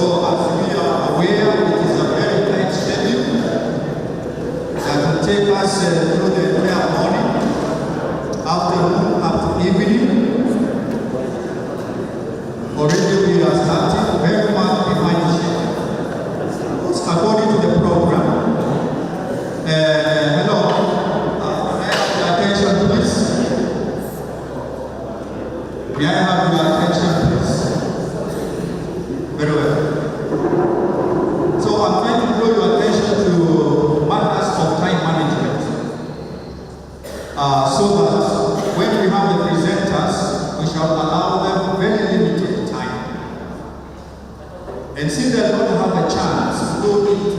So as we are aware, it is a very tight schedule that will take us through the entire morning, afternoon, up to evening. Already we are starting very much behind schedule. According to the program. Hello. May I have your attention, please? May I have your attention, please? Very well. So I'm going to draw your attention to matters of time management. So that when we have the presenters, we shall allow them very limited time. And since they're going to have a chance to go into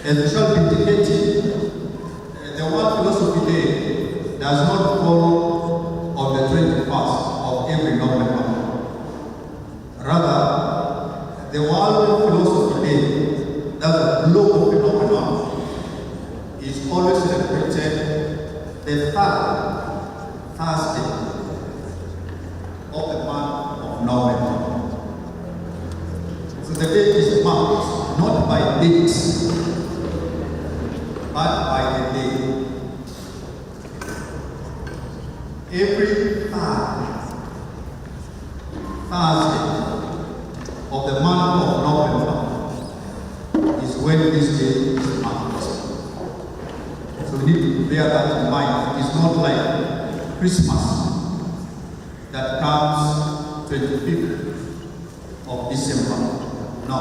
as we shall be indicating, the World Philosophy Day does not fall on the 21st of every November. Rather, the World Philosophy Day, that's a global phenomenon, is always celebrated the third Thursday of the month of November. So the day is marked not by dates, but by the day. Every Thursday of the month of November is when this day is marked. So we need to bear that in mind. It's not like Christmas that comes 25th of December. No.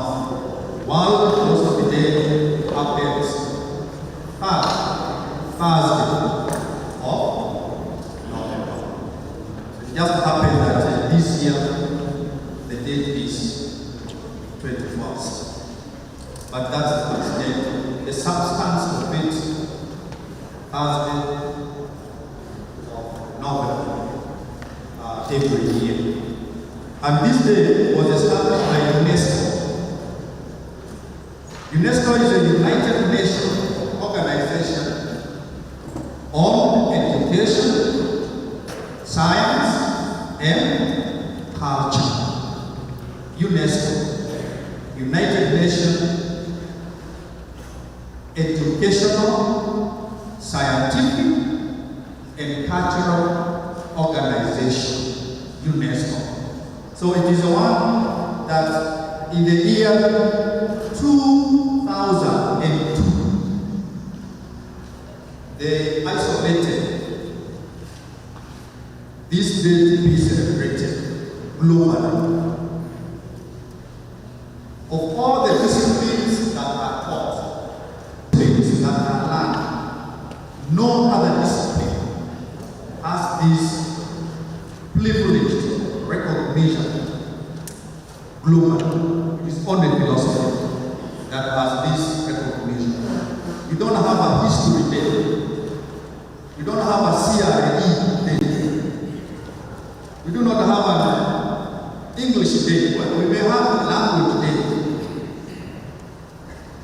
World Philosophy Day happens Thursday of November. It just happened that this year the date is 21st. But that's the substance of it, Thursday of November every year. And this day was established by UNESCO. UNESCO is a United Nations organization on education, science, and culture. UNESCO, United Nations Educational, Scientific, and Cultural Organization, UNESCO. So it is the one that in the year 2002, they isolated this day to be celebrated globally. Of all the disciplines that are taught, things that are learned, no other discipline has this privileged recognition global. It is only philosophy that has this recognition. You don't have a history day. You don't have a CIU day. You do not have an English day. Well, we may have a language day,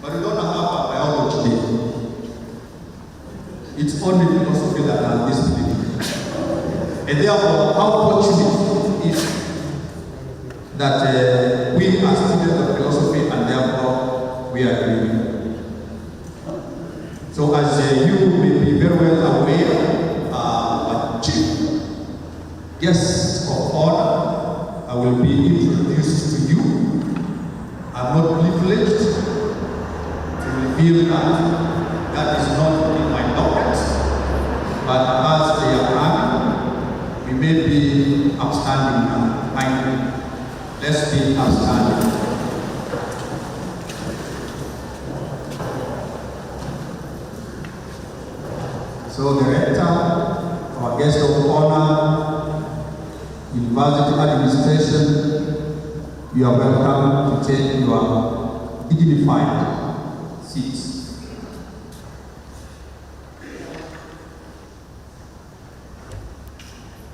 but we don't have a biology day. It's only philosophy that has this belief. And therefore, how fortunate it is that we are students of philosophy and therefore we are doing. So as you may be very well aware, a chief guest of honor, I will be introduced to you. I'm not privileged to reveal that. That is not in my docket, but as they are coming, we may be upstanding now. Finally, let's be upstanding. So the rector, our guest of honor, University Administration, you are welcome to take your dignified seats.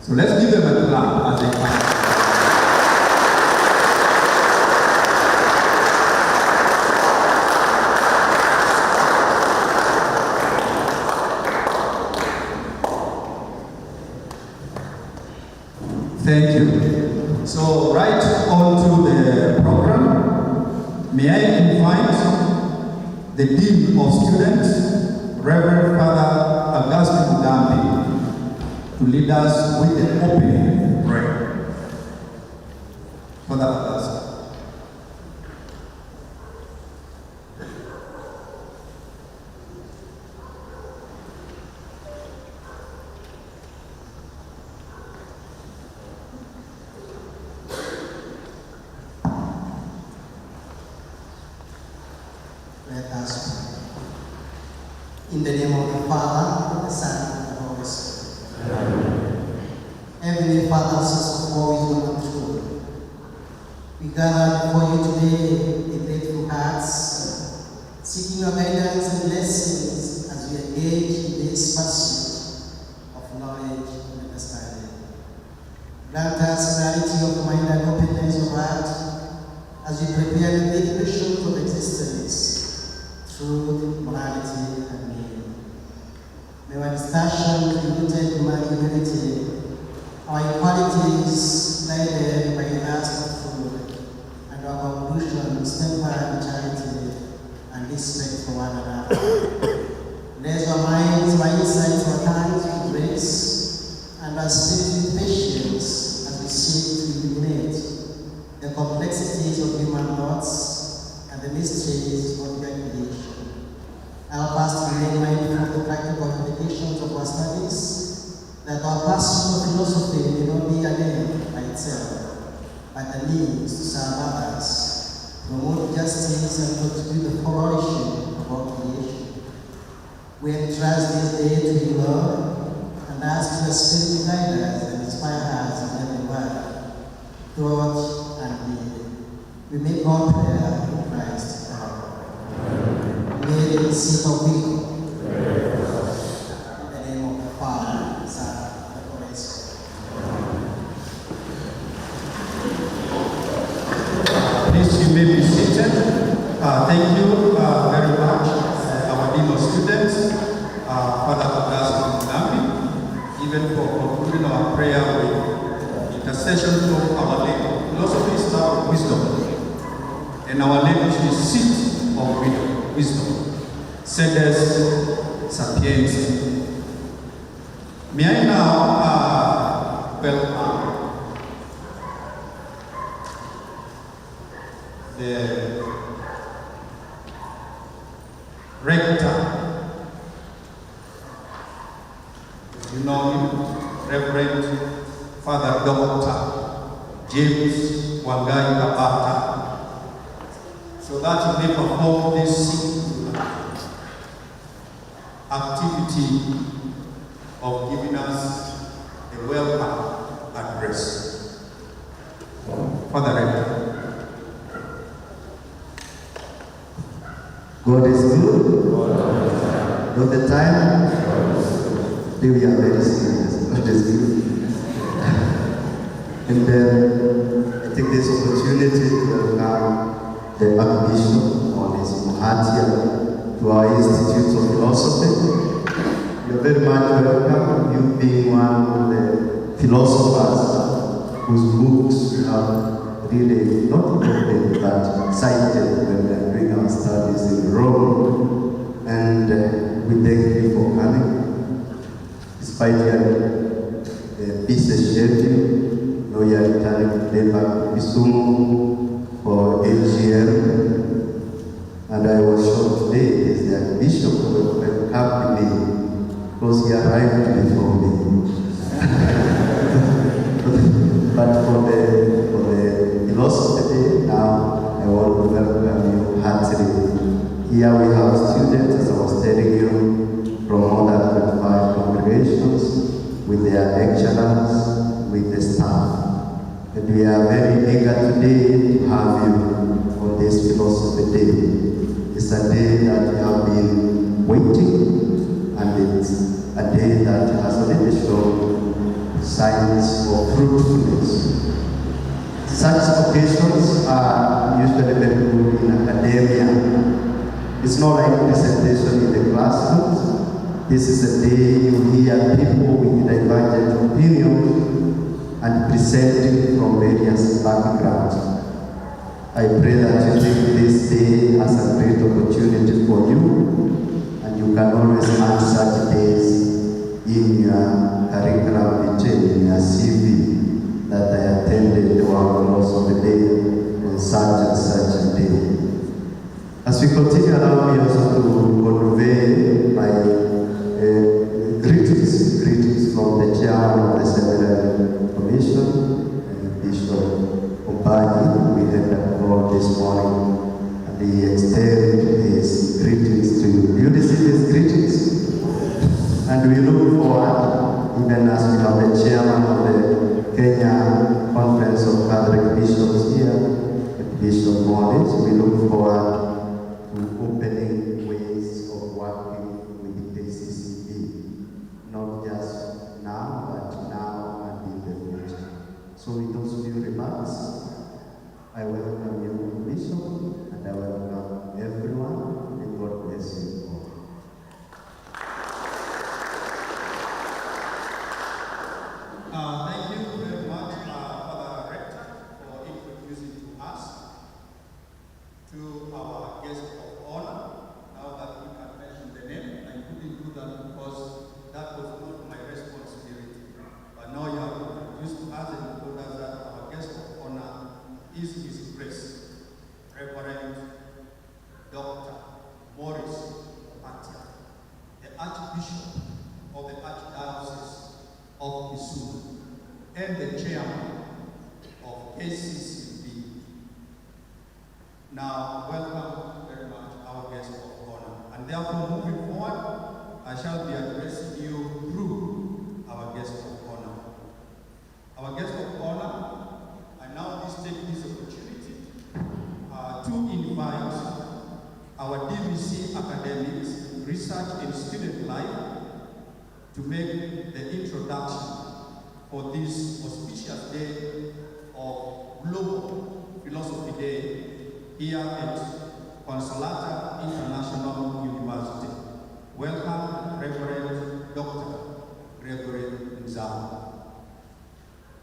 So let's give them a clap as they come. Thank you. So right on to the program, may I invite the Dean of Students, Reverend Father Augustine Mugambi, to lead us with the opening prayer. Father Augustine. Let us pray. In the name of the Father, the Son, and the Holy Spirit. Amen. Heavenly Father, source of all wisdom and truth, we gather before you today with grateful hearts, seeking your guidance and blessings as we engage in this pursuit of knowledge and understanding. Grant us clarity of mind and openness of heart as we prepare the great questions of existence, truth, morality, and meaning. May our discussion be rooted in humanity, our equalities guided by the lust of food, and our conclusions tempered with charity and respect for one another. Bless our minds, our insights, our tongues with grace, and our spirit with patience as we seek to illuminate the complexities of human thoughts and the mysteries of their creation. Help us to remain mindful of the practical implications of our studies, that our passion for philosophy may not be an end by itself, but a means to serve others, promote justice, and contribute to the flourishing of our creation. We entrust this day to you, Lord, and ask your Spirit to guide us and inspire us in every word, thought, and deed. We make our prayer in Christ. May the seat of wisdom. In the name of the Father, the Son, and the Holy Spirit. Please, you may be seated. Thank you very much, our Dean of Students, Father Augustine Mugambi, even for concluding our prayer with intercession from Our Lady. Philosophy is now wisdom, and Our Lady is seat of wisdom. Sedes Sapientia. May I now welcome the rector. You know him, Reverend Father Dr. James Wangai Kabata, so that he may perform this activity of giving us a welcome address. Father Rector. God is good. All the time. Today we are very serious. God is good. And then I take this opportunity to welcome the Archbishop on his Muhatia to our Institute of Philosophy. You are very much welcome, you being one of the philosophers whose books we have really not opened but cited when we are doing our studies in Rome. And we thank you for coming. Despite your busy schedule, you are returning today back to Kisumu for AGM. And I was shocked today is the Bishop who welcomed me because he arrived before me. But for the philosophy day, now I want to welcome you heartily. Here we have students, as I was telling you, from more than 25 congregations, with their lecturers, with the staff. And we are very eager today to have you on this philosophy day. It's a day that we have been waiting, and it's a day that has already shown signs of fruitfulness. Such occasions are usually very good in academia. It's not like presentation in the classrooms. This is a day you hear people with divergent opinions and presenting from various backgrounds. I pray that you take this day as a great opportunity for you, and you can always add such days in your curriculum vitae, in your CV, that I attended the World Philosophy Day on such and such a day. As we continue, allow me also to convey my greetings from the chairman of the Seminary Commission, Bishop Obani. We had a call this morning, and he extended his greetings to you. Do you receive his greetings? And we look forward, even as we have the chairman of the Kenya Conference of Catholic Bishops here, Bishop Morris, we look forward to opening ways of working with the KCCB, not just now, but now and in the future. So with those few remarks, I welcome you, Bishop, and I welcome everyone, and God bless you all. Thank you very much, Father Rector, for introducing to us to our guest of honor. Now that we can mention the name, I couldn't do that because that was not my responsibility. But now you have introduced to us and told us that our guest of honor is His Grace, Reverend Dr. Morris Atia, the Archbishop of the Archdiocese of Kisumu and the chairman of KCCB. Now, welcome very much our guest of honor. And therefore, moving forward, I shall be addressing you through our guest of honor. Our guest of honor, I now take this opportunity to invite our DVC academics, research and student life to make the introduction for this auspicious day of Global Philosophy Day here at Consolata International University. Welcome, Reverend Dr. Gregory Nzao.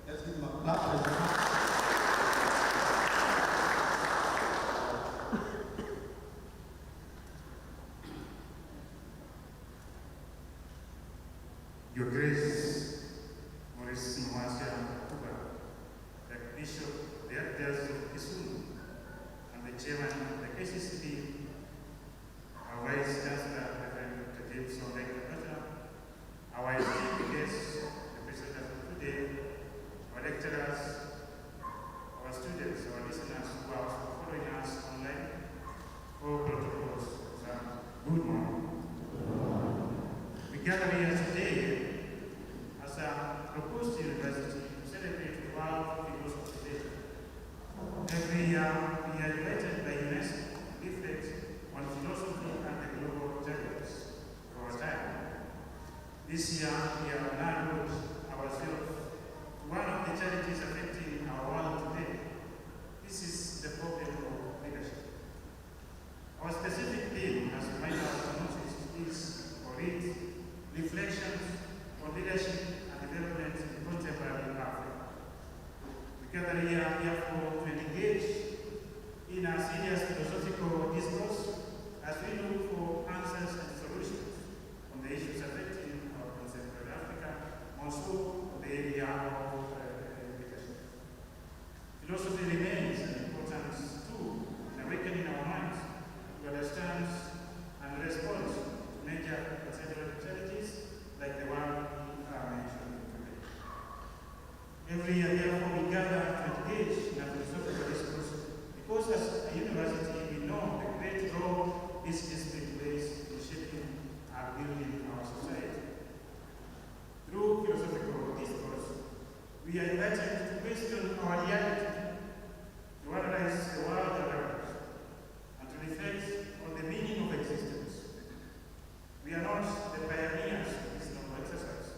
Let's give him a clap. Your Grace, Morris Nwasia Kuba, the Bishop, the Archdiocese of Kisumu, and the Chairman of the KCCB, our Vice Chancellor, Reverend Dr. James Ondeka, our esteemed guests, the President of therefore to engage in a serious philosophical discourse as we look for answers and solutions on the issues affecting our contemporary Africa, also the area of education. Philosophy remains an important tool in awakening our minds to understand and respond to major contemporary challenges like the one we are mentioning today. Every year, therefore, we gather to engage in a philosophical discourse because as a university, we know the great role this discipline plays in shaping and building our society. Through philosophical discourse, we are invited to question our reality, to analyze the world around us, and to reflect on the meaning of existence. We are not the pioneers of this noble exercise.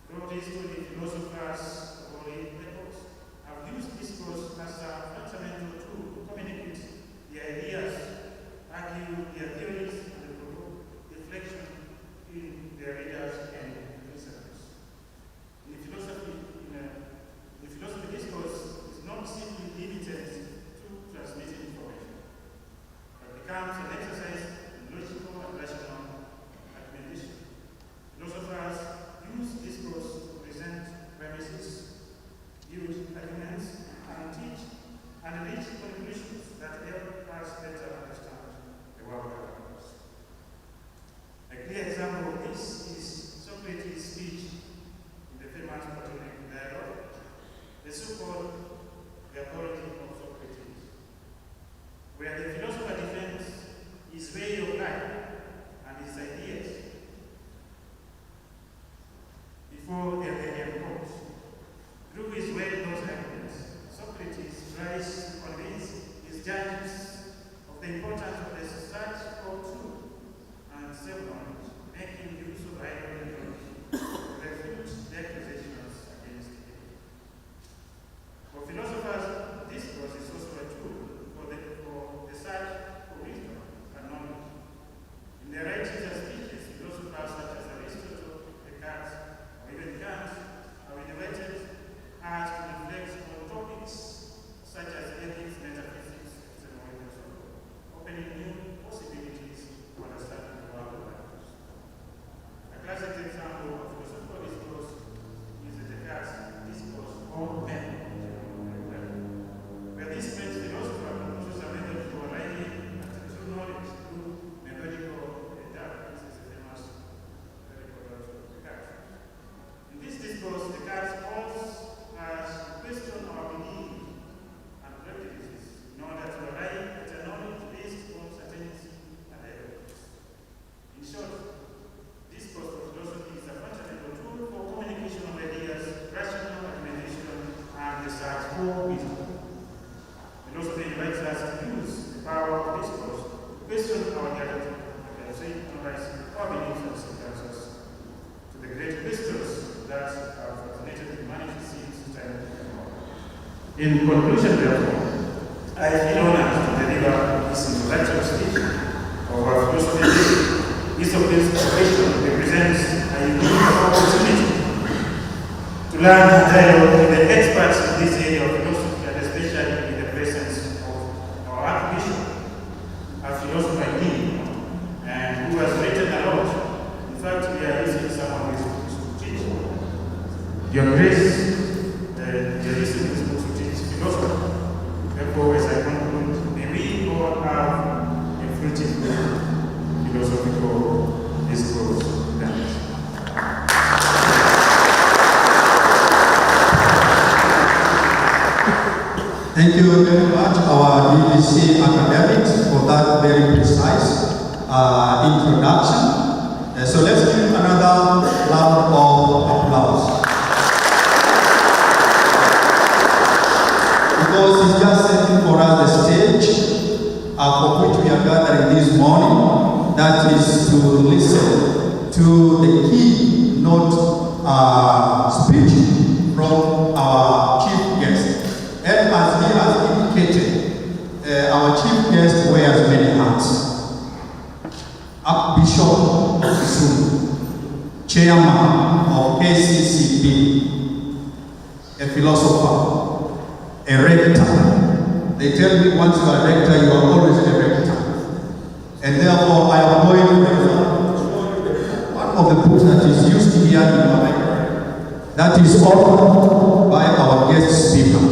Throughout history, philosophers of all epochs have used discourse as a fundamental tool to communicate their ideas, argue their theories, and provoke reflection in their readers and listeners. In philosophy, discourse is not simply limited to transmitting information, but becomes an exercise in logical and rational argumentation. Philosophers use discourse to present premises, build arguments, and teach and reach conclusions that help us better understand the world around us. A clear example of this is Socrates' speech in the famous Platonic dialogue, the so-called The Authority of Socrates, where the philosopher defends his way of life and his ideas before their very court. Through his well-known arguments, Socrates tries to convince his judges of the importance of the search for truth and self-knowledge, making use of ideology to refute the accusations against him. For philosophers, discourse is also a tool for the search for wisdom and knowledge. In their writings and speeches, philosophers such as Aristotle, Descartes, or even Kant are invited as to reflect on topics such as ethics, metaphysics, epistemological, opening new possibilities to understand the world around us. A classic example of philosophical discourse is the Descartes' discourse on men, where this French philosopher proposes a method for arriving at true knowledge through methodical data. This is the famous methodical of Descartes. In this discourse, Descartes calls us to question our belief and prejudices in order to arrive at a knowledge based on certainty and evidence. In short, discourse of philosophy is a fundamental tool for communication of ideas, rational argumentation, and the search for wisdom. Philosophy invites us to use the power of discourse to question our reality and analyze our beliefs and circumstances to the great questions that have fascinated humanity since time immemorial. In conclusion, therefore, I feel honored to deliver this introductory speech of our philosophy. This occasion represents a unique opportunity to learn and dialogue with the experts in this area of philosophy, and especially in the presence of our Archbishop, a philosopher indeed, and who has written a lot. In fact, we are using someone who is to teach. Your Grace, you're using this book to teach philosophy. Therefore, as I conclude, may we all have a fruitful philosophical discourse. Thanks. Thank you very much, our BBC academics, for that very precise introduction. So let's give another round of applause. Because he's just setting for us the stage for which we are gathering this morning, that is to listen to the keynote speech from our chief guest. And as he has indicated, our chief guest wears many hats. Archbishop of Kisumu, chairman of KCCB, a philosopher, a rector. They tell me once you are a rector, you are always a rector. And therefore, I am going with one of the books that is used here in our library. That is authored by our guest speaker.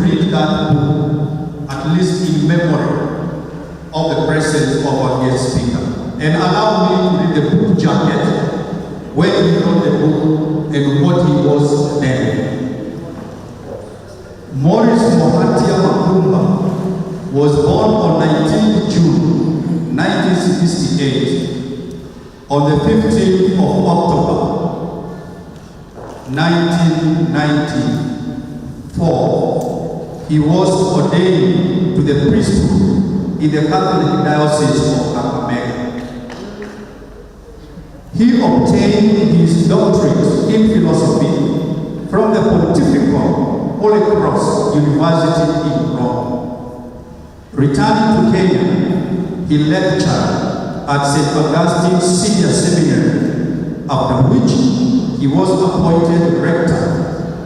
Read that book, at least in memory of the presence of our guest speaker. And allow me to read the book jacket, when he wrote the book and what he was then. Maurice Mohatia Makumba was born on 19th June 1968. On the 15th of October 1994, he was ordained to the priesthood in the Catholic Diocese of Kakamega. He obtained his doctorate in philosophy from the Pontifical Holy Cross University in Rome. Returning to Kenya, he lectured at St. Augustine Senior Seminary, after which he was appointed rector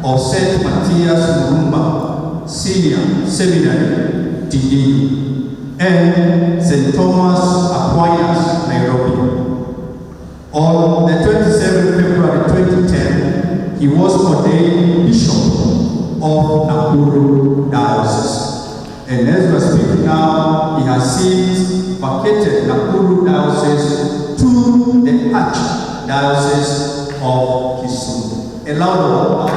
of St. Matthias Murumba Senior Seminary, Tidini, and St. Thomas Aquinas, Nairobi. On the 27th February 2010, he was ordained Bishop of Nakuru Diocese. And as we are speaking now, he has since vacated Nakuru Diocese to the Archdiocese of Kisumu. A loud applause.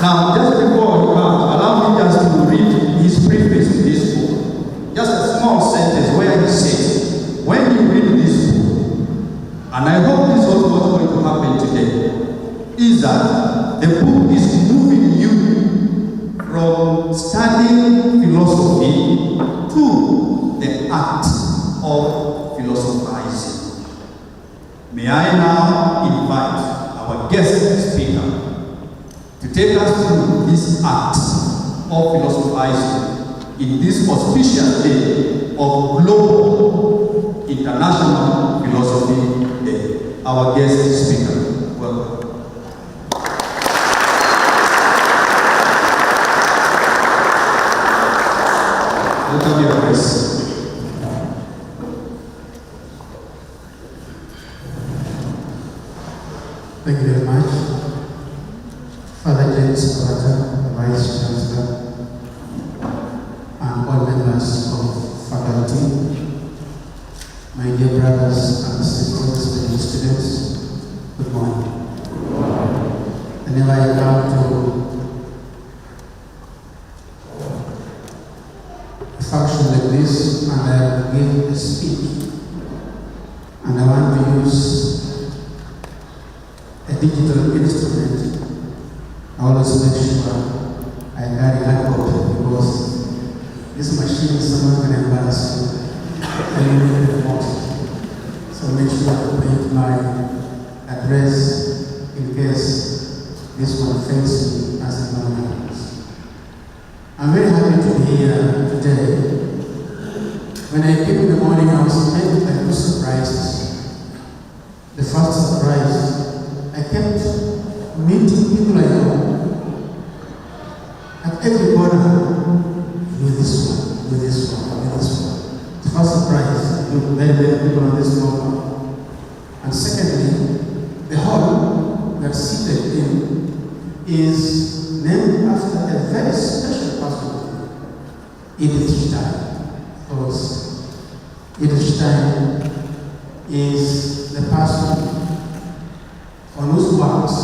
Now, just before he comes, allow me just to read his preface to this book. Just a small sentence where he says, when you read this book, and I hope this is what's going to happen today, is that the book is moving you from studying philosophy to the art of philosophizing. May I now invite our guest speaker to take us through this art of philosophizing in this auspicious day of Global International Philosophy Day. Our guest speaker, welcome. Welcome, your grace. Thank you very much. Father James Carter, the Vice Chancellor, and all members of faculty, my dear brothers and sisters, and students, good morning. Whenever I come to a function like this and I give a speech, and I want to use a digital instrument, I always make sure I carry a copy, because this machine is someone can embarrass you and you need the most. So make sure to print my address in case this one fails me as it normally happens. I'm very happy to be here today. When I came in the morning, I was met by two surprises. The first surprise, I kept meeting people I know at every corner. With this one, with this one, with this one. The first surprise, many people on this moment. And secondly, the hall we are seated in is named after a very special person, Edith Stein. Because Edith Stein is the person on whose works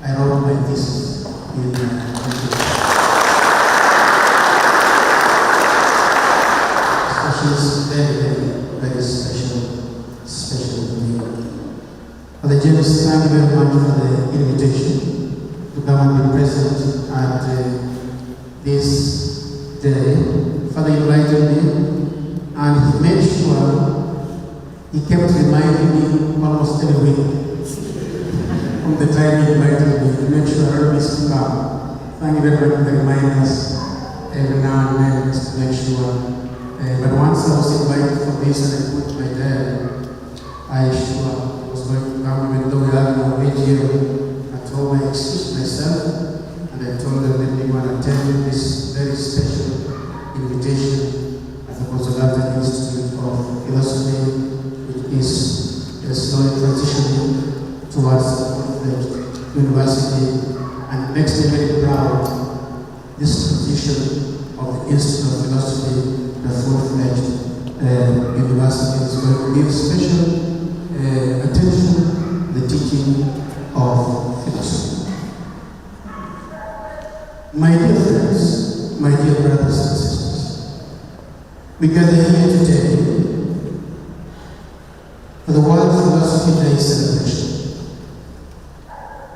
I wrote my thesis in She's very, very special to me. Father James, thank you very much for the invitation to come and be present at this day. Father invited me, and he made sure he kept reminding me almost every week from the time he invited me. He made sure I always to come. Thank you very much for the reminders every now and then, just to make sure But once I was invited for this and I put my dad, I sure was going to come, even though we have no radio. I told I excused myself and I told them that we want to attend this very special invitation at the Promotional Institute of Philosophy, which is slowly transitioning towards the full-fledged university, and makes me very proud. This transition of the Institute of Philosophy, the full-fledged university, is going to give special attention to the teaching of philosophy. My dear friends, my dear brothers and sisters, we gather here today for the World Philosophy Day celebration,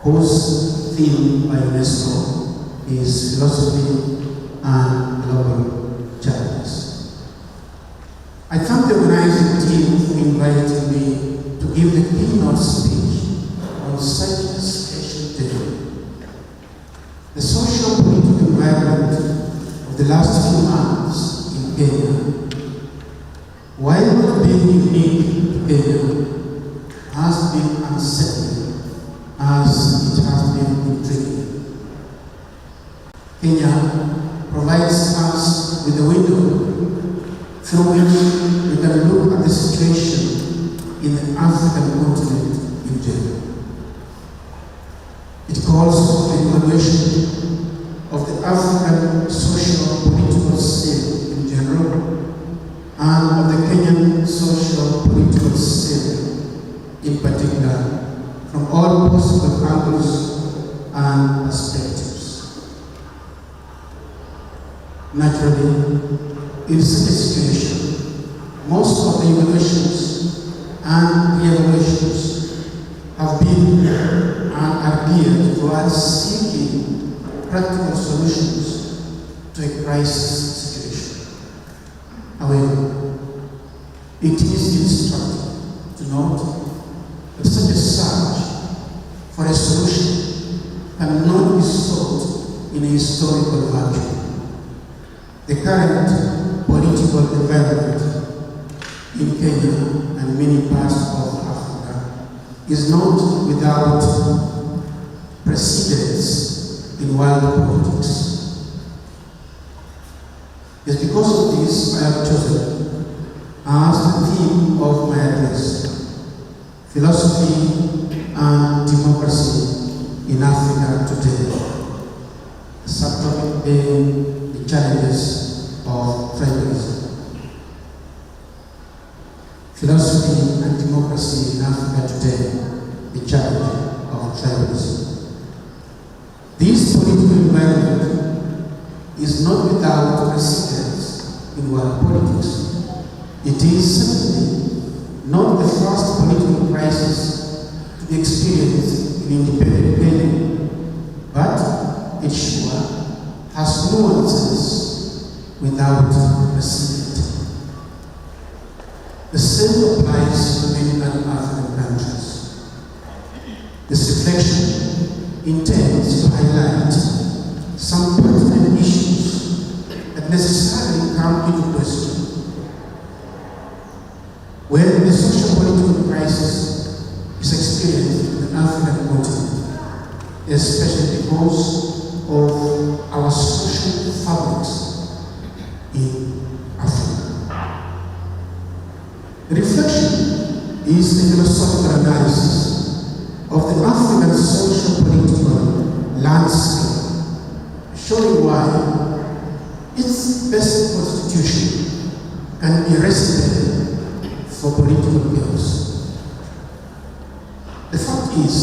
whose theme by UNESCO is Philosophy and Global Challenges. I thank the organizing team for inviting me to give the keynote speech on such a special day. The social political environment of the last few months in Kenya, while not being unique to Kenya, has been unsettling as it has been intriguing. Kenya provides us with a window through which we can look at the situation in the African continent in general. It calls for the evaluation of the African social political scene in general and of the Kenyan social political scene in particular from all possible angles and perspectives. Naturally, in such a situation, most of the evaluations and re-evaluations have been and are geared towards seeking practical solutions to a crisis situation. However, it is instructive to note that such a search for a solution cannot be sought in a historical vacuum. The current political environment in Kenya and many parts of Africa is not without precedents in world politics. It's because of this I have chosen as the theme of my address, Philosophy and Democracy in Africa Today, the subtopic being the challenges of tribalism. Philosophy and Democracy in Africa Today, the challenge of tribalism. This political environment is not without precedents in world politics. It is certainly not the first political crisis to be experienced in independent Kenya, but it sure has nuances without precedent. The same applies to many other African countries. This reflection intends to highlight some pertinent issues that necessarily come into question when the social political crisis is experienced in the African continent, especially because of our social fabrics in Africa. The reflection is a philosophical analysis of the African social political landscape, showing why its best constitution can be recipe for political chaos. The fact is,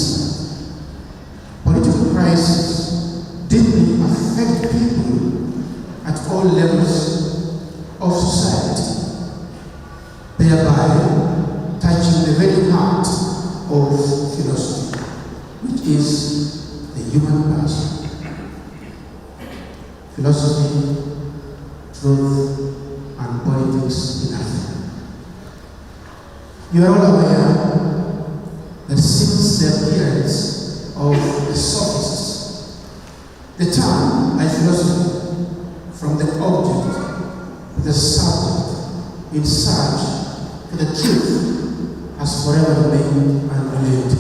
political crises deeply affect people at all levels of society, thereby touching the very heart of philosophy, which is the human person. Philosophy, truth, and politics in Africa. You are all aware that since the appearance of the sophists, the term by philosophy from the object to the subject in search for the truth has forever remained unrelated.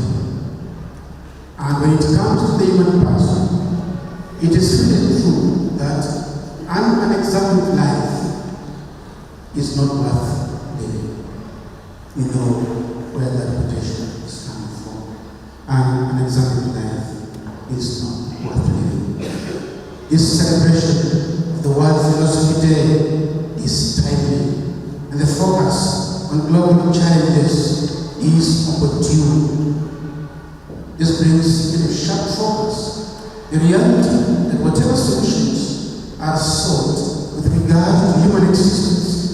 And when it comes to the human person, it is really true that an unexamined life is not worth living. We know where that quotation is coming from. An unexamined life is not worth living. This celebration of the World Philosophy Day is timely, and the focus on global challenges is opportune. This brings into sharp focus the reality that whatever solutions are sought with regard to human existence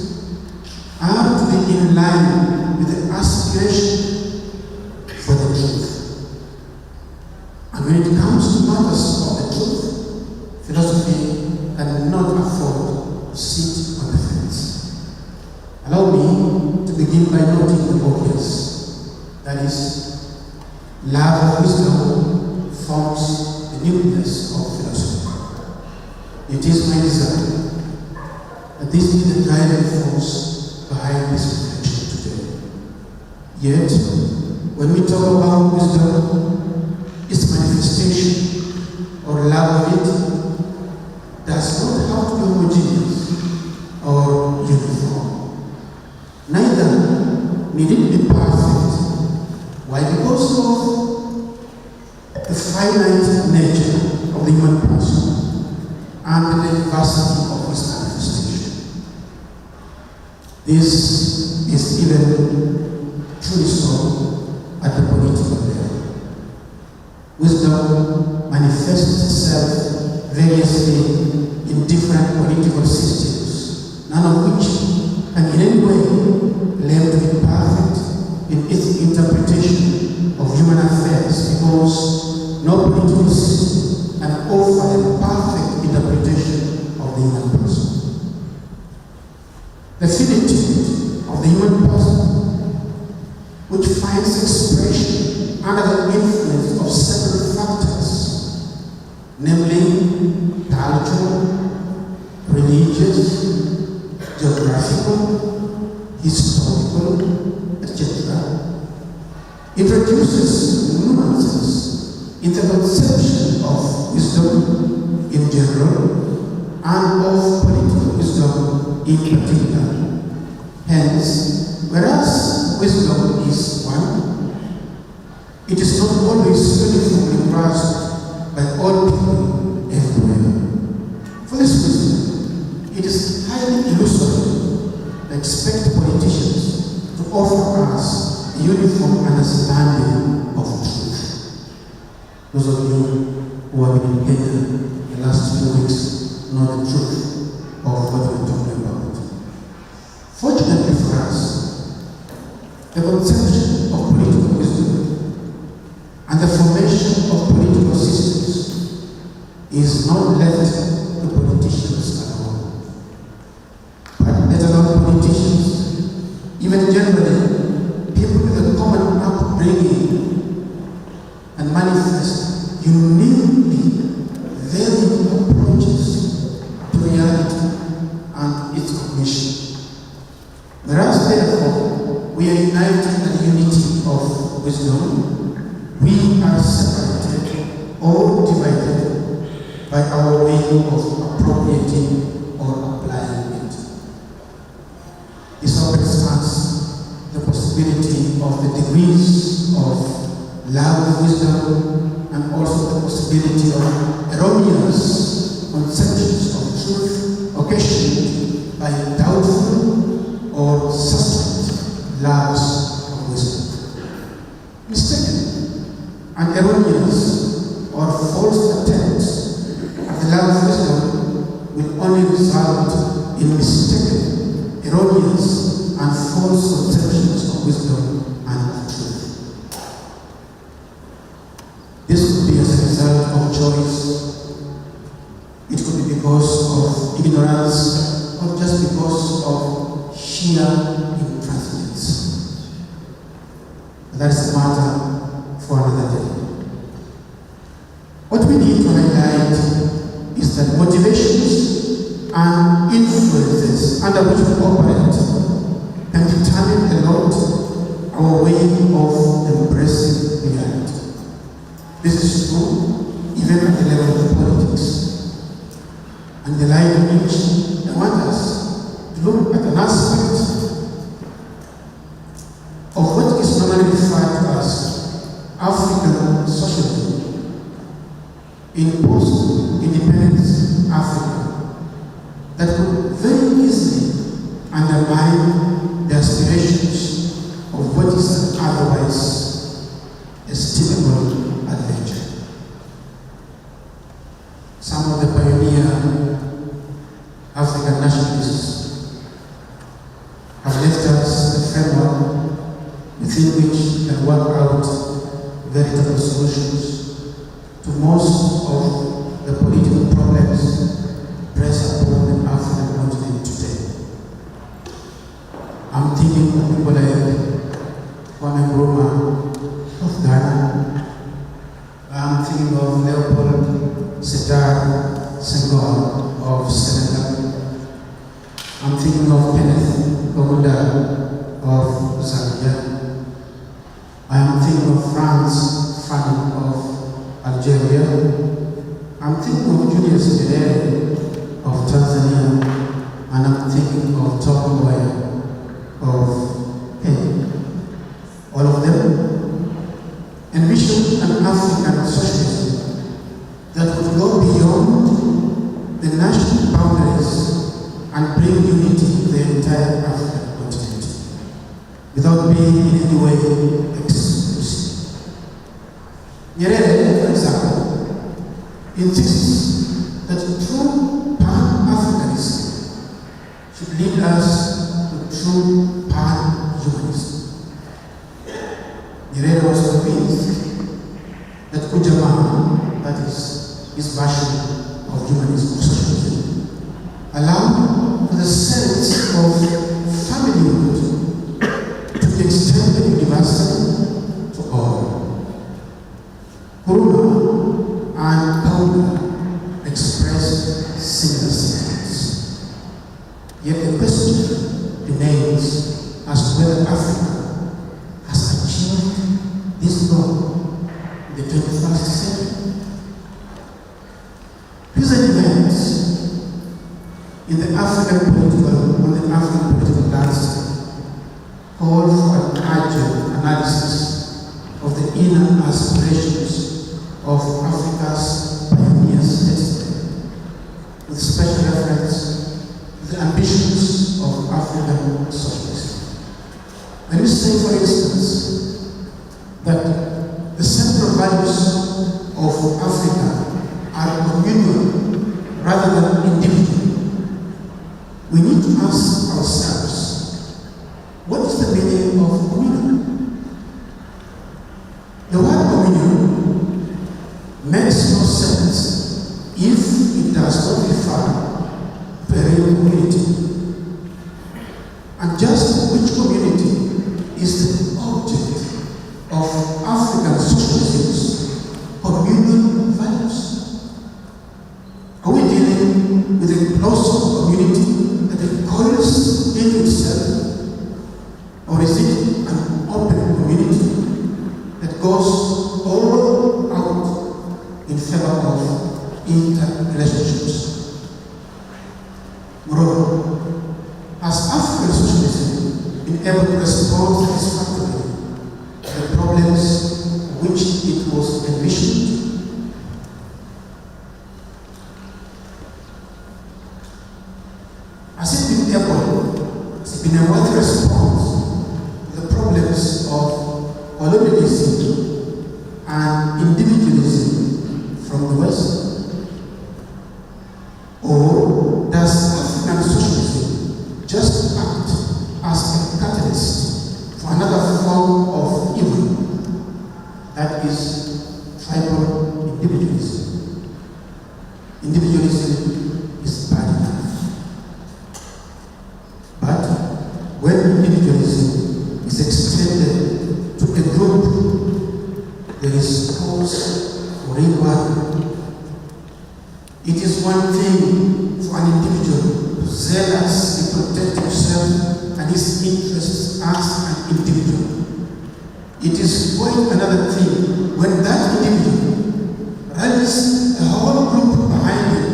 are to be in line with the aspiration for the truth. And when it comes to matters of the truth, philosophy cannot afford to sit on the fence. Allow me to begin by noting the obvious. That is, love of wisdom forms the nucleus of philosophy. It is my desire that this be the driving force behind this reflection today. Yet, when we talk about wisdom, its manifestation or love of it does not have to be homogeneous or uniform. Neither need it be perfect. Why? Because of the finite nature of the human person and the diversity of its manifestation. This is even truly so at the political level. Wisdom manifests itself variously in different political systems, none of which can in any way claim to be perfect in its interpretation of human affairs, because no political system can offer a perfect interpretation of the human person. The finitude of the human person, which finds expression under the influence of several factors, namely cultural, religious, geographical, historical, etc., introduces nuances in the conception of wisdom in general and of political wisdom in particular. Hence, whereas wisdom is one, it is not always uniformly grasped by all people everywhere. For this reason, it is highly illusory to expect politicians to offer us a uniform understanding of truth. Those of you who have been in Kenya the last few weeks know the truth of what we're talking about. Fortunately for us, the conception of political wisdom and the formation of political systems is not left to politicians alone. But let alone politicians, even generally, people with a common upbringing and manifest uniquely varied approaches to reality and its cognition. Whereas therefore we are united in the unity of wisdom, we are separated or divided by our way of appropriating or applying it. This opens us the possibility of the degrees of love of wisdom and also the possibility of erroneous conceptions of truth occasioned by doubtful or suspect loves of wisdom. Mistaken and erroneous or false attempts at the love of wisdom will only result in mistaken, erroneous, and false conceptions of wisdom and of truth. This could be as a result of choice. It could be because of ignorance, or just because of sheer intransigence. That is a matter for another day. What we need to highlight is that motivations and influences under which we operate tightened a lot our way of embracing reality. This is true even at the level of politics. And the light in which I want us to look at an aspect of what is normally referred to as African socialism in post-independence Africa that could very easily undermine the aspirations of what is an otherwise estimable adventure. Some of the pioneer African nationalists have left us a framework within which can work out veritable solutions to most of the political problems pressed upon the African continent today. I'm thinking of people like Kwame Nkrumah of Ghana. I'm thinking of Leopold Sedar Senghor of Senegal. I'm thinking of Kenneth Kaunda of Zambia. I am thinking of Franz Fanon of Algeria. I'm thinking of Julius Nyerere of Tanzania. And I'm thinking of Tom Mboya of Kenya. All of them envision an African socialism that would go beyond the national boundaries and bring unity to the entire African continent without being in any way exclusive. Nyerere, for example, insists that true Pan-Africanism should lead us to true Pan-Humanism. Nyerere was convinced that Ujamaa, that is his version of humanism or socialism, allowed for the sense of familyhood to be extended universally to all. Nkrumah and Kaunda expressed similar sentiments. Yet the question remains as to whether Africa has achieved this goal in the 21st century. Recent events in the African political landscape call for an urgent analysis of the inner aspirations of Africa's pioneer statesmen, with special reference to the ambitions of African socialism. Let me say, for instance, that the central values of Africa are communal rather than individual. We need to ask ourselves, what is the meaning of communal? The word communal makes no sense if it does not refer to a real community. And just which community is the object of African socialism's communal values? Are we dealing with a close community that recoils into itself, or is it an open community that goes all out in favor of interrelationships? Moreover, has African socialism been able to respond satisfactorily to the problems which it was envisioned? Has it been a worthy response to the problems of colonialism and individualism from the West? Or does African socialism just act as a catalyst for another form of evil, that is tribal individualism? Individualism is bad enough. But when individualism is extended to a group, there is cause for inquiry. It is one thing for an individual to zealously protect himself and his interests as It is quite another thing when that individual rallies a whole group behind him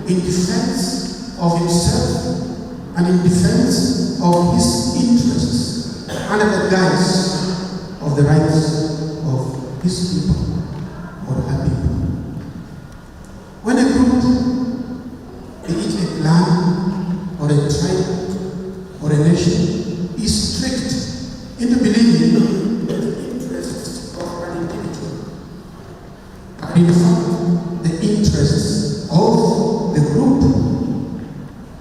in defense of himself and in defense of his interests under the guise of the rights of his people or her people. When a group, be it a clan or a tribe or a nation, is tricked into believing the interests of an individual, but in fact the interests of the group,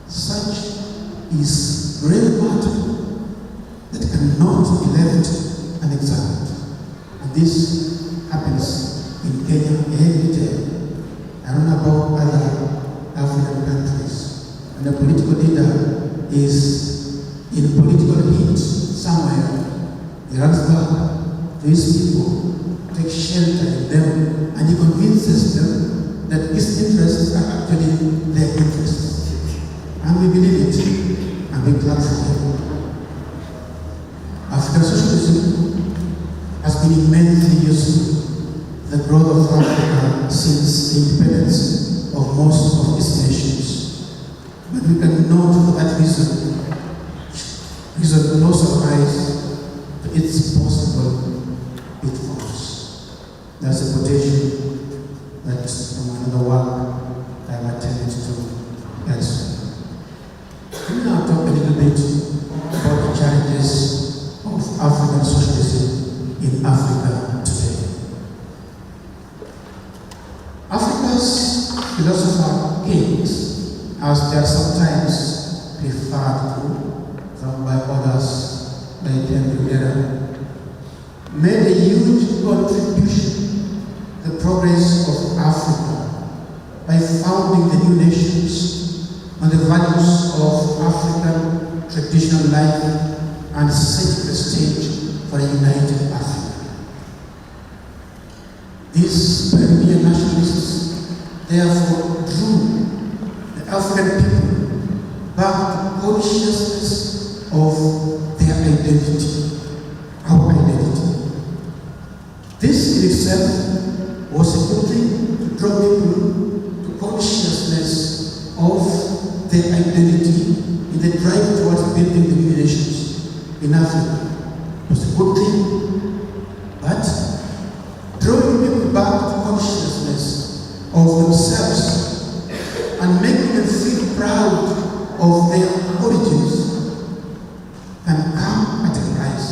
such is great matter that cannot be left unexamined. And this happens in Kenya every day. I don't know about other African countries. When a political leader is in political heat somewhere, he runs back to his people, takes shelter in them, and he convinces them that his interests are actually their interests. And we believe it, and we clap for him. African socialism has been immensely useful. The growth of Africa since the independence of most of its nations. But we can note for that reason no surprise to its possible pitfalls. There's a quotation that's from another work that I've attended to elsewhere. Let me now talk a little bit about the challenges of African socialism in Africa today. Africa's philosopher kings, as they are sometimes referred to, some by others like Rivera, made a huge contribution to the progress of Africa by founding the new nations on the values of African traditional life and setting the stage for a united Africa. These pioneer nationalists therefore drew the African people back to consciousness of their identity, our identity. This in itself was a good thing to draw people to consciousness of their identity in the drive towards building the new nations in Africa. It was a good thing, but drawing people back to consciousness of themselves and making them feel proud of their origins can come at a price.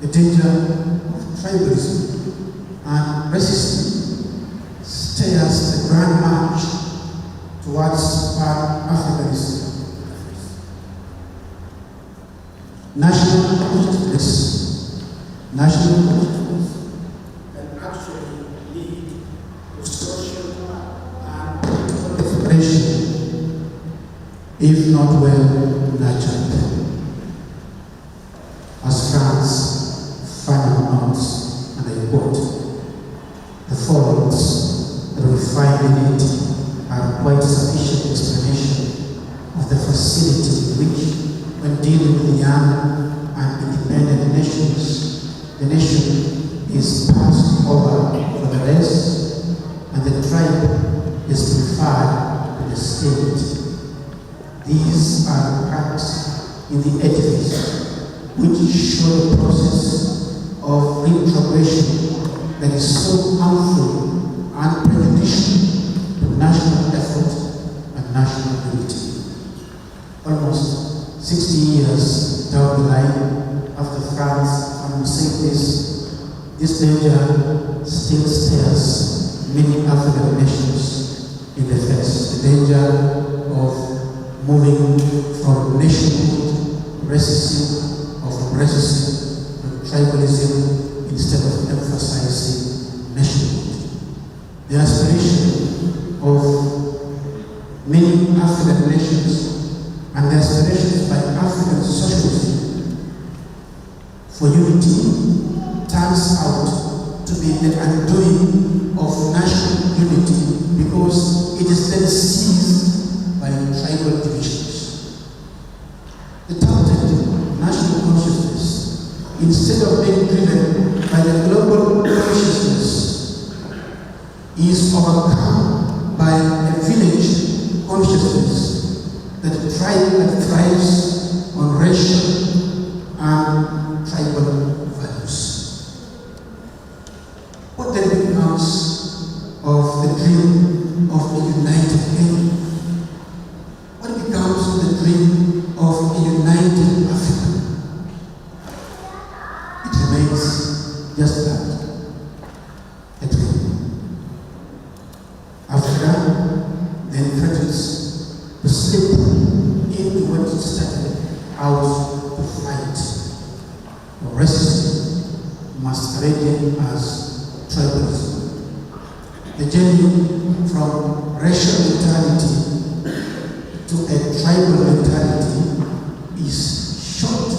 The danger of tribalism and racism stares the grand march towards Pan-Africanism. National consciousness can actually lead to social and political separation if not well nurtured. As France finally notes, and I quote, "The faults that we find in it are quite sufficient explanation of the facility with which, when dealing with the young and independent nations, the nation is passed over for the rest, and the tribe is preferred to the state. These are cracks in the edifice which show the process of retrogression that is so harmful and prejudicial to national effort and national unity." Almost 60 years down the line after France and saying this danger still stares many African nations in the face. The danger of moving from nationhood, racism, to tribalism instead of emphasizing nationhood. The aspiration of many African nations and the aspirations by African socialism for unity turns out to be the undoing of national unity because it is then seized by tribal divisions. The touted national consciousness instead of being driven by the global consciousness, is overcome by a village consciousness that thrives on racial and tribal values. What then becomes of the dream of a united Kenya? What becomes of the dream of a united Africa? It remains just that, a dream. Africa then threatens to slip into what it started out to fight: racism masquerading as tribalism. The journey from racial mentality to a tribal mentality is short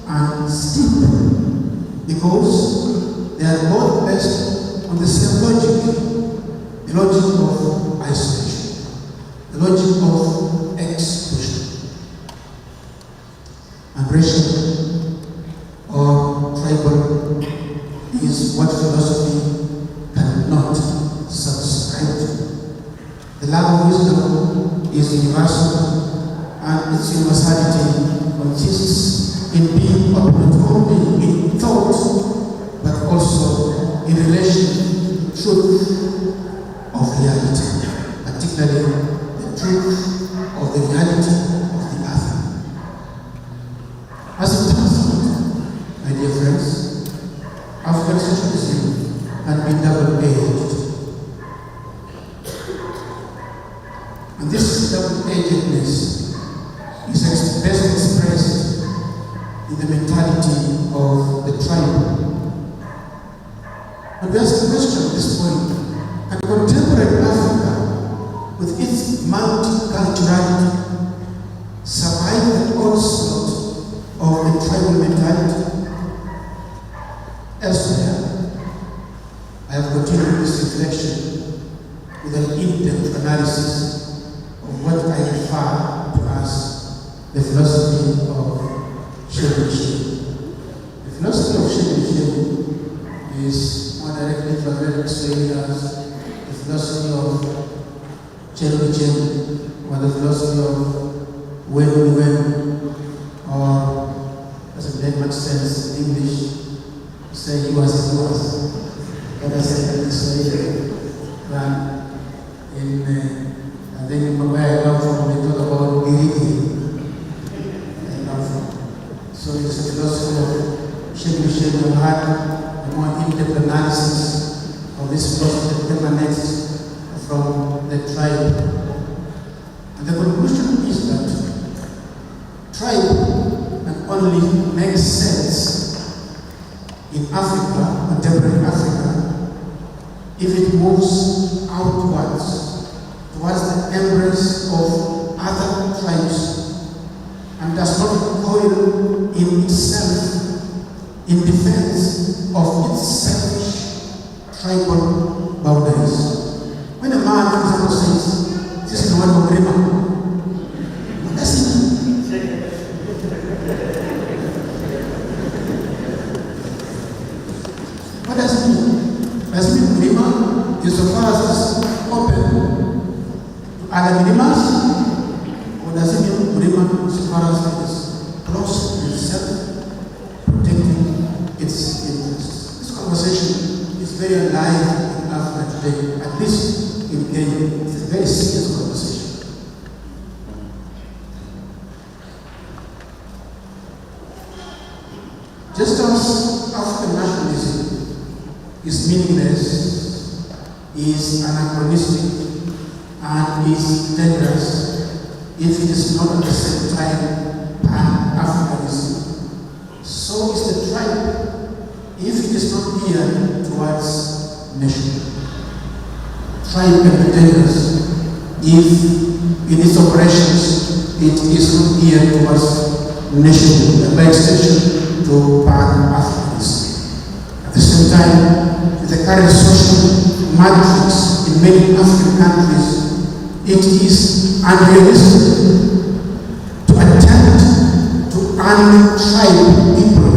and steep because they are both based on the same logic: the logic of isolation, the logic of exclusion. And racial or tribal is what philosophy cannot subscribe to. The love of wisdom is universal, and its universality consists in being open not only in thought, but also in relation to truth of reality, particularly the truth of the reality of the other. As it turns out, my dear friends, African socialism can be double-edged. And this double-edgedness is best expressed in the mentality of the tribe. And we ask the question at this point: can contemporary Africa, with its multiculturality, survive the onslaught of the tribal mentality? Elsewhere, I have continued this reflection with an in-depth analysis of what I refer to as the philosophy of shame. The philosophy of shame is more directly translated as the philosophy of Chen, or the philosophy of when, or doesn't make much sense in English. Say he was, but I said in Swahili, than in I think where I come from, they talk about Giriki. I come from. So it's a philosophy of shame heart, a more in-depth analysis of this philosophy that emanates from the tribe. And the conclusion is that tribe can only make sense in Africa, contemporary Africa, if it moves outwards towards the embrace of other tribes and does not coil in itself in defense of its selfish tribal boundaries. When a man, for example, says, "This is the word of Rima," what does it mean? What does it mean? Does it mean Rima is so far as it's open to other Rimas? Or does it mean Rima so far as it is close to itself, protecting its interests? This conversation is very alive in Africa today, at least in Kenya. It's a very serious conversation. Just as African nationalism is meaningless, is anachronistic, and is dangerous if it is not at the same time Pan-Africanism, so is the tribe if it is not geared towards nation. Tribe can be dangerous if in its operations it is not geared towards nation, and by extension to Pan-Africanism. At the same time, with the current social matrix in many African countries, it is unrealistic to attempt to untribe people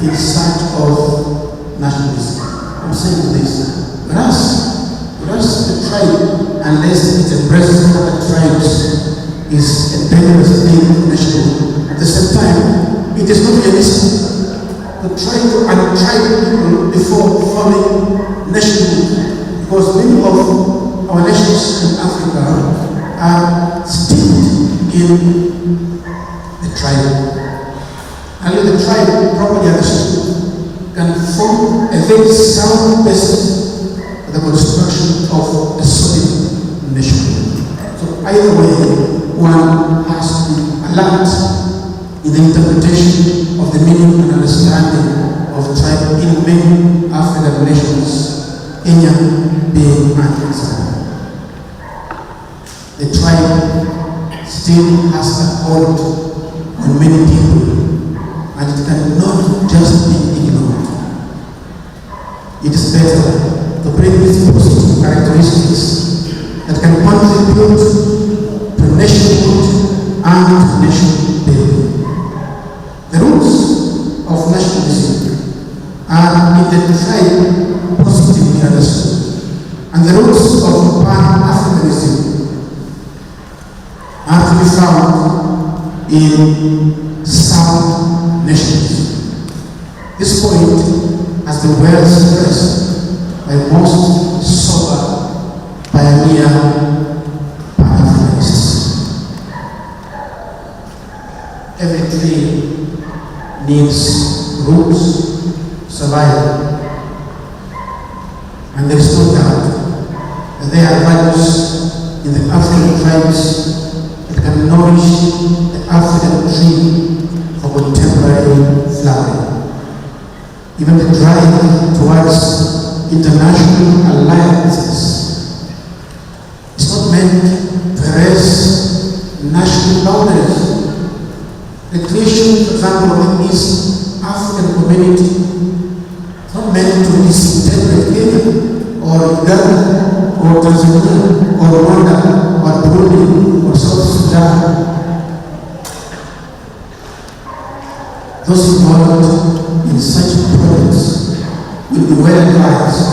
inside nationalism. I'm saying this. Whereas the tribe, unless it embraces other tribes, is a dangerous thing for nation. At the same time, it is not realistic to try to untribe people before forming nationhood, because many of our nations in Africa are steeped in the tribe. Only the tribe, properly understood, can form a very sound basis for the construction of a solid nation. So either way, one has to be alert in the interpretation of the meaning and understanding of tribe in many African nations, Kenya being an example. The tribe still has a hold on many people, and it cannot just be ignored. It is better to bring these positive characteristics that can contribute to nationhood and to nation building. The roots of nationalism are in the tribe positively understood, and the roots of Pan-Africanism are to be found in sound nationalism. This point has been well stressed by most sober pioneer Pan-Africanists. Every tree needs roots to survive, and there is no doubt that there are values in the African tribes that can nourish the African tree for contemporary flowering. Even the drive towards international alliances is not meant to erase national boundaries. The creation, for example, of the East African community is not meant to disintegrate Kenya or Ghana or Tanzania or Rwanda or Burundi or South Sudan. Those involved in such projects will be well advised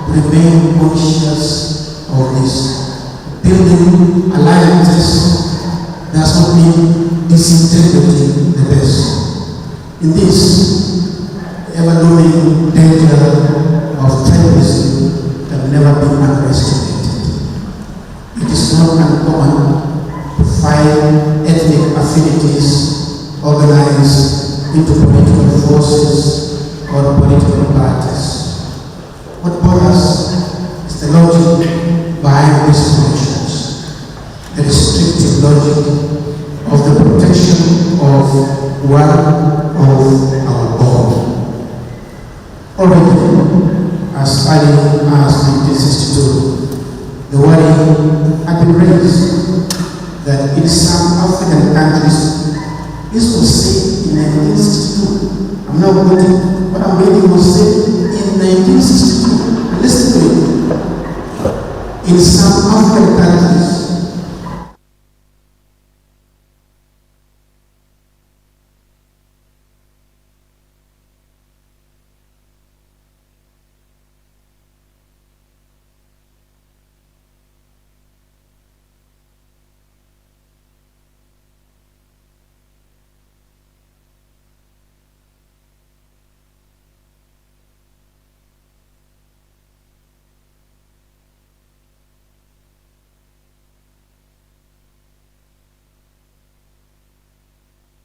to remain conscious of this. Building alliances does not mean disintegrating the best. In this, the ever-looming danger of tribalism can never be underestimated. It is not uncommon to find ethnic affinities organized into political forces or political parties. What bothers is the logic behind these connections, the restrictive logic of the protection of one of our own. Already, as early as 1962, the worry had been raised that in some African countries, this was said in 1962. I'm not quoting what I'm reading, was said in 1962. Listen to it. In some African countries,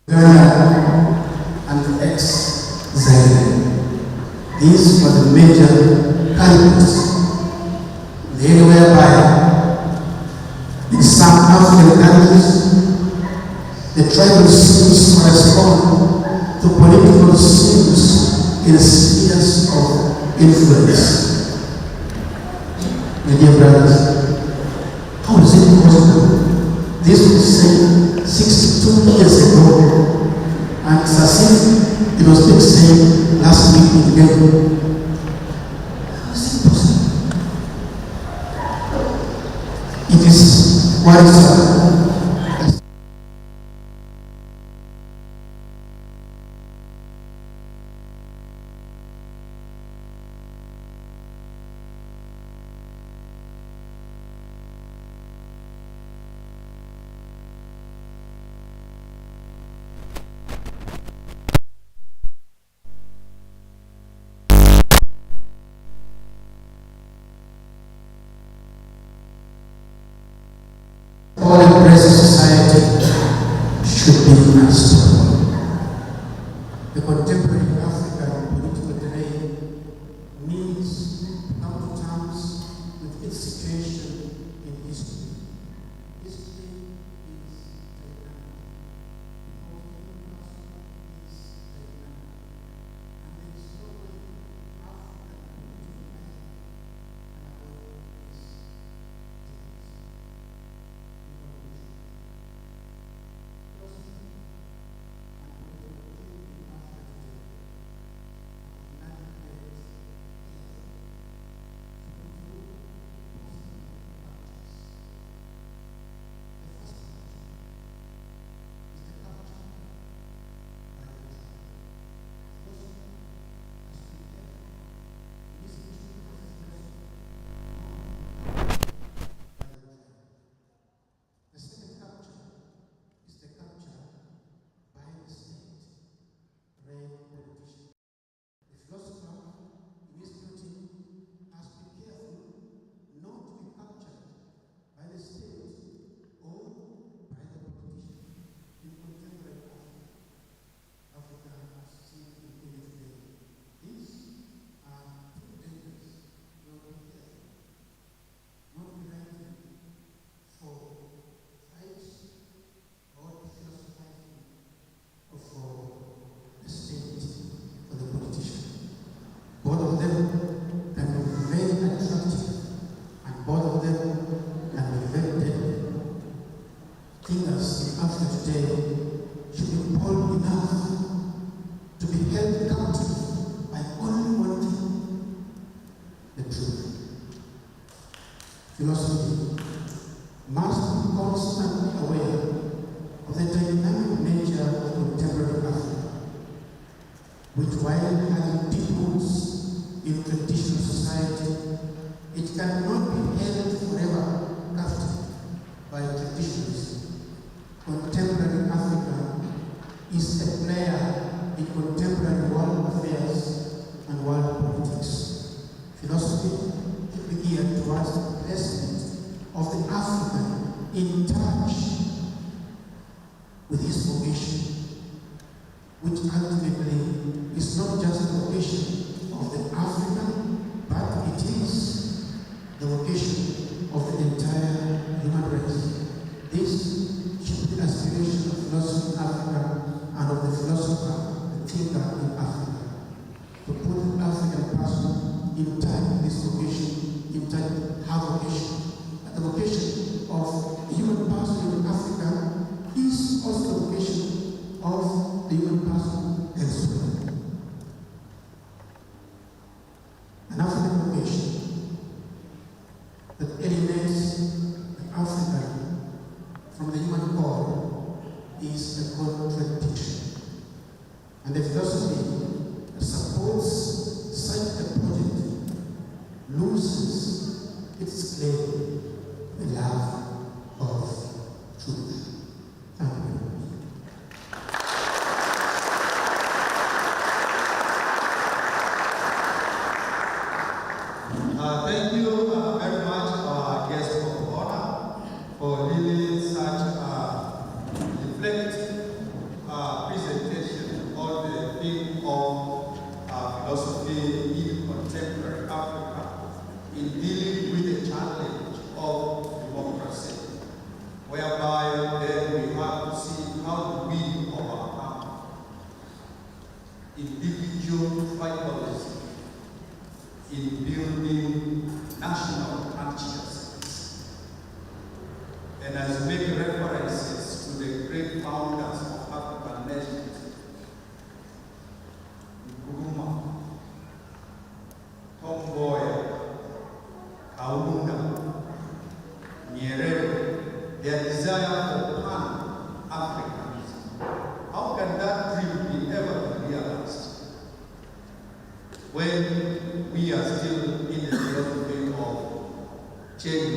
Ghana and ex-Zaire. These were the major culprits. The area whereby in some African countries, the tribal scenes correspond to political scenes in spheres of influence. My dear brothers, how is it possible? This was said 62 years ago, and it's as if it was being said last week again. How is it possible? It is worrisome. unstoppable. The contemporary African political terrain needs to come to terms with its situation in history. History is dynamic. Philosophy must be constantly aware of the dynamic nature of contemporary Africa, which while having deep roots in traditional society, it cannot be held forever captive by traditionalism. Contemporary Africa is a player in contemporary world affairs and world politics. Philosophy should be geared towards the placement of the African in touch with his vocation, which ultimately is not just the vocation of the African, but it is the vocation of the entire human race. This should be the aspiration of philosophy in Africa and of the philosopher, the thinker in Africa, to put the African person in touch with this vocation, in touch with her vocation. And the vocation of the human person in Africa is also the vocation of the human person elsewhere. An African vocation that alienates the African from the human core is a contradiction. And the philosophy that supports such a project loses its claim, the love of truth. Thank you. Thank you very much, our guest of honor, for leading such a reflective presentation on the theme of philosophy in contemporary Africa in dealing with the challenge of democracy, whereby then we have to see how do we overcome individual tribalism in building national consciousness. And as we make references to the great founders of African nations, Nkrumah, Tom Mboya, Kaunda, Nyerere, their desire for pan-Africanism. How can that dream be ever realized when we are still in the philosophy of chain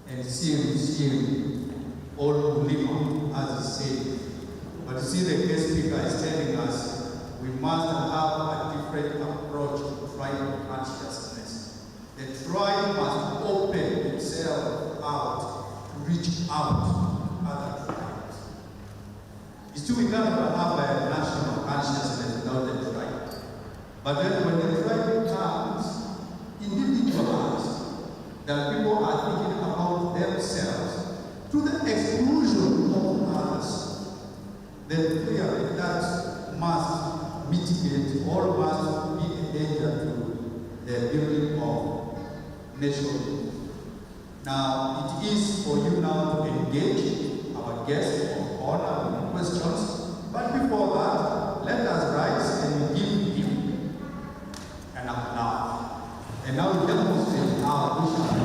and seeing all Ulima, as he said? But you see, the guest speaker is telling us we must have a different approach to tribal consciousness. The tribe must open itself out to reach out to other tribes. But then when the tribe becomes individualized, that people are thinking about themselves to the exclusion of others, then clearly that must mitigate or must be a danger to the building of nation. Now, it is for you now to engage our guests of honor with questions, but before that, let us rise and give him an applause. And now we demonstrate how we shall do.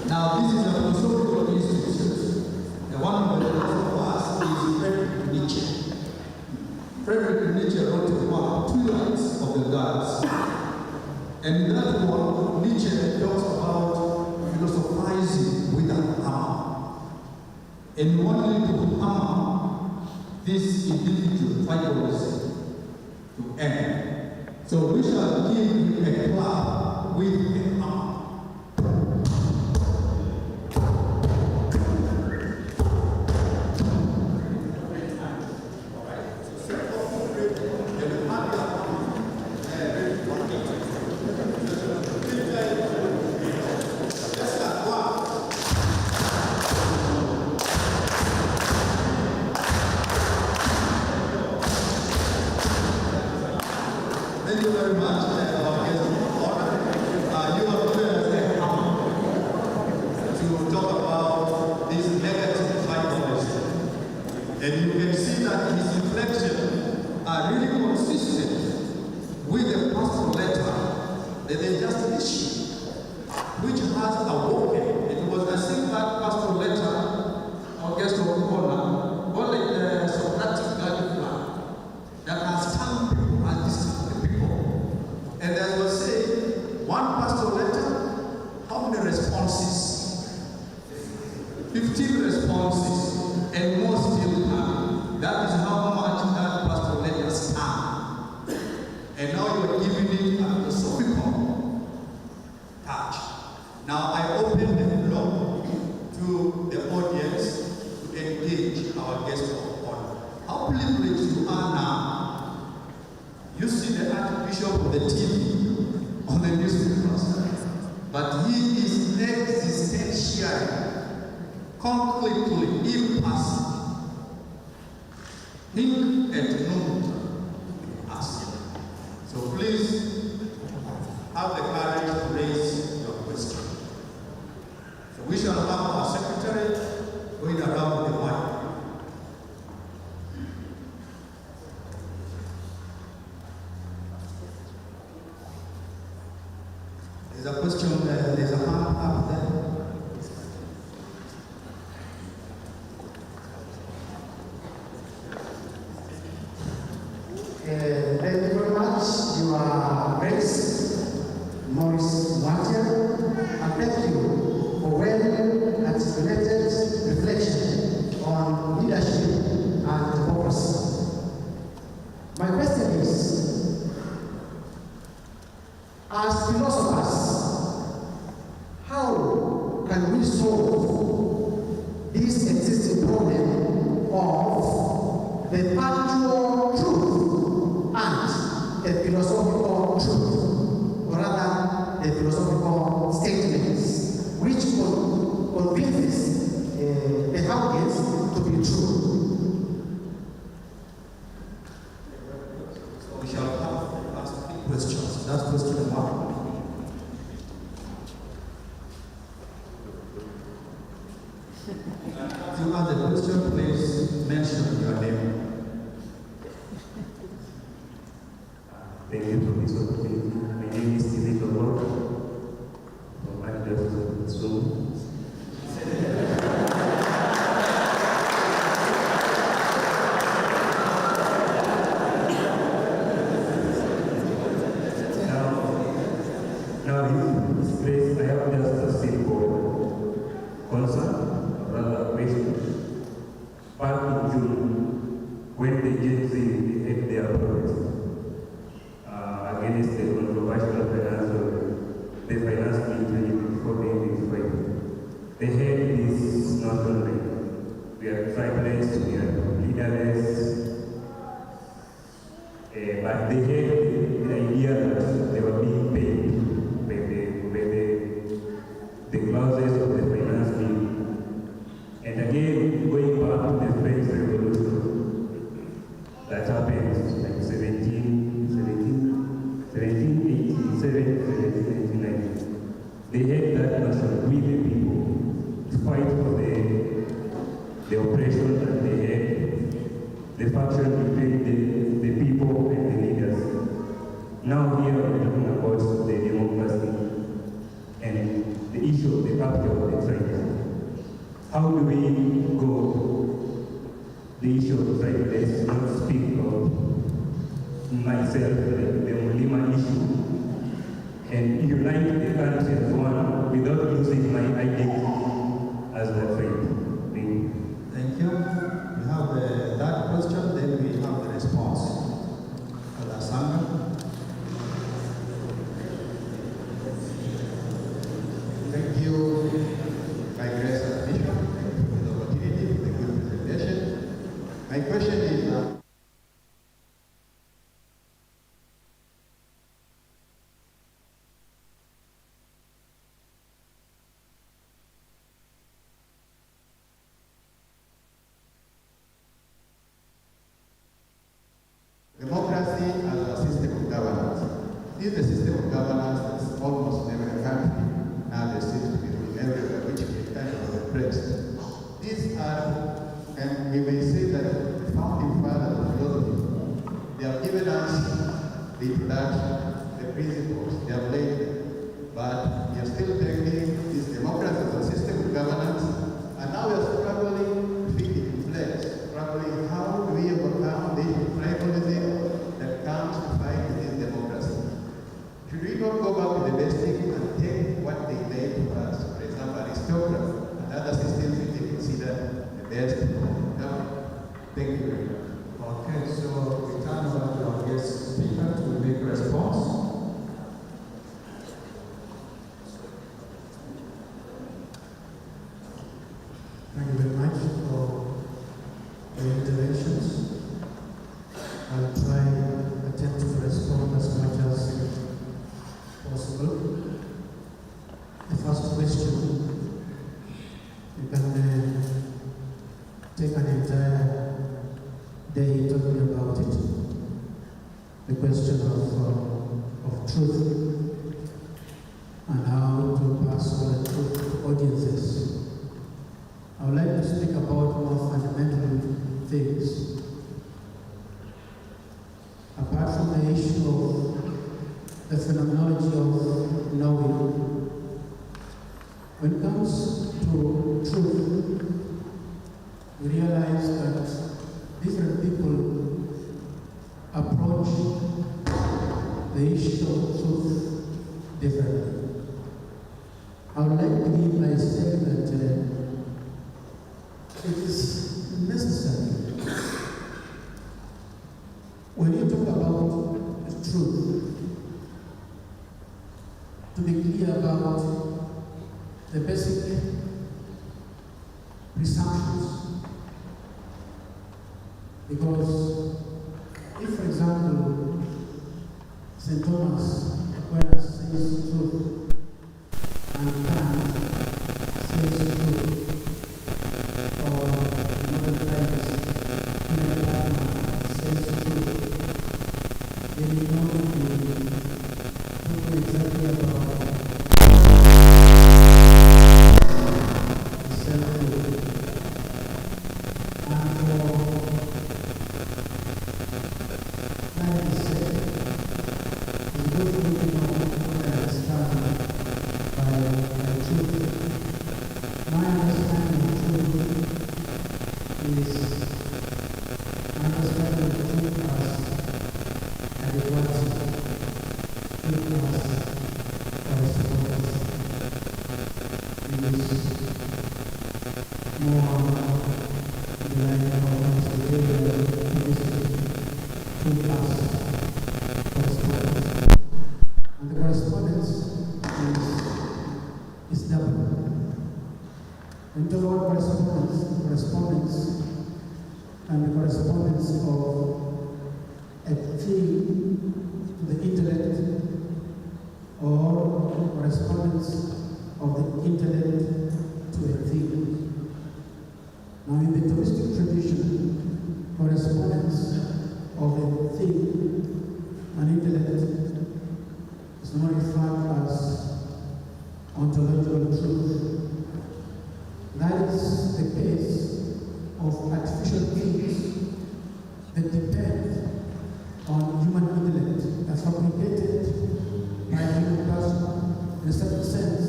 Now, this is a philosophical institution. And one of the philosophers is Friedrich Nietzsche. Friedrich Nietzsche wrote a poem, Twilights of the Gods. And in that poem, Nietzsche talks about philosophizing with a hammer. And wanting to hammer this individual tribalism to end. So we shall give him a clap with a hammer. Thank you very much, our guest of honor. You have given us a hammer to talk about this negative tribalism. And you can see that his reflections are really consistent with the pastoral letter that they just issued, which has awoken. It was a simple pastoral letter, our guest of honor, only the Socratic guiding plan that has turned people as distant. And as was saying, one pastoral letter, how many responses? 15 responses, and more still coming. That is how much that pastoral letter stands. And now you are giving it a philosophical touch. Now I open the floor to the audience to engage our guest of honor. How privileged you are now. You see the Archbishop of the TV on the newspapers, but he is existentially, concretely, impassive. Think and know us. So please have the courage to raise your question. So we shall have our secretary going around the mic. There's a question, there's a hand up there. Thank you very much, Your Grace, Maurice Wantier, and thank you for well-articulated reflection on leadership and democracy. My question is, as philosophers, how can we solve this existing problem of the factual truth and the philosophical truth, or rather the philosophical statements which convinces the audience to be true? We shall have asked questions. That's question one. If you ask the question, please mention your name. Thank you for this opportunity. My name is Stephen Tobor from Manchester, Zoom. Now, in this place, I have just a simple concern, rather question. Back in June, when the Gen Z had their protest against the controversial the finance ministry before being destroyed, they had this notion like we are tribalists, we are leaderless, but they that happened like 1787, 1789. They had that notion with the people to fight for the oppression that they had, the faction between the people and the leaders. Now here we're talking about the democracy and the issue of the capture of the tribes. How do we go the issue of tribes? Let's not speak of myself, the Mulima issue, and unite the country as one without losing my identity as a tribe. Thank you. Thank you. We have that question, then we have the response. Alasanga. Thank you, my grace and Bishop. Thank you for the opportunity, for the good presentation. My question is, democracy as a system of governance. This is the system of governance that's almost in every country. Now there seems to be ruling everywhere, which is kind of oppressed. These are, and we may say that the founding fathers of philosophy, they have given us the introduction, the principles, they have laid them. But we are still taking this democracy as a system of governance, and now we are struggling to fit it in place, struggling how do we overcome the tribalism that comes to fight this democracy. Should we not go back to the basics and take what they laid for us? For example, aristocracy and other systems which they consider the best government. Thank you very much. Okay, so we turn over to our guest speaker to make a response. Thank you very much for your interventions. I'll try attempt to respond as much as possible. The first question, you can take an entire day talking about it. The question of truth and how to pass on the truth to audiences. I would like to speak about more fundamental things. Apart from the issue of the phenomenology of knowing, when it comes to truth, we realize that different people approach the issue of truth differently. I would like to begin by saying that it is necessary when you talk about the truth to be clear about the basic presumptions. Because if, for example, St. Thomas Aquinas says truth and Kant says truth, or modern times, says truth, then you know to talk exactly about self-truth. And for intellect is not referred as ontological truth. That is the case of artificial things that depend on human intellect, as fabricated by a human person. In a certain sense,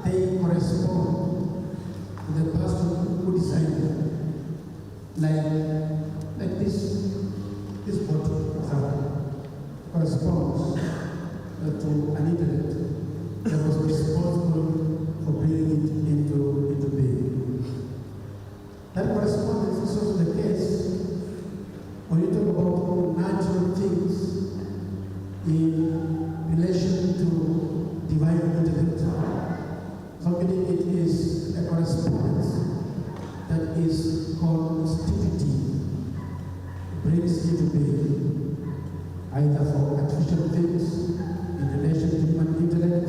they correspond to the person who designed them. Like this bottle, for example, corresponds to an intellect that was responsible for bringing it into being. That correspondence is also the case when you talk about natural things in relation to divine intellect. So it is a correspondence that is constitutive, brings into being, either for artificial things in relation to human intellect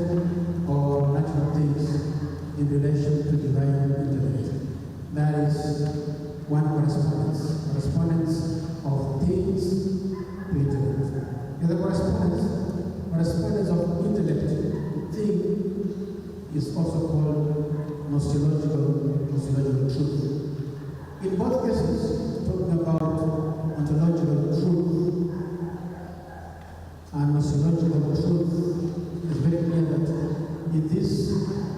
or natural things in relation to divine intellect. That is one correspondence of things to intellect. The other correspondence of intellect to thing is also called Gnoseological truth. In both cases, talking about ontological truth and Gnoseological truth, is very clear that in this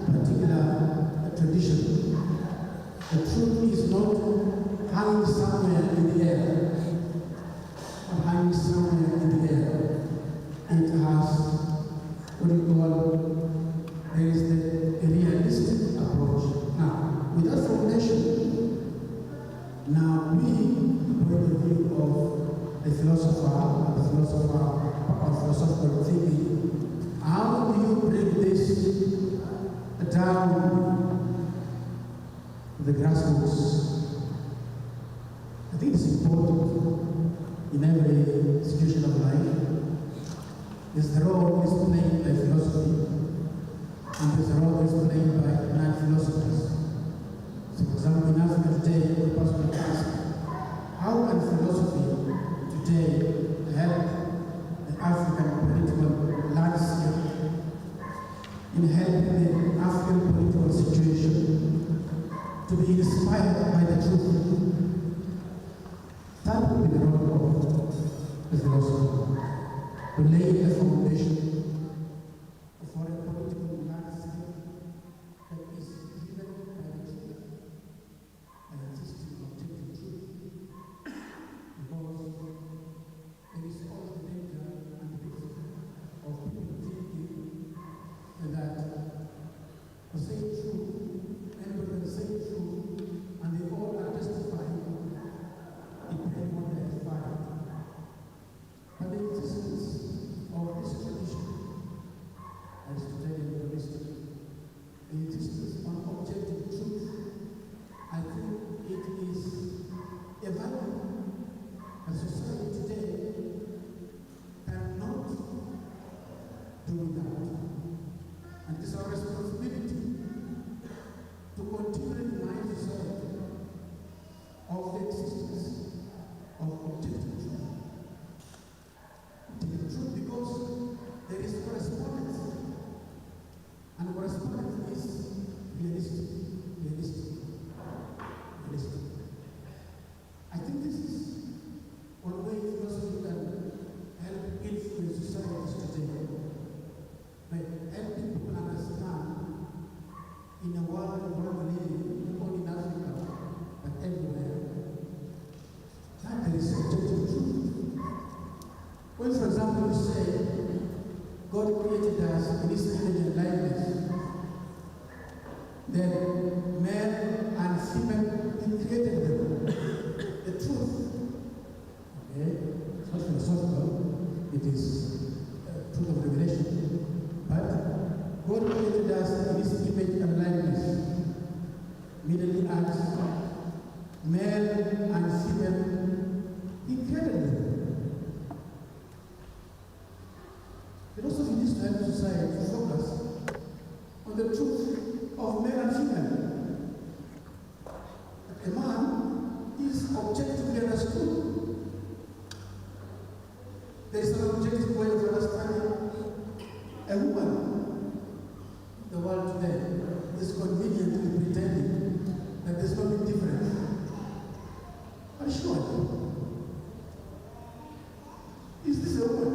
particular tradition, the truth is not hanging somewhere in the air, or hanging somewhere in the air. It has what we call, there is the realistic approach. Now, with that foundation, now we, point of view of the philosopher or philosophical thinking, how do you bring this down to the grassroots? I think it's important in every situation of life. There's the role is played by philosophy, and there's a role is played by non-philosophers. So, for example, in Africa today, the person will ask, how can philosophy today help the African political landscape in helping the African political situation to be inspired by the truth? That would be the role of the philosopher, to lay a foundation for a political landscape that is driven by the truth, by the existing objective truth. Because there is always the danger and the risk of people thinking that the same truth, anybody can say truth, and they all are testifying, depending on their fight. But the existence of this tradition There is an objective way of understanding a woman. The world today is conveniently pretending that there's no big difference. But surely, is this a woman?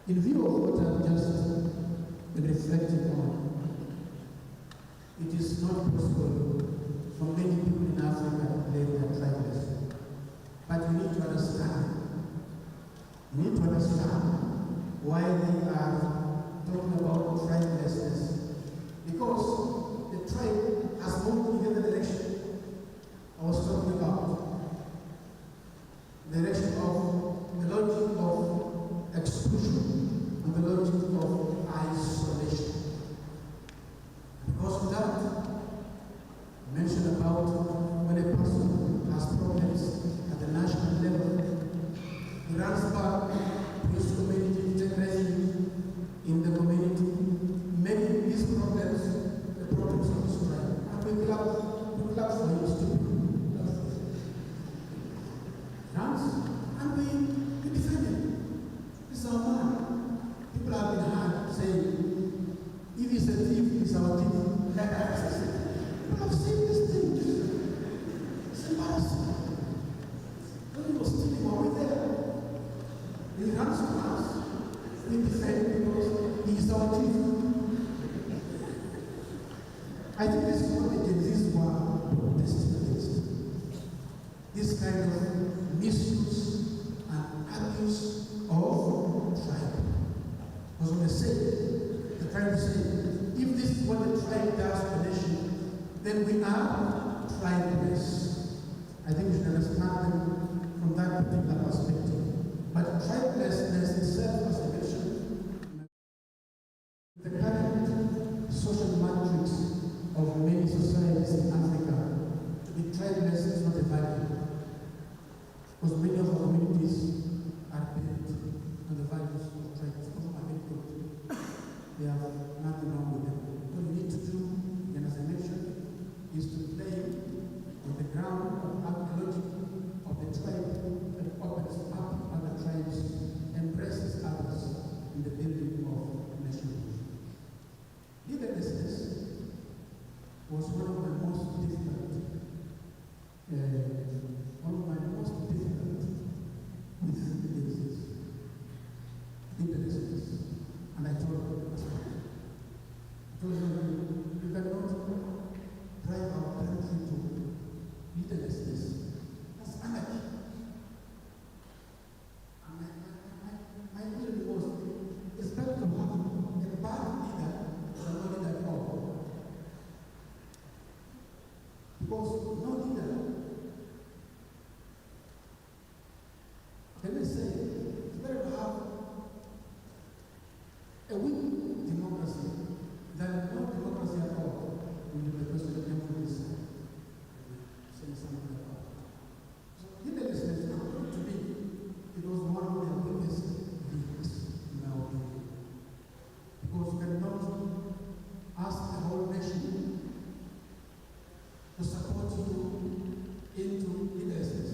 In view of what I've just been reflecting on, it is not possible for many people in Africa to claim their tribalism. But we need to understand. We need to understand why they are talking about tribelessness. Because the tribe has moved in the direction I was talking about. The direction of the logic of exclusion and the logic of isolation. Because of that, mention about when a person has problems at the national level, he runs back to his community to take refuge in the community. Maybe these problems, the problems of his tribe, and we clap for him stupid. Runs, and we defend him. This is our man. People have been hard saying, if he's a thief, he's our thief. People have seen these things. It's embarrassing. When he was stealing, were we there? He runs to us. We defend him because he is our thief. I think this is what the Gen Zs were protesting against. This kind of misuse and abuse of tribe. Because when they say, they're trying to say, if this is what the tribe does to the nation, then we are tribeless. I think we should understand them from that particular perspective. But tribelessness itself, as I mentioned, the current social matrix of many societies in Africa, to be tribeless is not a value. Because many of our communities are built on the values of tribes. in the building of nationhood. Leaderlessness was one of my most difficult with leaderlessness. And I told them, you cannot drive our country to leaderlessness. That's anarchy. And my reason was, it's better to have a bad leader than no leader at all. Because no leader, let me say, it's better to have a weak democracy than no democracy at all. When the president came from this side, saying something about it. So leaderlessness is not going to be, it was one of the biggest leaders in our opinion. Because you cannot ask the whole nation to support you into leaderlessness.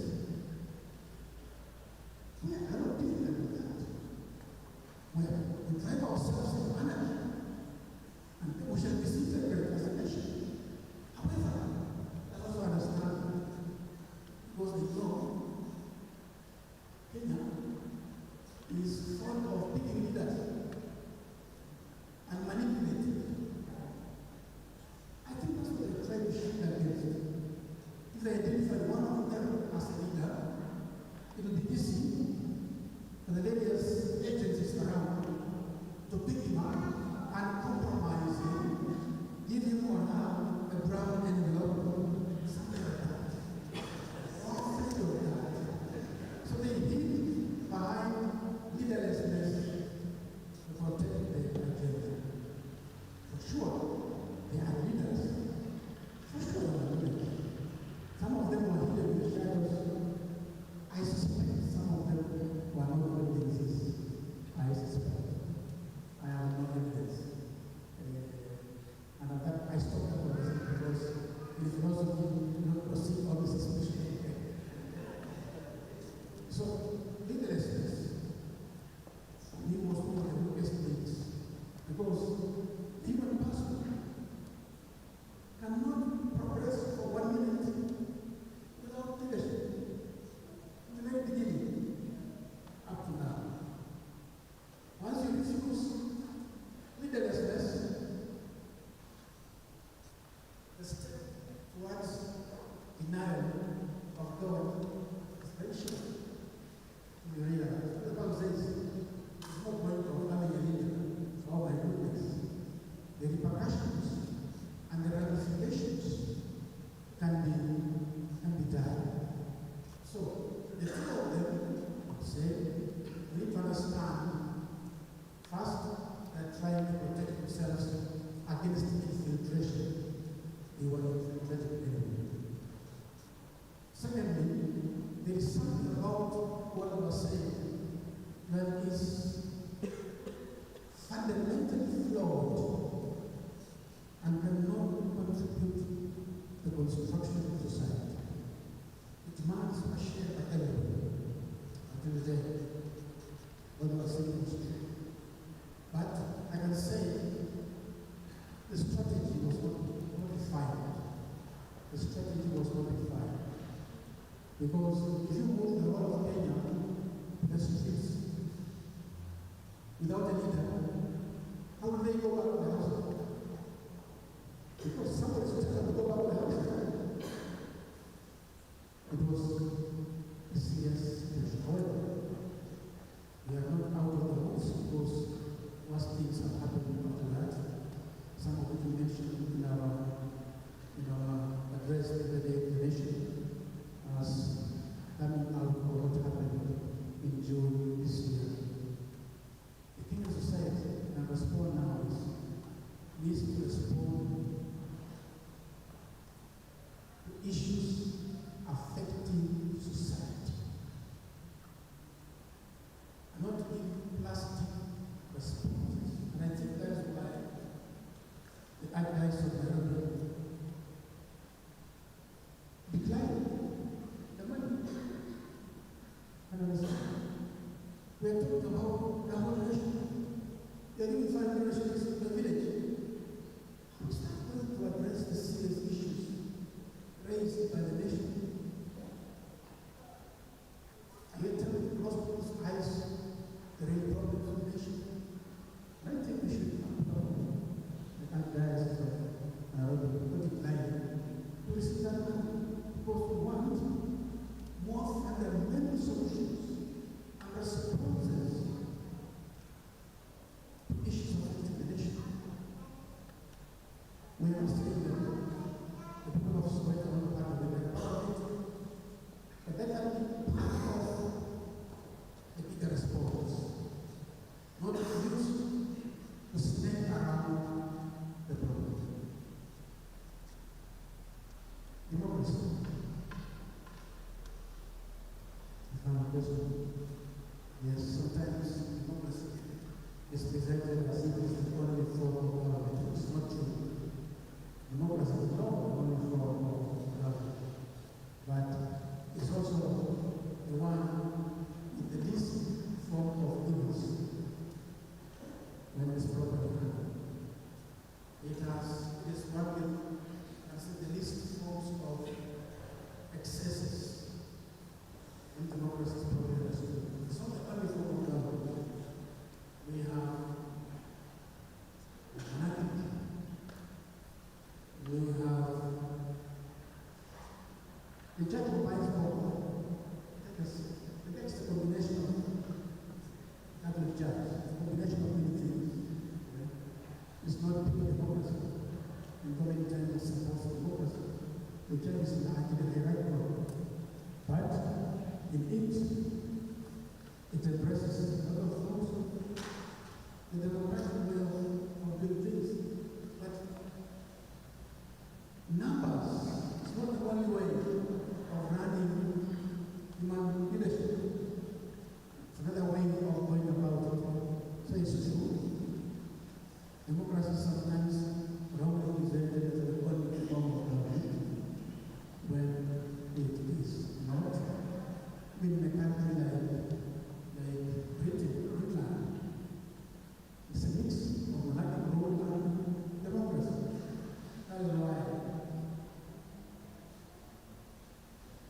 We are not different with that. We drive ourselves into anarchy. And we shall be seated as a nation. However, I also understand, because we know Kenya is fond of picking leaders and manipulating. I think that's what they try to shoot against. If they identify one of them as a leader, it will be easy for the various agencies around to pick him up and compromise him, give him or her a brown envelope, something like that. All kind of that. So they hid behind leaderlessness to protect their agenda. For sure, they are leaders. For sure, they are leaders. Some of them were hidden in the shadows. I suspect some of them were not witnesses. I suspect. I have no evidence. And at that, I stopped the conversation because in philosophy, you do not proceed on the suspicion. So, leaderlessness, for me, was one of the biggest things. Because the human person cannot progress for 1 minute without leadership. In the very beginning, up to now. Once you refuse leaderlessness, the step towards denial of God is very short. You realize. The Bible says, it's not going to having a leader. Oh my goodness. The repercussions and the ramifications can be dire. So, the two of them say, we need to understand, first, they're trying to protect themselves against infiltration. They want to infiltrate the enemy. Secondly, there is something about what I was saying that is fundamentally flawed and cannot contribute to the construction of society. It demands a share by everyone until the day what I was saying was true. But I can say the strategy was not defined. The strategy was not defined. Because if you move the whole of Kenya to the streets without a leader, how will they go back to the house? Because somebody is telling them to go back to the house. It was a serious situation. However, we are not out of the house because worse things have happened after that. Some of it we mentioned in our address the day of the nation as coming out of what happened in June this year. The Kenyan society and respond now needs to respond to issues affecting society. Not in plastic responses. And I think that's why the advice of Nairobi declined the money. And understand, we are talking about the whole nation. You're doing fine relations in the village. We start going to address the serious issues raised by the nation. Are you telling the people's eyes the real problems of the nation? I think we should I can't guys put it like we see that because we want more fundamental solutions and responses to issues of intimidation. We understand that the people of Soweto are not part of the parliament, but that can be part of the bigger response, not used to snake around the problem. Democracy. I found a question. Yes, sometimes democracy is presented as if it's the only form of government. It's not true. Democracy is not the only form of government, but it's also the one with the least form of evils when it's properly handled. It is one with the least forms of excesses in democracy is properly understood. It's not the only form of government. We have anarchy. We have the judge of life form. It takes the combination of Catholic judge, the combination of many things. It's not pure democracy. And how many times it's supposed to democracy? The judge is actually the right one. But in it embraces a lot of forms of the democratic way of doing things. But numbers is not the only way of running human leadership. It's another way of going about it. So it's true. Democracy is sometimes wrongly presented as the only form of government when it is not. In a country like Britain, it's a mix of monarchic rule and democracy. That is why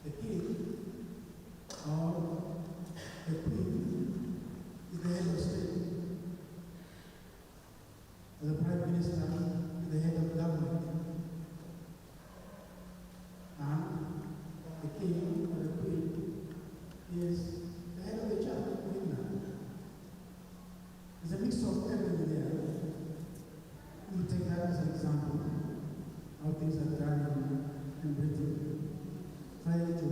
the king or the queen is the head of state. The prime minister is the head of government. And the king or the queen is the head of the church of England. It's a mix of everything there. We take that as an example, how things are done in Britain. Trying to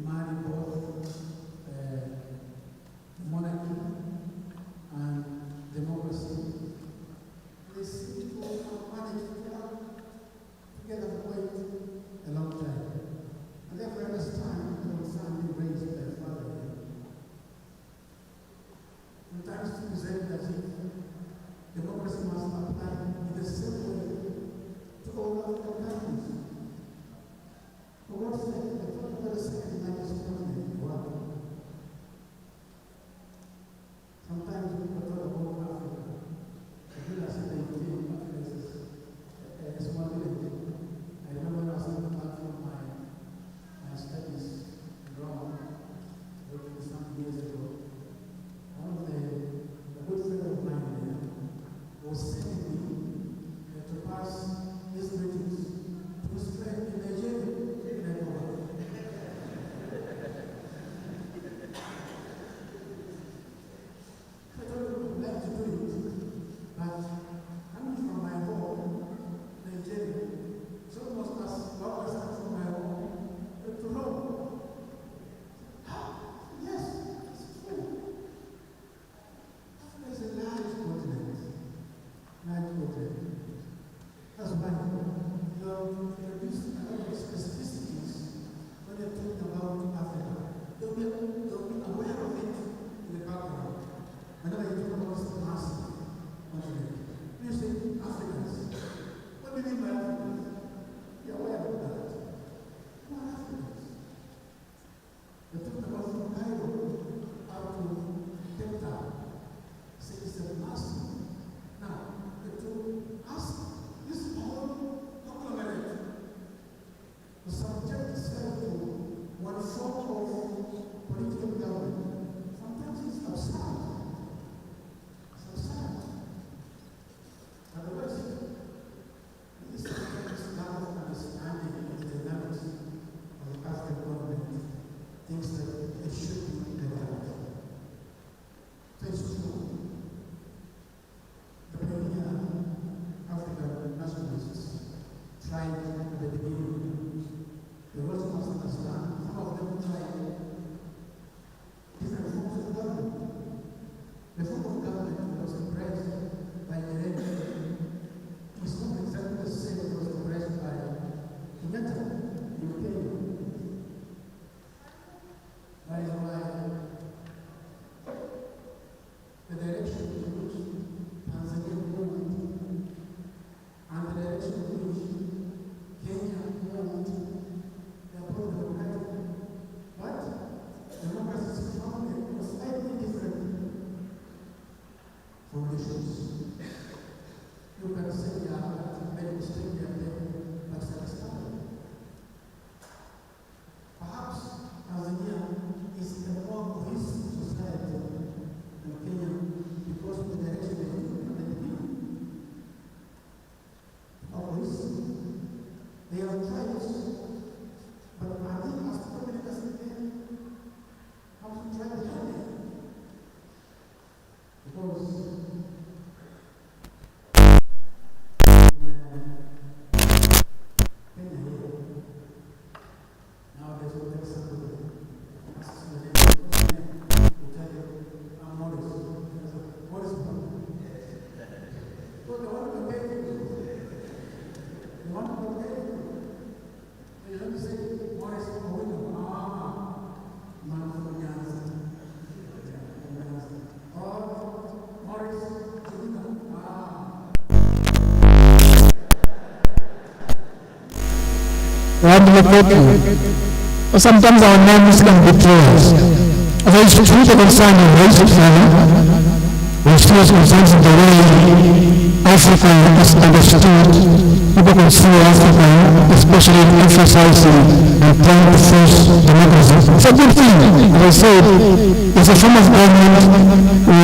marry both monarchy and democracy. They seem to have managed to work together for quite a long time. And therefore, at this time, there was something raised by the father. Sometimes to present as if democracy must apply in the same way to all other countries. For what's sake, the 21st century largest continent, what? Sometimes we talk about Africa. The village that they came, Africa is a small village. I remember when I was coming back from my studies in Rome, some years ago. One of the good friend of mine there was sending me to pass his greetings to his friend in Nigeria. I don't like to do it, but coming from my home, Nigeria, it's almost as far as I'm from my home to Rome. Yes, it's true. There's a large continent. That's why you're introducing a lot of specificities when you're talking about Africa. You'll be aware of it in the background. Whenever you talk about the massive continent, you say Africans. What do you mean by Africans? You're aware of that. Who are Africans? You're talking about from Cairo out to Cape Town. Say it's a massive Or sometimes our names can betray us. As I used to treat the concern of racism, which was concerns the way Africa is understood, people consider Africa, especially in emphasizing and trying to force democracy. It's a good thing. As I said, it's a form of government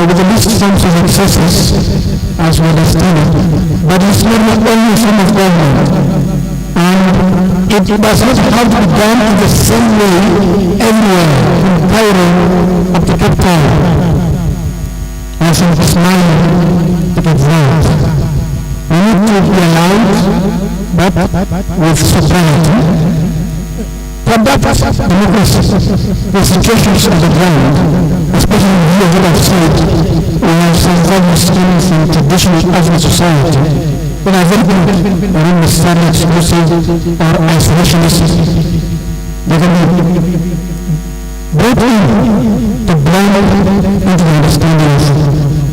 with the least forms of excesses, as we understand it. But it's not the only form of government. And it does not have to be done in the same way everywhere, from Cairo up to Cape Town, and from Ismail to Cape Verde. We need to be aligned, but with sobriety, to adapt democracy, the situations on the ground, especially here what I've said, we have some very stemming from traditional African society. But I think we're in the study exclusive or isolationist. They can be brought in to blend into the understanding of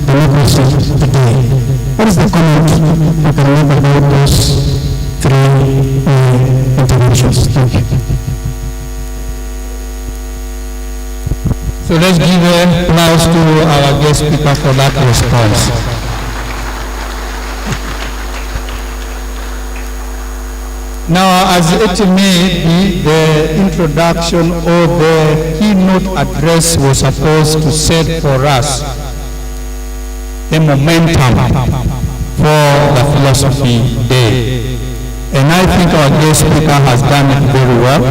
democracy today. What is the comment you can make about those three interventions? Thank you. So let's give applause to our guest speaker for that response. Now, as it may be, the introduction or the keynote address was supposed to set for us a momentum for the Philosophy Day. And I think our guest speaker has done it very well,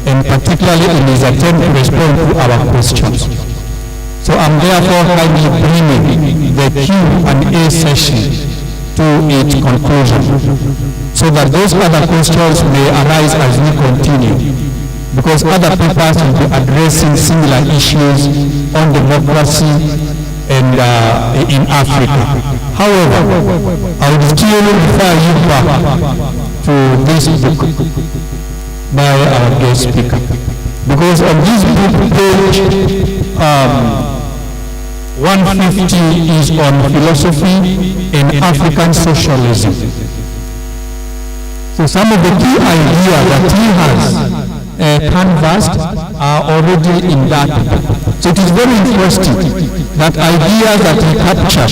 and particularly in his attempt to respond to our questions. So I'm therefore kindly bringing the Q&A session to its conclusion, so that those other questions may arise as we continue, because other papers will be addressing similar issues on democracy and in Africa. However, I would still refer you back to this book by our guest speaker, because on this book page 150 is on philosophy and African socialism. So some of the key ideas that he has canvassed are already in that book. So it is very interesting that ideas that he captured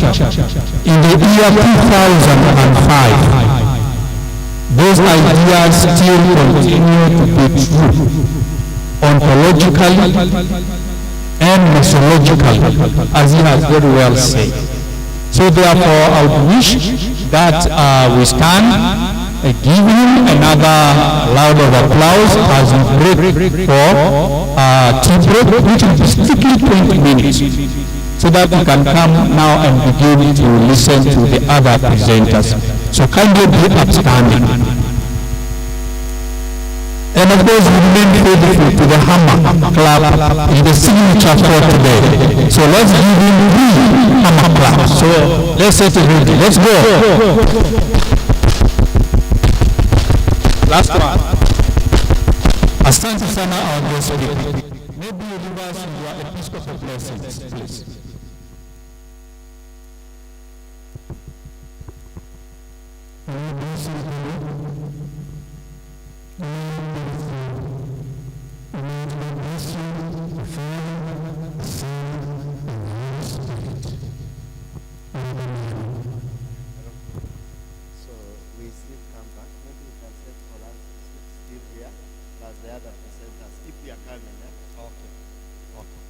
in the year 2005, those ideas still continue to be true ontologically and methodologically, as he has very well said. So therefore, I would wish that we stand, give him another round of applause as we break for tea break, which will be strictly 20 minutes, so that we can come now and begin to listen to the other presenters. So kindly be upstanding. And of course, we remain faithful to the hammer clap in the signature for today. So let's give him 3 hammer claps. So let's set it ready. Let's go. Last one. Asante sana our guest speaker. Maybe you give us your Episcopal blessings, please.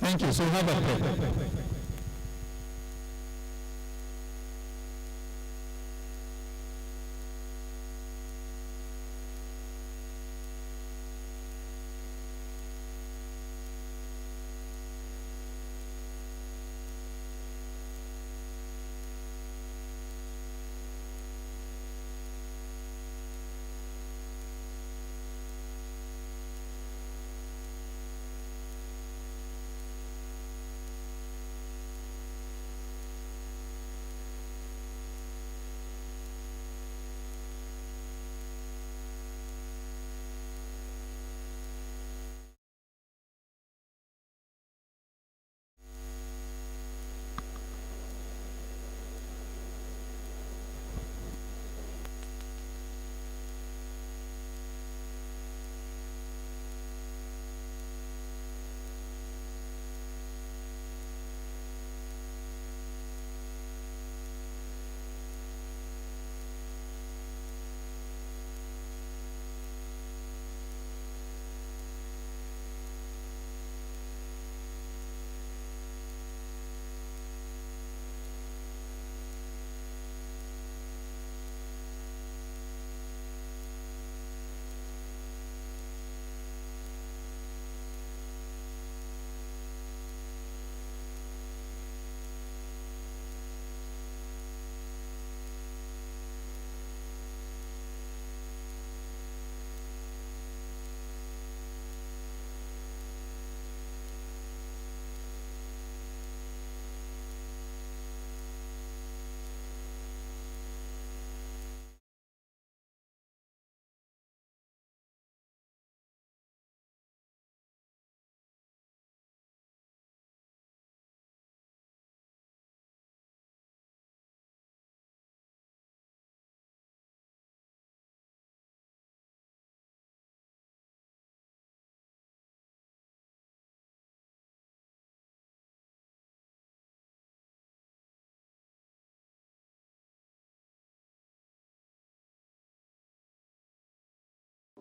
Thank you. So have a prayer.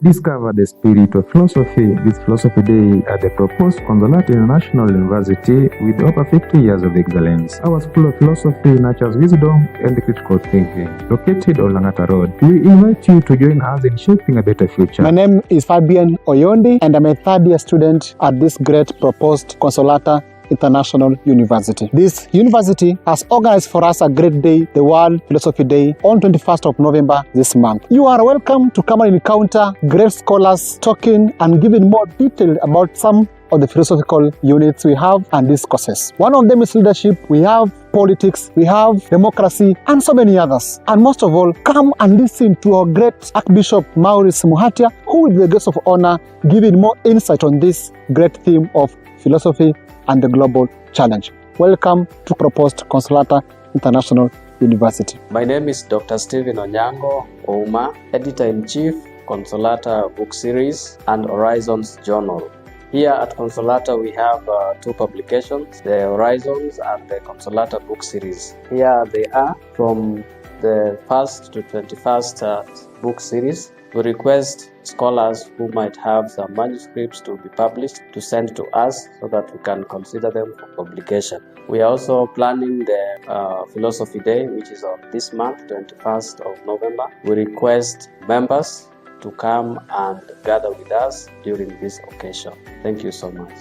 Discover the spirit of philosophy this Philosophy Day at the proposed Consolata International University with over 50 years of excellence. Our School of Philosophy nurtures wisdom and critical thinking. Located on Langata Road, we invite you to join us in shaping a better future. My name is Fabian Oyondi, and I'm a third-year student at this great proposed Consolata International University. This university has organized for us a great day, the World Philosophy Day, on 21st of November this month. You are welcome to come and encounter great scholars talking and giving more detail about some of the philosophical units we have and these courses. One of them is leadership, we have politics, we have democracy, and so many others. And most of all, come and listen to our great Archbishop Maurice Muhatia, who will be the guest of honor, giving more insight on this great theme of philosophy and the global challenge. Welcome to proposed Consolata International University. My name is Dr. Stephen Onyango Ouma, Editor-in-Chief, Consolata Book Series and Horizons Journal. Here at Consolata we have two publications, the Horizons and the Consolata Book Series. Here they are from the 1st to 21st book series. We request scholars who might have some manuscripts to be published to send to us so that we can consider them for publication. We are also planning the Philosophy Day, which is on this month, 21st of November. We request members to come and gather with us during this occasion. Thank you so much.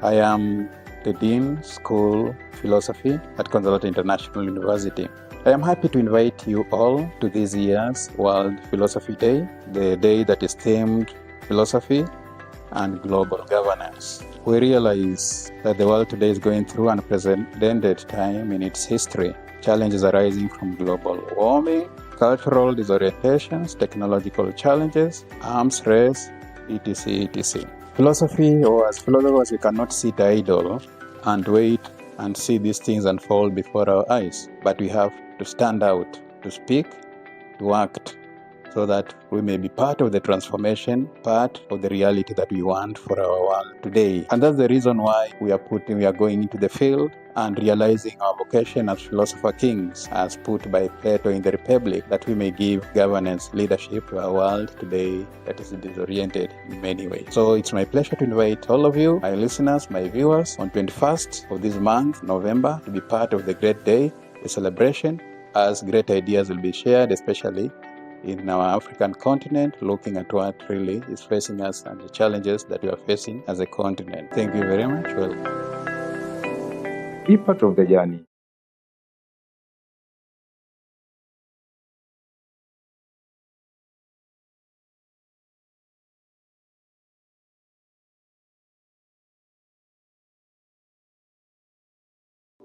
I am the Dean, School Philosophy at Consolata International University. I am happy to invite you all to this year's World Philosophy Day, the day that is themed Philosophy and Global Governance. We realize that the world today is going through an unprecedented time in its history. Challenges arising from global warming, cultural disorientations, technological challenges, arms race, etc. etc. Philosophy, or as philosophers, we cannot sit idle and wait and see these things unfold before our eyes, but we have to stand out, to speak, to act, so that we may be part of the transformation, part of the reality that we want for our world today. And that's the reason why we are going into the field and realizing our vocation as philosopher kings, as put by Plato in the Republic, that we may give governance, leadership to our world today that is disoriented in many ways. So it's my pleasure to invite all of you, my listeners, my viewers, on 21st of this month, November, to be part of the great day, the celebration, as great ideas will be shared, especially in our African continent, looking at what really is facing us and the challenges that we are facing as a continent. Thank you very much. Welcome. Be part of the journey.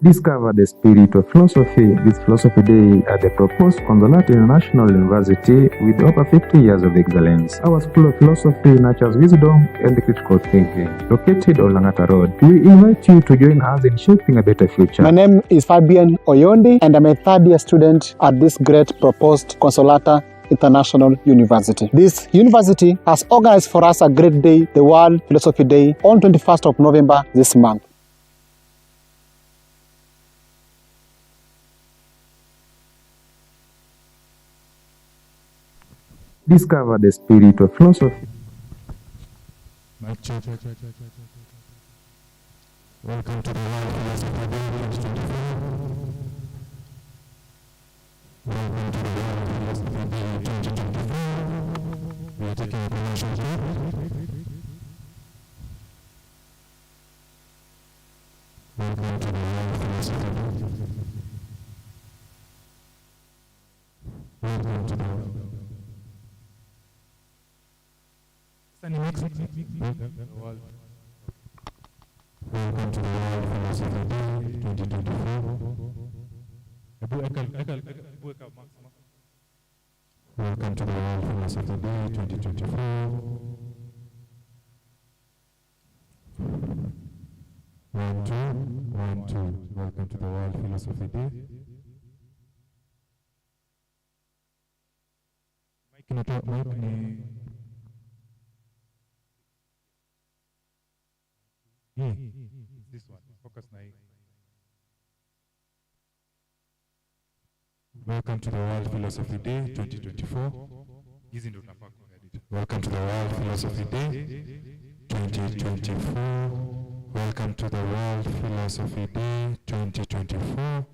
Discover the spirit of philosophy this Philosophy Day at the proposed Consolata International University with over 50 years of excellence. Our School of Philosophy nurtures wisdom and critical thinking. Located on Langata Road, we invite you to join us in shaping a better future. My name is Fabian Oyondi, and I'm a third-year student at this great proposed Consolata International University. This university has organized for us a great day, the World Philosophy Day, on 21st of November this month. Discover the spirit of philosophy. Welcome to the World Philosophy Day 2024. Welcome to the World Philosophy Day 2024. We are taking a commercial break. Welcome to the World Philosophy Day. Welcome to the World. Welcome to the World Philosophy Day 2024. Welcome to the World Philosophy Day 2024. 1, 2, 1, 2. Welcome to the World Philosophy Day. Mike ni this one. Focus na hii. Welcome to the World Philosophy Day 2024. Hizi ndio tunafaa kuedit. Welcome to the World Philosophy Day 2024. Welcome to the World Philosophy Day 2024.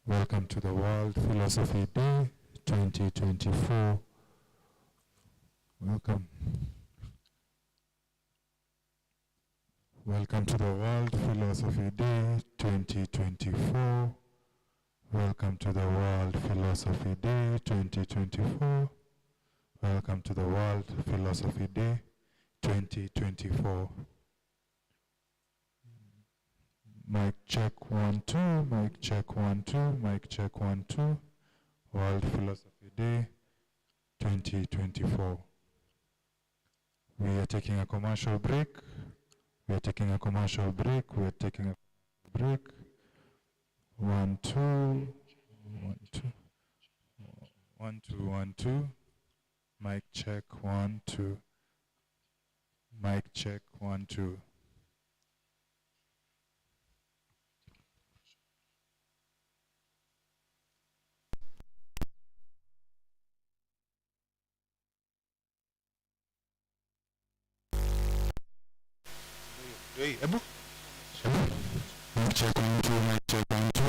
Welcome to the World Philosophy Day 2024. Welcome. Welcome to the World Philosophy Day 2024. Welcome to the World Philosophy Day 2024. Welcome to the World Philosophy Day 2024. Mic check 1 2, mic check 1 2, mic check 1 2. World Philosophy Day 2024. We are taking a commercial break. We are taking a commercial break. We are taking a break. 1 2 1 2 1 2 1 2. Mic check 1 2. Mic check 1 2. Hey, Ebu. Mic check 1 2. Mic check 1 2.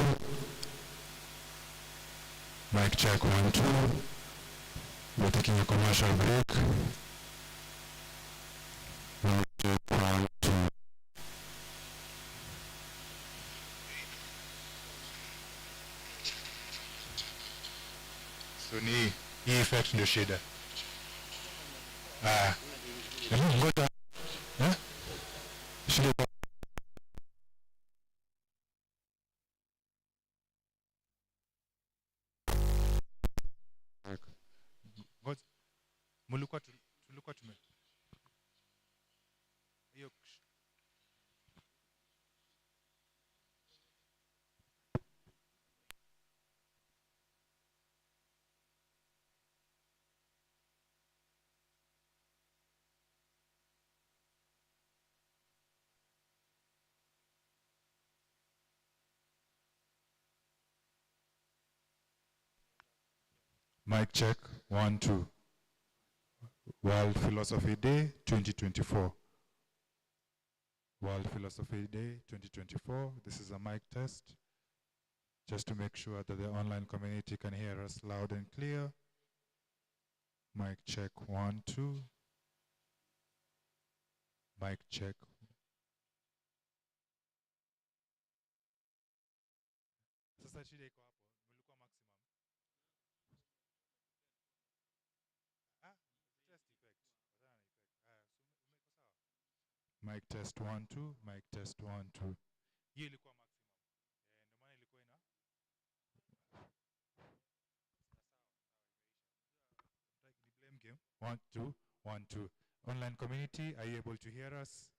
Mic check 1 2. We're taking a commercial break. Mic check 1 2. So ni hii effect ndio shida. Ngoja. Shida. Mulikuwa tume hiyo mic check 1 2. World Philosophy Day 2024. World Philosophy Day 2024. This is a mic test, just to make sure that the online community can hear us loud and clear. Mic check 1 2. Mic check. Sasa shida iko hapo. Mulikuwa maximum. Test effect. Mic test 1 2. Mic test 1 2. Hiyo ilikuwa maximum. Ndio maana ilikuwa ina 1 2 1 2. Online community, are you able to hear us?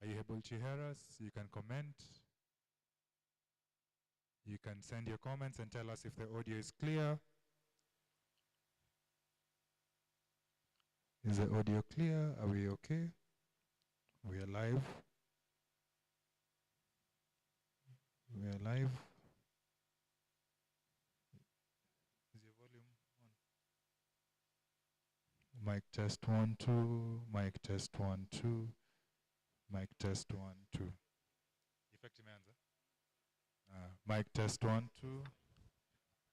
Are you able to hear us? You can comment. You can send your comments and tell us if the audio is clear. Is the audio clear? Are we okay? We are live. We are live. Is your volume on? Mic test 1 2. Mic test 1 2. Mic test 1 2. Effect imeanza. Mic test 1 2.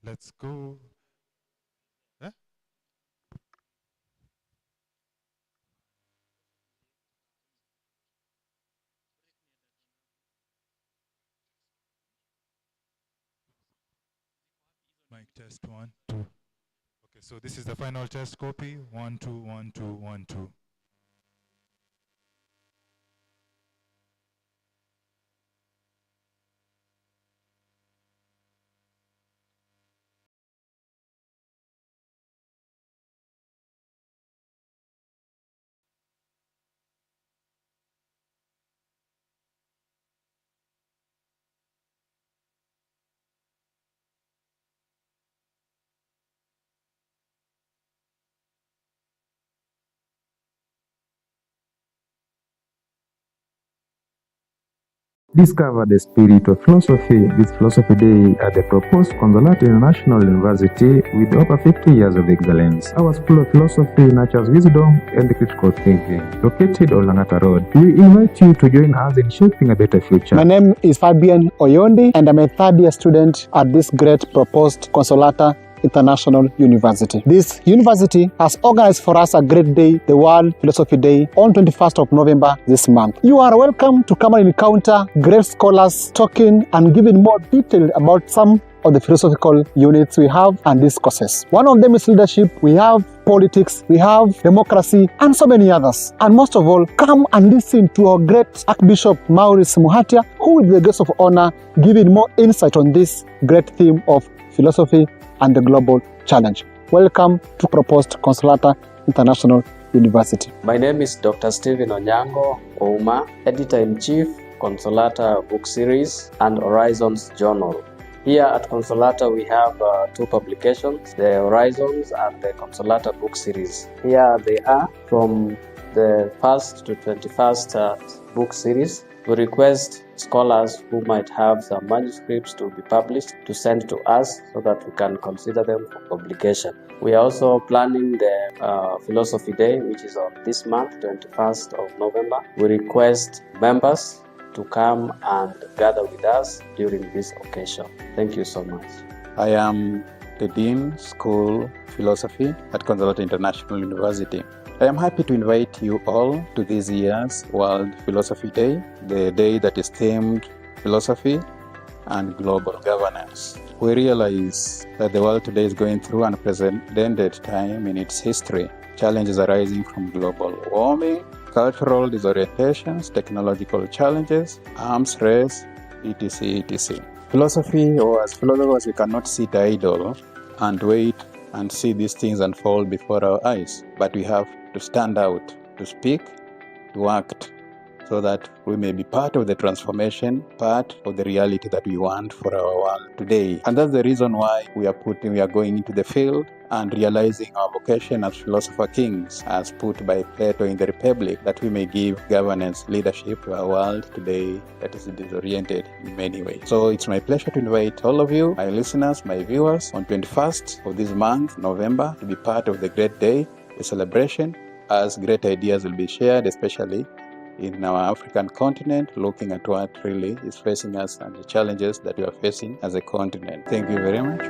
Let's go. Mic test 1 2. Okay, so this is the final test copy. 1 2 1 2 1 2. Discover the spirit of philosophy this Philosophy Day at the proposed Consolata International University with over 50 years of excellence. Our School of Philosophy nurtures wisdom and critical thinking. Located on Langata Road, we invite you to join us in shaping a better future. My name is Fabian Oyondi, and I'm a third-year student at this great proposed Consolata International University. This university has organized for us a great day, the World Philosophy Day, on 21st of November this month. You are welcome to come and encounter great scholars talking and giving more detail about some of the philosophical units we have and these courses. One of them is leadership, we have politics, we have democracy, and so many others. And most of all, come and listen to our great Archbishop Maurice Muhatia, who will be the guest of honor, giving more insight on this great theme of philosophy and the global challenge. Welcome to proposed Consolata International University. My name is Dr. Stephen Onyango Ouma, Editor-in-Chief, Consolata Book Series and Horizons Journal. Here at Consolata we have two publications, the Horizons and the Consolata Book Series. Here they are from the 1st to 21st book series. We request scholars who might have some manuscripts to be published to send to us so that we can consider them for publication. We are also planning the Philosophy Day, which is on this month, 21st of November. We request members to come and gather with us during this occasion. Thank you so much. I am the Dean, School Philosophy at Consolata International University. I am happy to invite you all to this year's World Philosophy Day, the day that is themed Philosophy and Global Governance. We realize that the world today is going through an unprecedented time in its history. Challenges arising from global warming, cultural disorientations, technological challenges, arms race, etc. etc. Philosophy, or as philosophers, we cannot sit idle and wait and see these things unfold before our eyes, but we have to stand out, to speak, to act, so that we may be part of the transformation, part of the reality that we want for our world today. And that's the reason why we are going into the field and realizing our vocation as philosopher kings, as put by Plato in the Republic, that we may give governance, leadership to our world today that is disoriented in many ways. So it's my pleasure to invite all of you, my listeners, my viewers, on 21st of this month, November, to be part of the great day, the celebration, as great ideas will be shared, especially in our African continent, looking at what really is facing us and the challenges that we are facing as a continent. Thank you very much.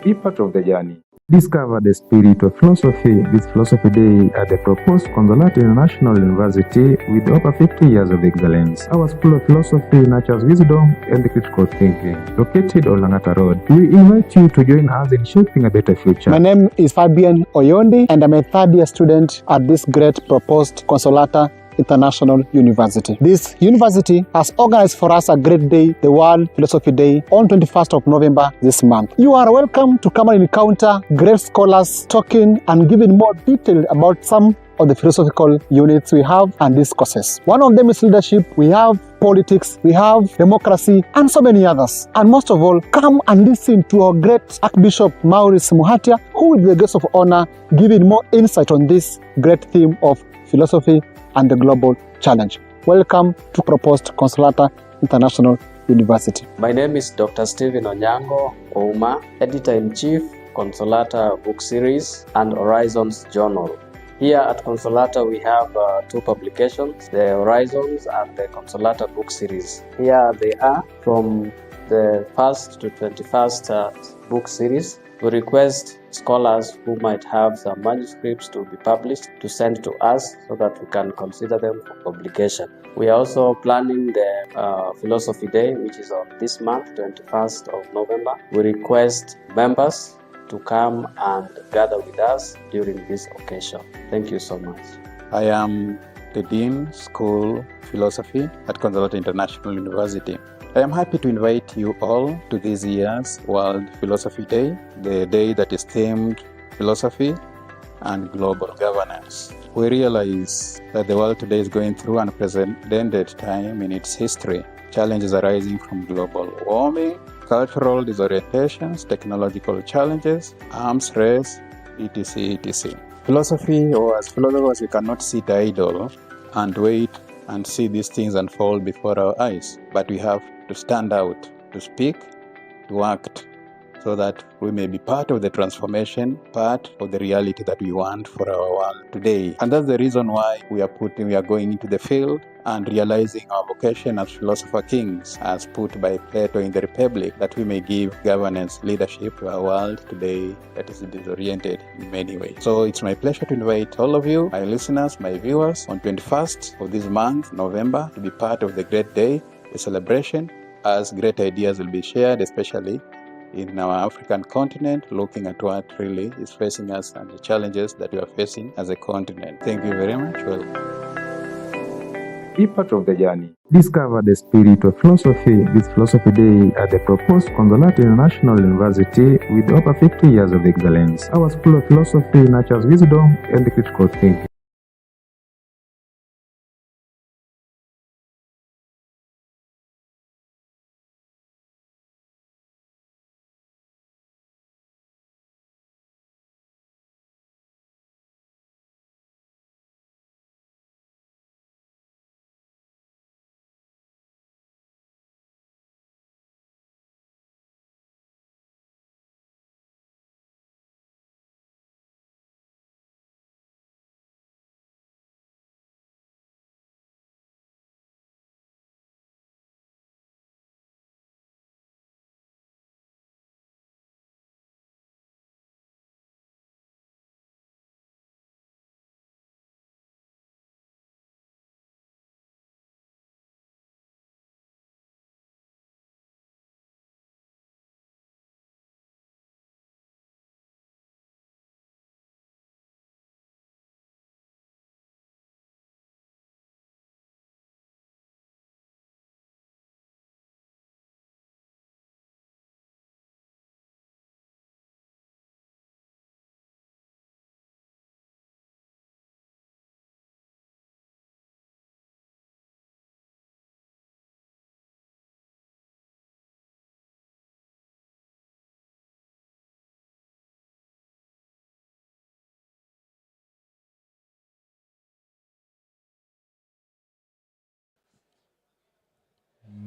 Be part of the journey. Discover the spirit of philosophy this Philosophy Day at the proposed Consolata International University with over 50 years of excellence. Our School of Philosophy nurtures wisdom and critical thinking. Located on Langata Road, we invite you to join us in shaping a better future. My name is Fabian Oyondi, and I'm a third-year student at this great proposed Consolata International University. This university has organized for us a great day, the World Philosophy Day, on 21st of November this month. You are welcome to come and encounter great scholars talking and giving more detail about some of the philosophical units we have and these courses. One of them is leadership, we have politics, we have democracy, and so many others. And most of all, come and listen to our great Archbishop Maurice Muhatia, who will be the guest of honor, giving more insight on this great theme of philosophy and the global challenge. Welcome to proposed Consolata International University. My name is Dr. Stephen Onyango Ouma, Editor-in-Chief, Consolata Book Series and Horizons Journal. Here at Consolata we have two publications, the Horizons and the Consolata Book Series. Here they are from the 1st to 21st book series. We request scholars who might have some manuscripts to be published to send to us so that we can consider them for publication. We are also planning the Philosophy Day, which is on this month, 21st of November. We request members to come and gather with us during this occasion. Thank you so much. I am the Dean, School Philosophy at Consolata International University. I am happy to invite you all to this year's World Philosophy Day, the day that is themed Philosophy and Global Governance. We realize that the world today is going through an unprecedented time in its history. Challenges arising from global warming, cultural disorientations, technological challenges, arms race, etc. etc. Philosophy, or as philosophers, we cannot sit idle and wait and see these things unfold before our eyes. But we have to stand out, to speak, to act, so that we may be part of the transformation, part of the reality that we want for our world today. And that's the reason why we are going into the field and realizing our vocation as philosopher kings, as put by Plato in the Republic, that we may give governance, leadership to our world today that is disoriented in many ways. So it's my pleasure to invite all of you, my listeners, my viewers, on 21st of this month, November, to be part of the great day, the celebration, as great ideas will be shared, especially in our African continent, looking at what really is facing us and the challenges that we are facing as a continent. Thank you very much. Well, be part of the journey. Discover the spirit of philosophy this Philosophy Day at the proposed Consolata International University with over 50 years of excellence. Our School of Philosophy nurtures wisdom and critical thinking.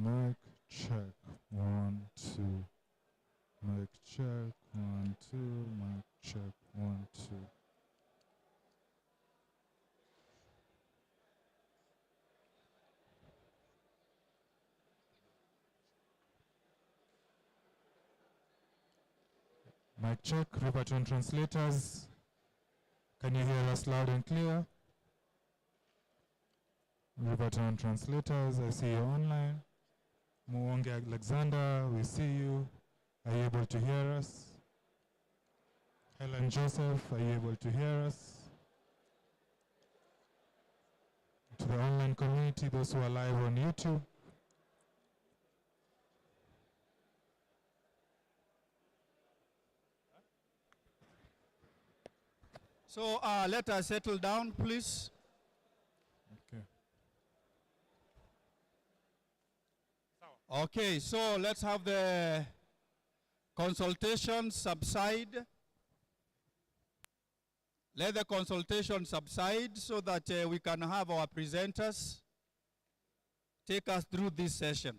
Mic check, 1, 2. Mic check, 1, 2. Mic check, 1, 2. Mic check, Riverton translators. Can you hear us loud and clear? Riverton translators, I see you online. Muonge Alexander, we see you. Are you able to hear us? Helen Joseph, are you able to hear us? To the online community, those who are live on YouTube. So let us settle down, please. Okay. Okay, so let's have the consultation subside. Let the consultation subside so that we can have our presenters take us through this session.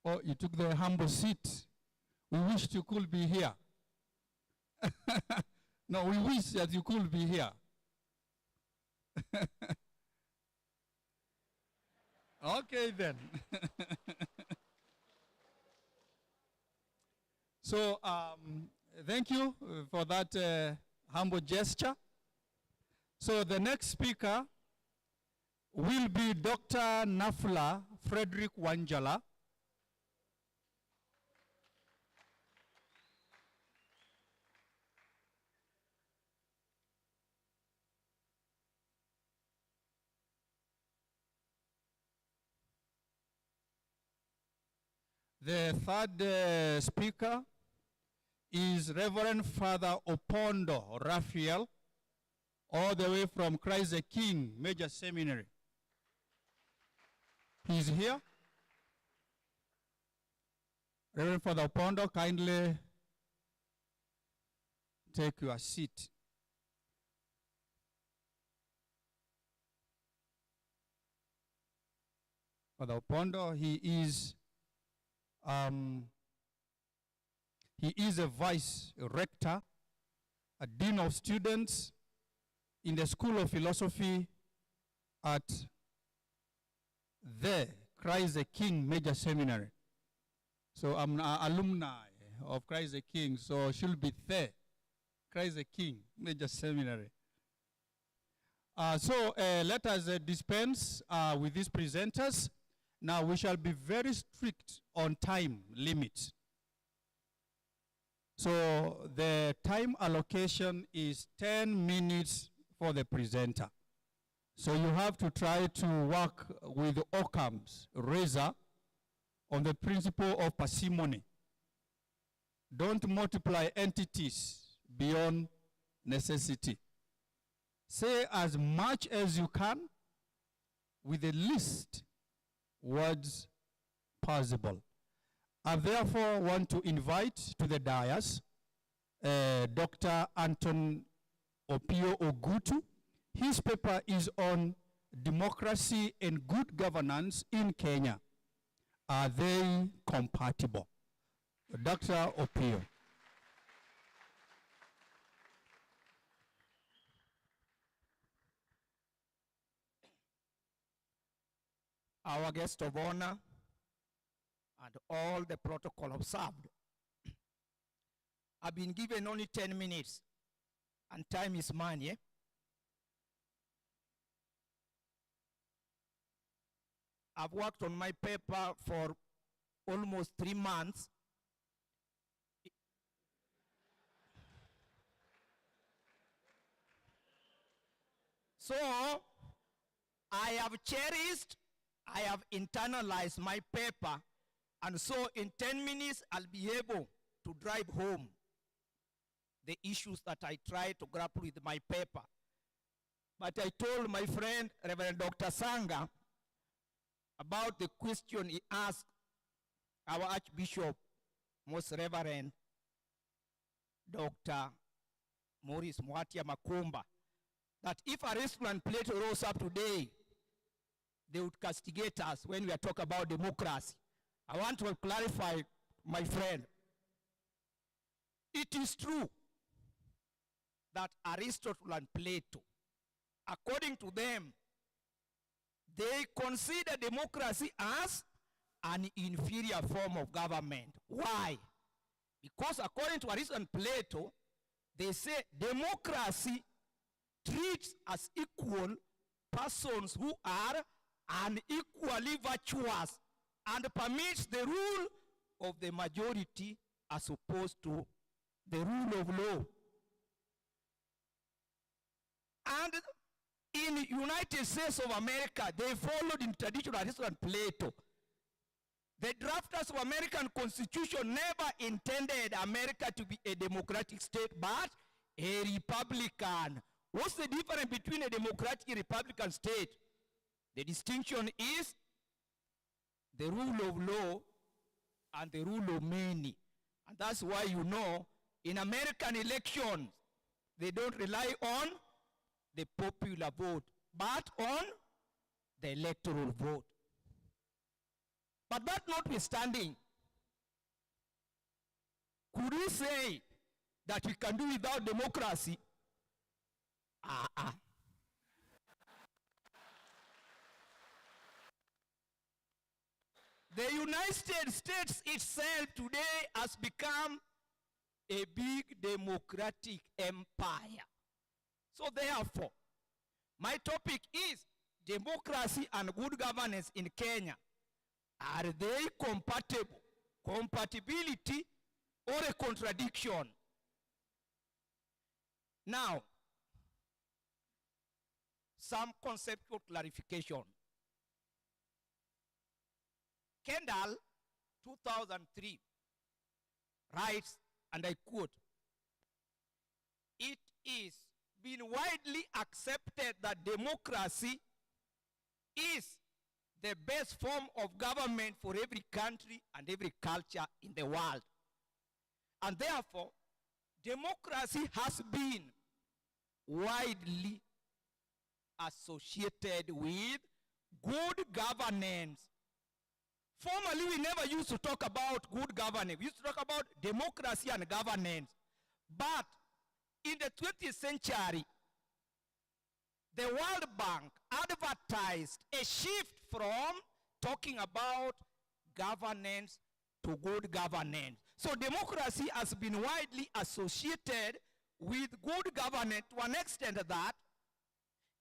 Oh, you took the humble seat. We wished you could be here. No, we wish that you could be here. Okay, then. So, thank you for that humble gesture. So, the next speaker will be Dr. Nafla Frederick Wanjala. The third speaker is Reverend Father Opondo Raphael, all the way from Christ the King Major Seminary. He's here. Reverend Father Opondo, kindly take your seat. Father Opondo, he is a vice rector, a dean of students in the School of Philosophy at the Christ the King Major Seminary. So I'm an alumni of Christ the King, so she'll be there, Christ the King Major Seminary. So let us dispense with these presenters. Now we shall be very strict on time limits. So the time allocation is 10 minutes for the presenter. So you have to try to work with Occam's razor on the principle of parsimony. Don't multiply entities beyond necessity. Say as much as you can with the least words possible. I therefore want to invite to the dais Dr. Anton Opio Ogutu. His paper is on democracy and good governance in Kenya. Are they compatible? Dr. Opio. Our guest of honor, and all the protocol observed. I've been given only 10 minutes, and time is money. Eh? I've worked on my paper for almost 3 months. So, I have cherished, I have internalized my paper, and so in 10 minutes, I'll be able to drive home the issues that I try to grapple with my paper. But I told my friend, Reverend Dr. Sanga, about the question he asked our Archbishop, Most Reverend Dr. Maurice Mwatia Makumba, that if a restaurant plate rose up today, they would castigate us when we are talking about democracy. I want to clarify, my friend. It is true that Aristotle and Plato, according to them, they consider democracy as an inferior form of government. Why? Because according to Aristotle and Plato, they say democracy treats as equal persons who are unequally virtuous and permits the rule of the majority as opposed to the rule of law. And in the United States of America, they followed in traditional Aristotle and Plato. The drafters of American Constitution never intended America to be a democratic state, but a republican. What's the difference between a democratic and republican state? The distinction is the rule of law and the rule of many. And that's why you know, in American elections, they don't rely on the popular vote, but on the electoral vote. But that notwithstanding, could we say that we can do without democracy? The United States itself today has become a big democratic empire. So therefore, my topic is democracy and good governance in Kenya. Are they compatible? Compatibility or a contradiction? Now, some conceptual clarification. Kendall, 2003, writes, and I quote, "It is been widely accepted that democracy is the best form of government for every country and every culture in the world. And therefore, democracy has been widely associated with good governance." Formerly, we never used to talk about good governance. We used to talk about democracy and governance. But in the 20th century, the World Bank advertised a shift from talking about governance to good governance. So democracy has been widely associated with good governance to an extent that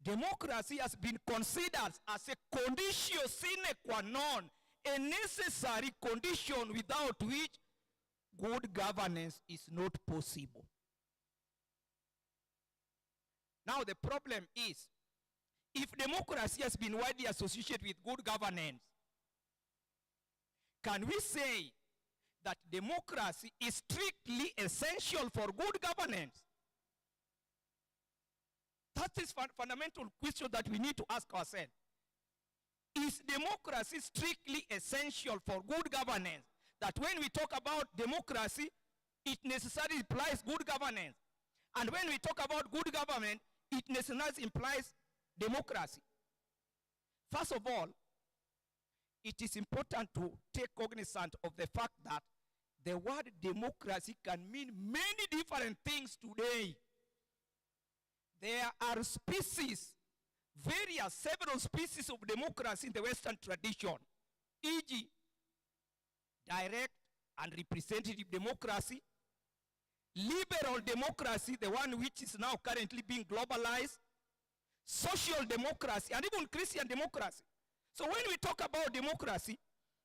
democracy has been considered as a conditio sine qua non, a necessary condition without which good governance is not possible. Now the problem is, if democracy has been widely associated with good governance, can we say that democracy is strictly essential for good governance? That is a fundamental question that we need to ask ourselves. Is democracy strictly essential for good governance? That when we talk about democracy, it necessarily implies good governance. And when we talk about good government, it necessarily implies democracy. First of all, it is important to take cognizance of the fact that the word democracy can mean many different things today. There are species, several species of democracy in the Western tradition, e.g., direct and representative democracy, liberal democracy, the one which is now currently being globalized, social democracy, and even Christian democracy. So when we talk about democracy,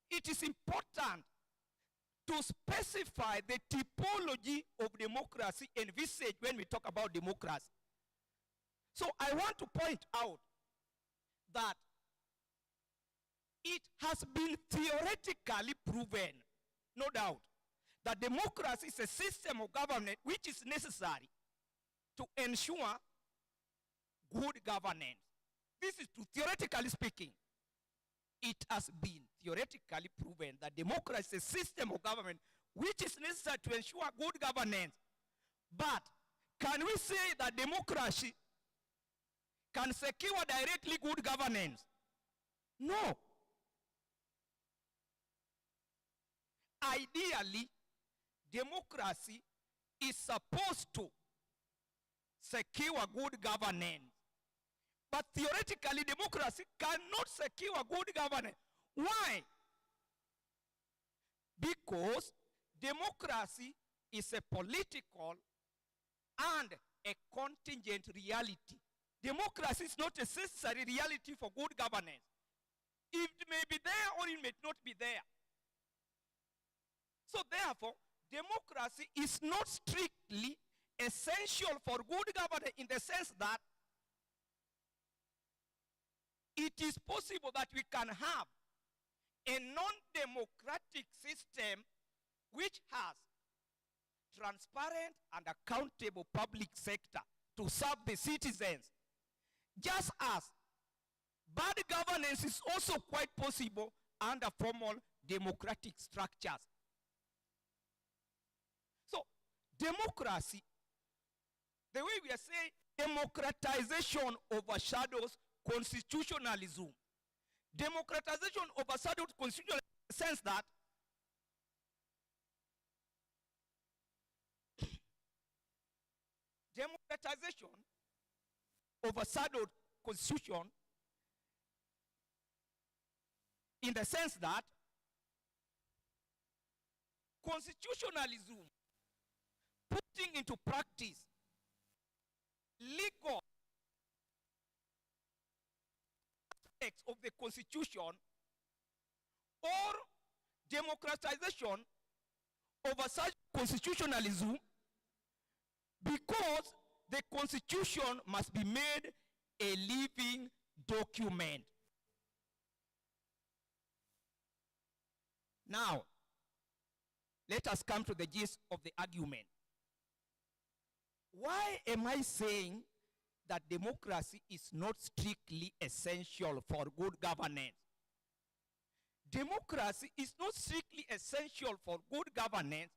it is important to specify the typology of democracy envisaged when we talk about democracy. So I want to point out that it has been theoretically proven, no doubt, that democracy is a system of government which is necessary to ensure good governance. This is theoretically speaking. It has been theoretically proven that democracy is a system of government which is necessary to ensure good governance. But can we say that democracy can secure directly good governance? No. Ideally, democracy is supposed to secure good governance. But theoretically, democracy cannot secure good governance. Why? Because democracy is a political and a contingent reality. Democracy is not a necessary reality for good governance. It may be there or it may not be there. So therefore, democracy is not strictly essential for good governance in the sense that it is possible that we can have a non-democratic system which has transparent and accountable public sector to serve the citizens. Just as bad governance is also quite possible under formal democratic structures. So, democracy, the way we are saying, democratization overshadows constitutionalism. democratization overshadowed constitutional in the sense that democratization overshadowed constitution in the sense that constitutionalism, putting into practice legal aspects of the constitution, or democratization overshadowed constitutionalism, because the constitution must be made a living document. Now, let us come to the gist of the argument. Why am I saying that democracy is not strictly essential for good governance? Democracy is not strictly essential for good governance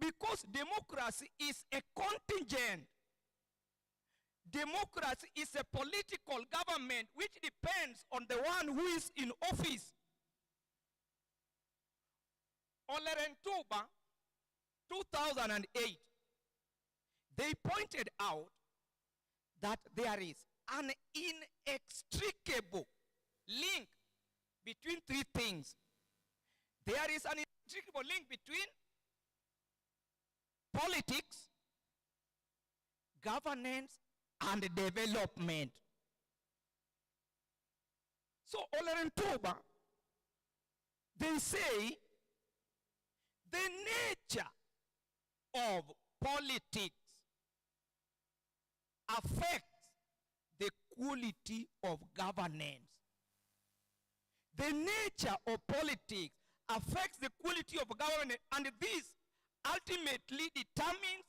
because democracy is a contingent. Democracy is a political government which depends on the one who is in office. October 2008, they pointed out that there is an inextricable link between three things. There is an inextricable link between politics, governance, and development. So, October, they say the nature of politics affects the quality of governance. The nature of politics affects the quality of governance, and this ultimately determines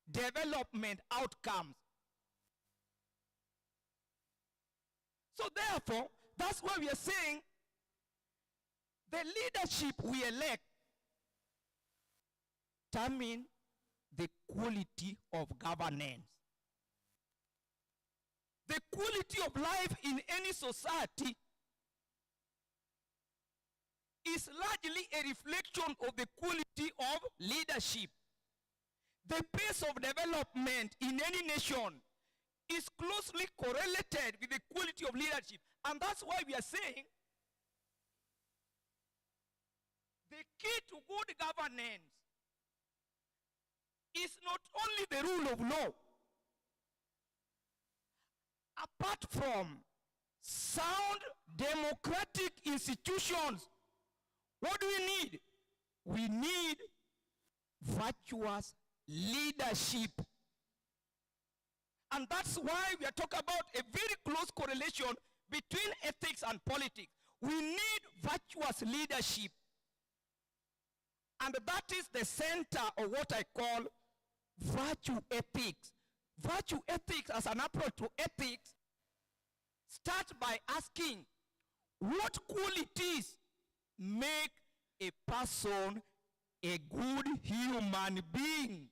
development outcomes. So therefore, that's why we are saying the leadership we elect determine the quality of governance. The quality of life in any society is largely a reflection of the quality of leadership. The pace of development in any nation is closely correlated with the quality of leadership. And that's why we are saying the key to good governance is not only the rule of law. Apart from sound democratic institutions, what do we need? We need virtuous leadership. And that's why we are talking about a very close correlation between ethics and politics. We need virtuous leadership. And that is the center of what I call virtue ethics. Virtue ethics, as an approach to ethics, starts by asking what qualities make a person a good human being.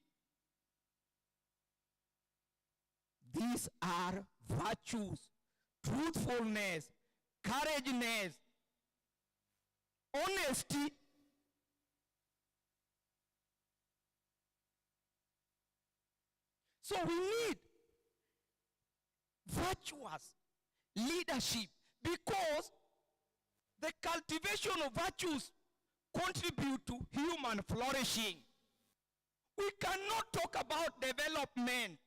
These are virtues: truthfulness, courageousness, honesty, so we need virtuous leadership because the cultivation of virtues contribute to human flourishing. We cannot talk about development.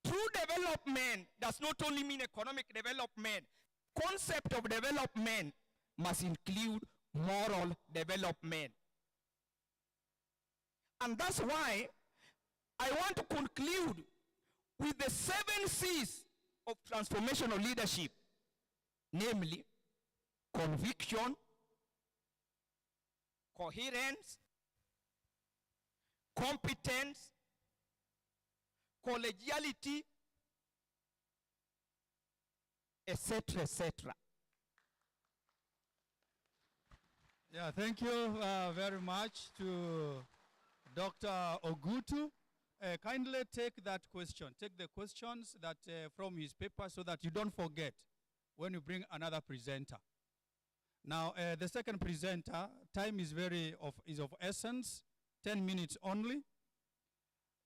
True development does not only mean economic development. Concept of development must include moral development. And that's why I want to conclude with the 7 C's of transformational leadership, namely conviction, coherence, competence, collegiality, etc., etc. Yeah, thank you very much to Dr. Ogutu. Kindly take that question. Take the questions that from his paper so that you don't forget. when you bring another presenter. Now, the second presenter, time is of essence, 10 minutes only,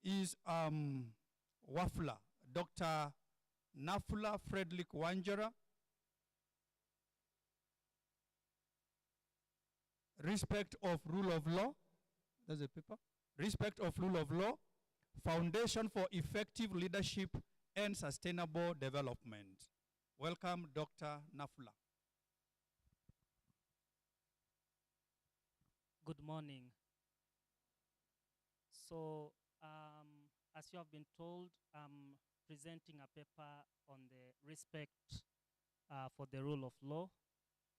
is Wafula, Dr. Nafula Frederick Wanjara. Respect of rule of law. That's the paper. Respect of rule of law. Foundation for effective leadership and sustainable development. Welcome, Dr. Nafula. Good morning. So, as you have been told, I'm presenting a paper on the respect for the rule of law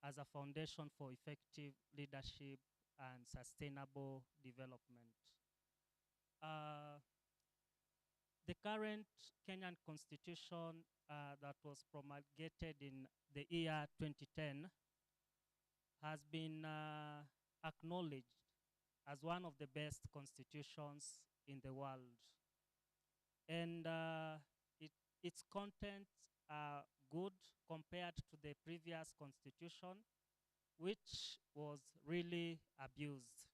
as a foundation for effective leadership and sustainable development. The current Kenyan constitution that was promulgated in the year 2010 has been acknowledged as one of the best constitutions in the world. And its contents are good compared to the previous constitution, which was really abused.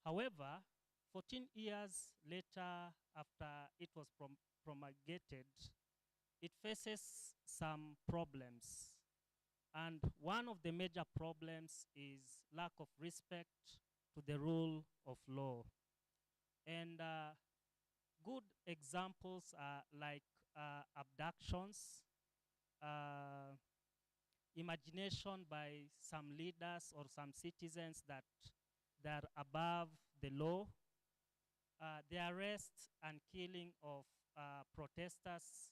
However, 14 years later, after it was promulgated, it faces some problems. And one of the major problems is lack of respect to the rule of law. And good examples are like abductions, imagination by some leaders or some citizens that they're above the law, the arrest and killing of protesters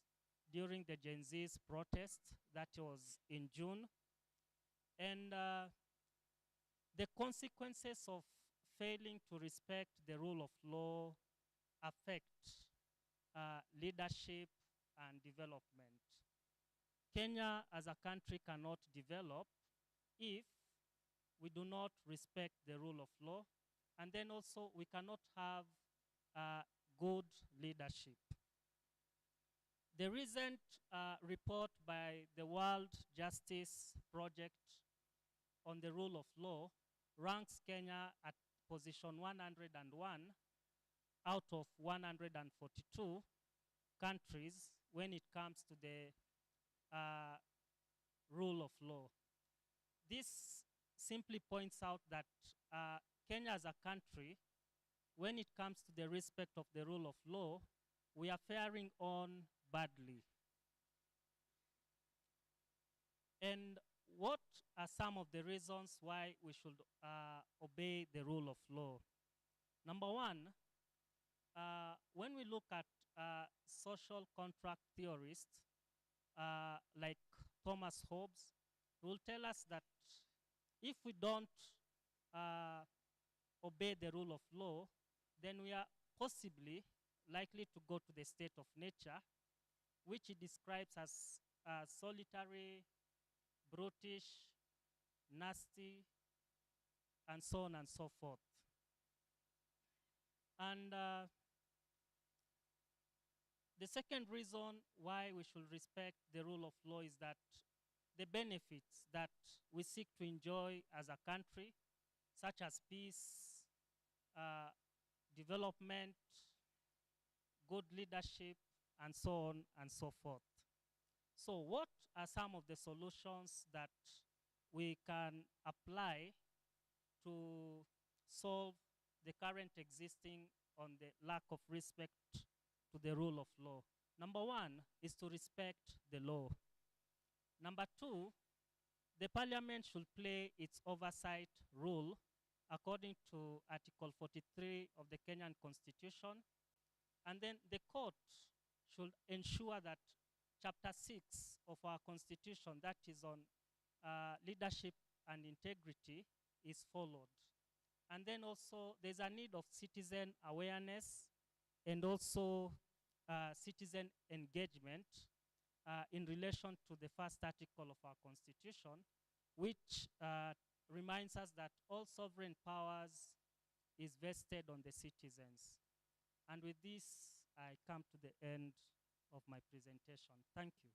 during the Gen Z's protest that was in June, and the consequences of failing to respect the rule of law affect leadership and development. Kenya as a country cannot develop if we do not respect the rule of law, and then also we cannot have good leadership. The recent report by the World Justice Project on the rule of law ranks Kenya at position 101 out of 142 countries when it comes to the rule of law. This simply points out that Kenya as a country, when it comes to the respect of the rule of law, we are faring on badly. And what are some of the reasons why we should obey the rule of law? Number one, when we look at social contract theorists like Thomas Hobbes, will tell us that if we don't obey the rule of law, then we are possibly likely to go to the state of nature, which he describes as solitary, brutish, nasty, and so on and so forth. And the second reason why we should respect the rule of law is that the benefits that we seek to enjoy as a country, such as peace, development, good leadership, and so on and so forth. So what are some of the solutions that we can apply to solve the current existing on the lack of respect to the rule of law? Number one is to respect the law. Number two, the parliament should play its oversight role according to Article 43 of the Kenyan Constitution. And then the court should ensure that Chapter 6 of our Constitution, that is on leadership and integrity, is followed. And then also there's a need of citizen awareness and also citizen engagement in relation to the first article of our Constitution, which reminds us that all sovereign powers is vested on the citizens. And with this, I come to the end of my presentation. Thank you.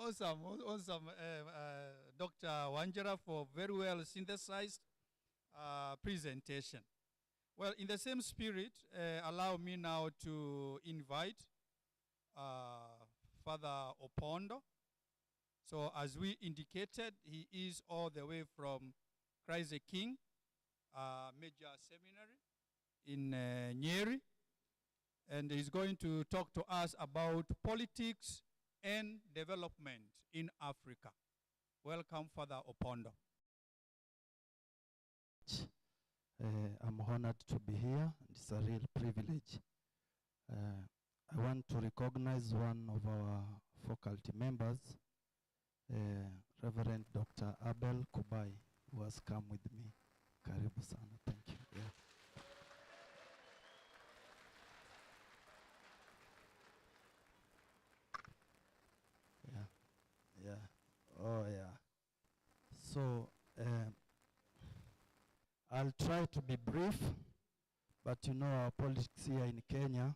awesome, Dr. Wanjara, for very well synthesized presentation. Well, in the same spirit, allow me now to invite Father Opondo. So as we indicated, he is all the way from Christ the King Major Seminary in Nyeri, and he's going to talk to us about politics and development in Africa. Welcome, Father Opondo. I'm honored to be here. It's a real privilege. I want to recognize one of our faculty members, Reverend Dr. Abel Kubai, who has come with me. Karibu sana. Thank you. Oh, yeah. So, I'll try to be brief, but you know our politics here in Kenya,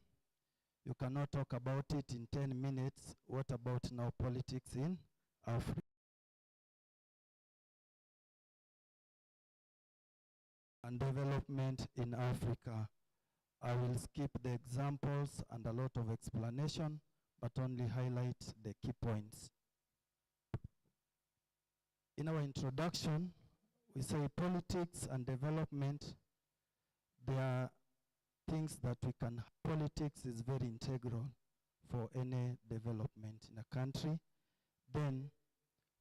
you cannot talk about it in 10 minutes. What about now politics in Africa? And development in Africa. I will skip the examples and a lot of explanation, but only highlight the key points. In our introduction, we say politics and development, there are things that we can, politics is very integral for any development in a country. Then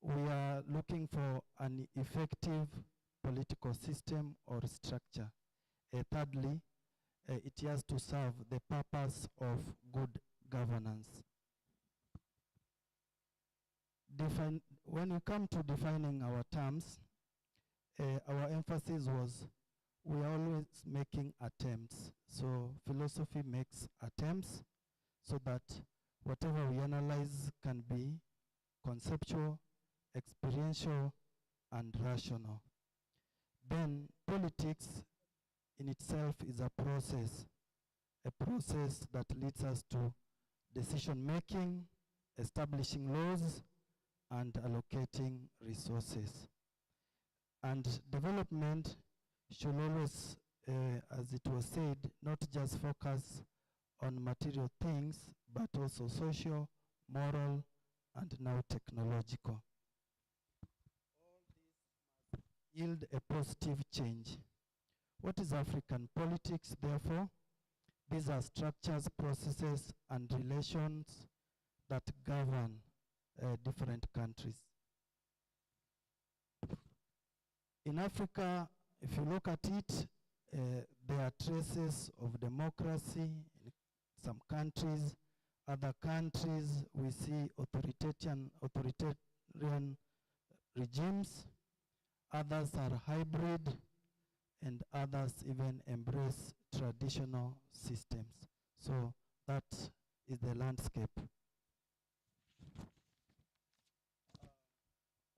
we are looking for an effective political system or structure. Thirdly, it has to serve the purpose of good governance. When we come to defining our terms, our emphasis was we are always making attempts. So philosophy makes attempts so that whatever we analyze can be conceptual, experiential, and rational. Then politics in itself is a process that leads us to decision making, establishing laws, and allocating resources. And development should always, as it was said, not just focus on material things, but also social, moral, and now technological. All this must yield a positive change. What is African politics, therefore? These are structures, processes, and relations that govern different countries. In Africa, if you look at it, there are traces of democracy in some countries. Other countries, we see authoritarian regimes. Others are hybrid, and others even embrace traditional systems. So that is the landscape.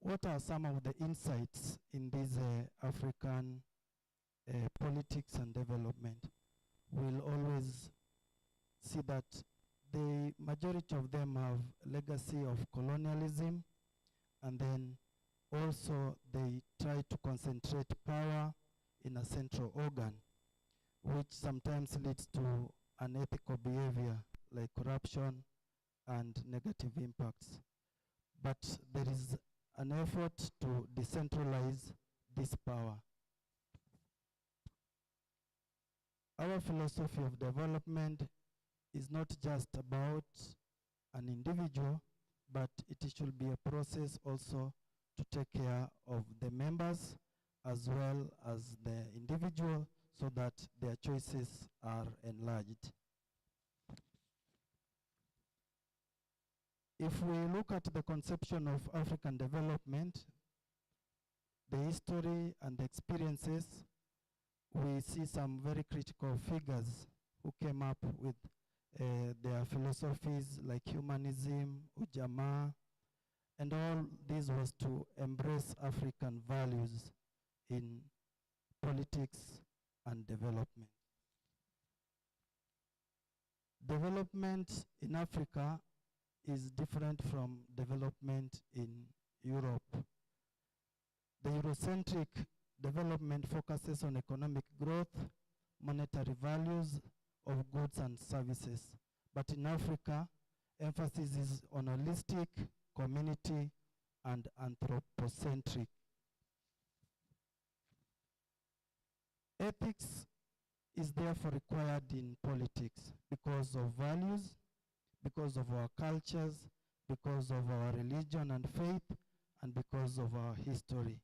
What are some of the insights in this African politics and development? We'll always see that the majority of them have legacy of colonialism, and then also they try to concentrate power in a central organ, which sometimes leads to unethical behavior like corruption and negative impacts. But there is an effort to decentralize this power. Our philosophy of development is not just about an individual, but it should be a process also to take care of the members as well as the individual so that their choices are enlarged. If we look at the conception of African development, the history and the experiences, we see some very critical figures who came up with their philosophies like humanism, ujamaa, and all this was to embrace African values in politics and development. Development in Africa is different from development in Europe. The Eurocentric development focuses on economic growth, monetary values of goods and services. But in Africa, emphasis is on holistic, community, and anthropocentric. Ethics is therefore required in politics because of values, because of our cultures, because of our religion and faith, and because of our history.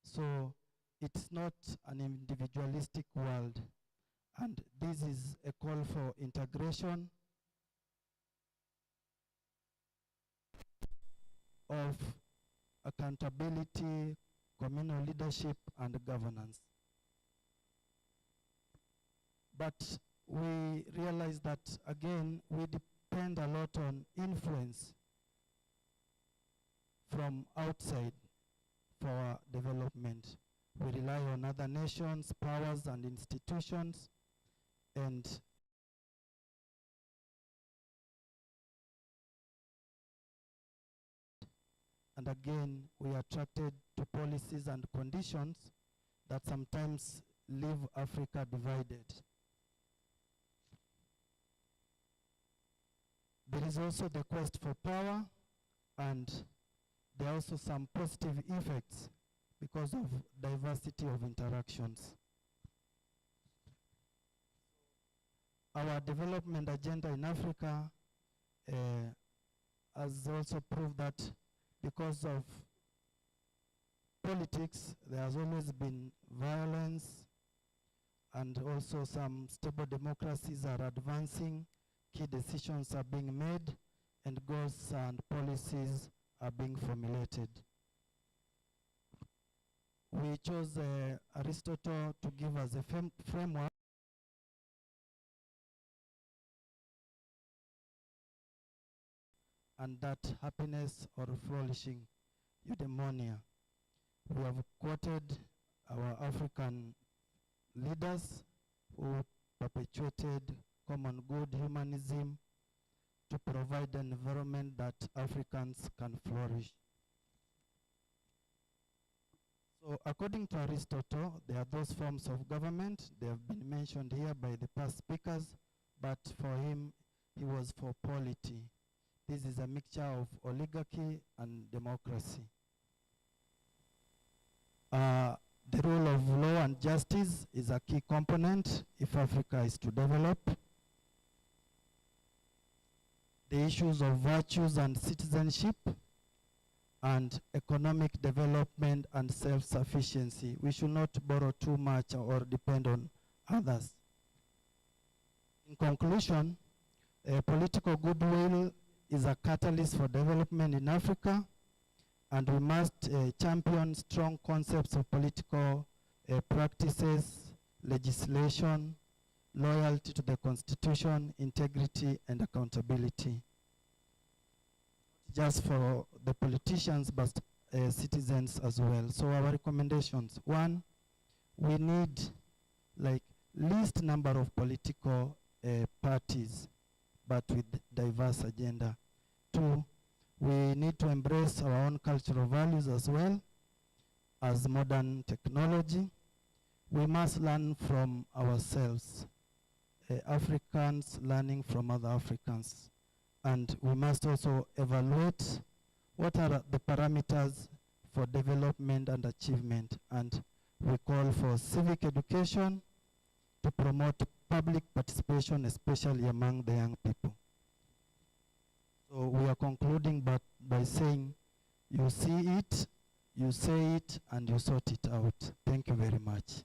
So it's not an individualistic world, and this is a call for integration of accountability, communal leadership, and governance. But we realize that, again, we depend a lot on influence from outside for our development. We rely on other nations, powers, and institutions, and again, we are attracted to policies and conditions that sometimes leave Africa divided. There is also the quest for power, and there are also some positive effects because of diversity of interactions. Our development agenda in Africa has also proved that because of politics, there has always been violence, and also some stable democracies are advancing, key decisions are being made, and goals and policies are being formulated. We chose Aristotle to give us a framework and that happiness or flourishing, eudaimonia. We have quoted our African leaders who perpetuated common good humanism to provide an environment that Africans can flourish. So according to Aristotle, there are those forms of government. They have been mentioned here by the past speakers, but for him, he was for polity. This is a mixture of oligarchy and democracy. The rule of law and justice is a key component if Africa is to develop. The issues of virtues and citizenship, and economic development and self-sufficiency. We should not borrow too much or depend on others. In conclusion, political goodwill is a catalyst for development in Africa, and we must champion strong concepts of political practices, legislation, loyalty to the Constitution, integrity, and accountability. Just for the politicians, but citizens as well. So our recommendations: one, we need like least number of political parties, but with diverse agenda. Two, we need to embrace our own cultural values as well as modern technology. We must learn from ourselves, Africans learning from other Africans. And we must also evaluate what are the parameters for development and achievement. And we call for civic education to promote public participation, especially among the young people. So we are concluding by saying, you see it, you say it, and you sort it out. Thank you very much.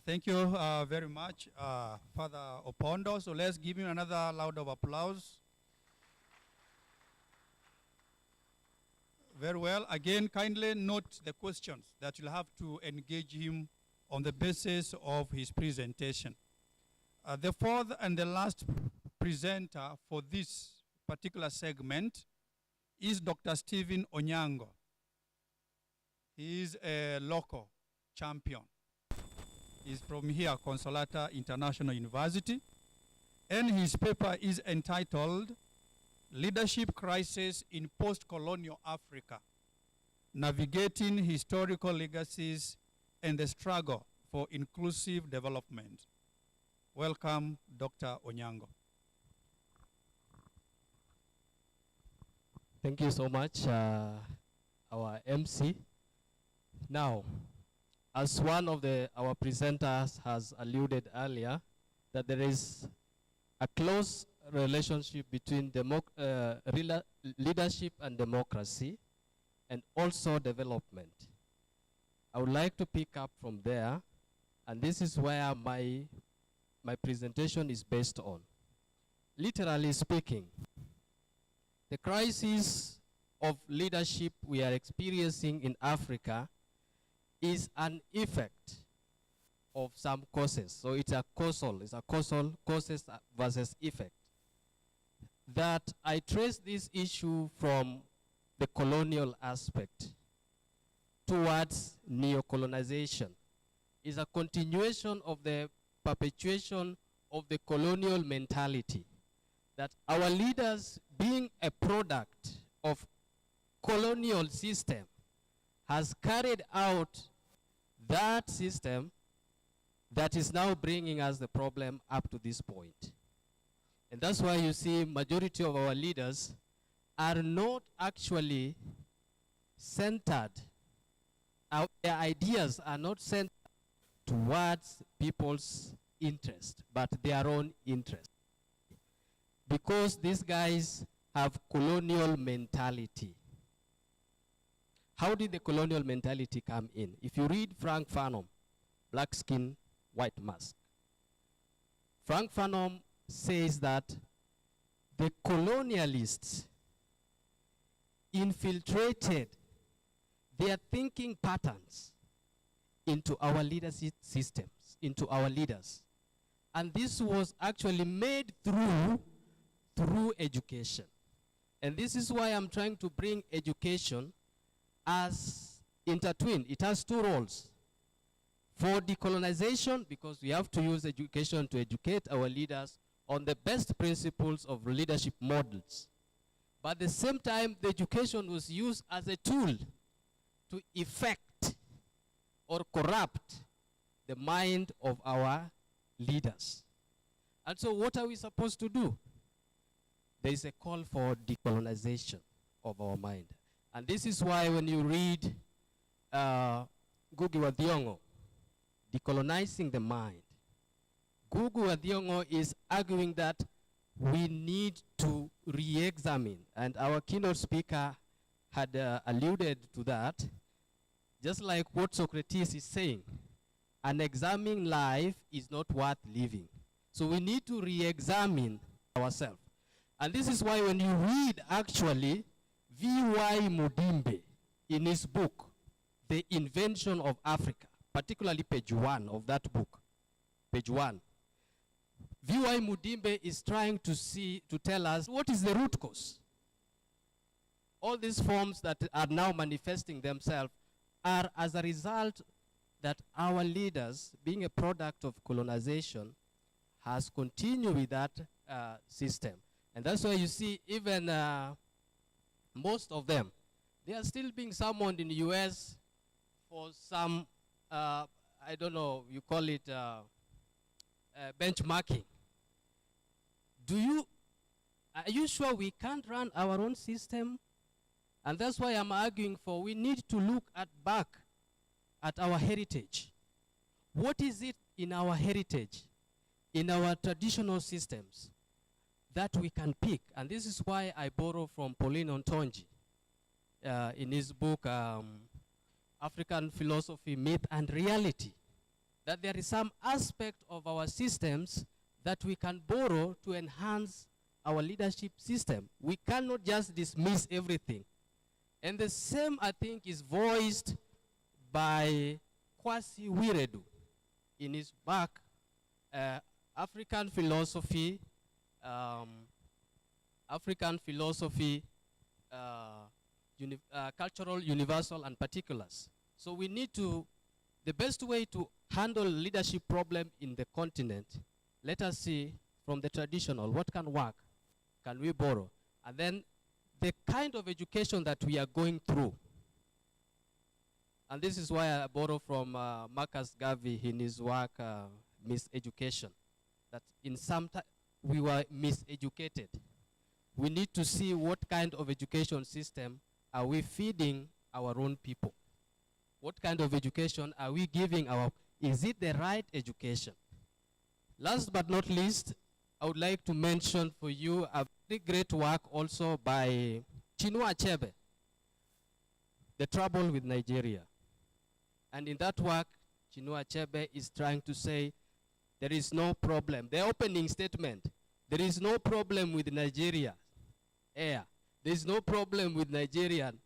Thank you very much, Father Opondo. So let's give him another round of applause. Very well. Again, kindly note the questions that you'll have to engage him on the basis of his presentation. The fourth and the last presenter for this particular segment is Dr. Stephen Onyango. He is a local champion. is from here, Consolata International University, and his paper is entitled Leadership Crisis in Post-Colonial Africa, Navigating Historical Legacies and the Struggle for Inclusive Development. Welcome, Dr. Onyango. Thank you so much, our MC. Now, as one of our presenters has alluded earlier, that there is a close relationship between leadership and democracy, and also development. I would like to pick up from there, and this is where my presentation is based on. Literally speaking, the crisis of leadership we are experiencing in Africa is an effect of some causes. So it's a causal causes versus effect. That I trace this issue from the colonial aspect towards neocolonization. Is a continuation of the perpetuation of the colonial mentality, that our leaders, being a product of colonial system, has carried out that system that is now bringing us the problem up to this point. And that's why you see majority of our leaders are not actually centered, their ideas are not centered towards people's interest, but their own interest. Because these guys have colonial mentality. How did the colonial mentality come in? If you read Frank Fanon, Black Skin, White Mask, Frank Fanon says that the colonialists infiltrated their thinking patterns into our leadership systems, into our leaders. And this was actually made through education. And this is why I'm trying to bring education as intertwined. It has two roles. For decolonization, because we have to use education to educate our leaders on the best principles of leadership models. But at the same time, the education was used as a tool to effect or corrupt the mind of our leaders. And so what are we supposed to do? There is a call for decolonization of our mind. And this is why when you read Ngugi wa Thiong'o, Decolonizing the Mind, Ngugi wa Thiong'o is arguing that we need to re-examine, and our keynote speaker had alluded to that, just like what Socrates is saying, an examining life is not worth living. So we need to re-examine ourselves. And this is why when you read actually V.Y. Mudimbe in his book, The Invention of Africa, particularly page 1 of that book, page 1, V.Y. Mudimbe is trying to tell us what is the root cause. All these forms that are now manifesting themselves are as a result that our leaders, being a product of colonization, has continued with that system. And that's why you see even most of them, they are still being summoned in the US for some, I don't know, you call it benchmarking. Are you sure we can't run our own system? And that's why I'm arguing for we need to look back at our heritage. What is it in our heritage, in our traditional systems, that we can pick? And this is why I borrow from Pauline Ontonji in his book, African Philosophy, Myth and Reality, that there is some aspect of our systems that we can borrow to enhance our leadership system. We cannot just dismiss everything. And the same, I think, is voiced by Kwasi Wiredu in his book, African Philosophy, Cultural, Universal, and Particulars. So we need to, the best way to handle leadership problem in the continent, let us see from the traditional, what can work, can we borrow? And then the kind of education that we are going through. And this is why I borrow from Marcus Garvey in his work, Miseducation, that in some time we were miseducated. We need to see what kind of education system are we feeding our own people. What kind of education are we giving is it the right education? Last but not least, I would like to mention for you a very great work also by Chinua Achebe, The Trouble with Nigeria. And in that work, Chinua Achebe is trying to say there is no problem. The opening statement, there is no problem with Nigeria air. There is no problem with Nigerian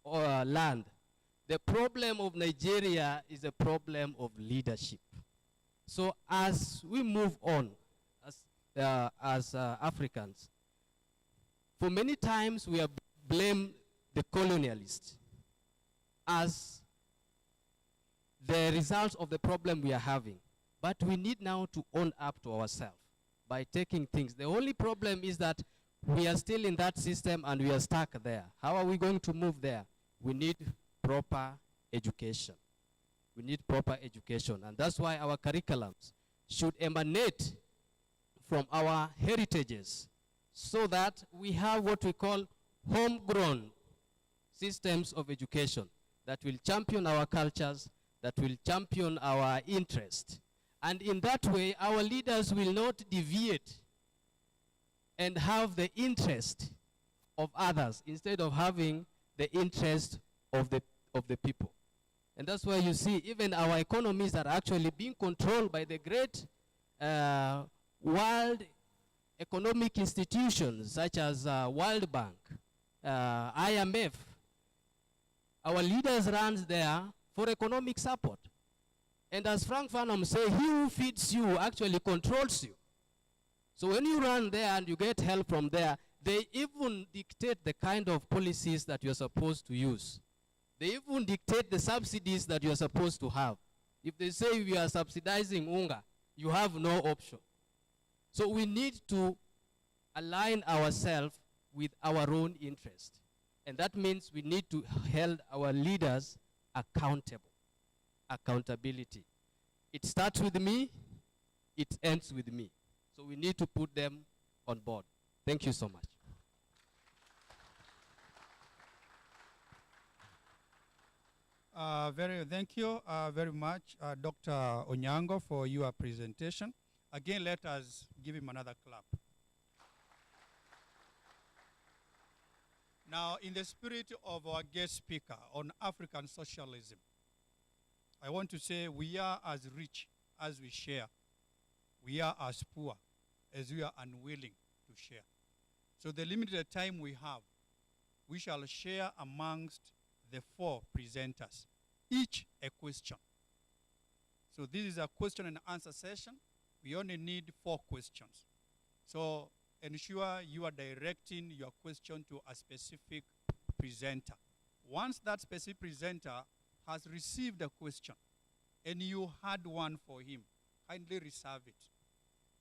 land. The problem of Nigeria is a problem of leadership. So as we move on as Africans, for many times we have blamed the colonialists as the result of the problem we are having. But we need now to own up to ourselves by taking things. The only problem is that we are still in that system and we are stuck there. How are we going to move there? We need proper education. We need proper education. And that's why our curriculums should emanate from our heritages so that we have what we call homegrown systems of education that will champion our cultures, that will champion our interest. And in that way, our leaders will not deviate and have the interest of others instead of having the interest of the people. And that's why you see even our economies are actually being controlled by the great world economic institutions such as World Bank, IMF. Our leaders run there for economic support. And as Frank Farnham says, he who feeds you actually controls you. So when you run there and you get help from there, they even dictate the kind of policies that you're supposed to use. They even dictate the subsidies that you're supposed to have. If they say we are subsidizing unga, you have no option. So we need to align ourselves with our own interest. And that means we need to hold our leaders accountable. Accountability. It starts with me, it ends with me. So we need to put them on board. Thank you so much. Thank you very much, Dr. Onyango, for your presentation. Again, let us give him another clap. Now, in the spirit of our guest speaker on African socialism, I want to say we are as rich as we share. We are as poor as we are unwilling to share. So the limited time we have, we shall share amongst the four presenters, each a question. So this is a question and answer session. We only need 4 questions. So ensure you are directing your question to a specific presenter. Once that specific presenter has received a question and you had one for him, kindly reserve it.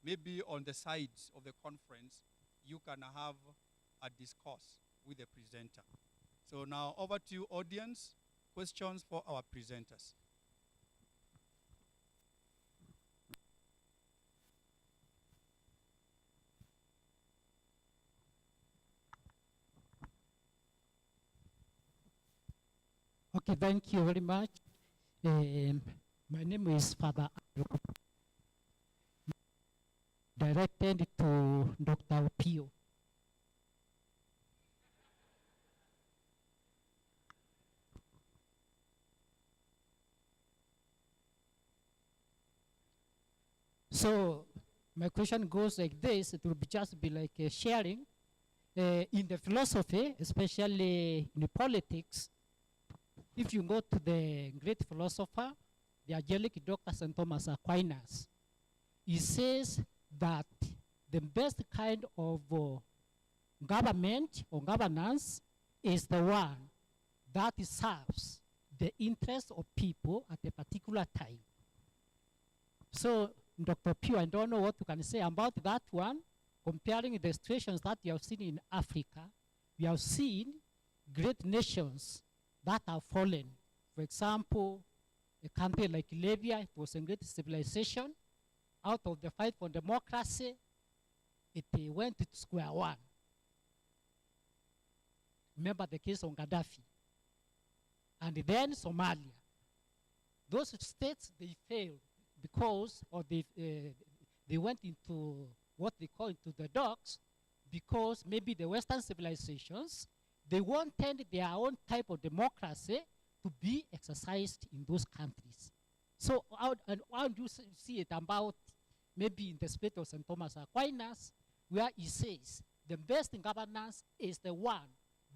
Maybe on the sides of the conference, you can have a discourse with the presenter. So now over to you, audience. Questions for our presenters. Okay, thank you very much. My name is Father Andrew, directed to Dr. Opio. So my question goes like this. It will just be like sharing in the philosophy, especially in the politics. If you go to the great philosopher, the angelic Dr. St. Thomas Aquinas, he says that the best kind of government or governance is the one that serves the interests of people at a particular time. So, Dr. Pugh, I don't know what you can say about that one. Comparing the situations that you have seen in Africa, we have seen great nations that have fallen. For example, a country like Libya, it was a great civilization. Out of the fight for democracy, it went to square one. Remember the case of Gaddafi. And then Somalia. Those states, they failed because they went into what they call into the docks because maybe the Western civilizations, they wanted their own type of democracy to be exercised in those countries. So how do you see it about maybe in the spirit of St. Thomas Aquinas, where he says the best in governance is the one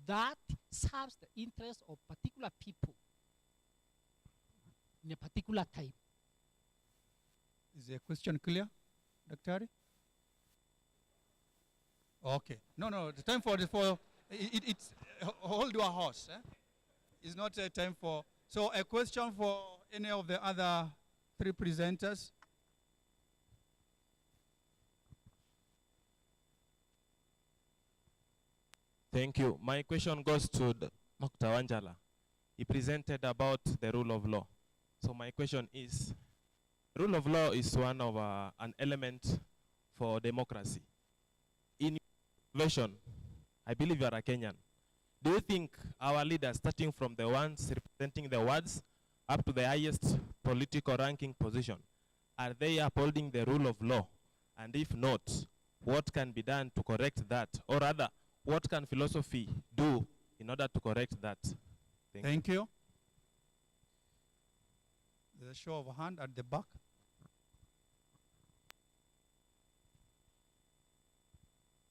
that serves the interests of particular people in a particular time. Is the question clear, Dr. Ari? Okay. No, the time for it's hold your horse. It's not a time for. So a question for any of the other three presenters. Thank you. My question goes to Dr. Wanjala. He presented about the rule of law. So my question is, rule of law is one of an element for democracy. In your version, I believe you are a Kenyan. Do you think our leaders, starting from the ones representing the wards up to the highest political ranking position, are they upholding the rule of law? And if not, what can be done to correct that? Or rather, what can philosophy do in order to correct that? Thank you. There's a show of hand at the back.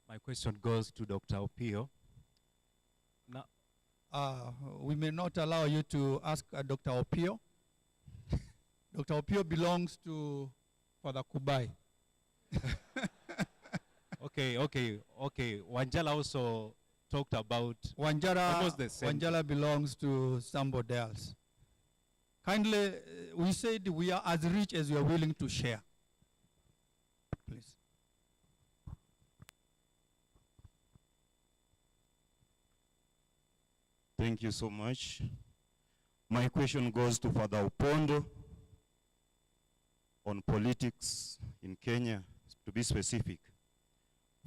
My question goes to Dr. Opio. Now, we may not allow you to ask Dr. Opio. Dr. Opio belongs to Father Kubai. Okay. Wanjala also talked about almost the same. Wanjala belongs to somebody else. Kindly, we said we are as rich as we are willing to share. Please. Thank you so much. My question goes to Father Upondo on politics in Kenya, to be specific.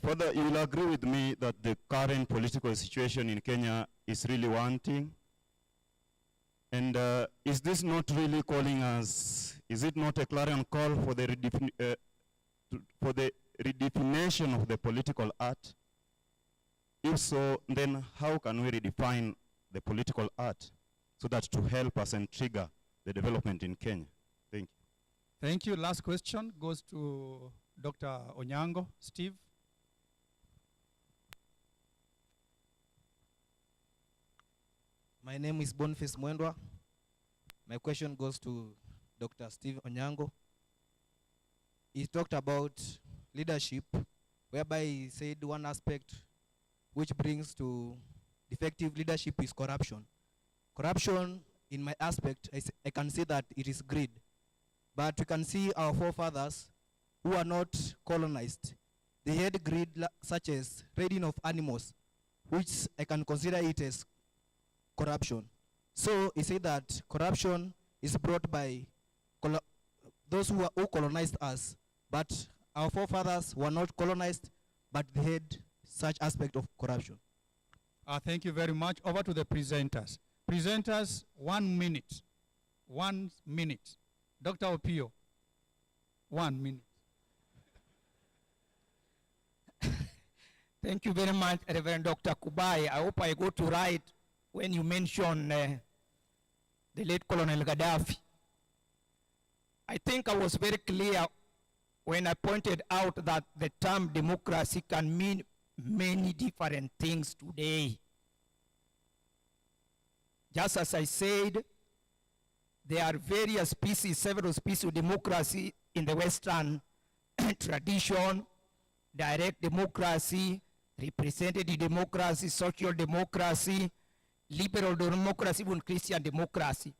Father, you will agree with me that the current political situation in Kenya is really wanting. And is this not really calling us, is it not a clarion call for the redefinition of the political art? If so, then how can we redefine the political art so that to help us and trigger the development in Kenya? Thank you. Thank you. Last question goes to Dr. Onyango. Steve. My name is Boniface Mwendwa. My question goes to Dr. Steve Onyango. He talked about leadership, whereby he said one aspect which brings to effective leadership is corruption. Corruption, in my aspect, I can say that it is greed. But we can see our forefathers who are not colonized. They had greed such as raiding of animals, which I can consider it as corruption. So he said that corruption is brought by those who colonized us, but our forefathers were not colonized, but they had such aspect of corruption. Thank you very much. Over to the presenters. Presenters, 1 minute. 1 minute. Dr. Opio, 1 minute. Thank you very much, Reverend Dr. Kubai. I hope I got to right when you mentioned the late Colonel Gaddafi. I think I was very clear when I pointed out that the term democracy can mean many different things today. Just as I said, there are various species, several species of democracy in the Western tradition: direct democracy, representative democracy, social democracy, liberal democracy, even Christian democracy.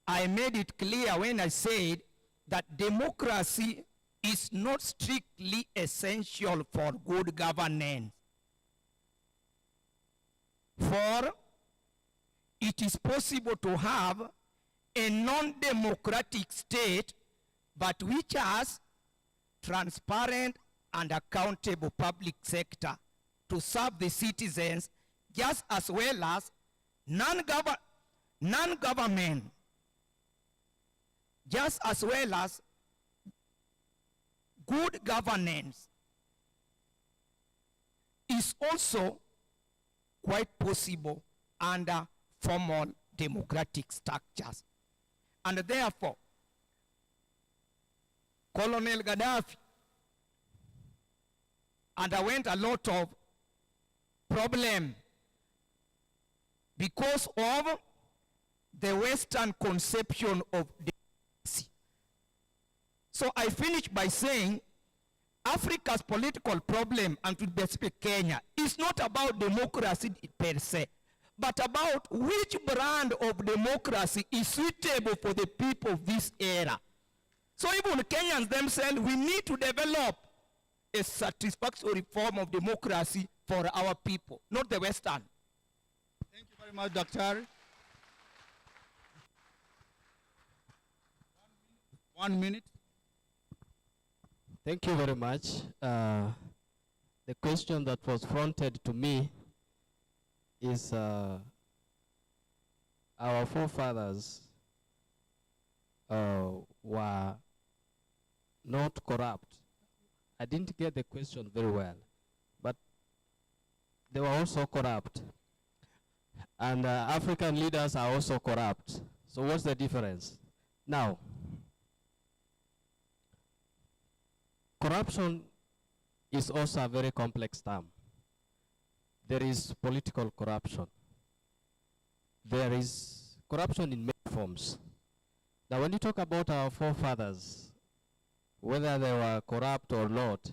I made it clear when I said that democracy is not strictly essential for good governance. For it is possible to have a non-democratic state, but which has transparent and accountable public sector to serve the citizens, just as well as non-government, just as well as good governance is also quite possible under formal democratic structures. And therefore, Colonel Gaddafi underwent a lot of problem because of the Western conception of democracy. So I finish by saying Africa's political problem, and to be specific Kenya, is not about democracy per se, but about which brand of democracy is suitable for the people of this era. So even Kenyans themselves, we need to develop a satisfactory form of democracy for our people, not the Western. Thank you very much, Dr. 1 minute. Thank you very much. The question that was fronted to me is our forefathers were not corrupt. I didn't get the question very well, but they were also corrupt. And African leaders are also corrupt. So what's the difference? Now, corruption is also a very complex term. There is political corruption. There is corruption in many forms. Now, when you talk about our forefathers, whether they were corrupt or not,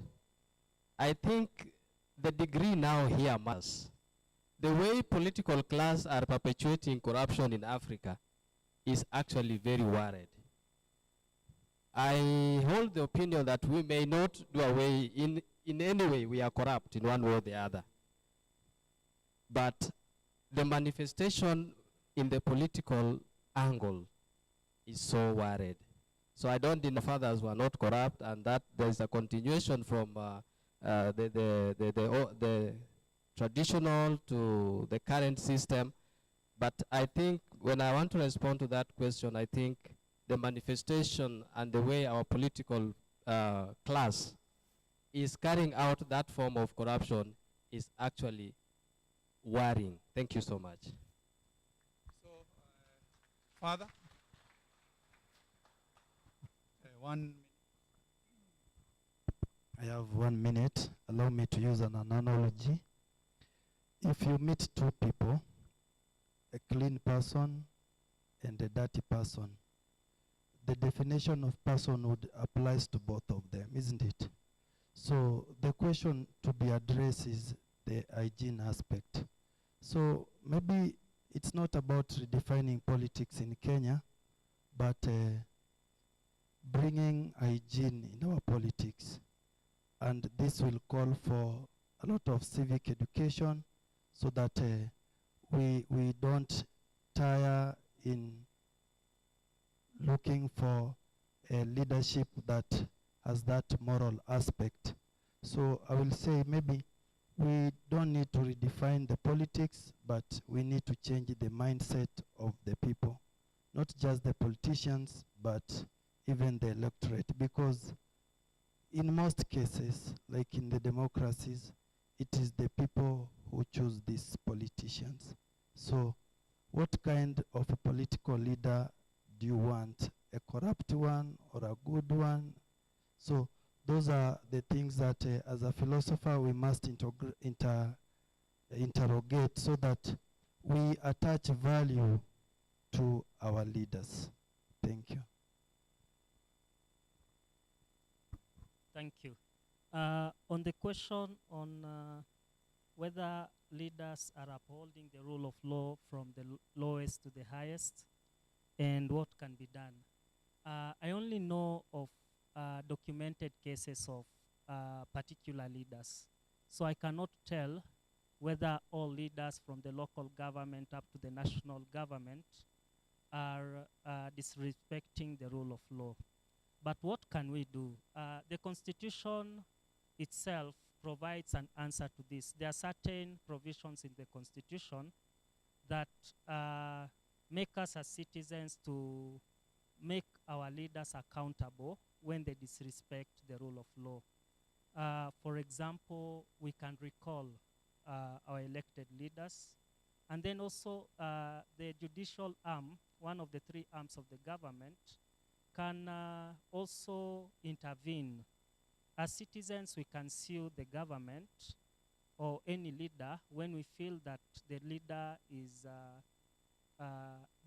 I think the degree now here matters. The way political class are perpetuating corruption in Africa is actually very worried. I hold the opinion that we may not do away in any way we are corrupt in one way or the other. But the manifestation in the political angle is so worried. So I don't deny fathers were not corrupt, and that there's a continuation from the traditional to the current system. But I think when I want to respond to that question, I think the manifestation and the way our political class is carrying out that form of corruption is actually worrying. Thank you so much. So, Father? 1 minute. I have 1 minute. Allow me to use an analogy. If you meet two people, a clean person and a dirty person, the definition of personhood applies to both of them, isn't it? So the question to be addressed is the hygiene aspect. So maybe it's not about redefining politics in Kenya, but bringing hygiene in our politics. And this will call for a lot of civic education so that we don't tire in looking for a leadership that has that moral aspect. So I will say maybe we don't need to redefine the politics, but we need to change the mindset of the people, not just the politicians, but even the electorate, because in most cases, like in the democracies, it is the people who choose these politicians. So what kind of a political leader do you want? A corrupt one or a good one? So those are the things that as a philosopher we must interrogate so that we attach value to our leaders. Thank you. Thank you. On the question on whether leaders are upholding the rule of law from the lowest to the highest, and what can be done. I only know of documented cases of particular leaders. So I cannot tell whether all leaders from the local government up to the national government are disrespecting the rule of law. But what can we do? The Constitution itself provides an answer to this. There are certain provisions in the Constitution that make us as citizens to make our leaders accountable when they disrespect the rule of law. For example, we can recall our elected leaders, and then also the judicial arm, one of the three arms of the government, can also intervene. As citizens, we can sue the government or any leader when we feel that the leader is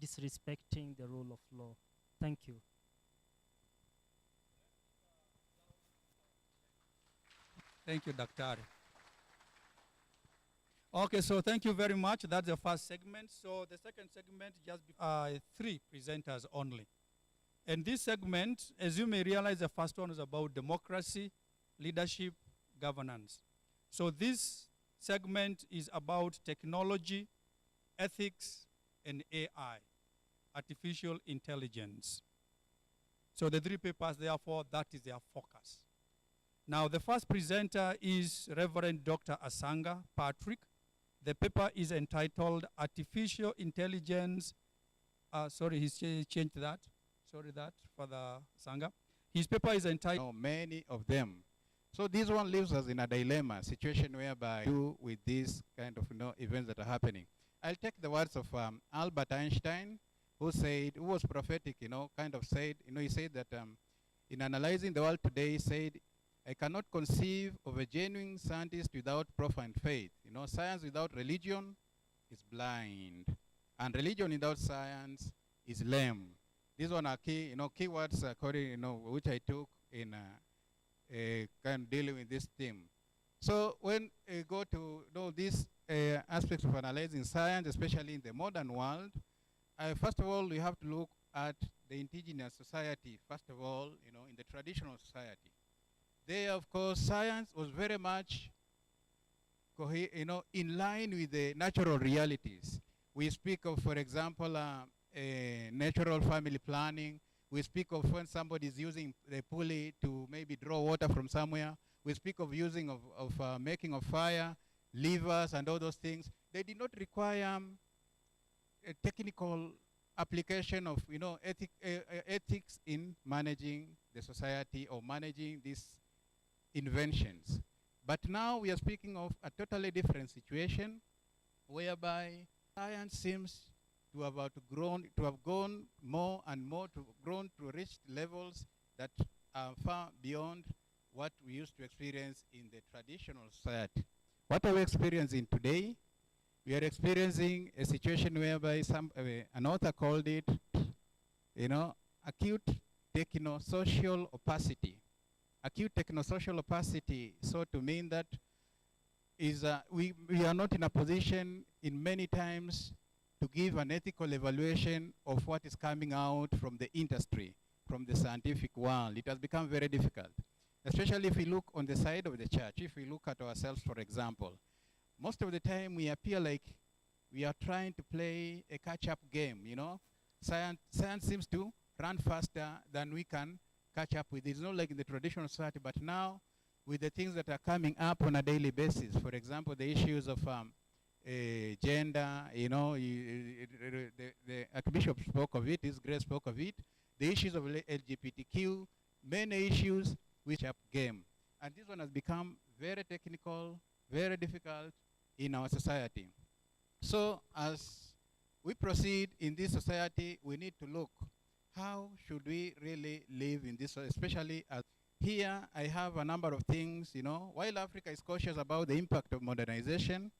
disrespecting the rule of law. Thank you. Thank you, Dr. Okay, so thank you very much. That's the first segment. So the second segment, just three presenters only. And this segment, as you may realize, the first one is about democracy, leadership, governance. So this segment is about technology, ethics, and AI, artificial intelligence. So the three papers, therefore, that is their focus. Now, the first presenter is Reverend Dr. Asanga Patrick. The paper is entitled Artificial Intelligence. Sorry, he's changed that. Sorry that for the Asanga. His paper is entitled... many of them. So this one leaves us in a dilemma, situation whereby do with these kind of events that are happening. I'll take the words of Albert Einstein, who was prophetic, kind of said, he said that in analyzing the world today, he said, I cannot conceive of a genuine scientist without profound faith. Science without religion is blind, and religion without science is lame. These one are key, keywords according, which I took in kind of dealing with this theme. So when we go to these aspects of analyzing science, especially in the modern world, first of all, we have to look at the indigenous society, first of all, in the traditional society. There, of course, science was very much, in line with the natural realities. We speak of, for example, natural family planning. We speak of when somebody is using the pulley to maybe draw water from somewhere. We speak of using making of fire, levers, and all those things. They did not require a technical application of ethics in managing the society or managing these inventions. But now we are speaking of a totally different situation, whereby science seems to have gone more and more, to reach levels that are far beyond what we used to experience in the traditional society. What are we experiencing today? We are experiencing a situation whereby an author called it, acute technosocial opacity. Acute technosocial opacity, so to mean that is we are not in a position in many times to give an ethical evaluation of what is coming out from the industry, from the scientific world. It has become very difficult, especially if we look on the side of the church. If we look at ourselves, for example, most of the time we appear like we are trying to play a catch-up game, Science seems to run faster than we can catch up with. It's not like in the traditional society, but now with the things that are coming up on a daily basis, for example, the issues of gender, the Archbishop spoke of it, His Grace spoke of it, the issues of LGBTQ, many issues which up game. And this one has become very technical, very difficult in our society. So as we proceed in this society, we need to look, how should we really live in this, especially as here I have a number of things, while Africa is cautious about the impact of modernization,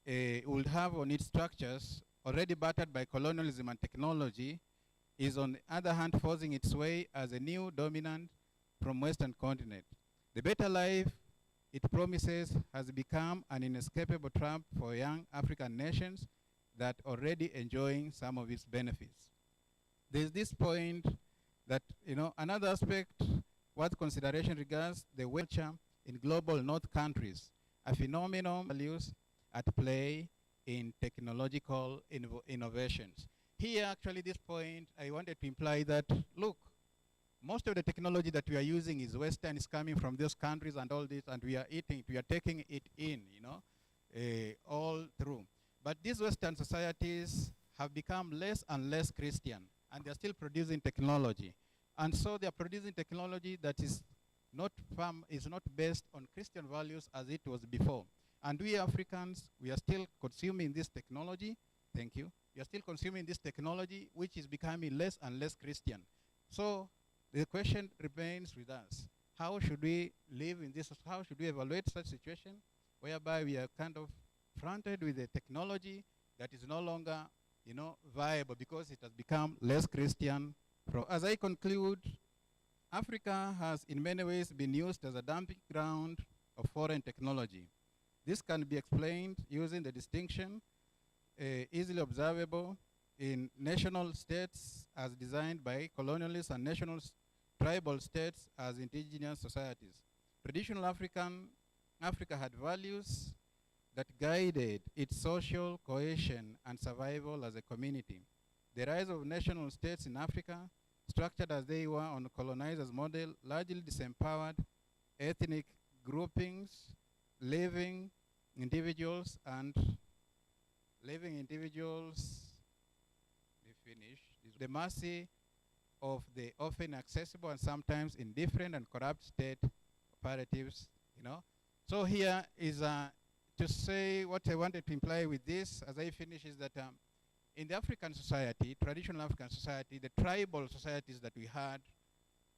it will have on its structures, already battered by colonialism and technology, is on the other hand forcing its way as a new dominant from Western continent. The better life it promises has become an inescapable trap for young African nations that already enjoying some of its benefits. there's this point that, another aspect, what consideration regards the culture in global north countries, a phenomenon values at play in technological innovations. Here, actually, this point, I wanted to imply that, look, most of the technology that we are using is Western, is coming from those countries and all this, and we are taking it in, all through. But these Western societies have become less and less Christian, and they're still producing technology. And so they are producing technology that is not based on Christian values as it was before. And we Africans, we are still consuming this technology. Thank you. We are still consuming this technology, which is becoming less and less Christian. So the question remains with us. How should we live in this? How should we evaluate such situation whereby we are kind of fronted with a technology that is no longer, viable because it has become less Christian? As I conclude, Africa has in many ways been used as a dumping ground of foreign technology. This can be explained using the distinction easily observable in national states as designed by colonialists and national tribal states as indigenous societies. Traditional Africa had values that guided its social cohesion and survival as a community. The rise of national states in Africa, structured as they were on colonizers' model, largely disempowered ethnic groupings, living individuals, the mercy of the often accessible and sometimes indifferent and corrupt state operatives, So here is to say what I wanted to imply with this as I finish is that in the African society, traditional African society, the tribal societies that we had,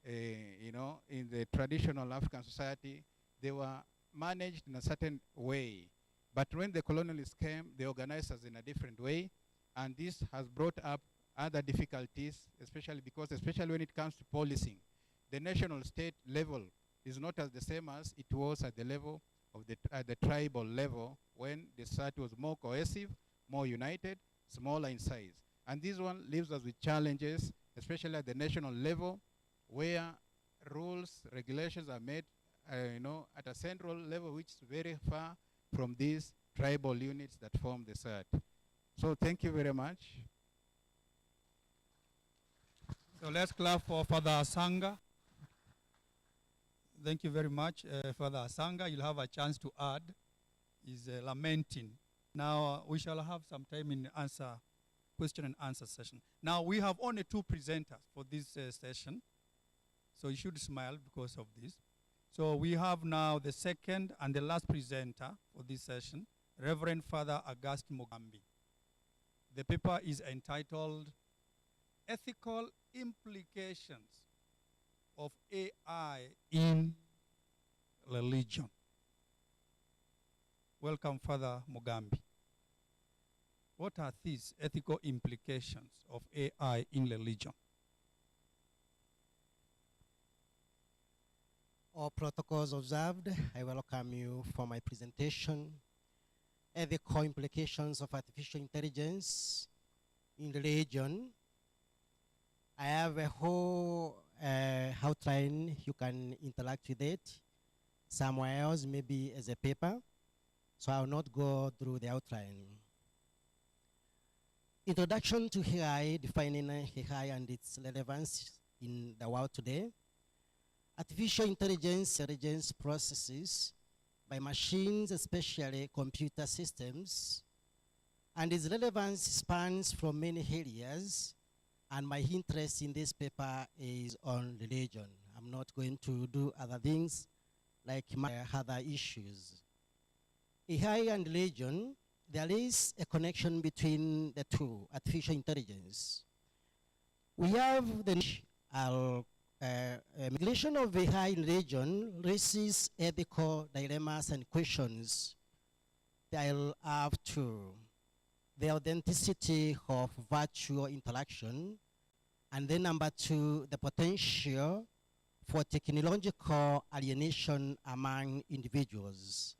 in the traditional African society, they were managed in a certain way. But when the colonialists came, they organized us in a different way, and this has brought up other difficulties, especially when it comes to policing. The national state level is not as the same as it was at the level of the tribal level, when the society was more cohesive, more united, smaller in size. And this one leaves us with challenges, especially at the national level, where rules, regulations are made, at a central level, which is very far from these tribal units that form the society. So thank you very much. So let's clap for Father Asanga. Thank you very much, Father Asanga. You'll have a chance to add. He's lamenting. Now, we shall have some time in question and answer session. Now, we have only two presenters for this session. So you should smile because of this. So we have now the second and the last presenter for this session, Reverend Father Augustine Mugambi. The paper is entitled Ethical Implications of AI in Religion. Welcome, Father Mugambi. What are these ethical implications of AI in religion? All protocols observed, I welcome you for my presentation. Ethical implications of artificial intelligence in religion. I have a whole outline. You can interact with it somewhere else, maybe as a paper. So I will not go through the outline. Introduction to AI, defining AI and its relevance in the world today. Artificial intelligence processes by machines, especially computer systems, and its relevance spans from many areas, and my interest in this paper is on religion. I'm not going to do other things like my other issues. AI and religion, there is a connection between the two, artificial intelligence. We have the migration of AI in religion raises ethical dilemmas and questions. They'll have to the authenticity of virtual interaction, and then number two, the potential for technological alienation among individuals.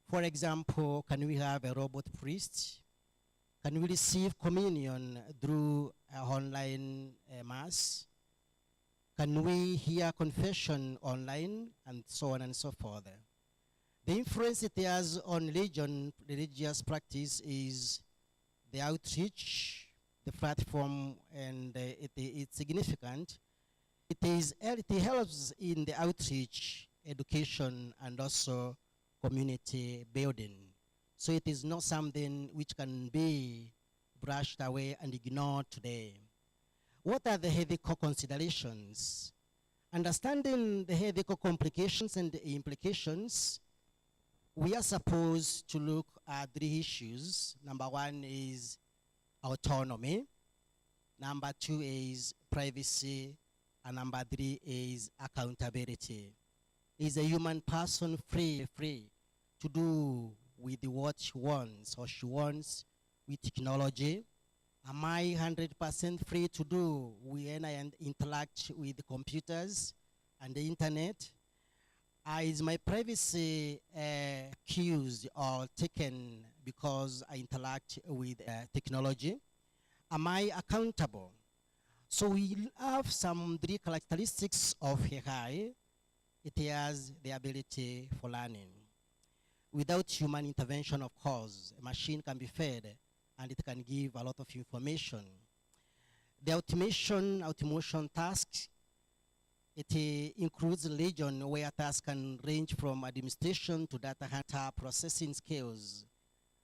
For example, can we have a robot priest? Can we receive communion through online mass? Can we hear confession online, and so on and so forth? The influence it has on religious practice is the outreach, the platform, and it's significant. It helps in the outreach, education, and also community building. So it is not something which can be brushed away and ignored today. What are the ethical considerations? Understanding the ethical complications and the implications, we are supposed to look at 3 issues. Number 1 is autonomy. Number 2 is privacy. And number 3 is accountability. Is a human person free to do with what she wants or she wants with technology? Am I 100% free to do when I interact with the computers and the internet? Is my privacy accused or taken because I interact with technology? Am I accountable? So we have some 3 characteristics of AI. It has the ability for learning. Without human intervention, of course, a machine can be fed and it can give a lot of information. The automation tasks, it includes religion, where tasks can range from administration to data hunter processing skills,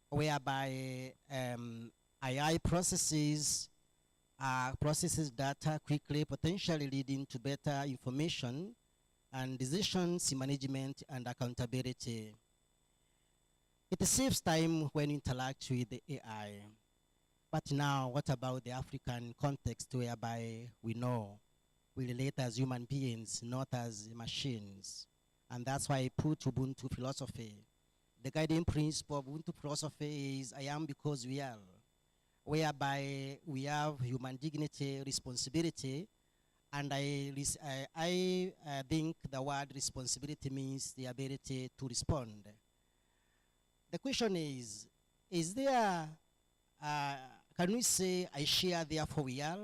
whereby AI processes data quickly, potentially leading to better information and decisions in management and accountability. It saves time when you interact with the AI. But now, what about the African context, whereby we know we relate as human beings, not as machines? And that's why I put Ubuntu philosophy. The guiding principle of Ubuntu philosophy is I am because we are, whereby we have human dignity, responsibility, and I think the word responsibility means the ability to respond. The question is there, can we say I share therefore we are,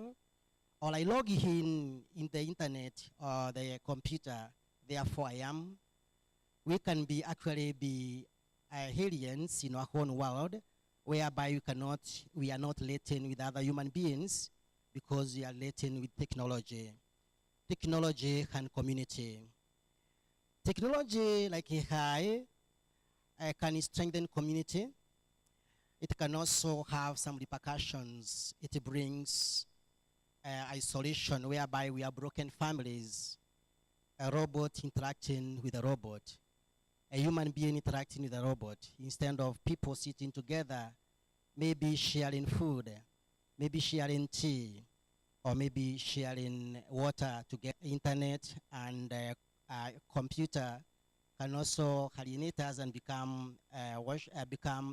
or I log in the internet or the computer, therefore I am? We can actually be aliens in our own world, whereby we are not relating with other human beings because we are relating with technology. Technology and community. Technology like AI can strengthen community. It can also have some repercussions. It brings isolation, whereby we are broken families. A robot interacting with a robot. A human being interacting with a robot. Instead of people sitting together, maybe sharing food, maybe sharing tea, or maybe sharing water to get internet and computer can also alienate us and become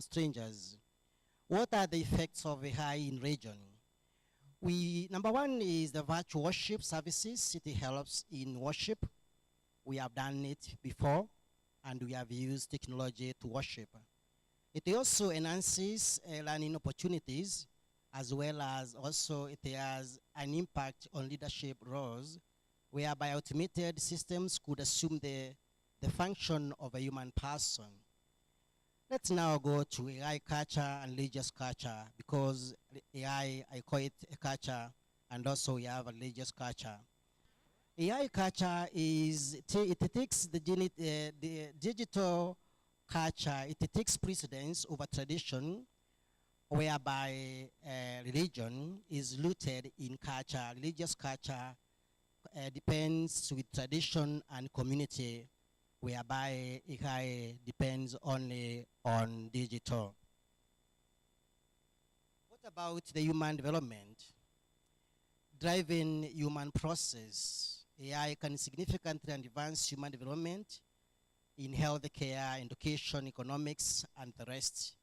strangers. What are the effects of AI in region? Number 1 is the virtual worship services. It helps in worship. We have done it before, and we have used technology to worship. It also enhances learning opportunities, as well as also it has an impact on leadership roles, whereby automated systems could assume the function of a human person. Let's now go to AI culture and religious culture, because AI, I call it a culture, and also we have a religious culture. AI culture it takes the digital culture, it takes precedence over tradition, whereby religion is rooted in culture. Religious culture depends with tradition and community, whereby AI depends only on digital. What about the human development? Driving human process. AI can significantly advance human development in healthcare, education, economics, and the rest.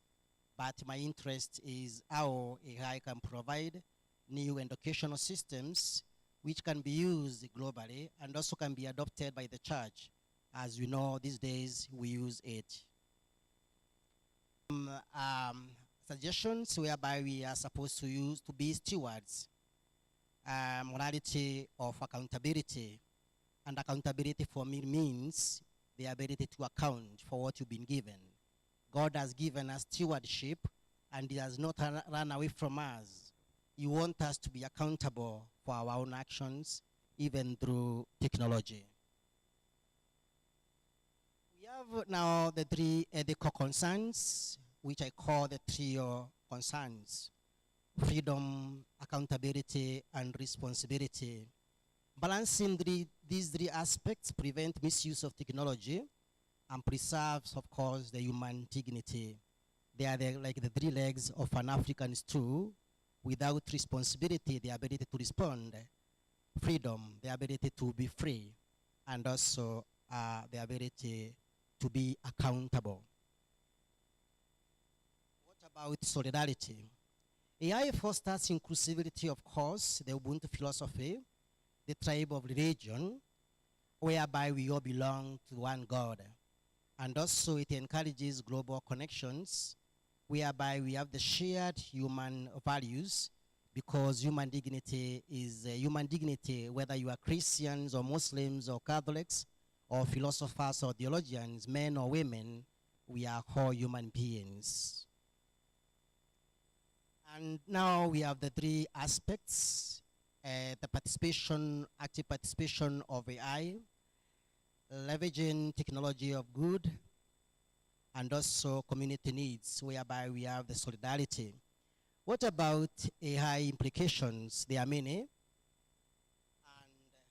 But my interest is how AI can provide new educational systems which can be used globally and also can be adopted by the church. As we know, these days we use it. Suggestions whereby we are supposed to be stewards morality of accountability. And accountability for me means the ability to account for what you've been given. God has given us stewardship, and He has not run away from us. He wants us to be accountable for our own actions, even through technology. We have now the three ethical concerns, which I call the trio concerns: freedom, accountability, and responsibility. Balancing these three aspects prevent misuse of technology and preserves, of course, the human dignity. They are like the three legs of an African stool. Without responsibility, the ability to respond; freedom, the ability to be free; and also the ability to be accountable. What about solidarity? AI fosters inclusivity, of course, the Ubuntu philosophy, the tribe of religion, whereby we all belong to one God. And also it encourages global connections, whereby we have the shared human values, because human dignity is human dignity, whether you are Christians or Muslims or Catholics or philosophers or theologians, men or women, we are all human beings. And now we have the three aspects: the participation, active participation of AI, leveraging technology of good, and also community needs, whereby we have the solidarity. What about AI implications? There are many. And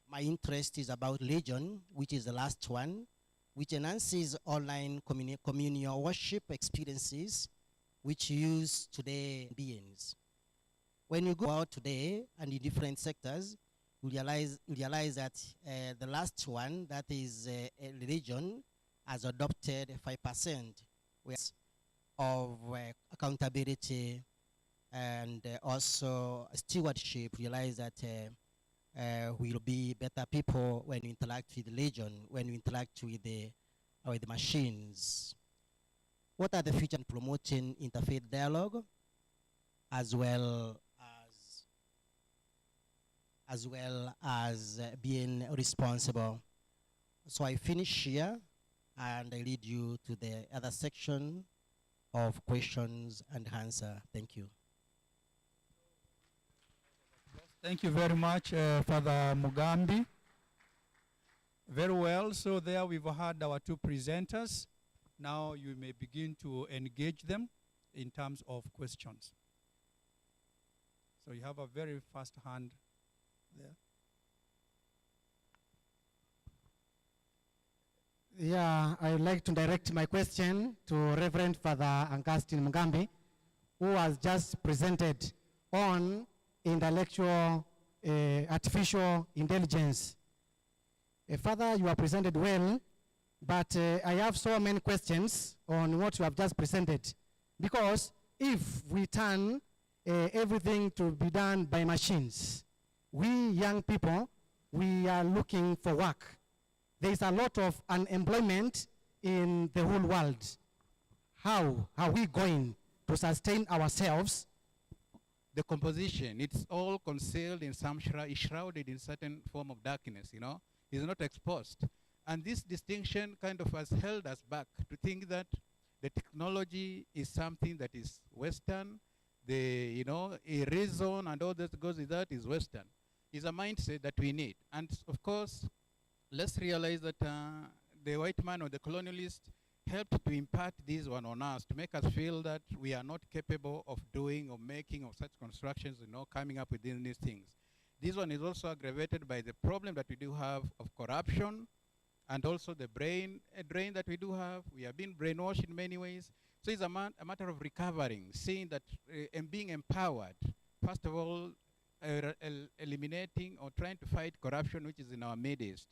my interest is about religion, which is the last one, which enhances online communal worship experiences, which use today beings. When you go out today and in different sectors, you realize that the last one, that is religion, has adopted 5% of accountability and also stewardship. Realize that we'll be better people when we interact with religion, when we interact with the machines. What are the future promoting interfaith dialogue, as well as being responsible? So I finish here, and I lead you to the other section of questions and answer. Thank you. Thank you very much, Father Mugambi. Very well. So there we've had our two presenters. Now you may begin to engage them in terms of questions. So you have a very fast hand there. Yeah, I would like to direct my question to Reverend Father Augustine Mugambi, who has just presented on intellectual artificial intelligence. Father, you have presented well, but I have so many questions on what you have just presented. Because if we turn everything to be done by machines, we young people, we are looking for work. There is a lot of unemployment in the whole world. How are we going to sustain ourselves? The composition, it's all concealed in some shrouded in certain form of darkness, you know, is not exposed. And this distinction kind of has held us back to think that the technology is something that is Western, the, a reason and all that goes with that is Western. Is a mindset that we need. And of course, let's realize that the white man or the colonialist helped to impart this one on us, to make us feel that we are not capable of doing or making of such constructions, coming up with these things. This one is also aggravated by the problem that we do have of corruption, and also the brain drain that we do have. We have been brainwashed in many ways. So it's a matter of recovering, seeing that and being empowered. First of all, eliminating or trying to fight corruption which is in our midst.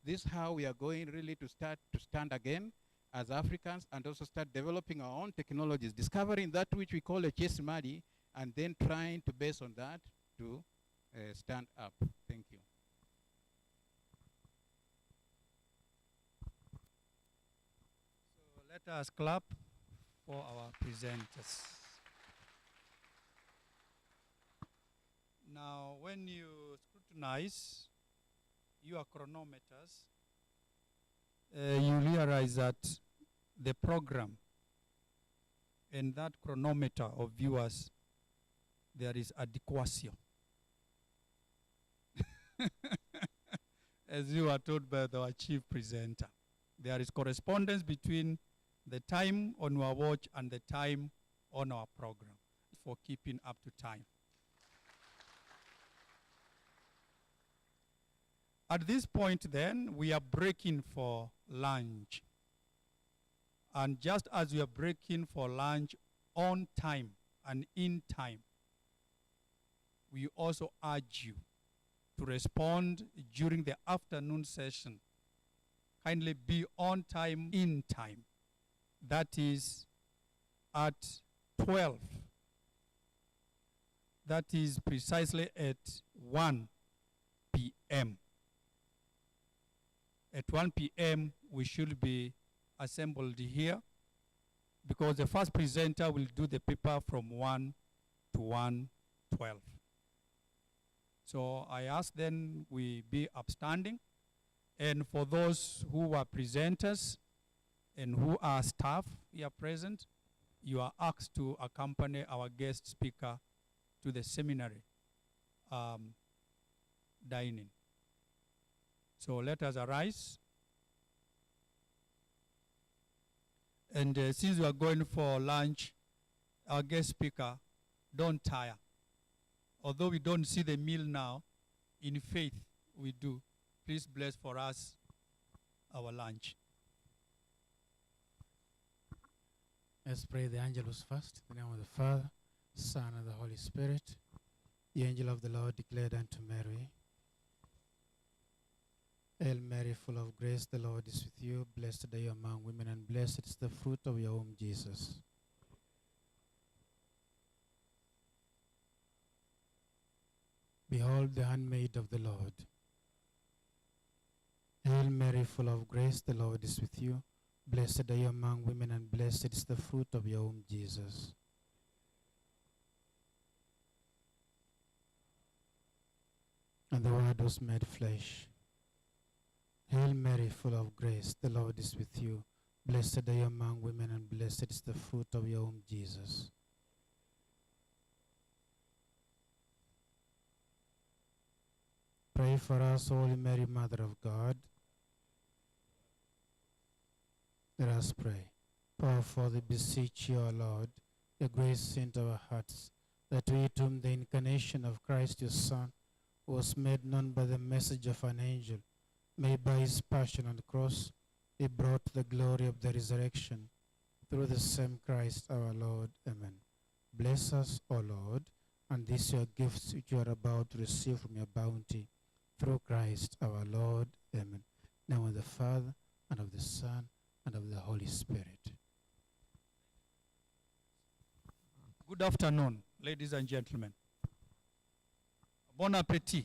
This is how we are going really to start to stand again as Africans, and also start developing our own technologies, discovering that which we call a chase muddy, and then trying to base on that to stand up. Thank you. So let us clap for our presenters. Now, when you scrutinize your chronometers, you realize that the program and that chronometer of viewers, there is adequacy. As you were told by our chief presenter, there is correspondence between the time on our watch and the time on our program for keeping up to time. At this point then, we are breaking for lunch. And just as we are breaking for lunch on time and in time, we also urge you to respond during the afternoon session. Kindly be on time, in time. That is at 12. That is precisely at 1 p.m. At 1 p.m., we should be assembled here because the first presenter will do the paper from 1 to 1:12. So I ask then we be upstanding. And for those who are presenters and who are staff here present, you are asked to accompany our guest speaker to the seminary dining. So let us arise. And since we are going for lunch, our guest speaker, don't tire. Although we don't see the meal now, in faith we do. Please bless for us our lunch. Let's pray the Angelus first. In the name of the Father, Son, and the Holy Spirit. The angel of the Lord declared unto Mary, Hail Mary, full of grace, the Lord is with you. Blessed are you among women, and blessed is the fruit of your womb, Jesus. Behold the handmaid of the Lord. Hail Mary, full of grace, the Lord is with you. Blessed are you among women, and blessed is the fruit of your womb, Jesus. And the Word was made flesh. Hail Mary, full of grace, the Lord is with you. Blessed are you among women, and blessed is the fruit of your womb, Jesus. Pray for us, Holy Mary, Mother of God. Let us pray. Powerfully beseech you, O Lord, the grace into our hearts, that we, to whom the incarnation of Christ your Son was made known by the message of an angel, may by his passion on the cross be brought to the glory of the resurrection, through the same Christ our Lord. Amen. Bless us, O Lord, and these your gifts which you are about to receive from your bounty, through Christ our Lord. Amen. Now of the Father, and of the Son, and of the Holy Spirit. Good afternoon, ladies and gentlemen. Bon appetit.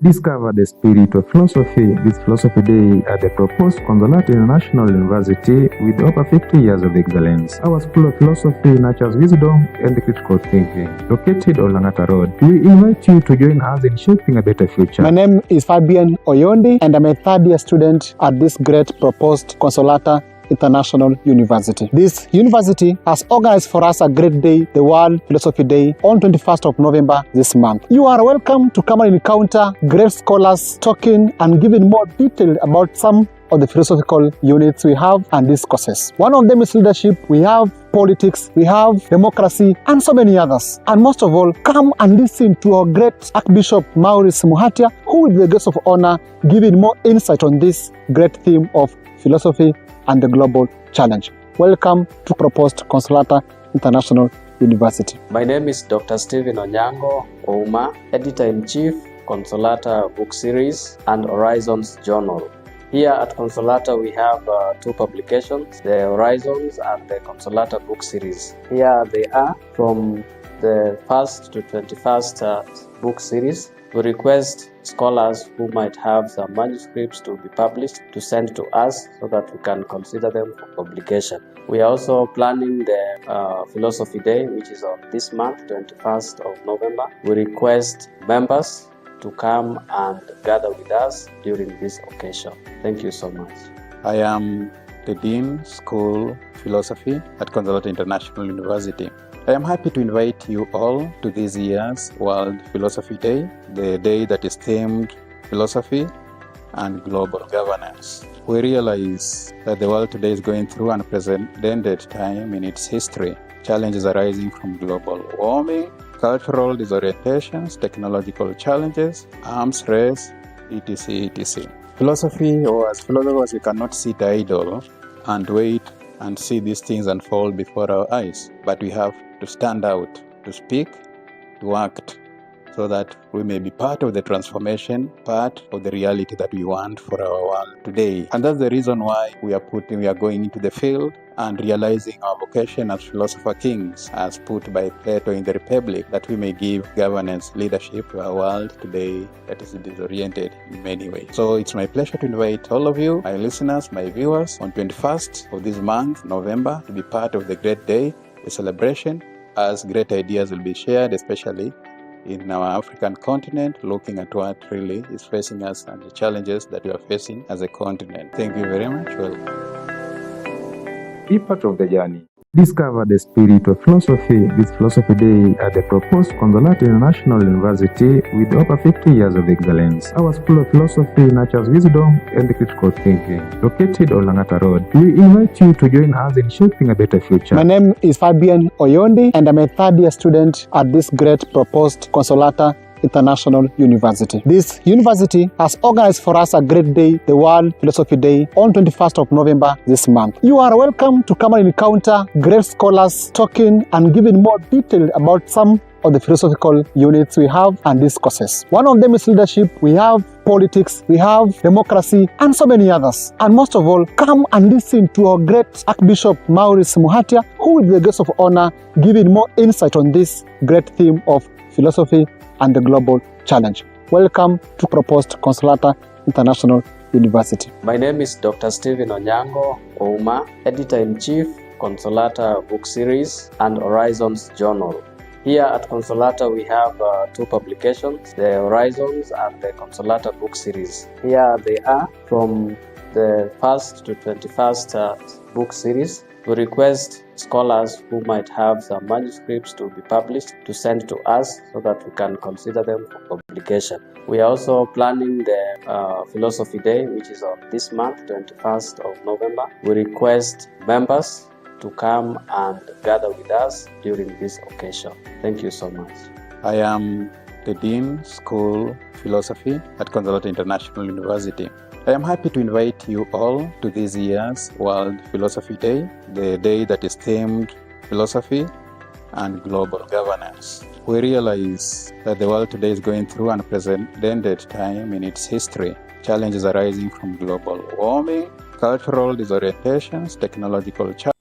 Discover the spirit of philosophy this Philosophy Day at the proposed Consolata International University with over 50 years of excellence. Our School of Philosophy nurtures wisdom and critical thinking. Located on Langata Road, we invite you to join us in shaping a better future. My name is Fabian Oyondi, and I'm a third-year student at this great proposed Consolata International University. This university has organized for us a great day, the World Philosophy Day, on 21st of November this month. You are welcome to come and encounter great scholars talking and giving more detail about some of the philosophical units we have and these courses. One of them is leadership, we have politics, we have democracy, and so many others. And most of all, come and listen to our great Archbishop Maurice Muhatia, who will be the guest of honor, giving more insight on this great theme of philosophy and the global challenge. Welcome to proposed Consolata International University. My name is Dr. Stephen Onyango Ouma, Editor-in-Chief, Consolata Book Series and Horizons Journal. Here at Consolata we have two publications, the Horizons and the Consolata Book Series. Here they are from the 1st to 21st book series. We request scholars who might have some manuscripts to be published to send to us so that we can consider them for publication. We are also planning the Philosophy Day, which is on this month, 21st of November. We request members to come and gather with us during this occasion. Thank you so much. I am the Dean, School Philosophy at Consolata International University. I am happy to invite you all to this year's World Philosophy Day, the day that is themed Philosophy and Global Governance. We realize that the world today is going through an unprecedented time in its history. Challenges arising from global warming, cultural disorientations, technological challenges, arms race, etc., etc. Philosophy, or as philosophers, we cannot sit idle and wait and see these things unfold before our eyes, but we have to stand out, to speak, to act, so that we may be part of the transformation, part of the reality that we want for our world today. And that's the reason why we are going into the field and realizing our vocation as philosopher kings, as put by Plato in the Republic, that we may give governance, leadership to our world today that is disoriented in many ways. So it's my pleasure to invite all of you, my listeners, my viewers, on 21st of this month, November, to be part of the great day, the celebration, as great ideas will be shared, especially in our African continent, looking at what really is facing us and the challenges that we are facing as a continent. Thank you very much. Be part of the journey. Discover the spirit of philosophy this Philosophy Day at the proposed Consolata International University with over 50 years of excellence. Our School of Philosophy nurtures wisdom and critical thinking. Located on Langata Road, we invite you to join us in shaping a better future. My name is Fabian Oyondi, and I'm a third-year student at this great proposed Consolata International University. This university has organized for us a great day, the World Philosophy Day, on 21st of November this month. You are welcome to come and encounter great scholars talking and giving more detail about some of the philosophical units we have and these courses. One of them is leadership, we have politics, we have democracy, and so many others. And most of all, come and listen to our great Archbishop Maurice Muhatia, who with the guest of honor giving more insight on this great theme of philosophy and the global challenge. Welcome to proposed Consolata International University. My name is Dr. Stephen Onyango Ouma, Editor-in-Chief, Consolata Book Series and Horizons Journal. Here at Consolata we have two publications, the Horizons and the Consolata Book Series. Here they are from the 1st to 21st book series. We request scholars who might have some manuscripts to be published to send to us so that we can consider them for publication. We are also planning the Philosophy Day, which is on this month, 21st of November. We request members to come and gather with us during this occasion. Thank you so much. I am the Dean, School Philosophy at Consolata International University. I am happy to invite you all to this year's World Philosophy Day, the day that is themed Philosophy and Global Governance. We realize that the world today is going through an unprecedented time in its history. Challenges arising from global warming, cultural disorientations, technological challenges.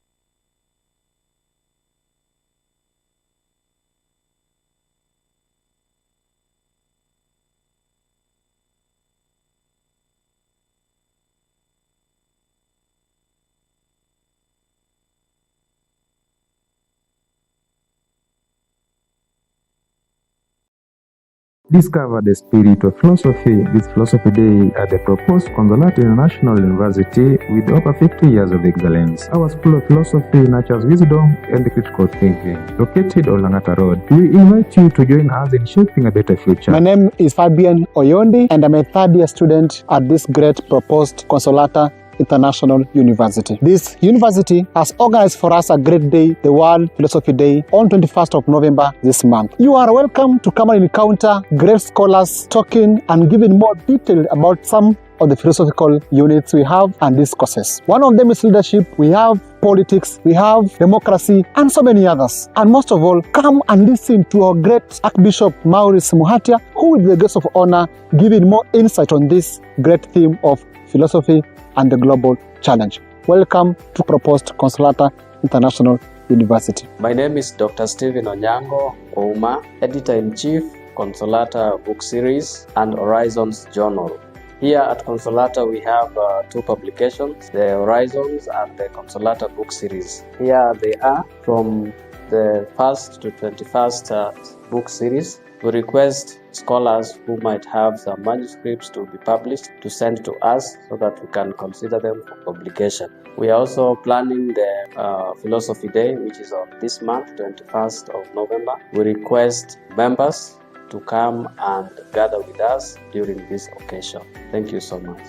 Discover the spirit of philosophy this Philosophy Day at the proposed Consolata International University with over 50 years of excellence. Our School of Philosophy nurtures wisdom and critical thinking. Located on Langata Road, we invite you to join us in shaping a better future. My name is Fabian Oyondi, and I'm a third-year student at this great proposed Consolata International University. This university has organized for us a great day, the World Philosophy Day, on 21st of November this month. You are welcome to come and encounter great scholars talking and giving more detail about some of the philosophical units we have and these courses. One of them is leadership, we have politics, we have democracy, and so many others. And most of all, come and listen to our great Archbishop Maurice Muhatia, who with the guest of honor giving more insight on this great theme of philosophy and the global challenge. Welcome to proposed Consolata International University. My name is Dr. Stephen Onyango Ouma, Editor-in-Chief, Consolata book series and Horizons journal. Here at Consolata, we have two publications, the Horizons and the Consolata book series. Here they are from the 1st to 21st book series. We request scholars who might have some manuscripts to be published to send to us so that we can consider them for publication. We are also planning the Philosophy Day, which is on this month, 21st of November. We request members to come and gather with us during this occasion. Thank you so much.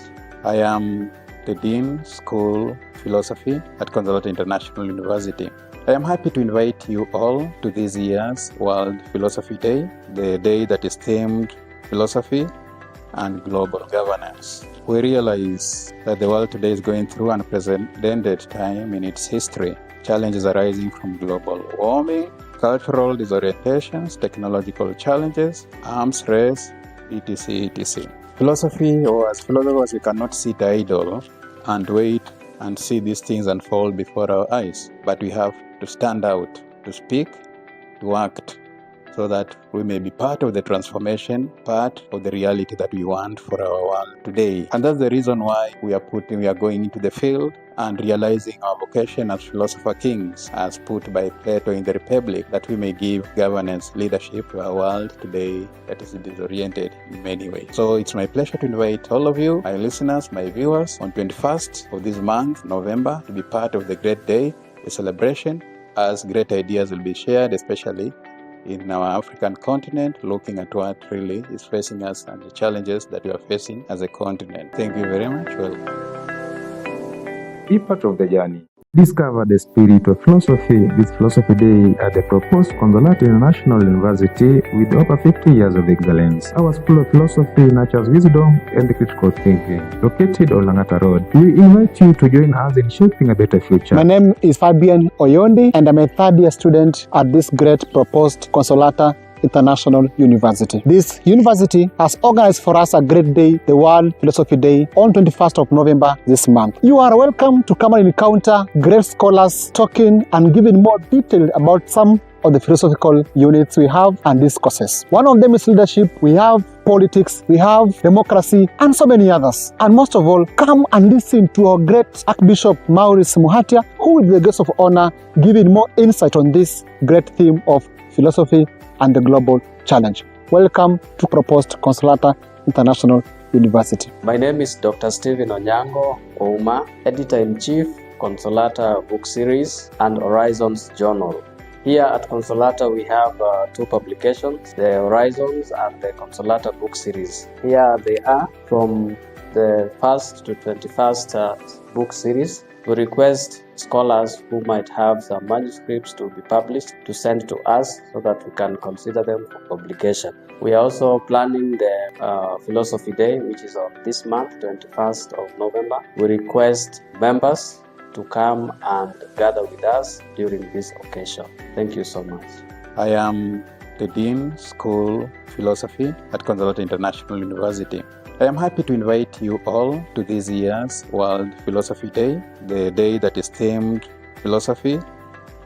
I am the Dean, School Philosophy at Consolata International University. I am happy to invite you all to this year's World Philosophy Day, the day that is themed Philosophy and Global Governance. We realize that the world today is going through an unprecedented time in its history. Challenges arising from global warming, cultural disorientations, technological challenges, arms race, etc., etc. Philosophy, or as philosophers, we cannot sit idle and wait and see these things unfold before our eyes, but we have to stand out, to speak, to act, so that we may be part of the transformation, part of the reality that we want for our world today. And that's the reason why we are going into the field and realizing our vocation as philosopher kings, as put by Plato in the Republic, that we may give governance, leadership to our world today that is disoriented in many ways. So it's my pleasure to invite all of you, my listeners, my viewers, on 21st of this month, November, to be part of the great day, the celebration, as great ideas will be shared, especially in our African continent, looking at what really is facing us and the challenges that we are facing as a continent. Thank you very much. Be part of the journey. Discover the spirit of philosophy this Philosophy Day at the proposed Consolata International University with over 50 years of excellence. Our School of Philosophy nurtures wisdom and critical thinking. Located on Langata Road, we invite you to join us in shaping a better future. My name is Fabian Oyondi, and I'm a third-year student at this great proposed Consolata International University. This university has organized for us a great day, the World Philosophy Day, on 21st of November this month. You are welcome to come and encounter great scholars talking and giving more detail about some of the philosophical units we have and these courses. One of them is leadership, we have politics, we have democracy, and so many others. And most of all, come and listen to our great Archbishop Maurice Muhatia, who will be the guest of honor, giving more insight on this great theme of philosophy and the global challenge. Welcome to proposed Consolata International University. My name is Dr. Stephen Onyango Ouma, Editor-in-Chief, Consolata book series and Horizons journal. Here at Consolata, we have two publications, the Horizons and the Consolata book series. Here they are from the 1st to 21st book series. We request scholars who might have some manuscripts to be published to send to us so that we can consider them for publication. We are also planning the Philosophy Day, which is on this month, 21st of November. We request members to come and gather with us during this occasion. Thank you so much. I am the Dean, School Philosophy at Consolata International University. I am happy to invite you all to this year's World Philosophy Day, the day that is themed Philosophy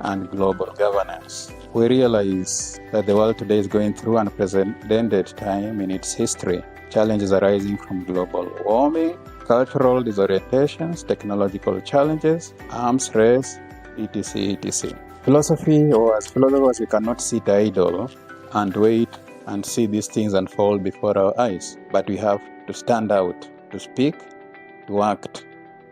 and Global Governance. We realize that the world today is going through an unprecedented time in its history. Challenges arising from global warming, cultural disorientations, technological challenges, arms race, etc., etc. Philosophy, or as philosophers, we cannot sit idle and wait and see these things unfold before our eyes, but we have to stand out, to speak, to act,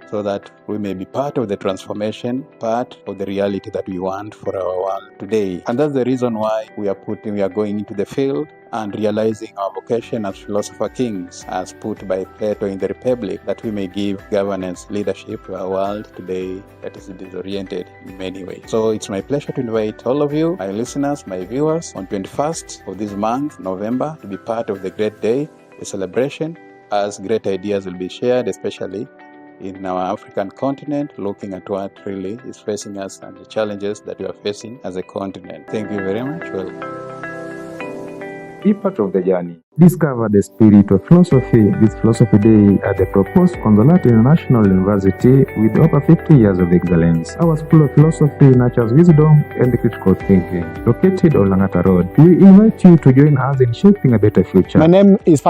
so that we may be part of the transformation, part of the reality that we want for our world today. And that's the reason why we are going into the field and realizing our vocation as philosopher kings, as put by Plato in the Republic, that we may give governance, leadership to our world today that is disoriented in many ways. So it's my pleasure to invite all of you, my listeners, my viewers, on 21st of this month, November, to be part of the great day, the celebration, as great ideas will be shared, especially in our African continent, looking at what really is facing us and the challenges that we are facing as a continent. Thank you very much. Be part of the journey. Discover the spirit of philosophy this Philosophy Day at the proposed Consolata International University with over 50 years of excellence. Our School of Philosophy nurtures wisdom and critical thinking. Located on Langata Road, we invite you to join us in shaping a better future. My name is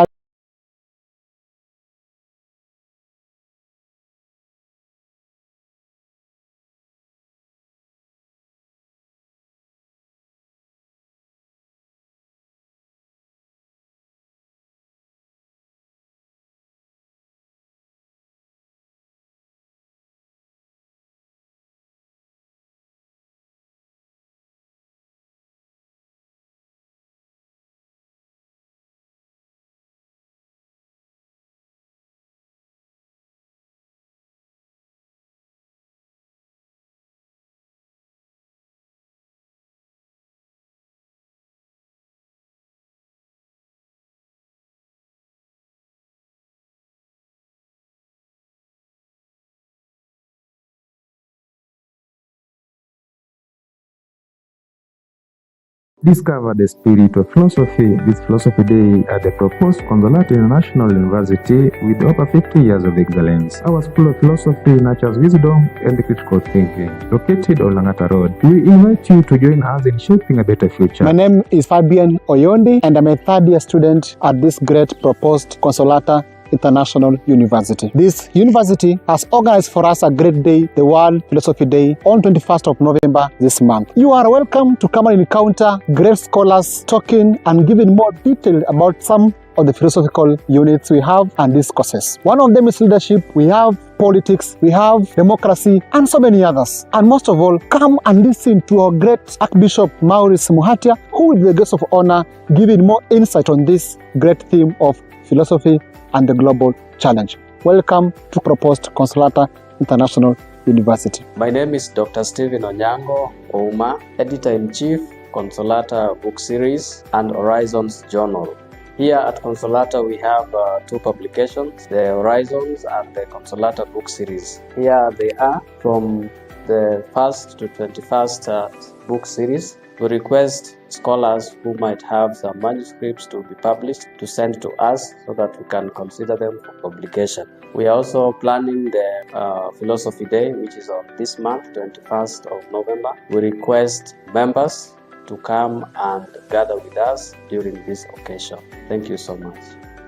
Discover the spirit of philosophy this Philosophy Day at the proposed Consolata International University with over 50 years of excellence. Our School of Philosophy nurtures wisdom and critical thinking. Located on Langata Road, we invite you to join us in shaping a better future. My name is Fabian Oyondi, and I'm a third-year student at this great proposed Consolata International University. This university has organized for us a great day, the World Philosophy Day, on 21st of November this month. You are welcome to come and encounter great scholars talking and giving more detail about some of the philosophical units we have and discourses. One of them is leadership, we have politics, we have democracy, and so many others. And most of all, come and listen to our great Archbishop Maurice Muhatia, who will be the guest of honor, giving more insight on this great theme of philosophy and the global challenge. Welcome to proposed Consolata International University. My name is Dr. Stephen Onyango Ouma, Editor-in-Chief, Consolata Book Series and Horizons Journal. Here at Consolata we have two publications, the Horizons and the Consolata Book Series. Here they are from the 1st to 21st book series. We request scholars who might have some manuscripts to be published to send to us so that we can consider them for publication. We are also planning the Philosophy Day, which is on this month, 21st of November. We request members to come and gather with us during this occasion. Thank you so much.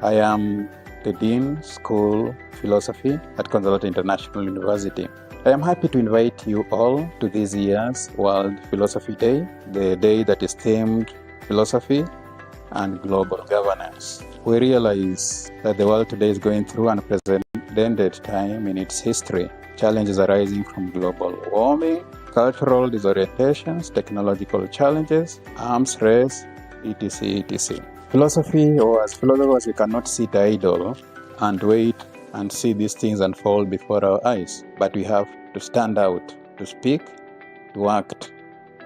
I am the Dean, School Philosophy at Consolata International University. I am happy to invite you all to this year's World Philosophy Day, the day that is themed Philosophy and Global Governance. We realize that the world today is going through an unprecedented time in its history. Challenges arising from global warming, cultural disorientations, technological challenges, arms race, etc., etc. Philosophy, or as philosophers, we cannot sit idle and wait and see these things unfold before our eyes. But we have to stand out, to speak, to act,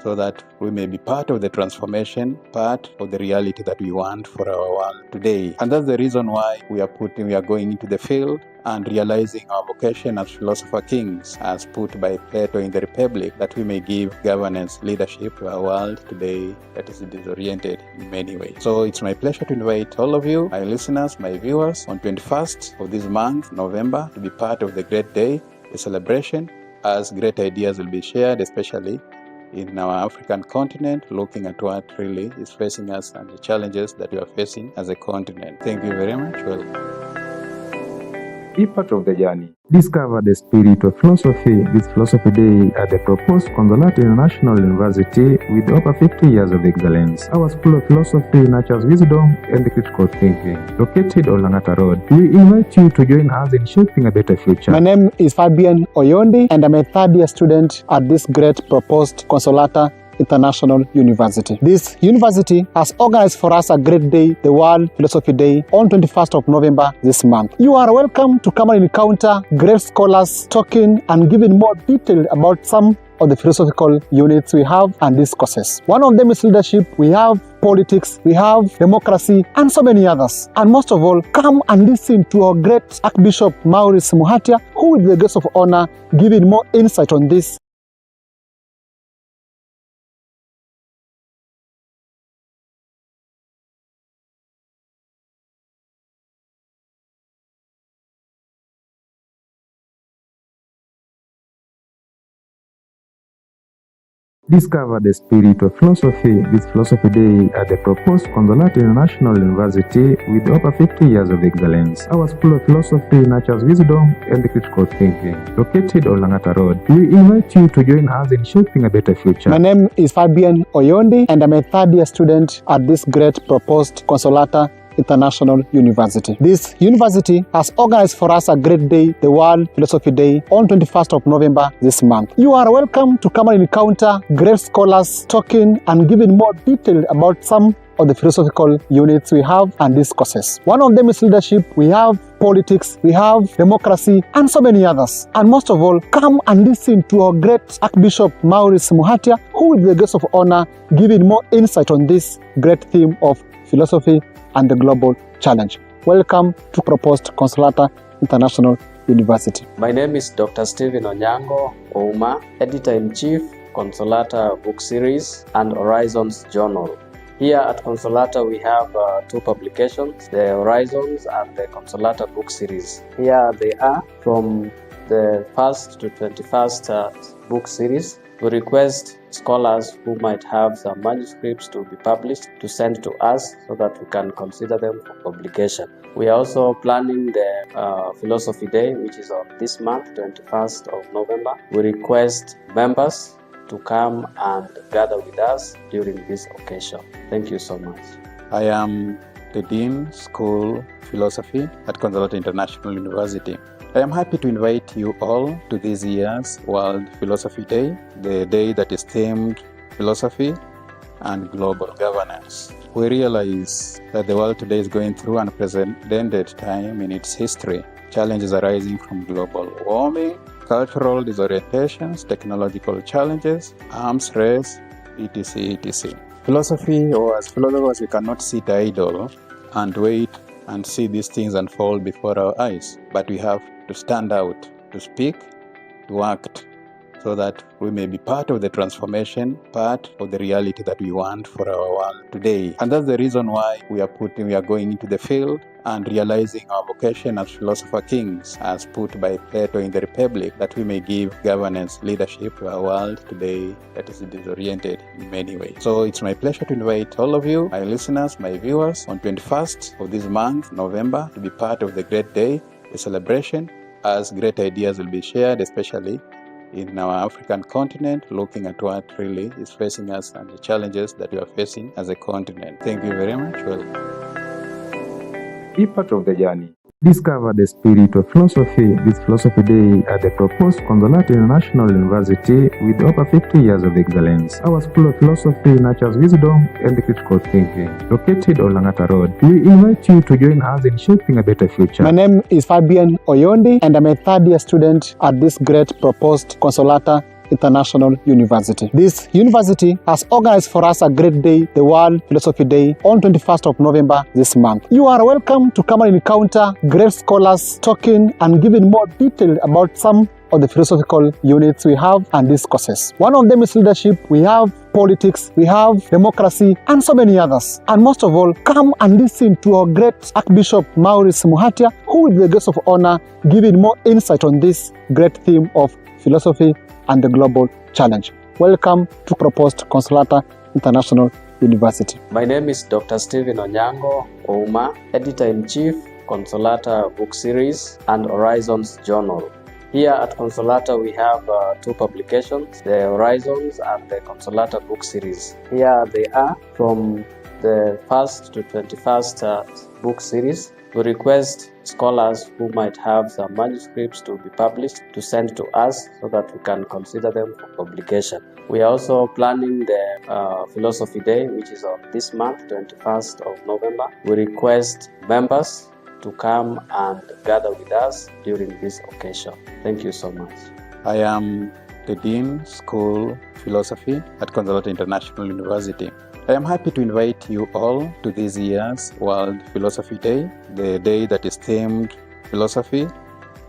so that we may be part of the transformation, part of the reality that we want for our world today. And that's the reason why we are going into the field and realizing our vocation as philosopher kings, as put by Plato in the Republic, that we may give governance, leadership to our world today that is disoriented in many ways. So it's my pleasure to invite all of you, my listeners, my viewers, on 21st of this month, November, to be part of the great day, the celebration, as great ideas will be shared, especially in our African continent, looking at what really is facing us and the challenges that we are facing as a continent. Thank you very much. Welcome. Be part of the journey. Discover the spirit of philosophy this Philosophy Day at the proposed Consolata International University with over 50 years of excellence. Our School of Philosophy nurtures wisdom and critical thinking. Located on Langata Road, we invite you to join us in shaping a better future. My name is Fabian Oyondi, and I'm a third-year student at this great proposed Consolata International University. This university has organized for us a great day, the World Philosophy Day, on 21st of November this month. You are welcome to come and encounter great scholars talking and giving more detail about some of the philosophical units we have and discourses. One of them is leadership, we have politics, we have democracy, and so many others. And most of all, come and listen to our great Archbishop Maurice Muhatia, who will be the guest of honor, giving more insight on this Discover the spirit of philosophy this Philosophy Day at the proposed Consolata International University with over 50 years of excellence. Our School of Philosophy nurtures wisdom and critical thinking. Located on Langata Road, we invite you to join us in shaping a better future. My name is Fabian Oyondi, and I'm a third-year student at this great proposed Consolata International University. This university has organized for us a great day, the World Philosophy Day, on 21st of November this month. You are welcome to come and encounter great scholars talking and giving more detail about some of the philosophical units we have and these courses. One of them is leadership, we have politics, we have democracy, and so many others. And most of all, come and listen to our great Archbishop Maurice Muhatia, who will be the guest of honor, giving more insight on this great theme of philosophy and the global challenge. Welcome to proposed Consolata International University. My name is Dr. Stephen Onyango Ouma, Editor-in-Chief, Consolata Book Series and Horizons Journal. Here at Consolata we have two publications, the Horizons and the Consolata Book Series. Here they are from the 1st to 21st book series. We request scholars who might have some manuscripts to be published to send to us so that we can consider them for publication. We are also planning the Philosophy Day, which is on this month, 21st of November. We request members to come and gather with us during this occasion. Thank you so much. I am the Dean, School Philosophy at Consolata International University. I am happy to invite you all to this year's World Philosophy Day, the day that is themed philosophy and global governance. We realize that the world today is going through an unprecedented time in its history. Challenges arising from global warming, cultural disorientations, technological challenges, arms race, etc., etc. Philosophy, or as philosophers, we cannot sit idle and wait and see these things unfold before our eyes, but we have to stand out, to speak, to act, so that we may be part of the transformation, part of the reality that we want for our world today. And that's the reason why we are going into the field and realizing our vocation as philosopher kings, as put by Plato in the Republic, that we may give governance, leadership to our world today that is disoriented in many ways. So it's my pleasure to invite all of you, my listeners, my viewers, on 21st of this month, November, to be part of the great day, the celebration, as great ideas will be shared, especially in our African continent, looking at what really is facing us and the challenges that we are facing as a continent. Thank you very much. Be part of the journey. Discover the spirit of philosophy this Philosophy Day at the proposed Consolata International University with over 50 years of excellence. Our School of Philosophy nurtures wisdom and critical thinking. Located on Langata Road, we invite you to join us in shaping a better future. My name is Fabian Oyondi, and I'm a third-year student at this great proposed Consolata International University. This university has organized for us a great day, the World Philosophy Day, on 21st of November this month. You are welcome to come and encounter great scholars talking and giving more detail about some of the philosophical units we have and these courses. One of them is leadership, we have politics, we have democracy, and so many others. And most of all, come and listen to our great Archbishop Maurice Muhatia, who will be the guest of honor, giving more insight on this great theme of philosophy and the global challenge. Welcome to proposed Consolata International University. My name is Dr. Stephen Onyango Ouma, Editor-in-Chief, Consolata Book Series and Horizons Journal. Here at Consolata we have two publications, the Horizons and the Consolata Book Series. Here they are from the 1st to 21st book series. We request scholars who might have some manuscripts to be published to send to us so that we can consider them for publication. We are also planning the Philosophy Day, which is on this month, 21st of November. We request members to come and gather with us during this occasion. Thank you so much. I am the Dean, School Philosophy at Consolata International University. I am happy to invite you all to this year's World Philosophy Day, the day that is themed philosophy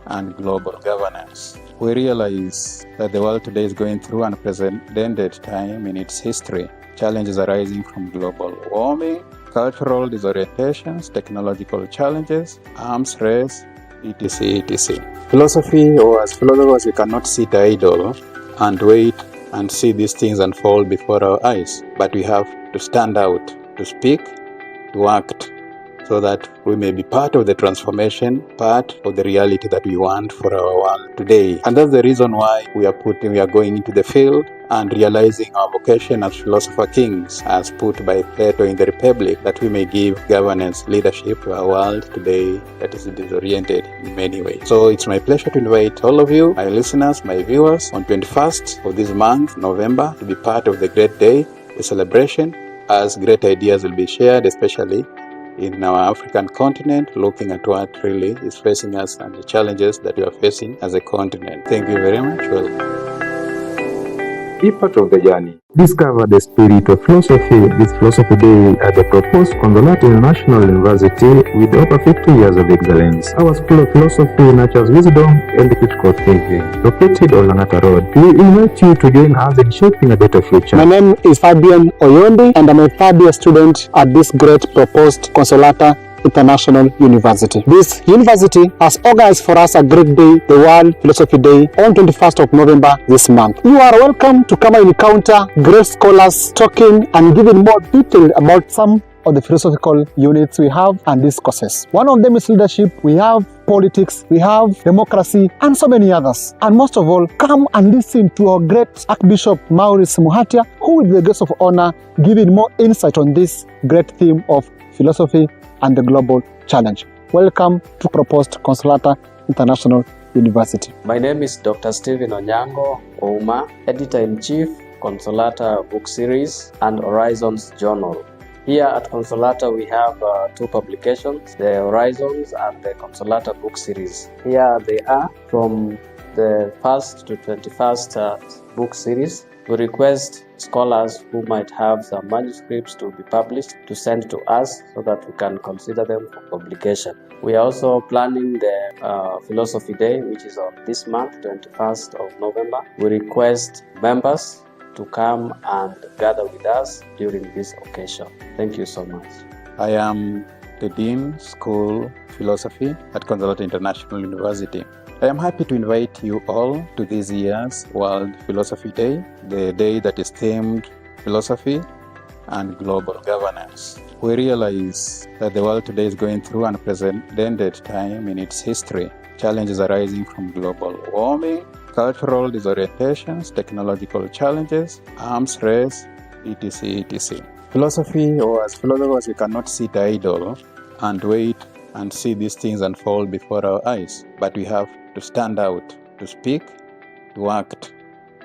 and global governance. We realize that the world today is going through an unprecedented time in its history. Challenges arising from global warming, cultural disorientations, technological challenges, arms race, etc., etc. Philosophy, or as philosophers, we cannot sit idle and wait and see these things unfold before our eyes, but we have to stand out, to speak, to act, so that we may be part of the transformation, part of the reality that we want for our world today. And that's the reason why we are going into the field and realizing our vocation as philosopher kings, as put by Plato in the Republic, that we may give governance, leadership to our world today that is disoriented in many ways. So it's my pleasure to invite all of you, my listeners, my viewers, on 21st of this month, November, to be part of the great day, the celebration, as great ideas will be shared, especially in our African continent, looking at what really is facing us and the challenges that we are facing as a continent. Thank you very much. Be part of the journey. Discover the spirit of philosophy this Philosophy Day at the proposed Consolata International University with over 50 years of excellence. Our School of Philosophy nurtures wisdom and critical thinking. Located on Langata Road, we invite you to join us in shaping a better future. My name is Fabian Oyondi, and I'm a third-year student at this great proposed Consolata International University. This university has organized for us a great day, the World Philosophy Day, on 21st of November this month. You are welcome to come and encounter great scholars talking and giving more detail about some of the philosophical units we have and discourses. One of them is leadership, we have politics, we have democracy, and so many others. And most of all, come and listen to our great Archbishop Maurice Muhatia, who with the guest of honor giving more insight on this great theme of philosophy and the global challenge. Welcome to proposed Consolata International University. My name is Dr. Stephen Onyango Ouma, Editor-in-Chief, Consolata Book Series and Horizons Journal. Here at Consolata we have two publications, the Horizons and the Consolata Book Series. Here they are from the 1st to 21st book series. We request scholars who might have some manuscripts to be published to send to us so that we can consider them for publication. We are also planning the Philosophy Day, which is on this month, 21st of November. We request members to come and gather with us during this occasion. Thank you so much. I am the Dean, School Philosophy at Consolata International University. I am happy to invite you all to this year's World Philosophy Day, the day that is themed Philosophy and Global Governance. We realize that the world today is going through an unprecedented time in its history. Challenges arising from global warming, cultural disorientations, technological challenges, arms race, etc., etc. Philosophy, or as philosophers, we cannot sit idle and wait and see these things unfold before our eyes, but we have to stand out, to speak, to act,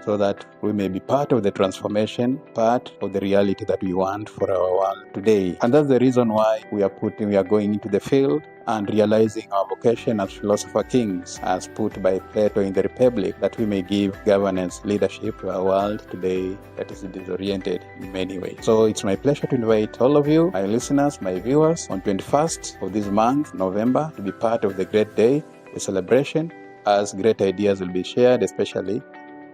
so that we may be part of the transformation, part of the reality that we want for our world today. And that's the reason why we are going into the field and realizing our vocation as philosopher kings, as put by Plato in the Republic, that we may give governance, leadership to our world today that is disoriented in many ways. So it's my pleasure to invite all of you, my listeners, my viewers, on 21st of this month, November, to be part of the great day, the celebration, as great ideas will be shared, especially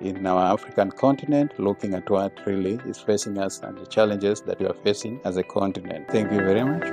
in our African continent, looking at what really is facing us and the challenges that we are facing as a continent. Thank you very much.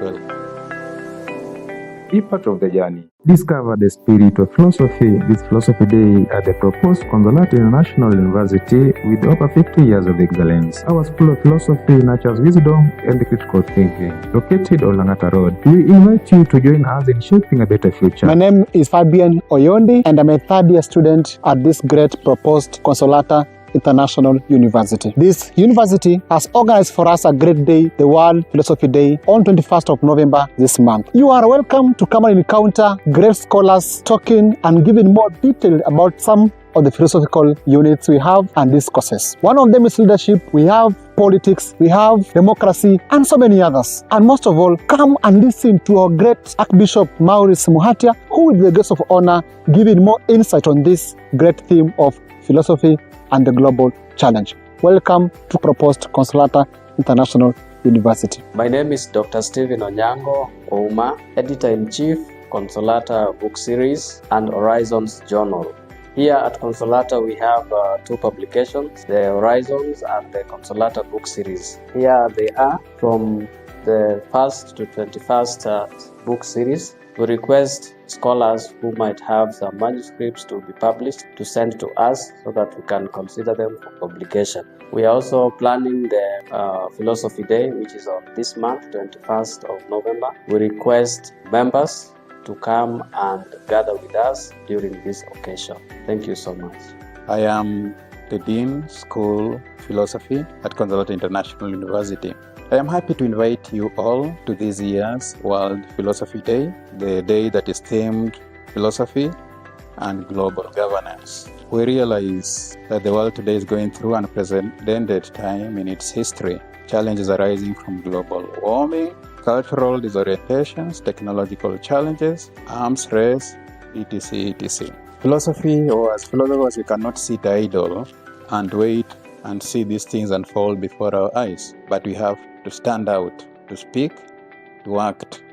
Be part of the journey. Discover the spirit of philosophy this Philosophy Day at the proposed Consolata International University with over 50 years of excellence. Our School of Philosophy nurtures wisdom and critical thinking. Located on Langata Road, we invite you to join us in shaping a better future. My name is Fabian Oyondi, and I'm a third-year student at this great proposed Consolata International University. This university has organized for us a great day, the World Philosophy Day, on 21st of November this month. You are welcome to come and encounter great scholars talking and giving more detail about some of the philosophical units we have and discourses. One of them is leadership, we have politics, we have democracy, and so many others. And most of all, come and listen to our great Archbishop Maurice Muhatia, who with the guest of honor giving more insight on this great theme of philosophy and the global challenge. Welcome to proposed Consolata International University. My name is Dr. Stephen Onyango Ouma, Editor-in-Chief, Consolata Book Series and Horizons Journal. Here at Consolata we have two publications, the Horizons and the Consolata Book Series. Here they are from the 1st to 21st book series. We request scholars who might have some manuscripts to be published to send to us so that we can consider them for publication. We are also planning the Philosophy Day, which is on this month, 21st of November. We request members to come and gather with us during this occasion. Thank you so much. I am the Dean, School Philosophy at Consolata International University. I am happy to invite you all to this year's World Philosophy Day, the day that is themed Philosophy and Global Governance. We realize that the world today is going through an unprecedented time in its history. Challenges arising from global warming, cultural disorientations, technological challenges, arms race, etc. etc. Philosophy, or as philosophers, we cannot sit idle and wait and see these things unfold before our eyes, but we have to stand out, to speak, to act,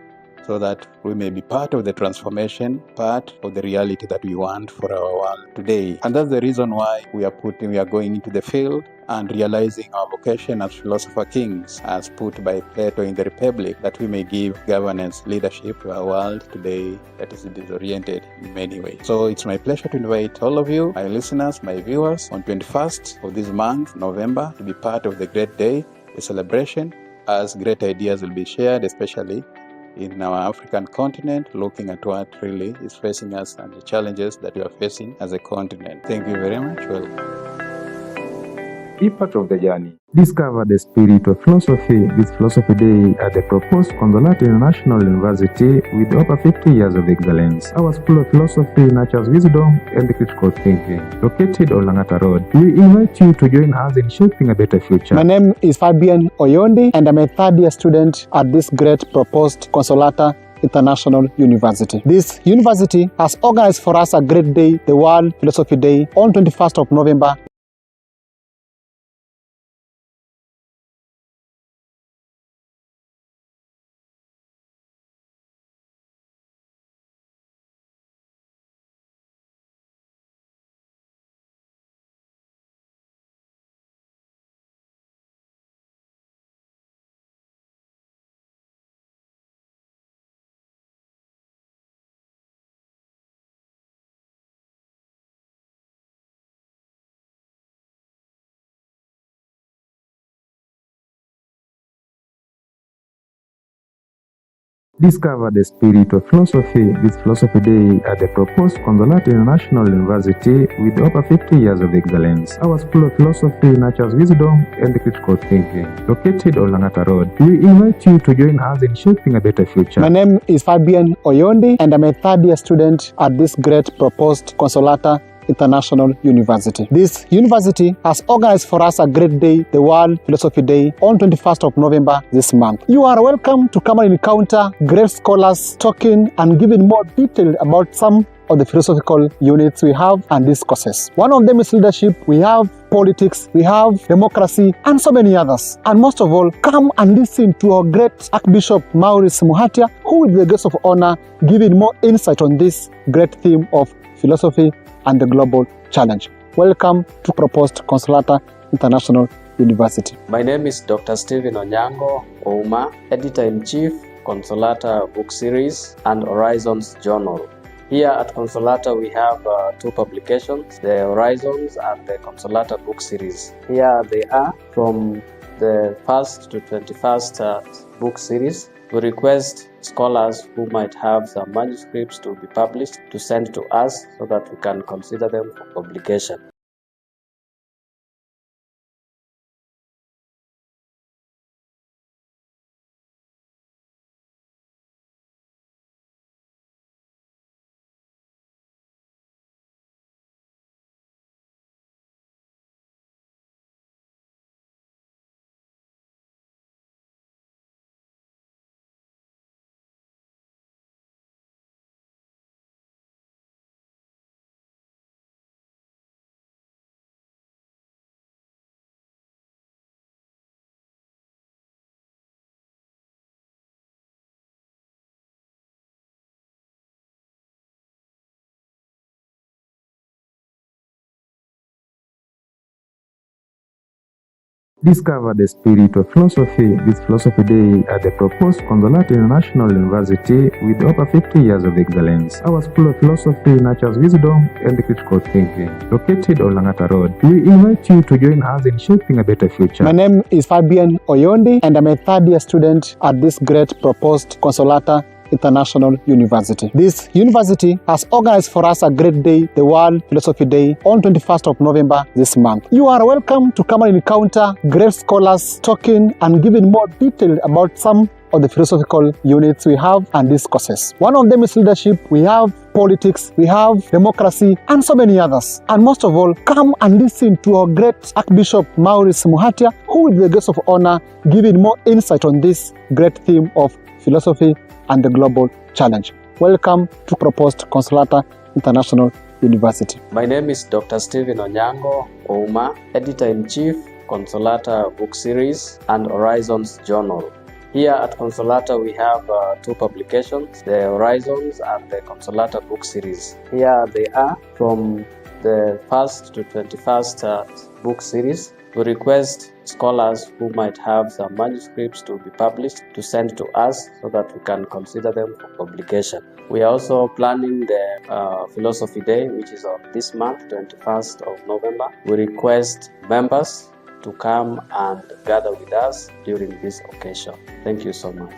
so that we may be part of the transformation, part of the reality that we want for our world today. And that's the reason why we are going into the field and realizing our vocation as philosopher kings, as put by Plato in the Republic, that we may give governance, leadership to our world today that is disoriented in many ways. So it's my pleasure to invite all of you, my listeners, my viewers, on 21st of this month, November, to be part of the great day, the celebration, as great ideas will be shared, especially in our African continent, looking at what really is facing us and the challenges that we are facing as a continent. Thank you very much. Welcome. Be part of the journey. Discover the spirit of philosophy this Philosophy Day at the proposed Consolata International University with over 50 years of excellence. Our School of Philosophy nurtures wisdom and critical thinking. Located on Langata Road, we invite you to join us in shaping a better future. My name is Fabian Oyondi, and I'm a third-year student at this great proposed Consolata International University. This university has organized for us a great day, the World Philosophy Day, on 21st of November Discover the spirit of philosophy this Philosophy Day at the proposed Consolata International University with over 50 years of excellence. Our School of Philosophy nurtures wisdom and critical thinking. Located on Langata Road, we invite you to join us in shaping a better future. My name is Fabian Oyondi, and I'm a third-year student at this great proposed Consolata International University. This university has organized for us a great day, the World Philosophy Day, on 21st of November this month. You are welcome to come and encounter great scholars talking and giving more detail about some of the philosophical units we have and discourses. One of them is leadership, we have politics, we have democracy, and so many others. And most of all, come and listen to our great Archbishop Maurice Muhatia, who with the guest of honor giving more insight on this great theme of philosophy and the global challenge. Welcome to proposed Consolata International University. My name is Dr. Stephen Onyango Ouma, Editor-in-Chief, Consolata Book Series and Horizons Journal. Here at Consolata, we have two publications, the Horizons and the Consolata Book Series. Here they are from the 1st to 21st book series. We request scholars who might have some manuscripts to be published to send to us so that we can consider them for publication. Discover the spirit of philosophy this Philosophy Day at the proposed Consolata International University with over 50 years of excellence. Our School of Philosophy nurtures wisdom and critical thinking. Located on Langata Road, we invite you to join us in shaping a better future. My name is Fabian Oyondi, and I'm a third-year student at this great proposed Consolata International University. This university has organized for us a great day, the World Philosophy Day, on 21st of November this month. You are welcome to come and encounter great scholars talking and giving more detail about some of the philosophical units we have and these courses. One of them is leadership, we have politics, we have democracy, and so many others. And most of all, come and listen to our great Archbishop Maurice Muhatia, who will be the guest of honor, giving more insight on this great theme of philosophy and the global challenge. Welcome to proposed Consolata International University. My name is Dr. Stephen Onyango Ouma, Editor-in-Chief, Consolata Book Series and Horizons Journal. Here at Consolata we have two publications, the Horizons and the Consolata Book Series. Here they are from the 1st to 21st book series. We request scholars who might have some manuscripts to be published to send to us so that we can consider them for publication. We are also planning the Philosophy Day, which is on this month, 21st of November. We request members to come and gather with us during this occasion. Thank you so much.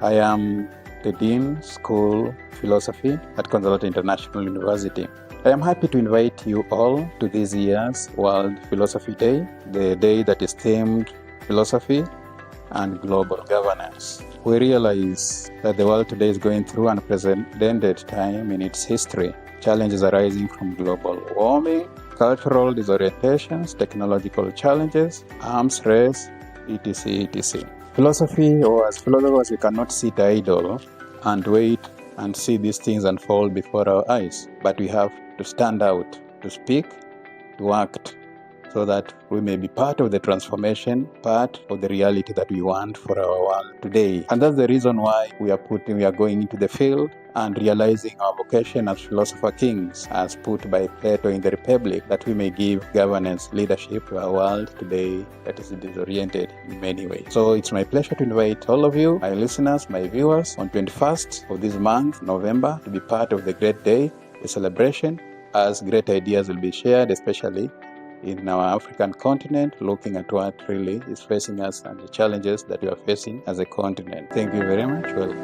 I am the Dean, School Philosophy at Consolata International University. I am happy to invite you all to this year's World Philosophy Day, the day that is themed Philosophy and Global Governance. We realize that the world today is going through an unprecedented time in its history. Challenges arising from global warming, cultural disorientations, technological challenges, arms race, etc. etc. Philosophy, or as philosophers, we cannot sit idle and wait and see these things unfold before our eyes, but we have to stand out, to speak, to act, so that we may be part of the transformation, part of the reality that we want for our world today. And that's the reason why we are going into the field and realizing our vocation as philosopher kings, as put by Plato in the Republic, that we may give governance, leadership to our world today that is disoriented in many ways. So it's my pleasure to invite all of you, my listeners, my viewers, on 21st of this month, November, to be part of the great day, the celebration, as great ideas will be shared, especially in our African continent, looking at what really is facing us and the challenges that we are facing as a continent. Thank you very much. Welcome.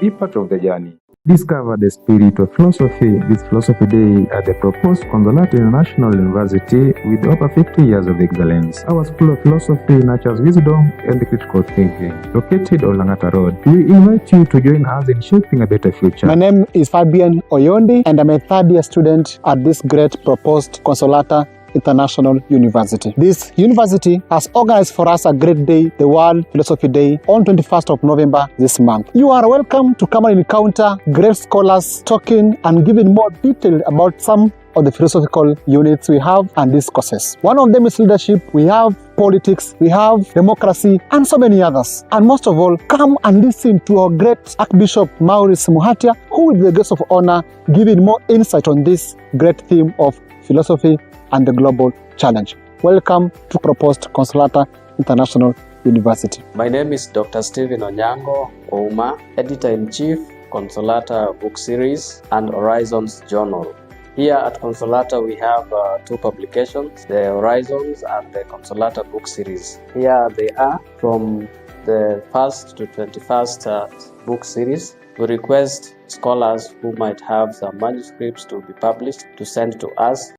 Be part of the journey. Discover the spirit of philosophy this Philosophy Day at the proposed Consolata International University with over 50 years of excellence. Our School of Philosophy nurtures wisdom and critical thinking. Located on Langata Road, we invite you to join us in shaping a better future. My name is Fabian Oyondi, and I'm a third-year student at this great proposed Consolata International University. This university has organized for us a great day, the World Philosophy Day, on 21st of November this month. You are welcome to come and encounter great scholars talking and giving more detail about some of the philosophical units we have and these courses. One of them is leadership, we have politics, we have democracy, and so many others. And most of all, come and listen to our great Archbishop Maurice Muhatia, who will be the guest of honor, giving more insight on this great theme of philosophy and the global challenge. Welcome to proposed Consolata International University. My name is Dr. Stephen Onyango Ouma, Editor-in-Chief, Consolata Book Series and Horizons Journal. Here at Consolata we have two publications, the Horizons and the Consolata Book Series. Here they are from the 1st to 21st book series. We request scholars who might have some manuscripts to be published to send to us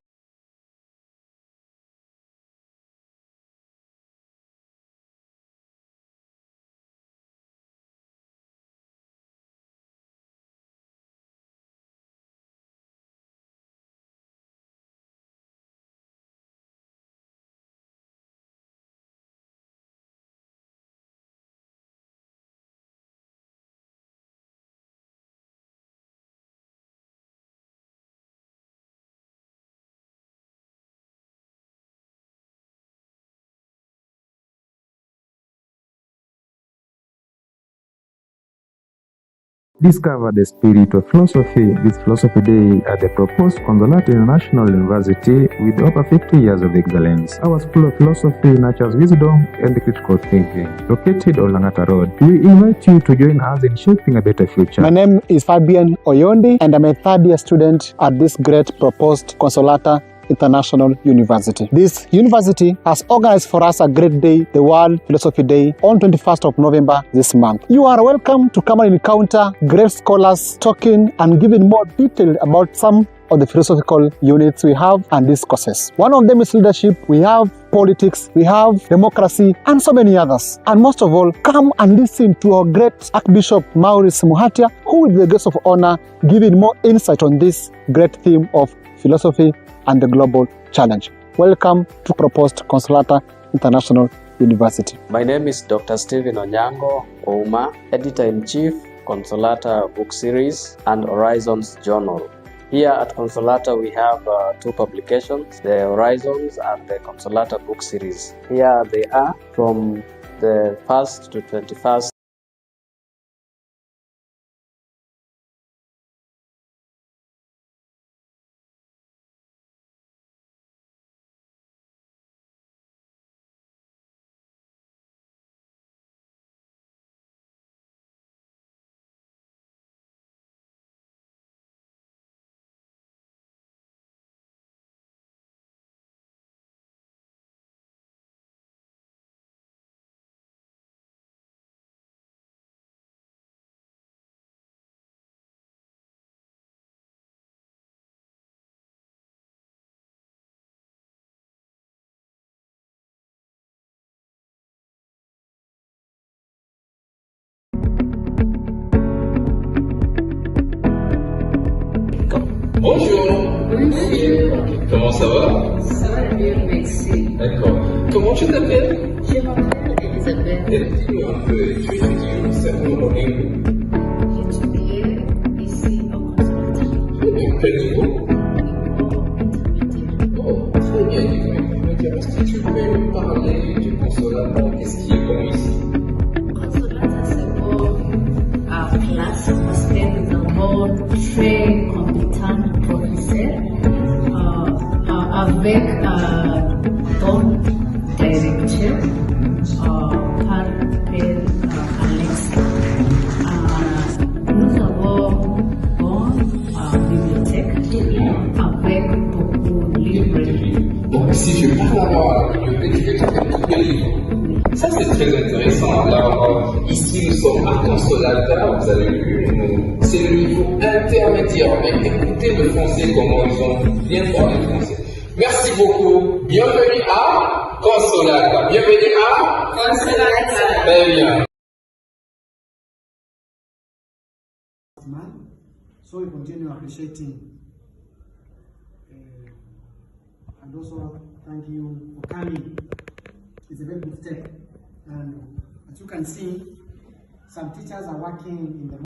Discover the spirit of philosophy this Philosophy Day at the proposed Consolata International University with over 50 years of excellence. Our School of Philosophy nurtures wisdom and critical thinking. Located on Langata Road, we invite you to join us in shaping a better future. My name is Fabian Oyondi, and I'm a third-year student at this great proposed Consolata International University. This university has organized for us a great day, the World Philosophy Day, on 21st of November this month. You are welcome to come and encounter great scholars talking and giving more detail about some of the philosophical units we have and these courses. One of them is leadership, we have politics, we have democracy, and so many others. And most of all, come and listen to our great Archbishop Maurice Muhatia, who will be the guest of honor, giving more insight on this great theme of philosophy and the global challenge. Welcome to proposed Consolata International University. My name is Dr. Stephen Onyango Ouma, Editor-in-Chief, Consolata Book Series and Horizons Journal. Here at Consolata we have two publications, the Horizons and the Consolata Book Series. Here they are from the 1st to 21st. Bonjour. Bonjour. Comment ça va? Ça va bien, merci. D'accord. Comment tu t'appelles? Je m'appelle Elisabeth. Et dis-nous un peu, tu étudies au cerveau J'étudie ici au Consolata. Quel niveau? Oh, très bien, dis-moi. Est-ce que tu peux me parler du Consolata? Qu'est-ce qui est bon ici? Consolata, c'est bon. À classe, parce que nous avons très compétents professeurs avec ton directeur par Père Alex. Nous avons une bibliothèque avec beaucoup de livres. Donc si je parle à la bibliothèque, je vais trouver tous les livres. Ça c'est très intéressant. Alors ici nous sommes à Consolata, vous avez vu, c'est le niveau intermédiaire. Mais écoutez le français, comment ils ont bien parlé français. Merci beaucoup. Bienvenue à Consolata. Bienvenue à Consolata. Très bien. So we continue appreciating and also thank you for coming. It's a very good step, and as you can see, some teachers are working in the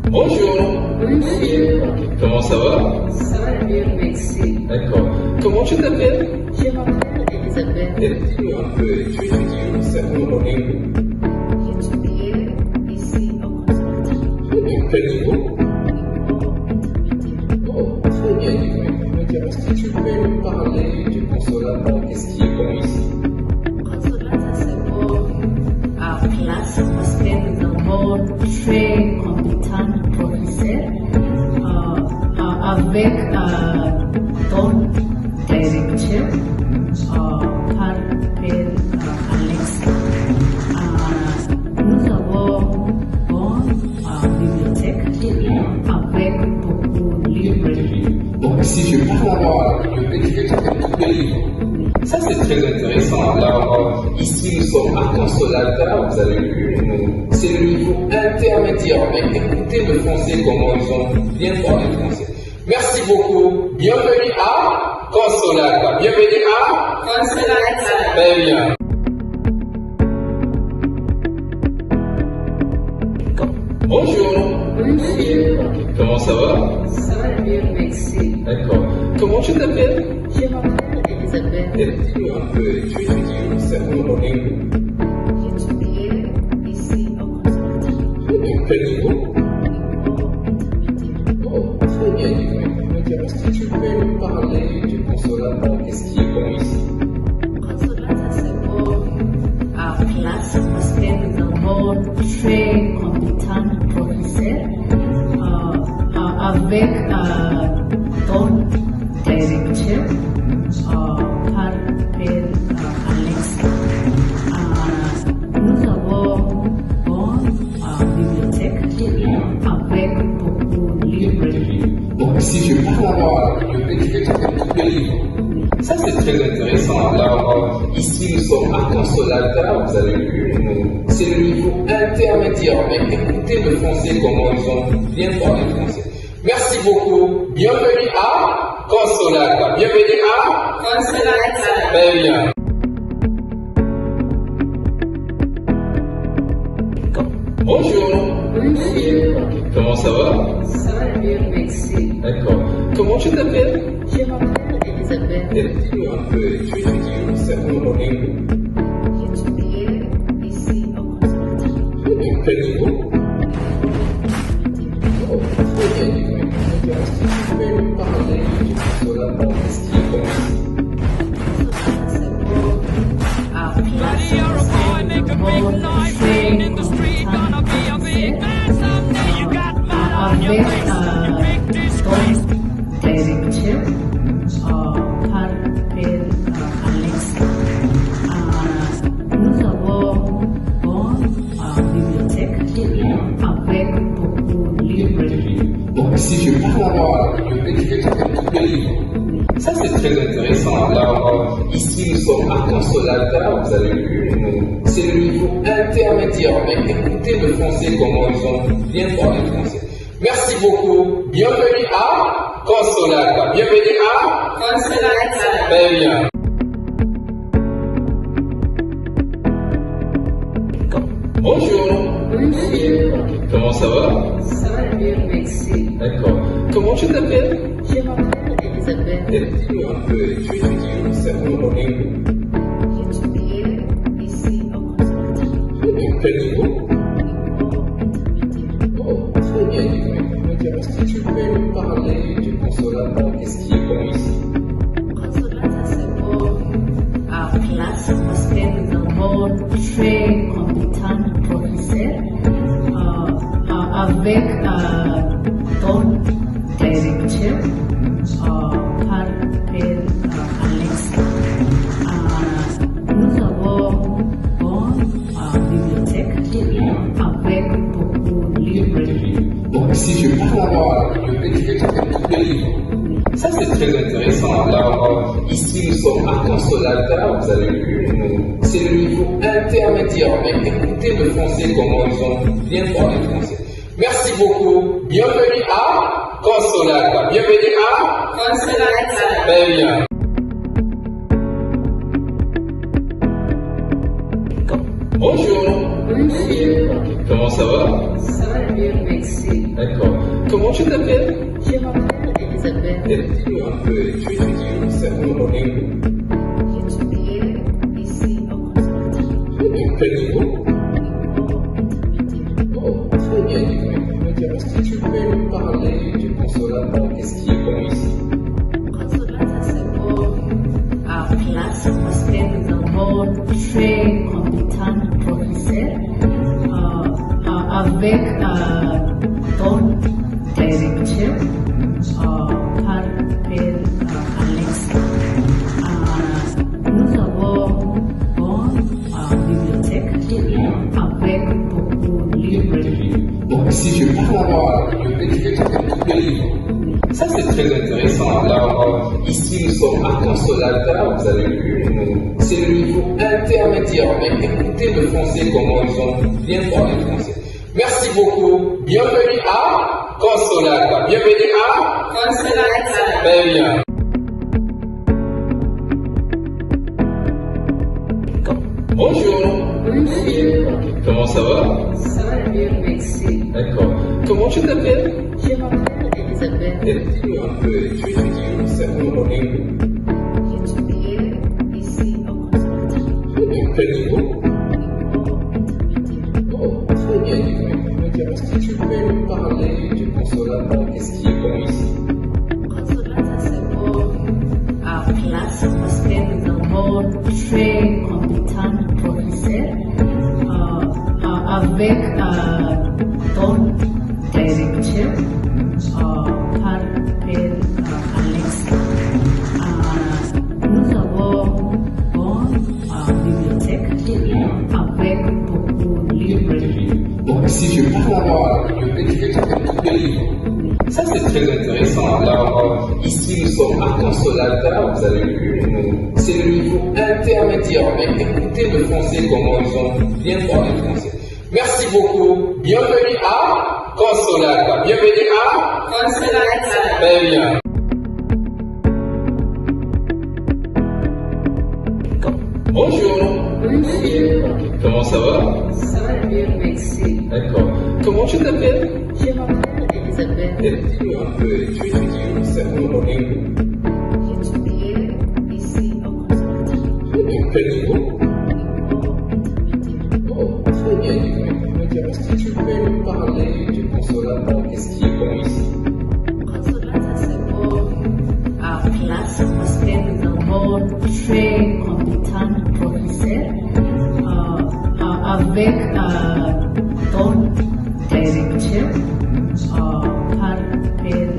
Bonjour. Bonjour. Comment ça va? Ça va bien, merci. D'accord. Comment tu t'appelles? Je m'appelle Elisabeth. Et dis-nous un peu, tu étudies au cerveau J'étudie ici au Consolata. Quel niveau? Oh, très bien, dis-moi. Est-ce que tu peux me parler du Consolata? Qu'est-ce qui est bon ici? Consolata, c'est bon. À classe, parce que nous avons très compétents professeurs avec ton directeur par Père Alex. Nous avons une bibliothèque avec beaucoup de livres. Donc si je parle à la bibliothèque, je vais trouver tous les livres. Ça c'est très intéressant. Alors ici nous sommes à Consolata, vous avez vu, c'est le niveau intermédiaire. Mais écoutez le français, comment ils ont bien parlé français. Merci beaucoup. Bienvenue à Consolata. Bienvenue à Consolata. Très bien. Bonjour. Bonjour. Comment ça va? Ça va bien, merci. D'accord. Comment tu t'appelles? Je m'appelle Elisabeth. Dis-nous un peu, tu étudies au cerveau monégo. J'étudiais ici au conservatoire. Quel niveau? Oh, très bien, dis-moi. Est-ce que tu peux nous parler du consolata? Qu'est-ce qui est bon ici? Consolata, c'est pour classe spend the whole très compétent professeur avec ton directeur par père Alex. Nous avons une bibliothèque avec beaucoup de livres. Donc, si je parle avoir la bibliothèque, je vais trouver tous les livres. Ça, c'est très intéressant. Alors, ici, nous sommes à Consolata, vous avez vu, c'est le niveau intermédiaire. Mais écoutez le français, comment ils ont bien parlé le français. Merci beaucoup. Bienvenue à Consolata. Bienvenue à Consolata. Très bien. Bonjour. Bonjour. Comment ça va? Ça va bien, merci. D'accord. Comment tu t'appelles? Je m'appelle Elisabeth. Dis-nous un peu, tu étudies au cerveau monégo. J'étudiais ici au conservatoire. Quel niveau? Oh, très bien, dis-moi. Est-ce que tu peux nous parler du consolata? Qu'est-ce qui est bon ici? Avec ton directeur par père Alex. Nous avons une bibliothèque avec beaucoup de livres. Donc, si je parle avoir la bibliothèque, je vais trouver tous les livres. Ça, c'est très intéressant. Alors, ici, nous sommes à Consolata, vous avez vu, c'est le niveau intermédiaire. Mais écoutez le français, comment ils ont bien parlé le français. Merci beaucoup. Bienvenue à Consolata. Bienvenue à Consolata. Très bien. Bonjour. Bonjour. Comment ça va? Ça va bien, merci. D'accord. Comment tu t'appelles? Je m'appelle Elisabeth. Dis-nous un peu, tu étudies au cerveau monégo. J'étudiais ici au conservatoire. Quel niveau? Oh, très bien, dis-moi. Est-ce que tu peux nous parler du consolata? Qu'est-ce qui est bon ici? Consolata, c'est pour classe spend the whole très compétent professeur avec ton directeur par père Alex. Nous avons une bibliothèque avec beaucoup de livres. Donc, si je parle avoir la bibliothèque, je vais trouver tous les livres. Ça, c'est très intéressant. Alors, ici, nous sommes à Consolata, vous avez vu, c'est le niveau intermédiaire. Mais écoutez le français, comment ils ont bien parlé le français. Merci beaucoup. Bienvenue à Consolata. Bienvenue à Consolata. Très bien. Bonjour. Bonjour. Comment ça va? Ça va bien, merci. D'accord. Comment tu t'appelles? Je m'appelle Elisabeth. Dis-nous un peu, tu étudies au cerveau monégo. J'étudiais ici au conservatoire. Quel niveau? Oh, très bien, dis-moi. Est-ce que tu peux nous parler du consolata? Qu'est-ce qui est bon ici? Consolata, c'est pour classe spend the whole très compétent professeur avec ton directeur par père Alex. Nous avons une bibliothèque avec beaucoup de livres. Donc, si je parle avoir la bibliothèque, je vais trouver tous les livres. Ça, c'est très intéressant. Alors, ici, nous sommes à Consolata, vous avez vu, c'est le niveau intermédiaire. Mais écoutez le français, comment ils ont bien parlé le français. Merci beaucoup. Bienvenue à Consolata. Bienvenue à Consolata. Très bien. Bonjour. Bonjour. Comment ça va? Ça va bien, merci. D'accord. Comment tu t'appelles? Je m'appelle Elisabeth. Elisabeth. Dis-nous un peu, tu étudies certainement au niveau. J'étudiais ici au conservatoire. Quel niveau? Oh, très bien, dis-moi. Est-ce que tu peux me parler du consolata? Qu'est-ce qui est bon ici? Consolata, c'est pour classe parce que nous avons très compétents professeurs avec ton directeur par Père Alex. Nous avons une bibliothèque avec beaucoup de livres. Donc, si je parle à la bibliothèque, je vais trouver tous les livres. Ça, c'est très intéressant. Alors, ici, nous sommes à Consolata, vous avez vu, c'est le niveau intermédiaire. Mais écoutez le français, comment ils ont bien parlé le français. Merci beaucoup. Bienvenue à Consolata. Bienvenue à Consolata. Très bien. Bonjour. Bonjour. Comment ça va? Ça va bien, merci. D'accord. Comment tu t'appelles? Je m'appelle Elisabeth. Dis-nous un peu, tu étudies certainement au niveau. J'étudiais ici au conservatoire. Quel niveau? Oh, très bien, dis-moi. Est-ce que tu peux me parler du consolata? Qu'est-ce qui est bon ici? Consolata, c'est pour classe parce que nous avons très compétents professeurs avec ton directeur par Père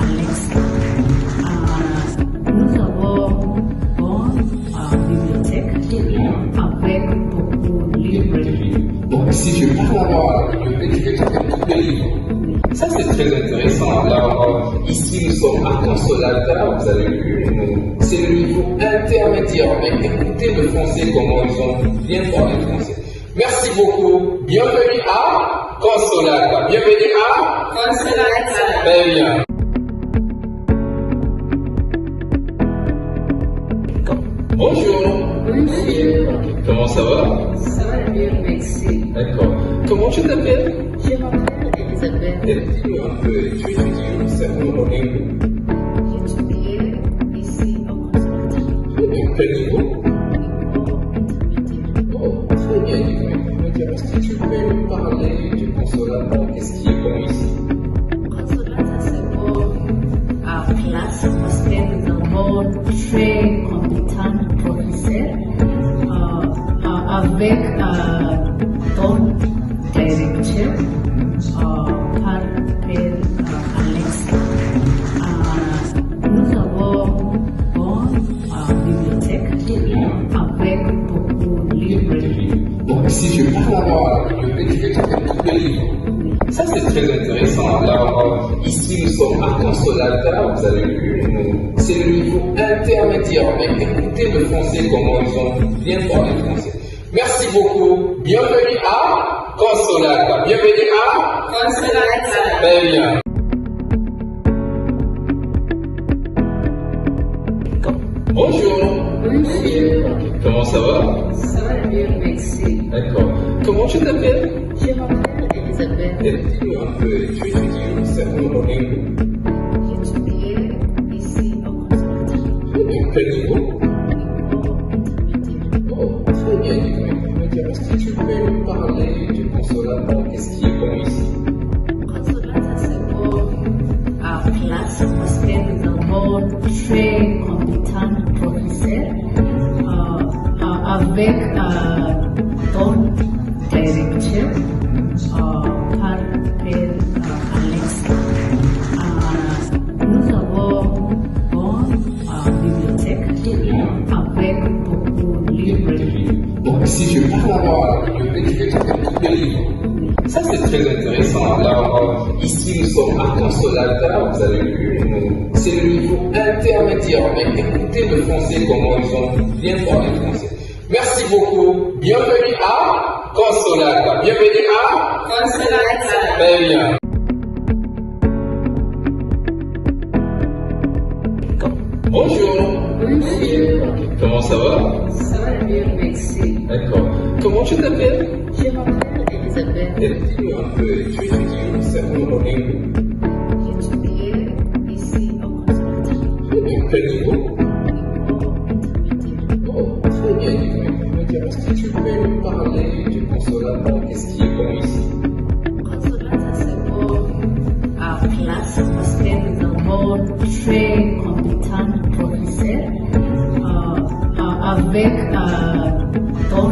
Alex. Nous avons une bibliothèque avec beaucoup de livres. Donc, si je parle à la bibliothèque, je vais trouver tous les livres. Ça, c'est très intéressant. Alors, ici, nous sommes à Consolata, vous avez vu, c'est le niveau intermédiaire. Mais écoutez le français, comment ils ont bien parlé le français. Merci beaucoup. Bienvenue à Consolata. Bienvenue à Consolata. Très bien. Bonjour. Bonjour. Comment ça va? Ça va bien, merci. D'accord. Comment tu t'appelles? Je m'appelle Elisabeth. Dis-nous un peu, tu étudies certainement au niveau. J'étudiais ici au conservatoire. Quel niveau? Oh, très bien, dis-moi. Est-ce que tu peux me parler du consolata? Qu'est-ce qui est bon ici? Consolata, c'est pour classe parce que nous avons très compétents professeurs avec ton directeur par Père Alex. Nous avons une bibliothèque avec beaucoup de livres. Donc, si je parle à la bibliothèque, je vais trouver tous les livres. Ça, c'est très intéressant. Alors, ici, nous sommes à Consolata, vous avez vu, c'est le niveau intermédiaire. Mais écoutez le français, comment ils ont bien parlé le français. Merci beaucoup. Bienvenue à Consolata. Bienvenue à Consolata. Très bien. Bonjour. Bonjour. Comment ça va? Ça va bien, merci. D'accord. Comment tu t'appelles? Je m'appelle Elisabeth. Dis-nous un peu, tu étudies certainement au niveau. J'étudiais ici au conservatoire. Quel niveau? Oh, très bien, dis-moi. Est-ce que tu peux me parler du consolata? Qu'est-ce qui est bon ici? Consolata, c'est pour classe parce que nous avons très compétents professeurs avec ton directeur par Père Alex. Nous avons une bibliothèque avec beaucoup de livres. Donc, si je parle à la bibliothèque, je vais trouver tous les livres. Ça, c'est très intéressant. Alors, ici, nous sommes à Consolata, vous avez vu, c'est le niveau intermédiaire. Mais écoutez le français, comment ils ont bien parlé le français. Merci beaucoup. Bienvenue à Consolata. Bienvenue à Consolata. Très bien. Bonjour. Bonjour. Comment ça va? Ça va bien, merci. D'accord. Comment tu t'appelles? Je m'appelle Elisabeth. Dis-nous un peu, tu étudies certainement au niveau. J'étudiais bon ici. Classe possède d'abord très compétent professeur avec ton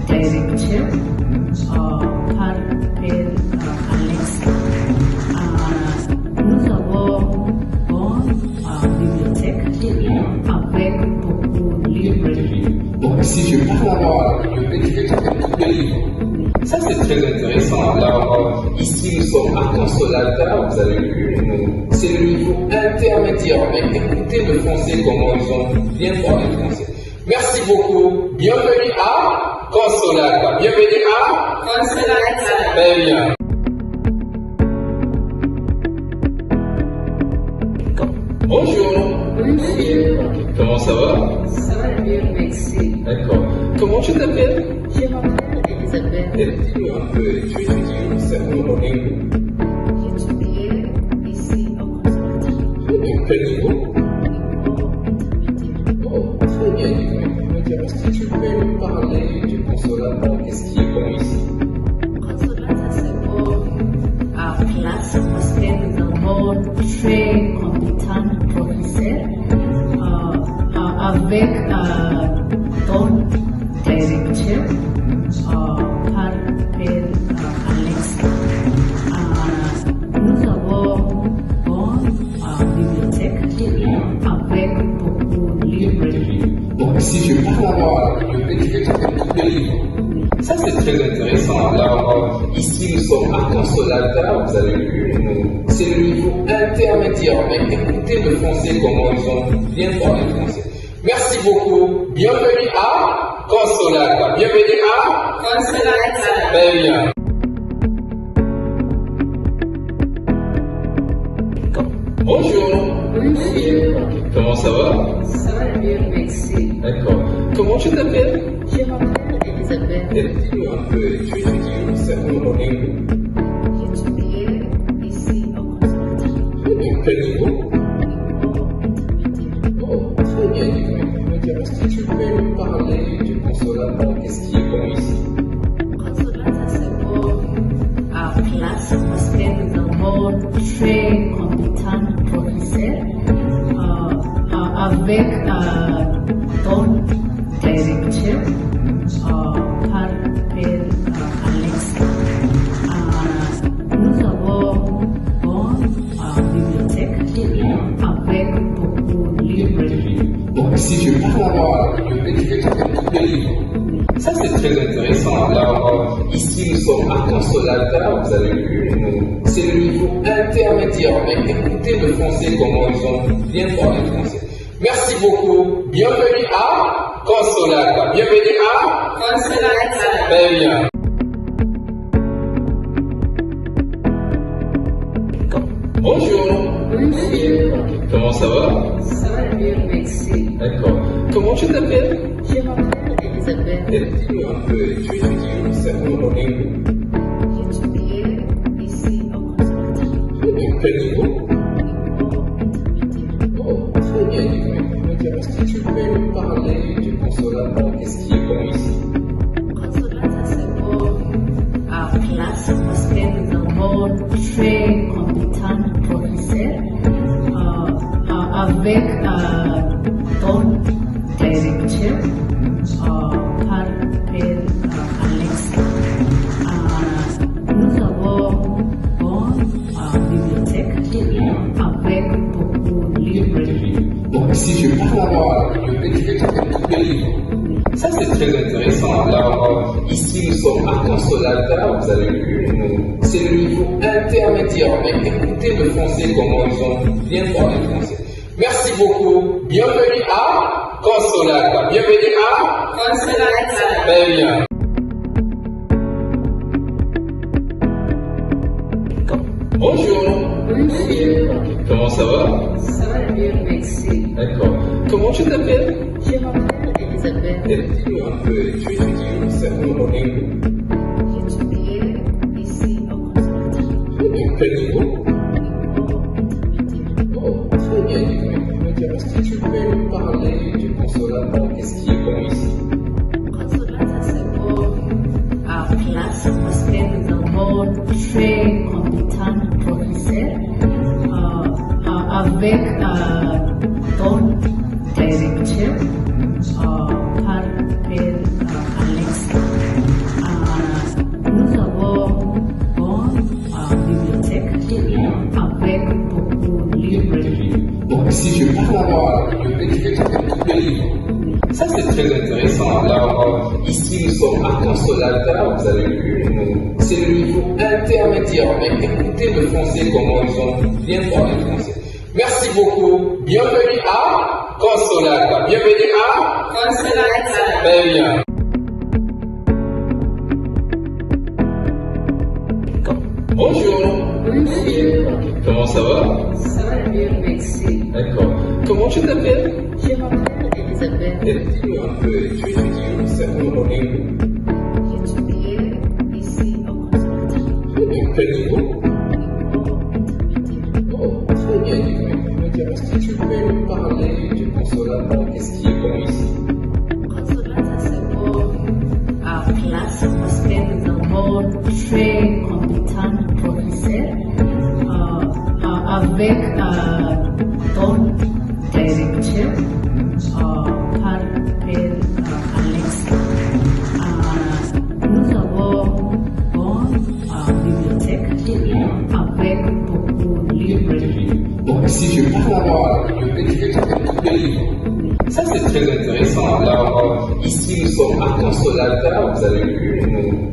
directeur par Père Alex. Nous avons une bibliothèque avec beaucoup de livres. Donc si je parle avoir la bibliothèque, je vais trouver tous les livres. Ça c'est très intéressant. Alors ici nous sommes à Consolata, vous avez vu, c'est le niveau intermédiaire. Mais écoutez le français, comment ils ont bien parlé le français. Merci beaucoup. Bienvenue à Consolata. Bienvenue à Consolata. Très bien. Bonjour. Bonjour. Comment ça va? Ça va bien, merci. D'accord. Comment tu t'appelles? Je m'appelle Elisabeth. Dis-nous un peu, tu étudies où? C'est où au niveau? J'étudiais ici au Consolata. Quel niveau? Oh, très bien, dis-moi. Est-ce que tu peux me parler du Consolata? Qu'est-ce qui est bon ici? Consolata, c'est bon. Classe possède d'abord très compétent professeur avec ton directeur par Père Alex. Nous avons une bibliothèque avec beaucoup de livres. Donc si je parle avoir la bibliothèque, je vais trouver tous les livres. Ça c'est très intéressant. Alors ici nous sommes à Consolata, vous avez vu, c'est le niveau intermédiaire. Mais écoutez le français, comment ils ont bien parlé le français. Merci beaucoup. Bienvenue à Consolata. Bienvenue à Consolata. Très bien. Bonjour. Bonjour. Comment ça va? Ça va bien, merci. D'accord. Comment tu t'appelles? Je m'appelle Elisabeth. Dis-nous un peu, tu étudies où? C'est où au niveau? J'étudiais ici au Consolata. Quel niveau? Oh, très bien, dis-moi. Est-ce que tu peux me parler du Consolata? Qu'est-ce qui est bon ici? Consolata, c'est bon. Classe possède d'abord très compétent professeur avec ton directeur par Père Alex. Nous avons une bibliothèque avec beaucoup de livres. Donc si je parle avoir la bibliothèque, je vais trouver tous les livres. Ça c'est très intéressant. Alors ici nous sommes à Consolata, vous avez vu, c'est le niveau intermédiaire. Mais écoutez le français, comment ils ont bien parlé le français. Merci beaucoup. Bienvenue à Consolata. Bienvenue à Consolata. Très bien. Bonjour. Bonjour. Comment ça va? Ça va bien, merci. D'accord. Comment tu t'appelles? Je m'appelle Elisabeth. Dis-nous un peu, tu étudies où? C'est où au niveau? J'étudiais ici au Consolata. Quel niveau? Oh, très bien, dis-moi. Est-ce que tu peux me parler du Consolata? Qu'est-ce qui est bon ici? Consolata, c'est bon. Classe possède d'abord très compétent professeur avec ton directeur par Père Alex. Nous avons une bibliothèque avec beaucoup de livres. Donc si je parle avoir la bibliothèque, je vais trouver tous les livres. Ça c'est très intéressant. Alors ici nous sommes à Consolata, vous avez vu, c'est le niveau intermédiaire. Mais écoutez le français, comment ils ont bien parlé le français. Merci beaucoup. Bienvenue à Consolata. Bienvenue à Consolata. Très bien. Bonjour. Bonjour. Comment ça va? Ça va bien, merci. D'accord. Comment tu t'appelles? Je m'appelle Elisabeth. Dis-nous un peu, tu étudies où? C'est où au niveau? J'étudiais ici au Consolata. Quel niveau? Oh, très bien, dis-moi. Est-ce que tu peux me parler du Consolata? Qu'est-ce qui est bon ici? Consolata, c'est bon. Classe possède mode très compétent professeur avec ton directeur par Père Alex. Nous avons une bibliothèque avec beaucoup de livres. Donc si je parle avoir la bibliothèque, je vais tous les livres. Ça c'est très intéressant. Alors ici nous sommes à Consolata, vous avez vu, c'est le niveau intermédiaire. Mais écoutez le français, comment ils ont bien parlé français. Merci beaucoup. Bienvenue à Consolata. Bienvenue à Consolata. Très bien. Bonjour. Bonjour. Comment ça va? Ça va bien, merci. D'accord. Comment tu t'appelles? Je m'appelle Elisabeth. Dis-nous un peu, tu étudies où? C'est où? J'étudiais ici au Consolata. Quel niveau? Oh, très bien, dis-moi. Est-ce que tu peux me parler du Consolata? Qu'est-ce qui est bon ici? Consolata, c'est pour classe parce que nous avons très compétent professeur avec ton directeur par Père Alex. Nous avons une bibliothèque avec beaucoup de livres. Donc si je parle avoir la bibliothèque, je vais tous les livres. Ça c'est très intéressant. Alors ici nous sommes à Consolata, vous avez vu,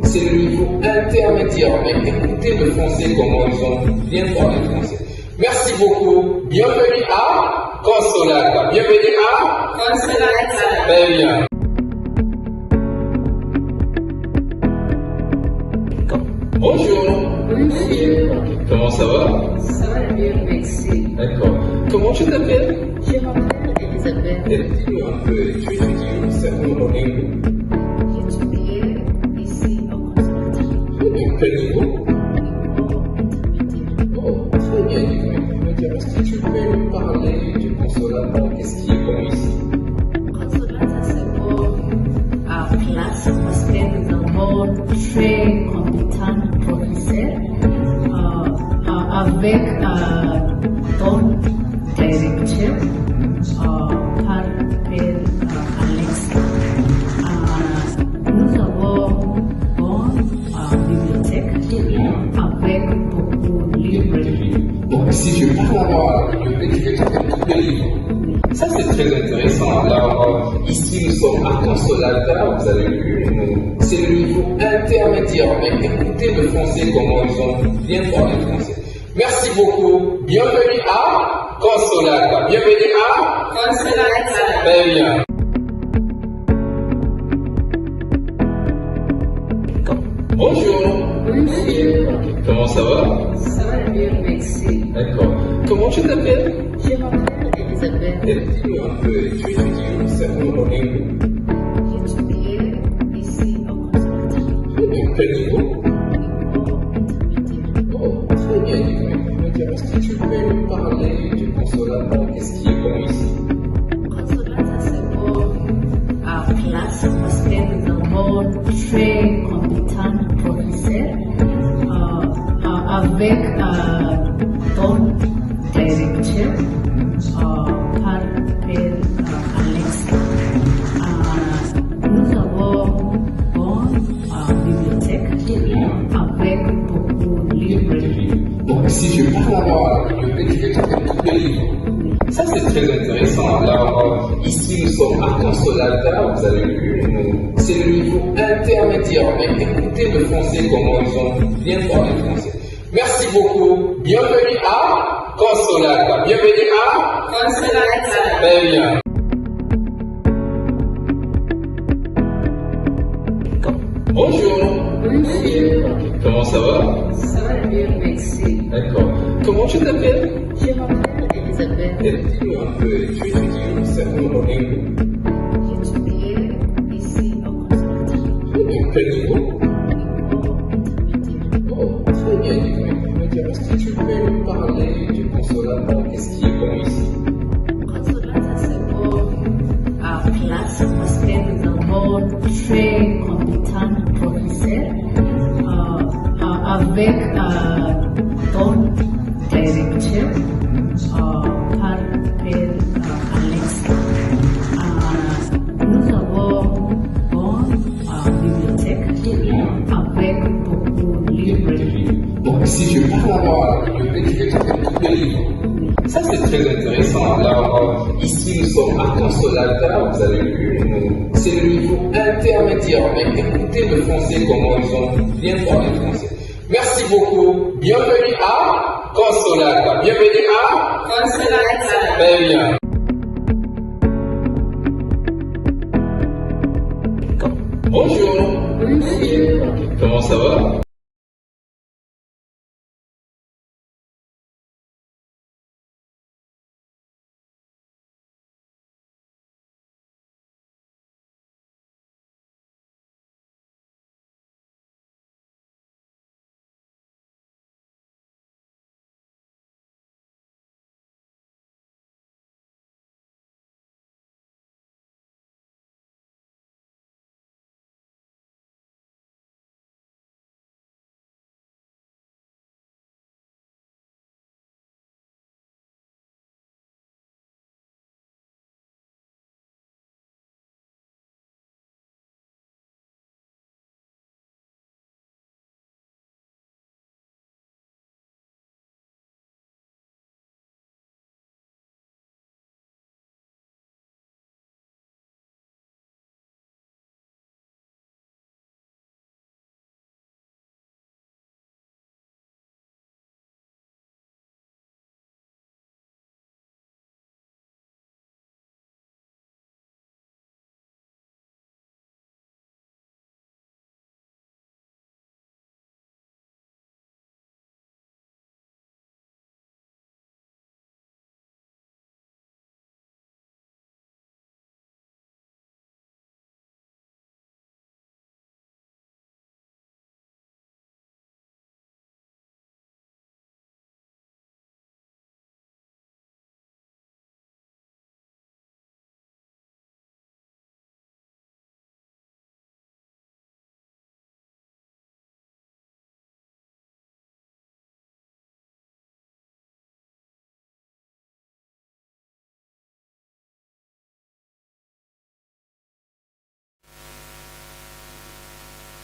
c'est le niveau intermédiaire. Mais écoutez le français, comment ils ont bien parlé français. Merci beaucoup. Bienvenue à Consolata. Bienvenue à Consolata. Très bien. Bonjour. Bonjour. Comment ça va? Ça va bien, merci. D'accord. Comment tu t'appelles? Je m'appelle Elisabeth. Dis-nous un peu, tu étudies où? C'est où? J'étudiais ici au Consolata. Quel niveau? Oh, très bien, dis-moi. Est-ce que tu peux me parler du Consolata? Qu'est-ce qui est bon ici? Consolata, c'est pour classe parce que nous avons très compétent professeur avec ton directeur par Père Alex. Nous avons une bibliothèque avec beaucoup de livres. Donc si je parle avoir la bibliothèque, je vais tous les livres. Ça c'est très intéressant. Alors ici nous sommes à Consolata, vous avez vu, c'est le niveau intermédiaire. Mais écoutez le français, comment ils ont bien parlé français. Merci beaucoup. Bienvenue à Consolata. Bienvenue à Consolata. Très bien. Bonjour. Bonjour. Comment ça va? Ça va bien, merci. D'accord. Comment tu t'appelles? Je m'appelle Elisabeth. Dis-nous un peu, tu étudies où? C'est où? J'étudiais ici au Consolata. Quel niveau? Oh, très bien, dis-moi. Est-ce que tu peux me parler du Consolata? Qu'est-ce qui est bon ici? Consolata, c'est pour classe parce que nous avons très compétent professeur avec ton directeur par Père Alex. Nous avons une bibliothèque avec beaucoup de livres. Donc si je parle avoir la bibliothèque, je vais tous les livres. Ça c'est très intéressant. Alors ici nous sommes à Consolata, vous avez vu, c'est le niveau intermédiaire. Mais écoutez le français, comment ils ont bien parlé français. Merci beaucoup. Bienvenue à Consolata. Bienvenue à Consolata. Très bien. Bonjour. Bonjour. Comment ça va? Ça va bien, merci. D'accord. Comment tu t'appelles? Je m'appelle Elisabeth. Dis-nous un peu, tu étudies où? C'est où? J'étudiais ici au Consolata. Quel niveau? Oh, très bien, dis-moi. Est-ce que tu peux me parler du Consolata? Qu'est-ce qui est bon ici? Consolata, c'est pour classe parce que nous avons très compétent professeur avec ton directeur par Père Alex. Nous avons une bibliothèque avec beaucoup de livres. Donc si je parle avoir la bibliothèque, je vais trouver tous les livres. Ça c'est très intéressant. Alors ici nous sommes à Consolata, vous avez vu, c'est le niveau intermédiaire. Mais écoutez le français, comment ils ont bien parlé français. Merci beaucoup. Bienvenue à Consolata. Bienvenue à Consolata. Très bien. Bonjour. Bonjour. Comment ça va?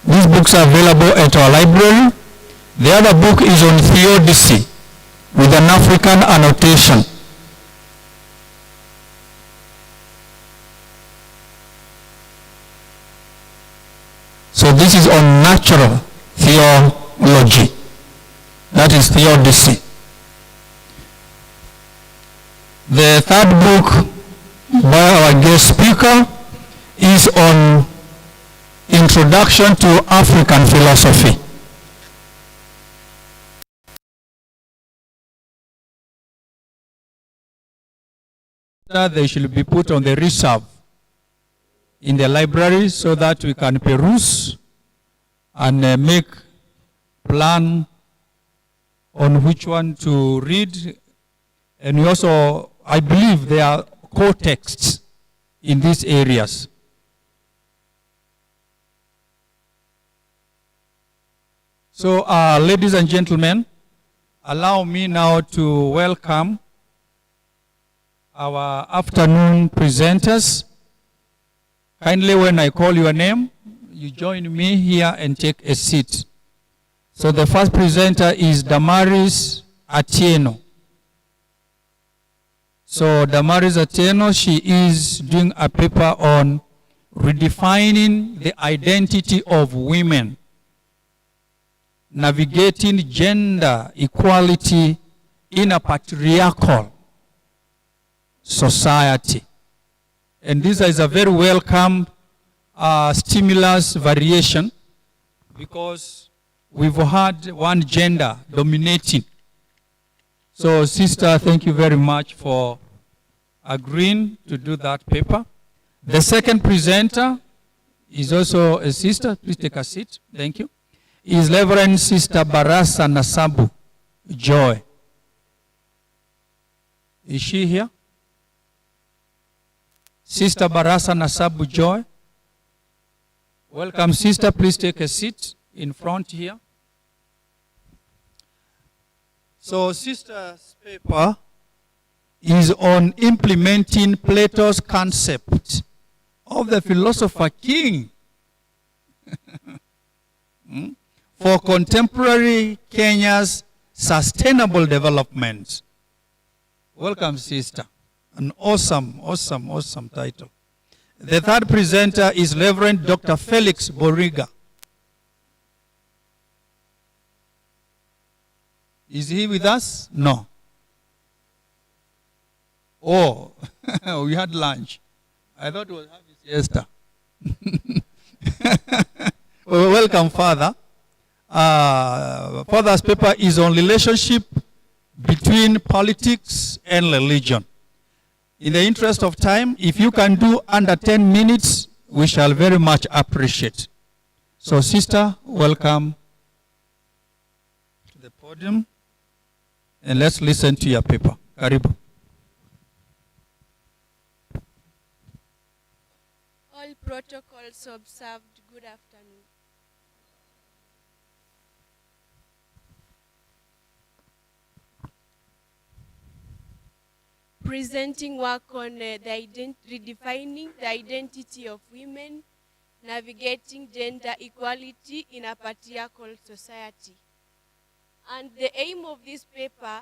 These books are available at our library. The other book is on theodicy with an African annotation. So this is on natural theology. That is theodicy. The third book by our guest speaker is on Introduction to African Philosophy. They should be put on the reserve in the library so that we can peruse and make plan on which one to read. And we also, I believe there are core texts in these areas. So, ladies and gentlemen, allow me now to welcome our afternoon presenters. Kindly, when I call your name, you join me here and take a seat. So the first presenter is Damaris Atieno. So Damaris Atieno, she is doing a paper on redefining the identity of women, navigating gender equality in a patriarchal society. And this is a very welcome stimulus variation, because we've had one gender dominating. So sister, thank you very much for agreeing to do that paper. The second presenter is also a sister. Please take a seat. Thank you. Is Reverend Sister Barasa Nasabu Joy. Is she here? Sister Barasa Nasabu Joy. Welcome, sister. Please take a seat in front here. So sister's paper is on implementing Plato's concept of the philosopher king for contemporary Kenya's sustainable development. Welcome, sister. An awesome title. The third presenter is Reverend Dr. Felix Boriga. Is he with us? No. Oh, we had lunch. I thought it was having siesta. Well, welcome, Father. Father's paper is on relationship between politics and religion. In the interest of time, if you can do under 10 minutes, we shall very much appreciate. So, sister, welcome to the podium. And let's listen to your paper. Karibu. All protocols observed. Good afternoon. Presenting work on redefining the identity of women, navigating gender equality in a patriarchal society. And the aim of this paper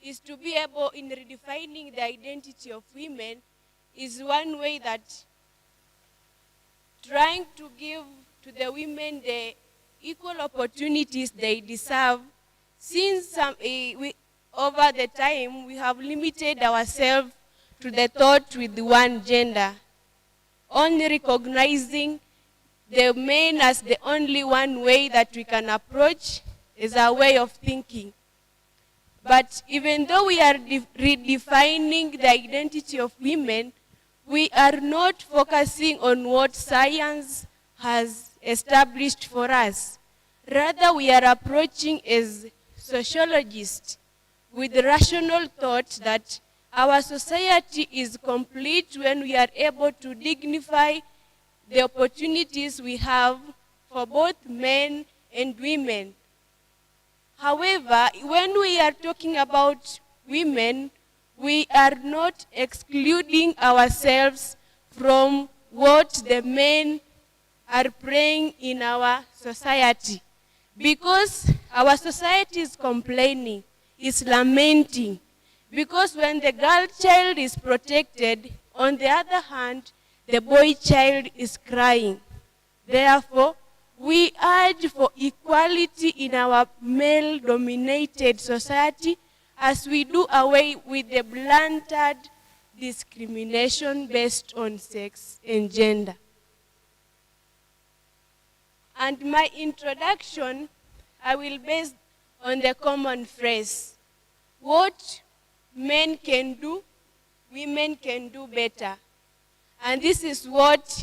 is to be able, in redefining the identity of women, is one way that trying to give to the women the equal opportunities they deserve, since over the time we have limited ourselves to the thought with one gender, only recognizing the men as the only one way that we can approach is our way of thinking. But even though we are redefining the identity of women, we are not focusing on what science has established for us. Rather, we are approaching as sociologists with rational thought that our society is complete when we are able to dignify the opportunities we have for both men and women. However, when we are talking about women, we are not excluding ourselves from what the men are playing in our society. Because our society is complaining, is lamenting. Because when the girl child is protected, on the other hand, the boy child is crying. Therefore, we urge for equality in our male-dominated society as we do away with the blunted discrimination based on sex and gender. And my introduction, I will base on the common phrase, what men can do, women can do better. And this is what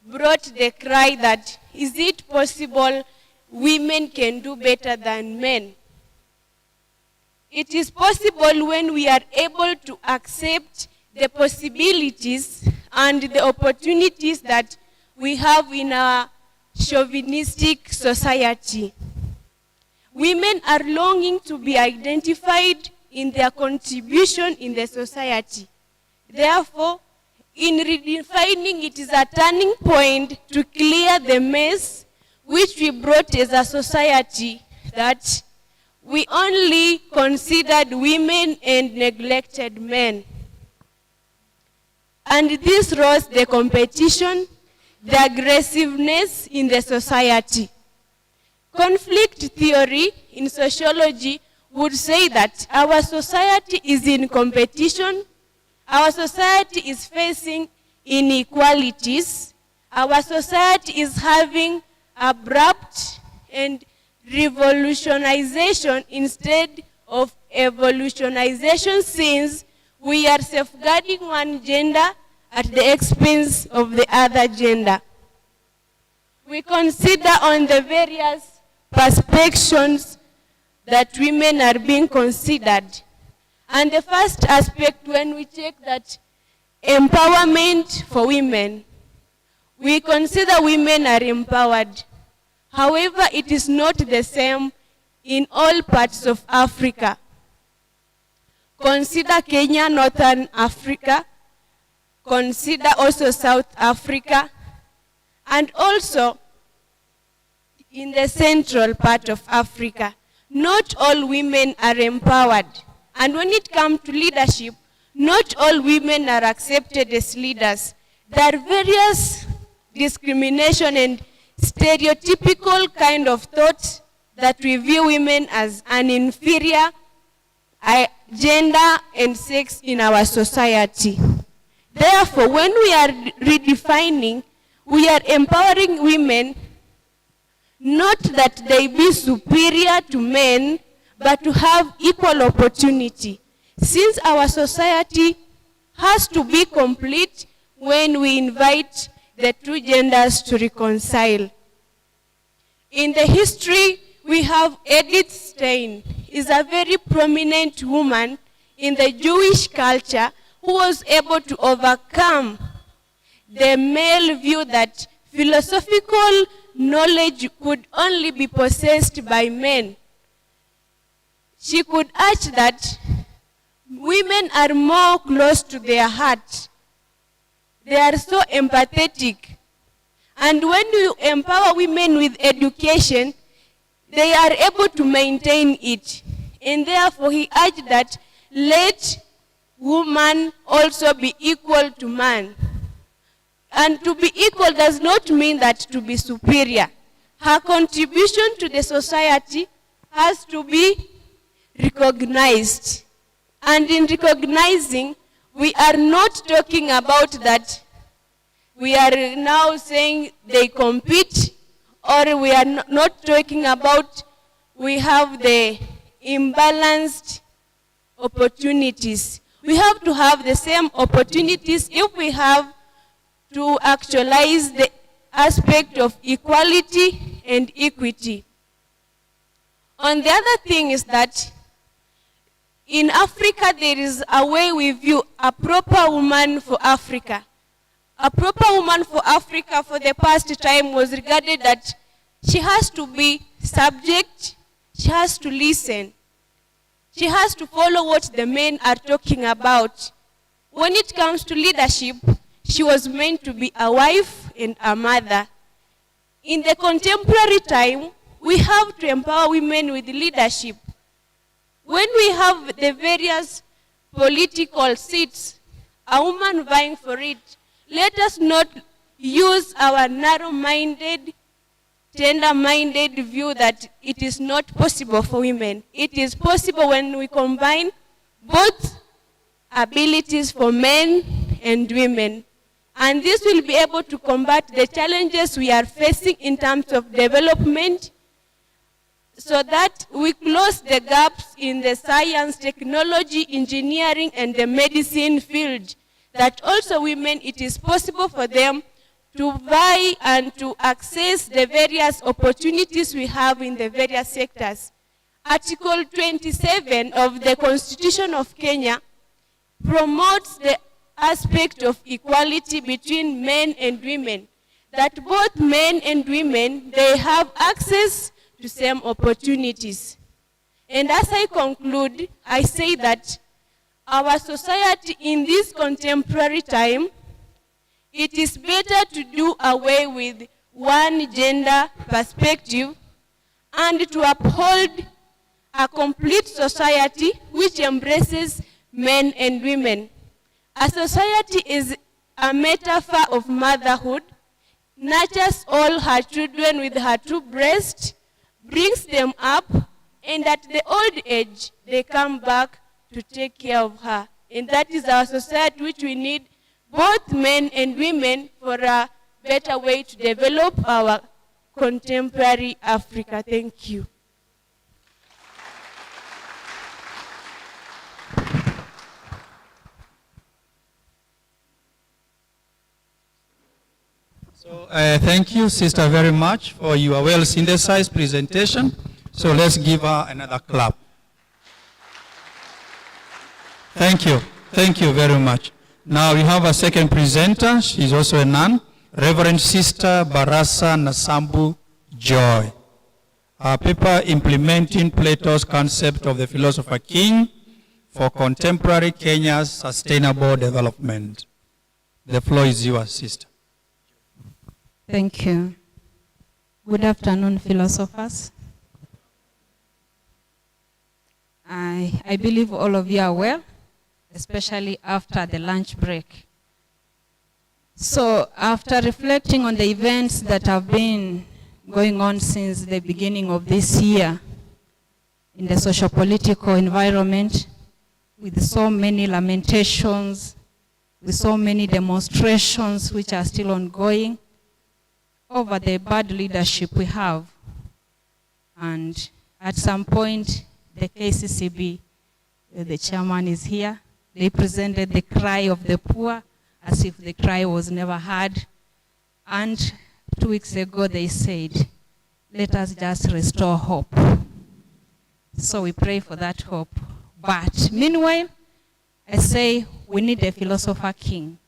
brought the cry that, is it possible women can do better than men? It is possible when we are able to accept the possibilities and the opportunities that we have in our chauvinistic society. Women are longing to be identified in their contribution in the society. Therefore, in redefining, it is a turning point to clear the mess which we brought as a society, that we only considered women and neglected men. And this rose the competition, the aggressiveness in the society. Conflict theory in sociology would say that our society is in competition, our society is facing inequalities, our society is having abrupt and revolutionization instead of evolutionization, since we are safeguarding one gender at the expense of the other gender. We consider on the various perspectives that women are being considered. And the first aspect, when we check that empowerment for women, we consider women are empowered. However, it is not the same in all parts of Africa. Consider Kenya, Northern Africa. Consider also South Africa. And also in the central part of Africa. Not all women are empowered. And when it comes to leadership, not all women are accepted as leaders. There are various discrimination and stereotypical kind of thoughts that we view women as an inferior gender and sex in our society. Therefore, when we are redefining, we are empowering women, not that they be superior to men, but to have equal opportunity. Since our society has to be complete when we invite the two genders to reconcile. In the history, we have Edith Stein, is a very prominent woman in the Jewish culture who was able to overcome the male view that philosophical knowledge could only be possessed by men. She could urge that women are more close to their heart. They are so empathetic. And when you empower women with education, they are able to maintain it. And therefore, he urged that let woman also be equal to man. And to be equal does not mean that to be superior. Her contribution to the society has to be recognized. And in recognizing, we are not talking about that we are now saying they compete, or we are not talking about we have the imbalanced opportunities. We have to have the same opportunities if we have to actualize the aspect of equality and equity. On the other thing is that in Africa, there is a way we view a proper woman for Africa. A proper woman for Africa for the past time was regarded that she has to be subject, she has to listen, she has to follow what the men are talking about. When it comes to leadership, she was meant to be a wife and a mother. In the contemporary time, we have to empower women with leadership. When we have the various political seats, a woman vying for it, let us not use our narrow-minded, tender-minded view that it is not possible for women. It is possible when we combine both abilities for men and women. And this will be able to combat the challenges we are facing in terms of development, so that we close the gaps in the science, technology, engineering, and the medicine field. That also women, it is possible for them to vie and to access the various opportunities we have in the various sectors. Article 27 of the Constitution of Kenya promotes the aspect of equality between men and women, that both men and women, they have access to same opportunities. And as I conclude, I say that our society in this contemporary time, it is better to do away with one gender perspective and to uphold a complete society which embraces men and women. A society is a metaphor of motherhood, nurtures all her children with her two breasts, brings them up, and at the old age, they come back to take care of her. And that is our society which we need, both men and women, for a better way to develop our contemporary Africa. Thank you. So thank you, sister, very much for your well-synthesized presentation. So let's give her another clap. Thank you. Thank you very much. Now we have a second presenter. She's also a nun, Reverend Sister Barasa Nasambu Joy. a paper implementing Plato's concept of the philosopher king for contemporary Kenya's sustainable development. The floor is yours, sister. Thank you. Good afternoon, philosophers. I believe all of you are well, especially after the lunch break. So after reflecting on the events that have been going on since the beginning of this year in the socio-political environment, with so many lamentations, with so many demonstrations which are still ongoing over the bad leadership we have. And at some point, the KCCB, the chairman is here, they presented the cry of the poor as if the cry was never heard. And 2 weeks ago they said, let us just restore hope. So we pray for that hope. But meanwhile, I say we need a philosopher king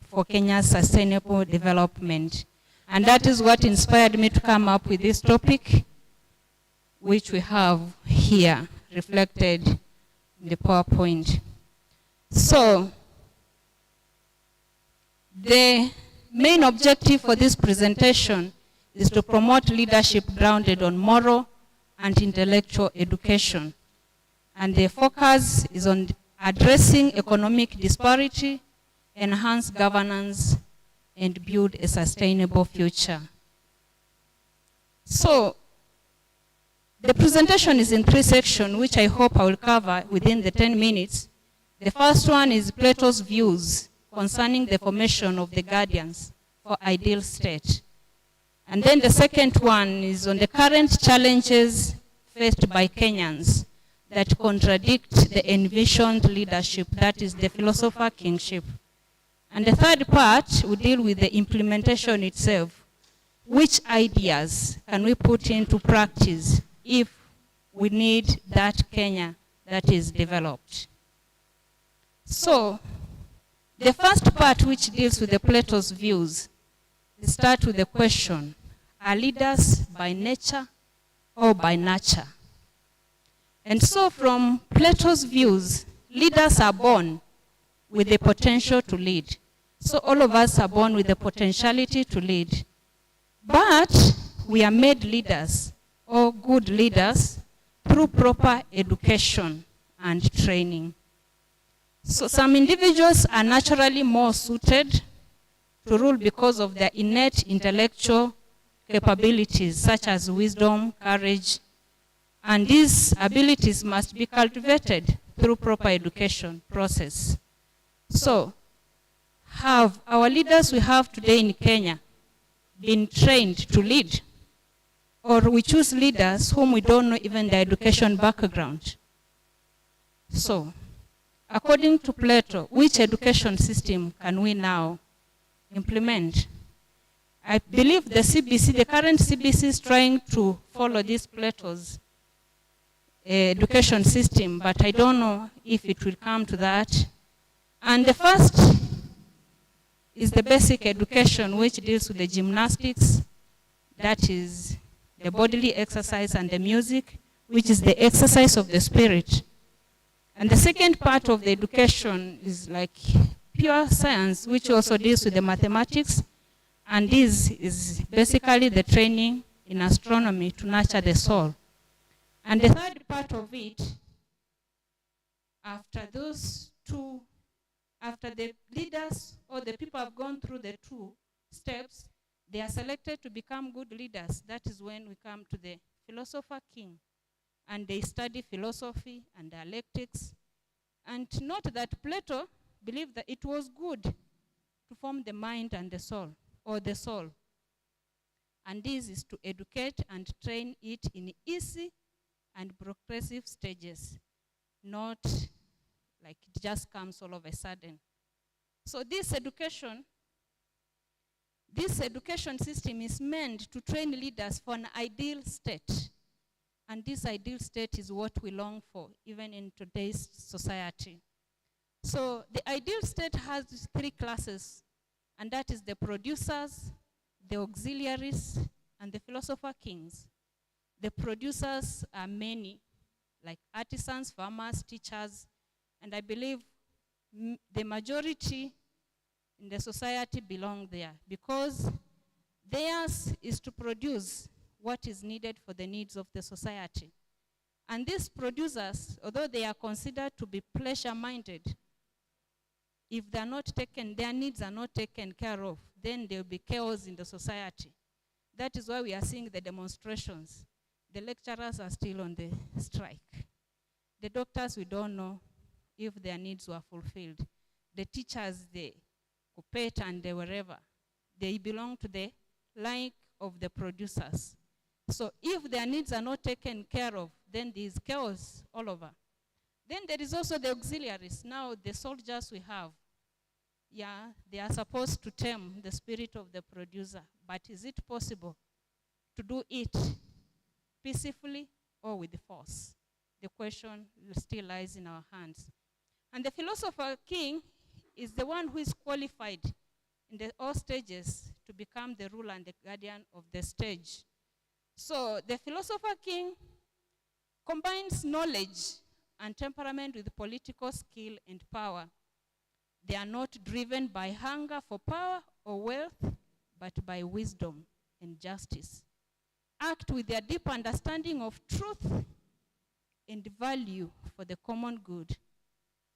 for Kenya's sustainable development. And that is what inspired me to come up with this topic, which we have here reflected in the PowerPoint. So, the main objective for this presentation is to promote leadership grounded on moral and intellectual education. And the focus is on addressing economic disparity, enhance governance, and build a sustainable future. So, the presentation is in 3 sections, which I hope I will cover within the 10 minutes. The first one is Plato's views concerning the formation of the guardians for ideal state. And then the second one is on the current challenges faced by Kenyans that contradict the envisioned leadership, that is the philosopher kingship. And the third part will deal with the implementation itself. Which ideas can we put into practice if we need that Kenya that is developed? So, the first part, which deals with the Plato's views, we start with the question, are leaders by nature or by nurture? And so from Plato's views, leaders are born with the potential to lead. So all of us are born with the potentiality to lead. But we are made leaders or good leaders through proper education and training. So some individuals are naturally more suited to rule because of their innate intellectual capabilities, such as wisdom, courage, and these abilities must be cultivated through proper education process. So, have our leaders we have today in Kenya been trained to lead? Or we choose leaders whom we don't know even their education background? So, according to Plato, which education system can we now implement? I believe the CBC, the current CBC is trying to follow this Plato's education system, but I don't know if it will come to that. And the first is the basic education, which deals with the gymnastics, that is the bodily exercise, and the music, which is the exercise of the spirit. And the second part of the education is like pure science, which also deals with the mathematics, and this is basically the training in astronomy to nurture the soul. And the third part of it, after those two, after the leaders or the people have gone through the 2 steps, they are selected to become good leaders. That is when we come to the philosopher king. And they study philosophy and dialectics. And note that Plato believed that it was good to form the mind and the soul, or the soul. And this is to educate and train it in easy and progressive stages, not like it just comes all of a sudden. So this education system is meant to train leaders for an ideal state. And this ideal state is what we long for, even in today's society. So the ideal state has 3 classes, and that is the producers, the auxiliaries, and the philosopher kings. The producers are many, like artisans, farmers, teachers, and I believe the majority in the society belong there because theirs is to produce what is needed for the needs of the society. And these producers, although they are considered to be pleasure-minded, if they're not taken, their needs are not taken care of, then there will be chaos in the society. That is why we are seeing the demonstrations. The lecturers are still on the strike. The doctors, we don't know if their needs were fulfilled. The teachers, the Kupet and the wherever, they belong to the line of the producers. So if their needs are not taken care of, then there is chaos all over. Then there is also the auxiliaries. Now the soldiers we have, yeah, they are supposed to tame the spirit of the producer. But is it possible to do it peacefully or with force? The question still lies in our hands. And the philosopher king is the one who is qualified in all stages to become the ruler and the guardian of the stage. So the philosopher king combines knowledge and temperament with political skill and power. They are not driven by hunger for power or wealth, but by wisdom and justice. Act with their deep understanding of truth and value for the common good.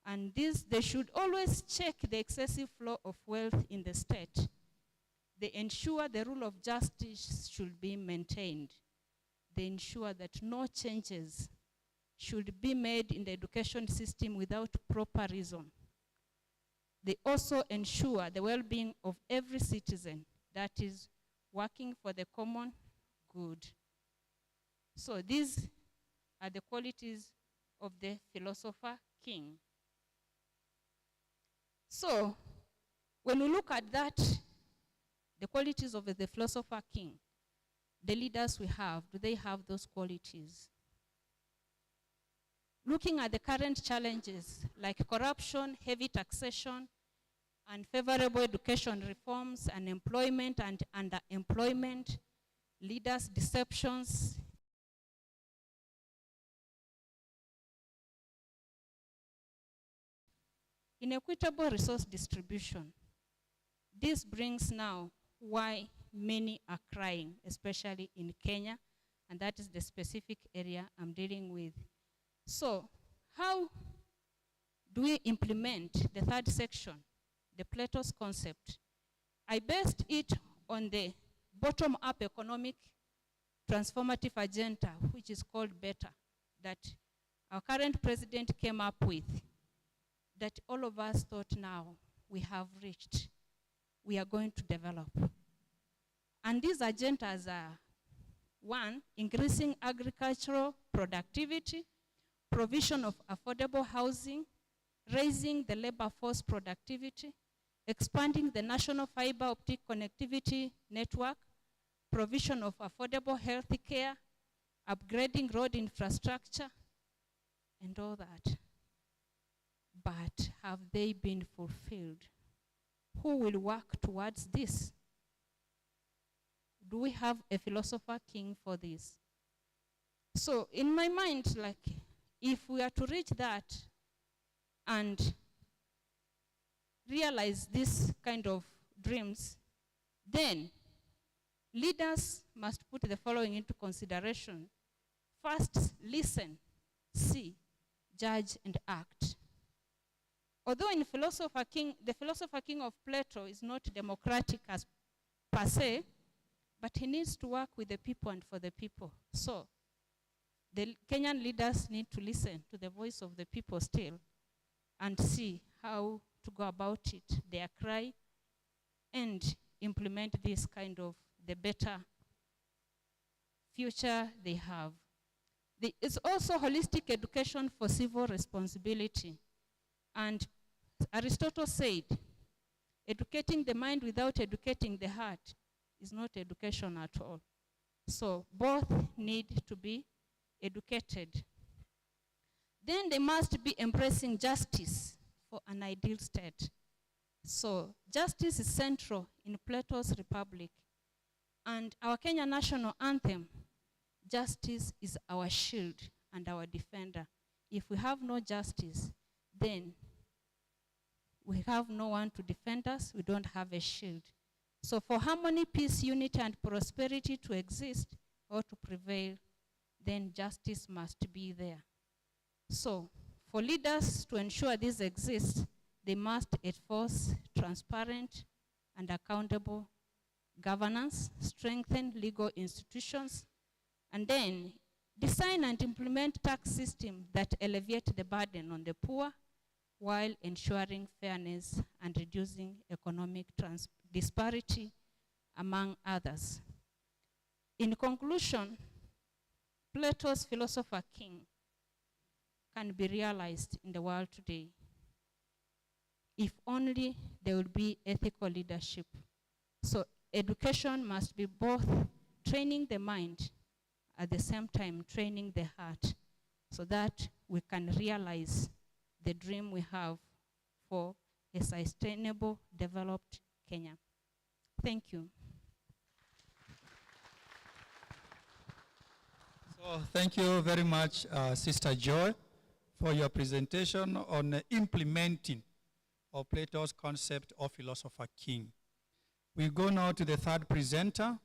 And this, they should always check the excessive flow of wealth in the state. They ensure the rule of justice should be maintained. They ensure that no changes should be made in the education system without proper reason. They also ensure the well-being of every citizen, that is, working for the common good. So these are the qualities of the philosopher king. So when we look at that, the qualities of the philosopher king, the leaders we have, do they have those qualities? Looking at the current challenges like corruption, heavy taxation, unfavorable education reforms, unemployment and underemployment, leaders' deceptions, inequitable resource distribution. This brings now why many are crying, especially in Kenya, and that is the specific area I'm dealing with. So, how do we implement the third section, the Plato's concept? I based it on the bottom-up economic transformative agenda, which is called BETTER, that our current president came up with, that all of us thought now we have reached, we are going to develop. And these agendas are, one, increasing agricultural productivity, provision of affordable housing, raising the labor force productivity, expanding the national fiber optic connectivity network, provision of affordable health care, upgrading road infrastructure, and all that. But have they been fulfilled? Who will work towards this? Do we have a philosopher king for this? So in my mind, like, if we are to reach that and realize this kind of dreams, then leaders must put the following into consideration. First, listen, see, judge, and act. Although in philosopher king, the philosopher king of Plato is not democratic as per se, but he needs to work with the people and for the people. So the Kenyan leaders need to listen to the voice of the people still and see how to go about it, their cry, and implement this kind of the better future they have. It's also holistic education for civil responsibility. And Aristotle said, educating the mind without educating the heart is not education at all. So both need to be educated. Then they must be embracing justice for an ideal state. So justice is central in Plato's Republic. And our Kenya national anthem justice is our shield and our defender. If we have no justice, then we have no one to defend us, we don't have a shield. So for harmony, peace, unity, and prosperity to exist or to prevail, then justice must be there. So for leaders to ensure this exists, they must enforce transparent and accountable governance, strengthen legal institutions, and then design and implement tax systems that alleviate the burden on the poor while ensuring fairness and reducing economic disparity, among others. In conclusion, Plato's philosopher king can be realized in the world today if only there will be ethical leadership. So education must be both training the mind, at the same time training the heart, so that we can realize the dream we have for a sustainable, developed Kenya. Thank you. So thank you very much, Sister Joy, for your presentation on implementing of Plato's concept of philosopher king. We go now to the third presenter,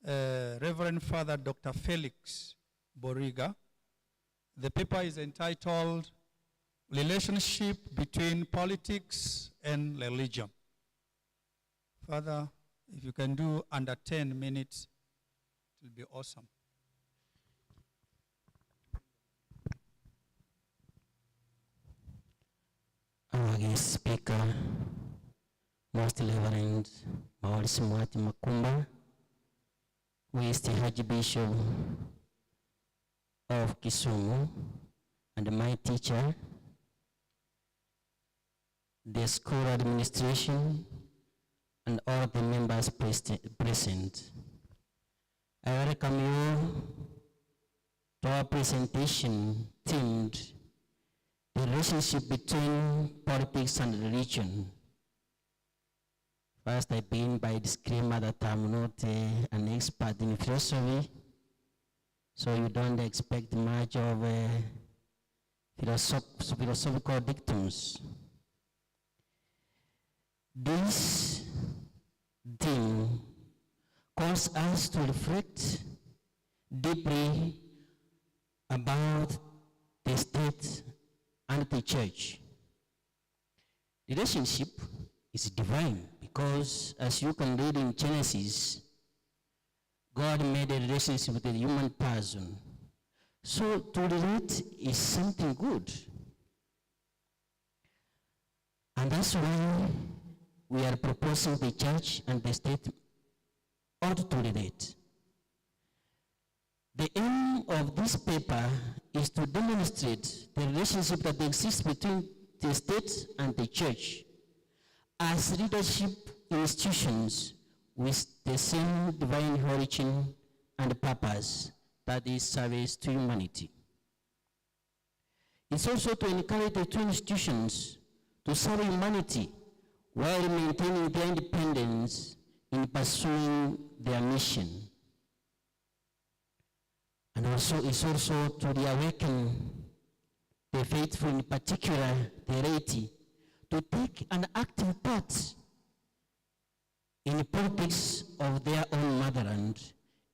Reverend Father Dr. Felix Boriga. The paper is entitled Relationship Between Politics and Religion. Father, if you can do under 10 minutes, it will be awesome. Our guest speaker, Most Reverend Maurice Mwati Makumba, who is the Archbishop of Kisumu, and my teacher, the school administration, and all the members present. I welcome you to our presentation themed the relationship between politics and religion. First, I begin by disclaimer that I'm not an expert in philosophy, so you don't expect much of philosophical dictums. This theme calls us to reflect deeply about the state and the church. Relationship is divine because, as you can read in Genesis, God made a relationship with a human person. So to relate is something good. And that's why we are proposing the church and the state ought to relate. The aim of this paper is to demonstrate the relationship that exists between the state and the church as leadership institutions with the same divine origin and purpose, that is service to humanity. It's also to encourage the two institutions to serve humanity while maintaining their independence in pursuing their mission. And also it's also to reawaken the faithful, in particular the laity, to take an active part in the politics of their own motherland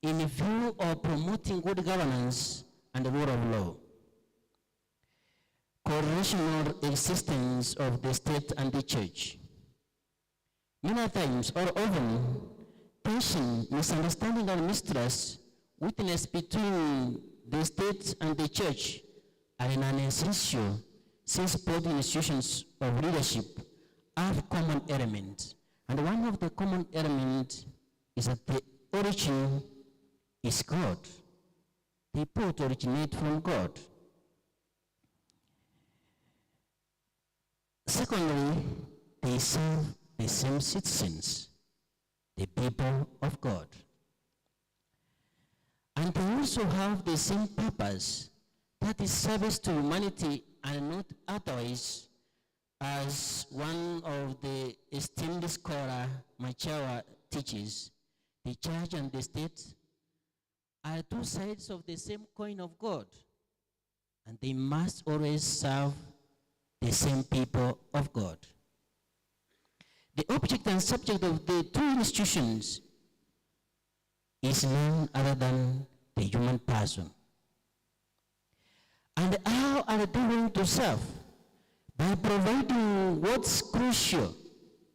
in view of promoting good governance and the rule of law. Correlational existence of the state and the church. Many times or often, tension, misunderstanding and mistrust witnessed between the state and the church are an essential, since both institutions of leadership have common elements. And one of the common elements is that the origin is God. They both originate from God. Secondly, they serve the same citizens, the people of God. And they also have the same purpose, that is service to humanity and not otherwise, as one of the esteemed scholar, Machawa, teaches. The church and the state are two sides of the same coin of God, and they must always serve the same people of God. The object and subject of the two institutions is none other than the human person. And how are they going to serve? By providing what's crucial,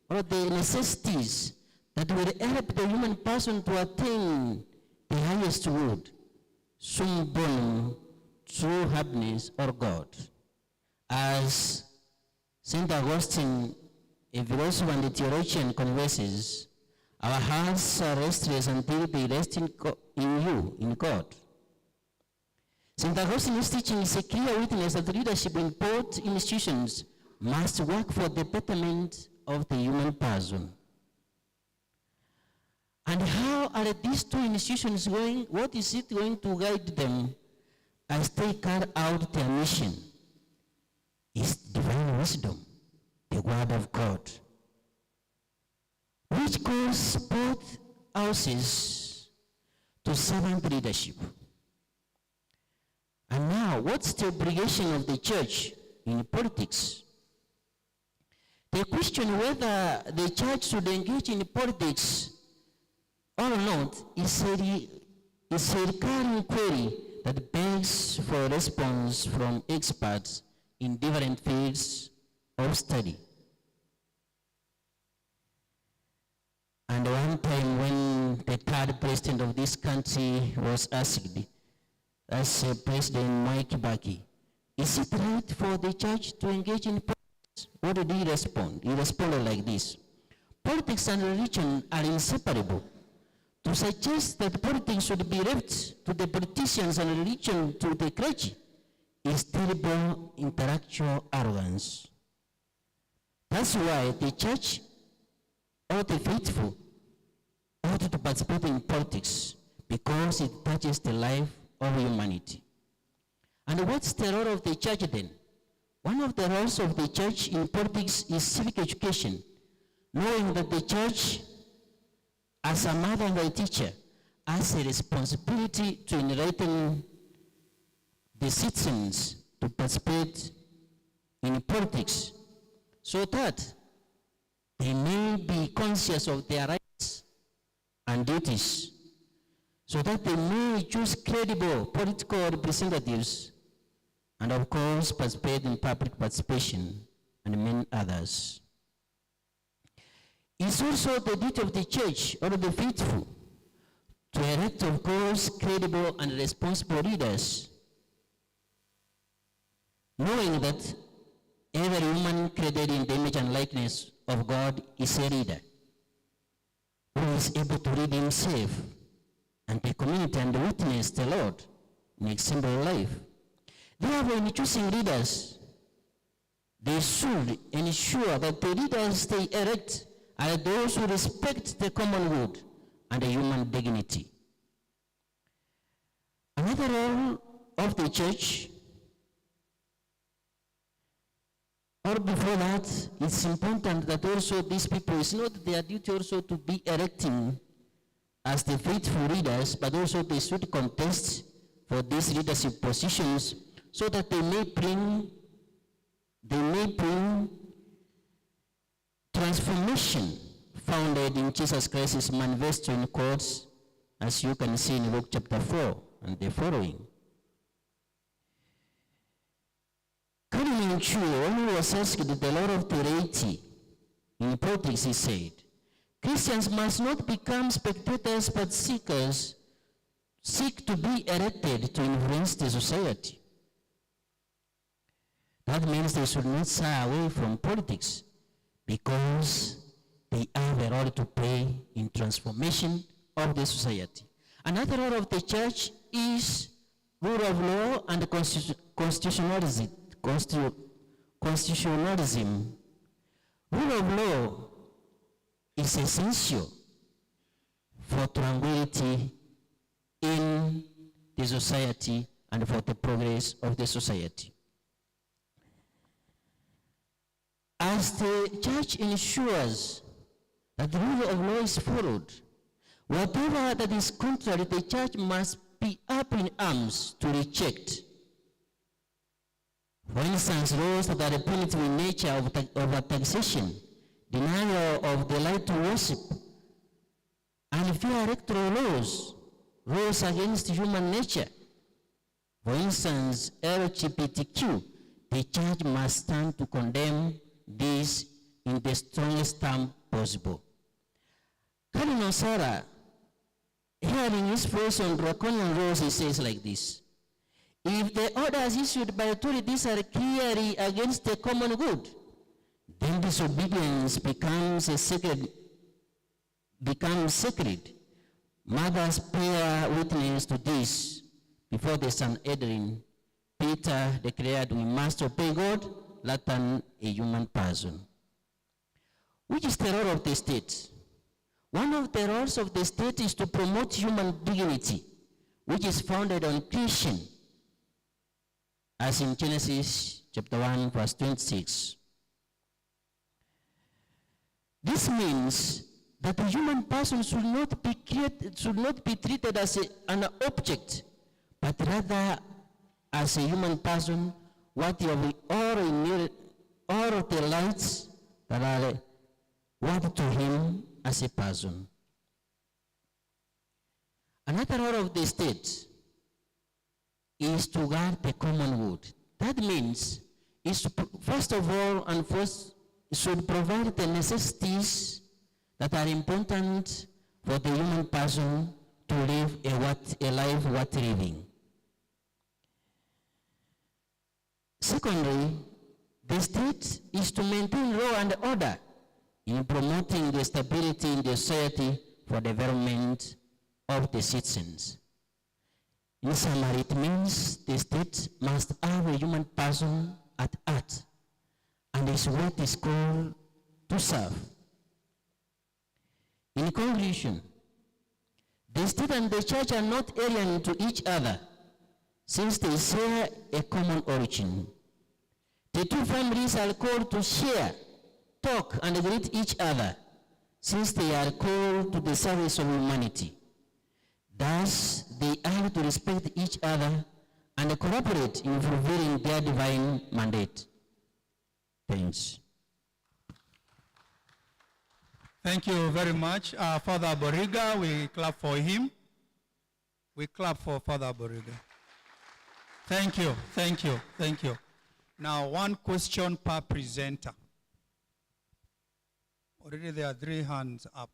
or the necessities that will help the human person to attain the highest good, soon born true happiness or God. As St. Augustine, a philosopher and a theologian, converses, our hearts are restless until they rest in you, in God. St. Augustine's teaching is a clear witness that leadership in both institutions must work for the betterment of the human person. And how are these two institutions going? What is it going to guide them as they carry out their mission? Is divine wisdom, the word of God, which calls both houses to servant leadership. And now, what's the obligation of the church in politics? The question whether the church should engage in politics or not is a recurring query that begs for a response from experts in different fields of study. And one time when the third president of this country was asked, as President Mike Kibaki, is it right for the church to engage in politics? What did he respond? He responded like this: politics and religion are inseparable. To suggest that politics should be left to the politicians and religion to the clergy is terrible intellectual arrogance. That's why the church or the faithful ought to participate in politics, because it touches the life of humanity. And what's the role of the church then? One of the roles of the church in politics is civic education, knowing that the church, as a mother and a teacher, has a responsibility to enlighten the citizens to participate in politics, so that they may be conscious of their rights and duties, so that they may choose credible political representatives, and of course participate in public participation and many others. It's also the duty of the church or the faithful to elect, of course, credible and responsible leaders, knowing that every human created in the image and likeness of God is a leader who is able to lead himself and the community and witness the Lord in a simple life. Therefore, in choosing leaders, they should ensure that the leaders they elect are those who respect the common good and the human dignity. Another role of the church, or before that, it's important that also these people, it's not their duty also to be electing as the faithful leaders, but also they should contest for these leadership positions so that they may bring transformation founded in Jesus Christ's manifesto in quotes, as you can see in Luke chapter 4 and the following. Cardinal Chu, when he was asked the role of the laity in politics, he said, Christians must not become spectators but seekers, seek to be elected to influence the society. That means they should not shy away from politics, because they have a role to play in transformation of the society. Another role of the church is rule of law and constitutionalism. Rule of law is essential for tranquility in the society and for the progress of the society. As the church ensures that the rule of law is followed, whatever that is contrary, the church must be up in arms to reject. For instance, laws that are punitive in nature of taxation, denial of the right to worship, unfair electoral laws, laws against human nature. For instance, LGBTQ, the church must stand to condemn this in the strongest term possible. Cardinal Sarah, hearing his voice on draconian laws, he says like this: if the orders issued by authorities are clearly against the common good, then disobedience becomes sacred. Mothers bear witness to this before the Sanhedrin. Peter declared, we must obey God rather than a human person. Which is the role of the state? One of the roles of the state is to promote human dignity, which is founded on creation, as in Genesis chapter 1, verse 26. This means that the human person should not be treated as an object, but rather as a human person worthy of all of the rights that are worthy to him as a person. Another role of the state is to guard the common good. That means is to, first of all and first should provide the necessities that are important for the human person to live a life worth living. Secondly, the state is to maintain law and order in promoting the stability in the society for development of the citizens. In summary, it means the state must have a human person at heart, and is what is called to serve. In conclusion, the state and the church are not alien to each other, since they share a common origin. The two families are called to share, talk, and greet each other, since they are called to the service of humanity. Thus, they are to respect each other and cooperate in fulfilling their divine mandate. Thanks. Thank you very much. Father Boriga, we clap for him. We clap for Father Boriga. Thank you, thank you, thank you. Now, one question per presenter. Already there are 3 hands up.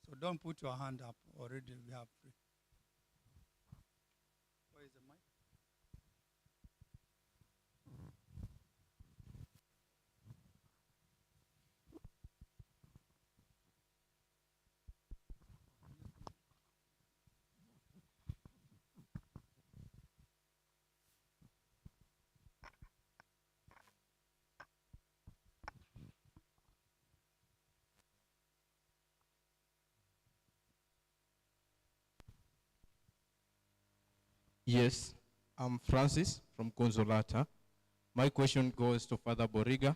So don't put your hand up. Already we have 3. Where is the mic? Yes, I'm Francis from Consolata. My question goes to Father Boriga,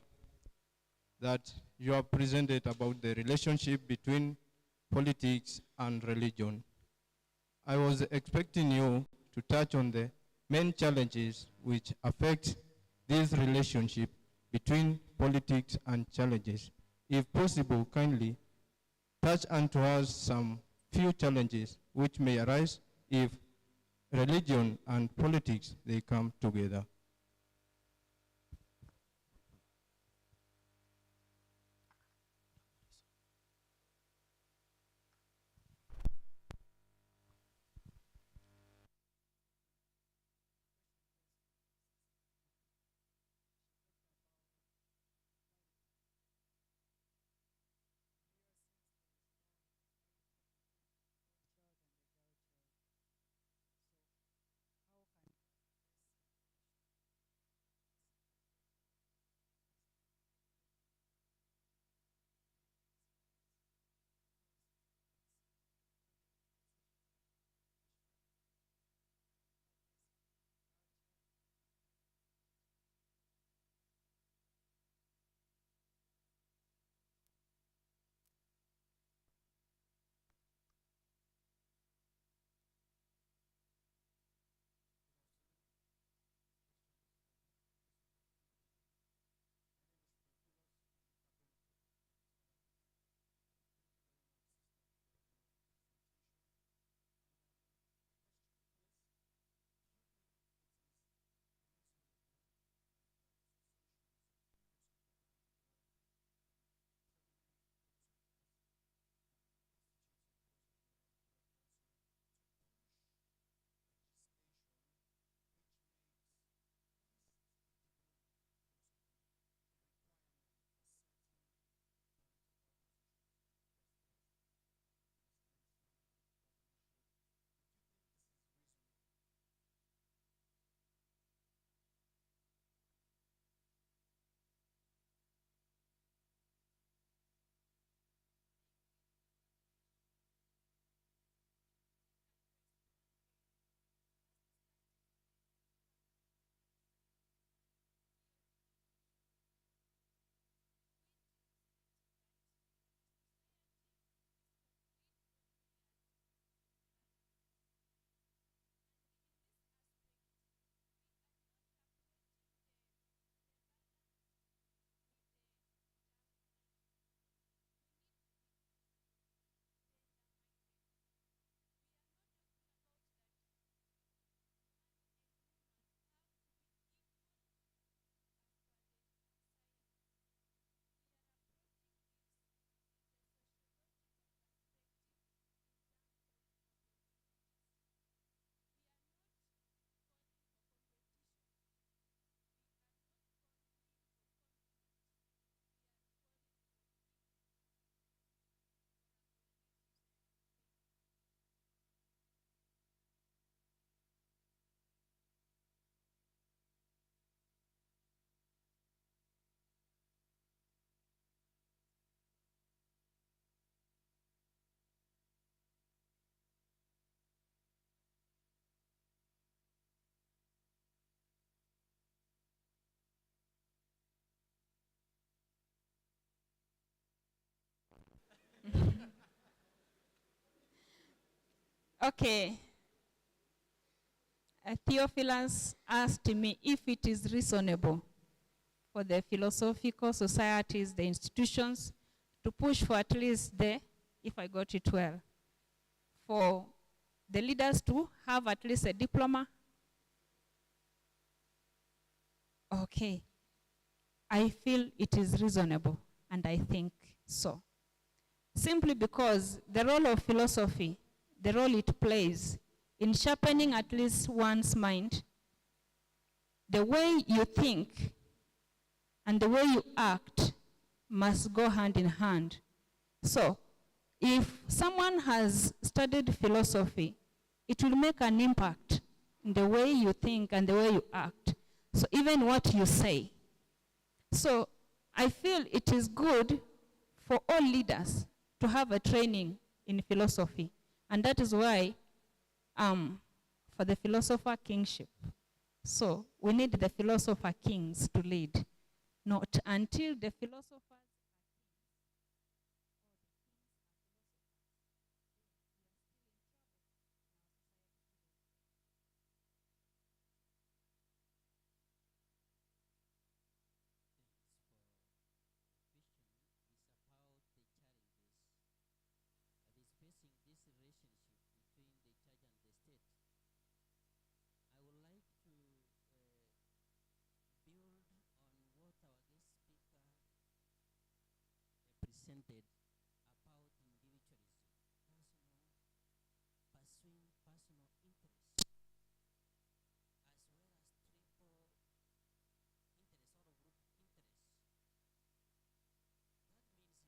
that you have presented about the relationship between politics and religion. I was expecting you to touch on the main challenges which affect this relationship between politics and challenges. If possible, kindly touch onto us some few challenges which may arise if religion and politics, they come together. Okay. Theophilus asked me if it is reasonable for the philosophical societies, the institutions, to push for at least if I got it well, for the leaders to have at least a diploma. Okay. I feel it is reasonable, and I think so. Simply because the role of philosophy, the role it plays in sharpening at least one's mind, the way you think and the way you act must go hand in hand. So, if someone has studied philosophy, it will make an impact in the way you think and the way you act. So even what you say. So I feel it is good for all leaders to have a training in philosophy. And that is why for the philosopher kingship. So we need the philosopher kings to lead. Not until the philosophers presented about individualism, pursuing personal interest, as well as triple interest or group interest. That means individualism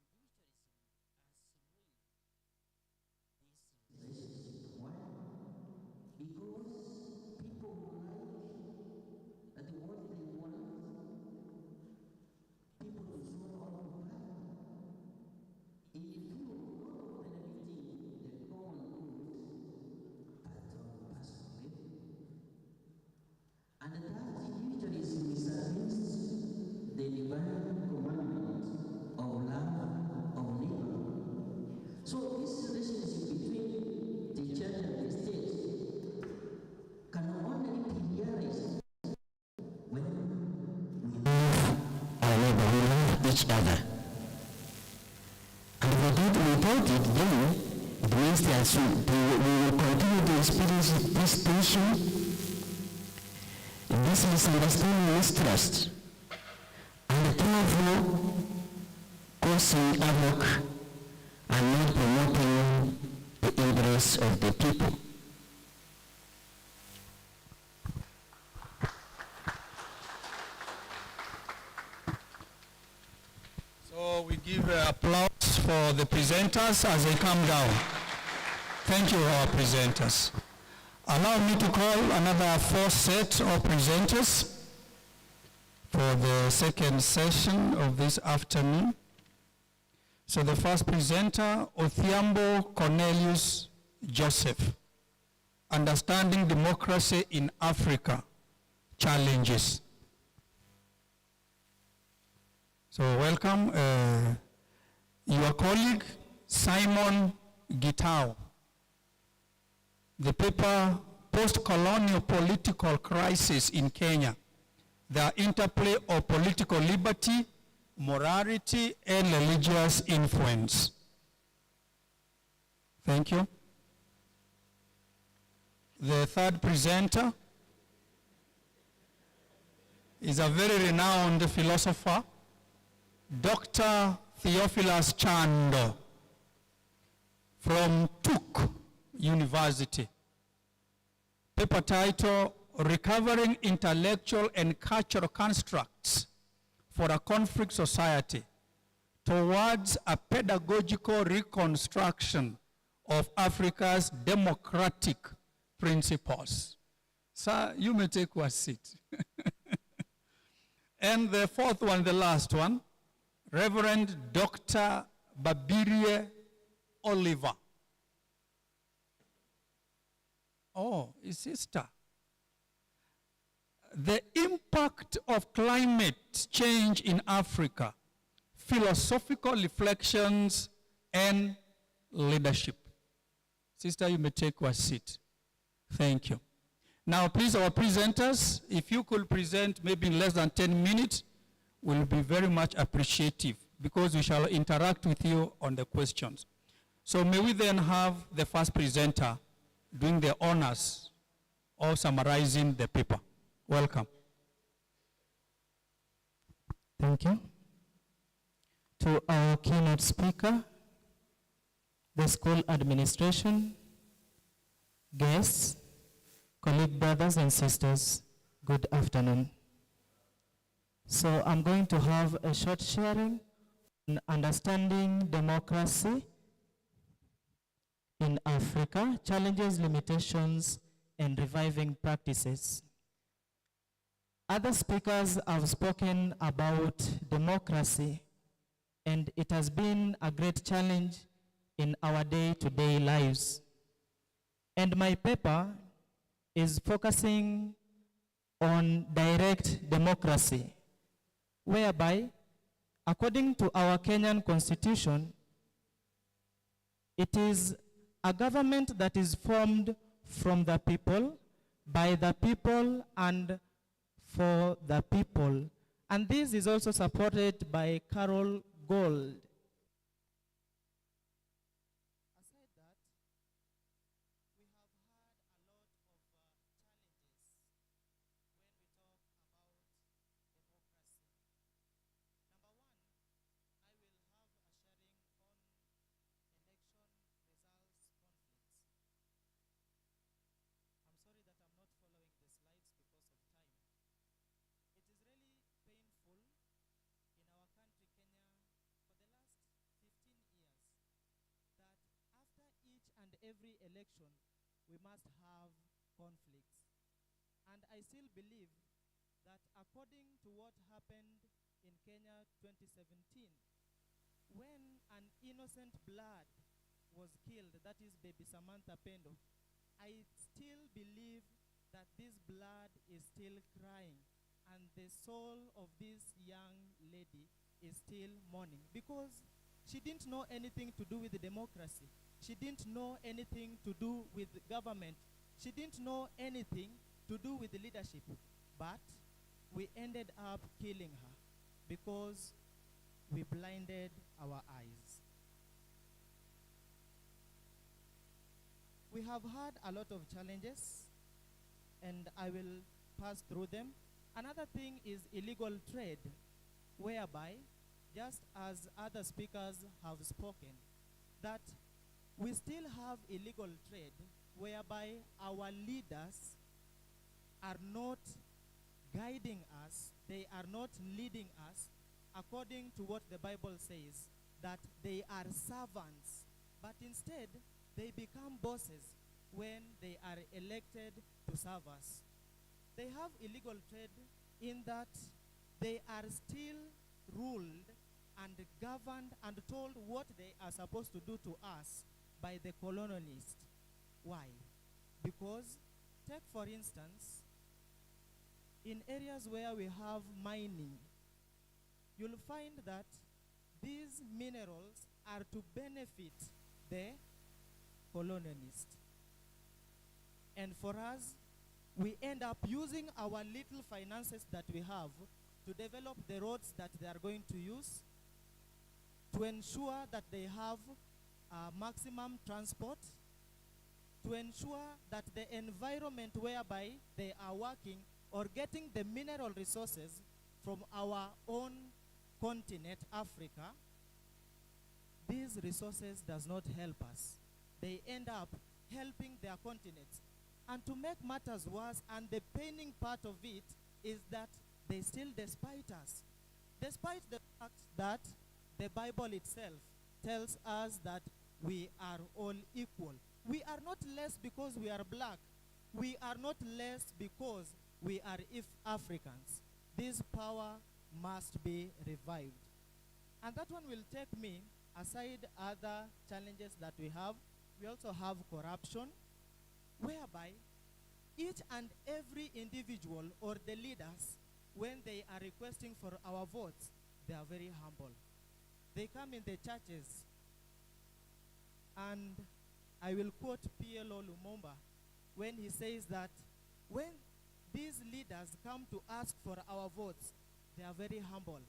has ruined this relationship. Why? Because people like that what they want, people destroy all of that. If you are benefiting the common good, but personally, and that individualism is against the divine commandment of love of neighbor. So this relationship between the church and the state can only be realized when we love our neighbor, we love each other. Without it, then it means that we will continue to experience this tension, this misunderstanding, mistrust, and therefore causing havoc and not promoting the interests of the people. So we give applause for the presenters as they come down. Thank you, our presenters. Allow me to call another fourth set of presenters for the second session of this afternoon. So the first presenter, Othiambo Cornelius Joseph, Understanding Democracy in Africa, Challenges. So welcome your colleague, Simon Gitao. The paper, Post-Colonial Political Crisis in Kenya, the interplay of political liberty, morality, and religious influence. Thank you. The third presenter is a very renowned philosopher, Dr. Theophilus Chando from Tuk University. Paper title, Recovering Intellectual and Cultural Constructs for a Conflict Society Towards a Pedagogical Reconstruction of Africa's Democratic Principles. Sir, you may take a seat. And the fourth one, the last one, Reverend Dr. Babirie Oliver. Oh, his sister. The impact of climate change in Africa, philosophical reflections and leadership. Sister, you may take your seat. Thank you. Now, please, our presenters, if you could present maybe in less than 10 minutes, will be very much appreciative because we shall interact with you on the questions. So may we then have the first presenter doing the honors of summarizing the paper. Welcome. Thank you. To our keynote speaker, the school administration, guests, colleague brothers and sisters, good afternoon. So I'm going to have a short sharing on understanding democracy in Africa, challenges, limitations, and reviving practices. Other speakers have spoken about democracy, and it has been a great challenge in our day-to-day lives. And my paper is focusing on direct democracy, whereby, according to our Kenyan constitution, it is a government that is formed from the people, by the people, and for the people. And this is also supported by Carol Gold. Every election, we must have conflicts. And I still believe that according to what happened in Kenya 2017, when an innocent blood was killed, that is baby Samantha Pendo, I still believe that this blood is still crying and the soul of this young lady is still mourning because she didn't know anything to do with the democracy. She didn't know anything to do with government. She didn't know anything to do with the leadership. But we ended up killing her because we blinded our eyes. We have had a lot of challenges, and I will pass through them. Another thing is illegal trade, whereby, just as other speakers have spoken, that we still have illegal trade whereby our leaders are not guiding us, they are not leading us according to what the Bible says, that they are servants, but instead they become bosses when they are elected to serve us. They have illegal trade in that they are still ruled and governed and told what they are supposed to do to us by the colonialist. Why? Because, take for instance, in areas where we have mining, you'll find that these minerals are to benefit the colonialist. And for us, we end up using our little finances that we have to develop the roads that they are going to use, to ensure that they have maximum transport, to ensure that the environment whereby they are working or getting the mineral resources from our own continent, Africa, these resources does not help us. They end up helping their continents. And to make matters worse, and the paining part of it, is that they still despite us. Despite the fact that the Bible itself tells us that we are all equal. We are not less because we are black. We are not less because we are Africans. This power must be revived. And that one will take me, aside other challenges that we have, we also have corruption, whereby each and every individual or the leaders, when they are requesting for our votes, they are very humble. They come in the churches, and I will quote PLO Lumumba when he says that when these leaders come to ask for our votes, they are very humble.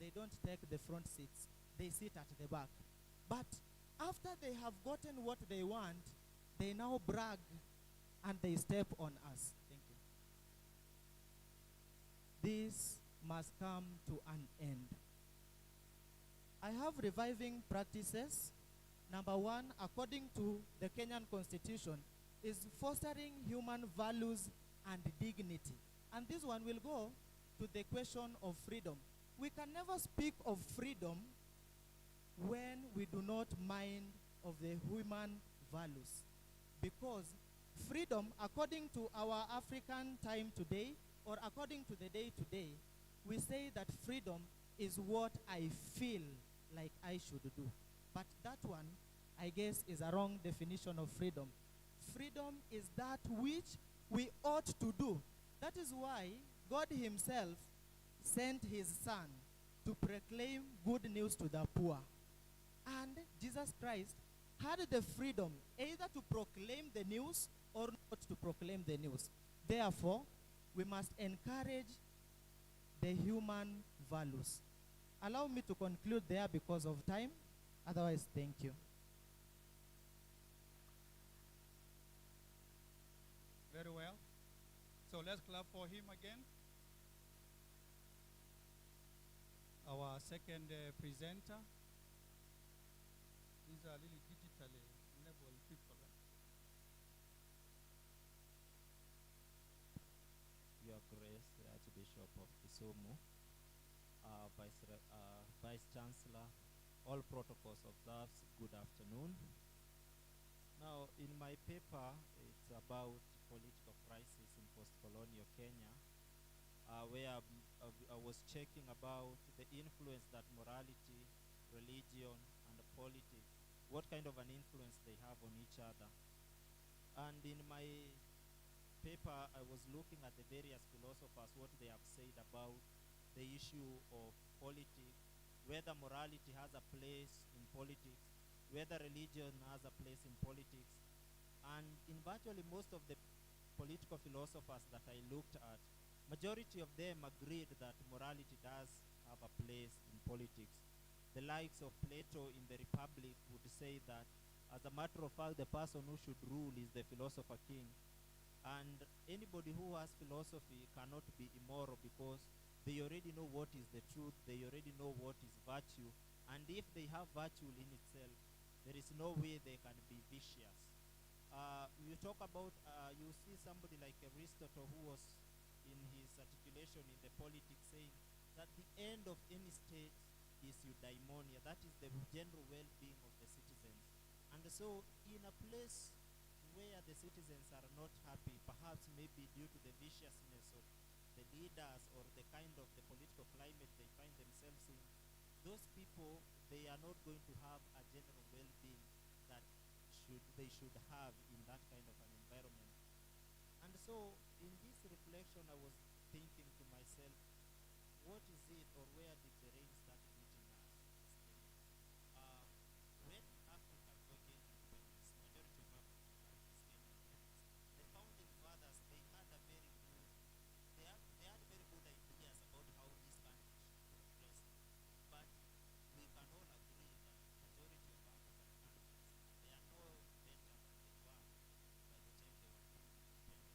They don't take the front seats. They sit at the back. But after they have gotten what they want, they now brag and they step on us. Thank you. This must come to an end. I have reviving practices. Number one, according to the Kenyan Constitution, is fostering human values and dignity. And this one will go to the question of freedom. We can never speak of freedom when we do not mind of the human values. Because freedom, according to our African time today, or according to the day today, we say that freedom is what I feel like I should do. But that one, I guess, is a wrong definition of freedom. Freedom is that which we ought to do. That is why God himself sent his son to proclaim good news to the poor. And Jesus Christ had the freedom either to proclaim the news or not to proclaim the news. Therefore, we must encourage the human values. Allow me to conclude there because of time. Otherwise, thank you. Very well. So let's clap for him again. Our second presenter. These are really digitally enabled people. Your Grace, the Archbishop of Kisumu, Vice Chancellor, all protocols observed, good afternoon. Now, in my paper, it's about political crisis in post-colonial Kenya, where I was checking about the influence that morality, religion, and politics, what kind of an influence they have on each other. And in my paper, I was looking at the various philosophers, what they have said about the issue of politics, whether morality has a place in politics, whether religion has a place in politics. And in virtually most of the political philosophers that I looked at, majority of them agreed that morality does have a place in politics. The likes of Plato in the Republic would say that, as a matter of fact, the person who should rule is the philosopher king. And anybody who has philosophy cannot be immoral because they already know what is the truth, they already know what is virtue, and if they have virtue in itself, there is no way they can be vicious. You talk about, you see somebody like Aristotle who was in his articulation in the politics saying that the end of any state is eudaimonia, that is the general well-being of the citizens. And so in a place where the citizens are not happy, perhaps maybe due to the viciousness of the leaders or the kind of the political climate they find themselves in, those people, they are not going to have a general well-being that they should have in that kind of an environment. And so in this reflection, I was thinking to myself, what is it, or where did the rain start hitting us? When Africa got independence, majority of African countries gained independence, the founding fathers, they had very good ideas about how this country should progress. But we can all agree that majority of African countries, they are no better than they were by the time they were independent.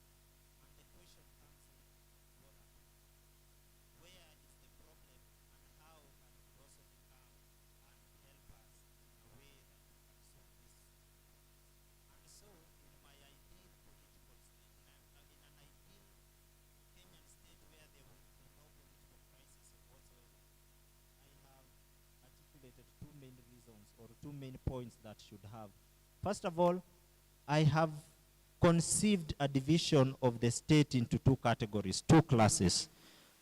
And the question comes in, what happened? Where is the problem, and how can philosophy come and help us in a way that we can solve this? And so, in my ideal political state, in an ideal Kenyan state where there would be no political crisis or whatsoever, I have articulated two main reasons or two main points that should have. First of all, I have conceived a division of the state into two categories, two classes.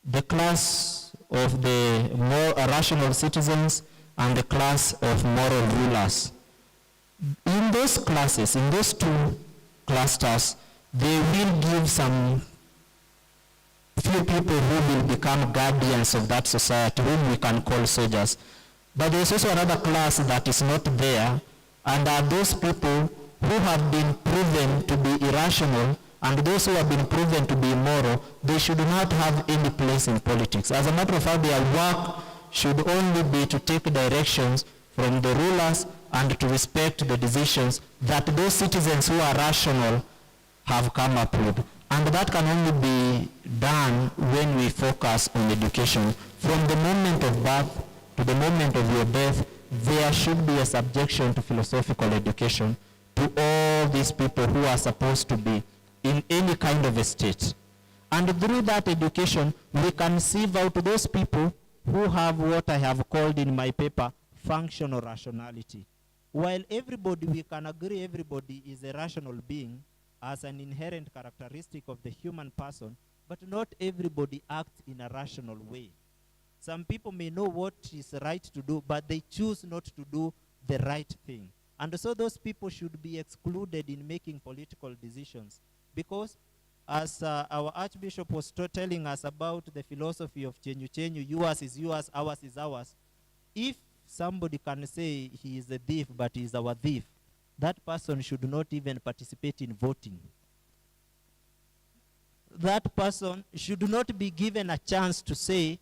The class of the more rational citizens and the class of moral rulers. In those classes, in those two clusters, they will give some few people who will become guardians of that society, whom we can call soldiers. But there is also another class that is not there, and are those people who who have been proven to be irrational and those who have been proven to be immoral, they should not have any place in politics. As a matter of fact, their work should only be to take directions from the rulers and to respect the decisions that those citizens who are rational have come up with. And that can only be done when we focus on education. From the moment of birth to the moment of your death, there should be a subjection to philosophical education to all these people who are supposed to be in any kind of a state. And through that education, we can sieve out those people who have what I have called in my paper, functional rationality. While everybody, we can agree everybody is a rational being as an inherent characteristic of the human person, but not everybody acts in a rational way. Some people may know what is right to do, but they choose not to do the right thing. And so those people should be excluded in making political decisions. Because as our Archbishop was telling us about the philosophy of chenyu chenyu, yours is yours, ours is ours, if somebody can say he is a thief, but he is our thief, that person should not even participate in voting. That person should not be given a chance to say,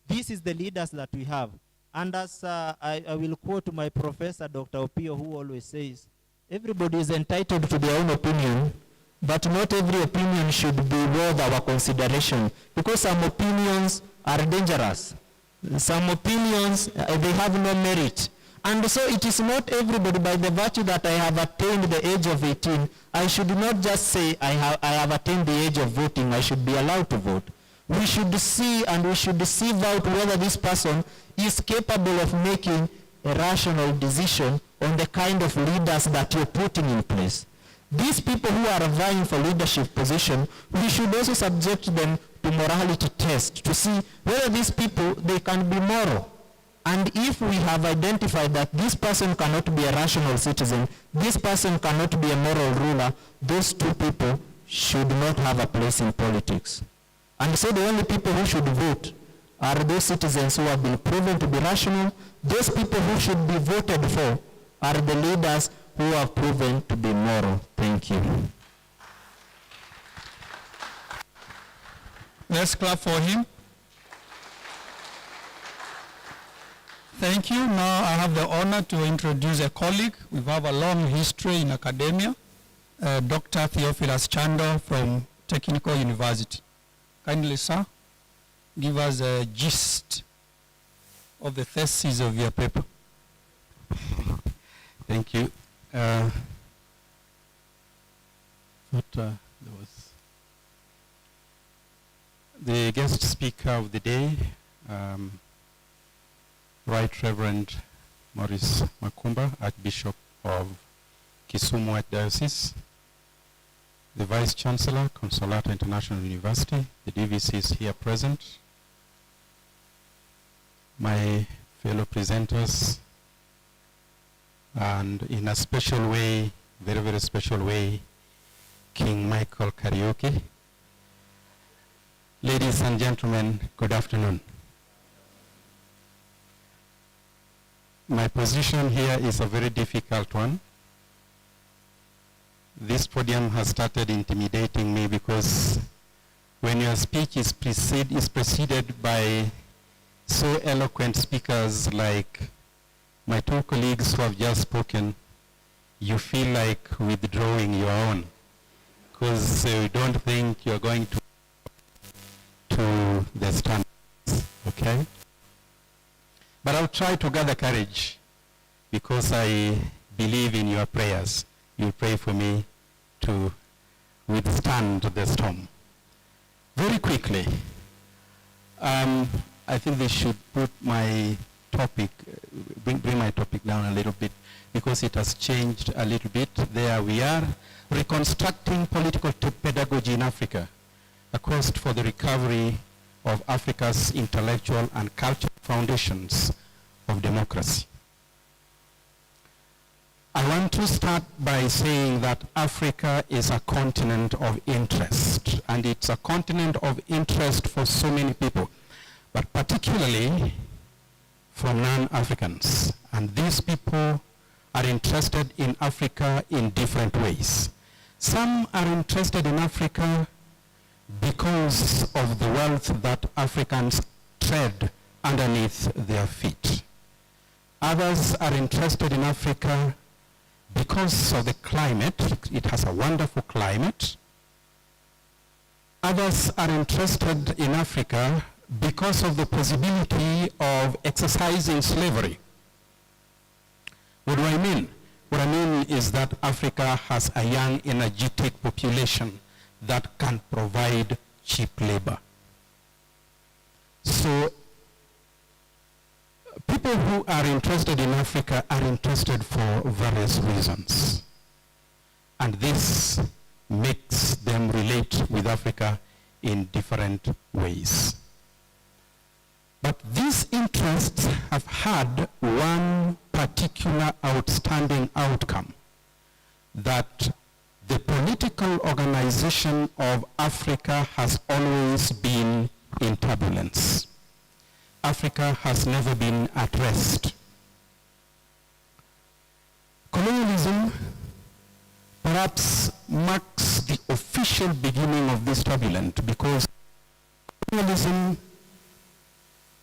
this is the leaders that we have. And as I will quote my professor, Dr. Opio, who always says, everybody is entitled to their own opinion, but not every opinion should be worth our consideration, because some opinions are dangerous. Some opinions, they have no merit. And so it is not everybody, by the virtue that I have attained the age of 18, I should not just say I have attained the age of voting, I should be allowed to vote. We should see and we should sieve out whether this person is capable of making a rational decision on the kind of leaders that you're putting in place. These people who are vying for leadership position, we should also subject them to morality test to see whether these people, they can be moral. And if we have identified that this person cannot be a rational citizen, this person cannot be a moral ruler, those two people should not have a place in politics. And so the only people who should vote are those citizens who have been proven to be rational. Those people who should be voted for are the leaders who have proven to be moral. Thank you. Let's clap for him. Thank you. Now I have the honor to introduce a colleague. We have a long history in academia, Dr. Theophilus Chando from Technical University. Kindly, sir, give us a gist of the thesis of your paper. Thank you. There was the guest speaker of the day, Right Reverend Maurice Makumba, Archbishop of Kisumu Diocese, the Vice Chancellor, Consolata International University, the DVCs here present, my fellow presenters, and in a special way, very, very special way, King Michael Karaoke. Ladies and gentlemen, good afternoon. My position here is a very difficult one. This podium has started intimidating me because when your speech is preceded by so eloquent speakers like my two colleagues who have just spoken, you feel like withdrawing your own because you don't think you're going to the standards, okay? But I'll try to gather courage because I believe in your prayers. You pray for me to withstand the storm. Very quickly, I think they should put my topic, bring my topic down a little bit because it has changed a little bit. There we are, reconstructing political pedagogy in Africa, a quest for the recovery of Africa's intellectual and cultural foundations of democracy. I want to start by saying that Africa is a continent of interest, and it's a continent of interest for so many people, but particularly for non-Africans. And these people are interested in Africa in different ways. Some are interested in Africa because of the wealth that Africans tread underneath their feet. Others are interested in Africa because of the climate. It has a wonderful climate. Others are interested in Africa because of the possibility of exercising slavery. What do I mean? What I mean is that Africa has a young, energetic population that can provide cheap labor. So people who are interested in Africa are interested for various reasons. And this makes them relate with Africa in different ways. But these interests have had one particular outstanding outcome, that the political organization of Africa has always been in turbulence. Africa has never been at rest. Colonialism perhaps marks the official beginning of this turbulence, because colonialism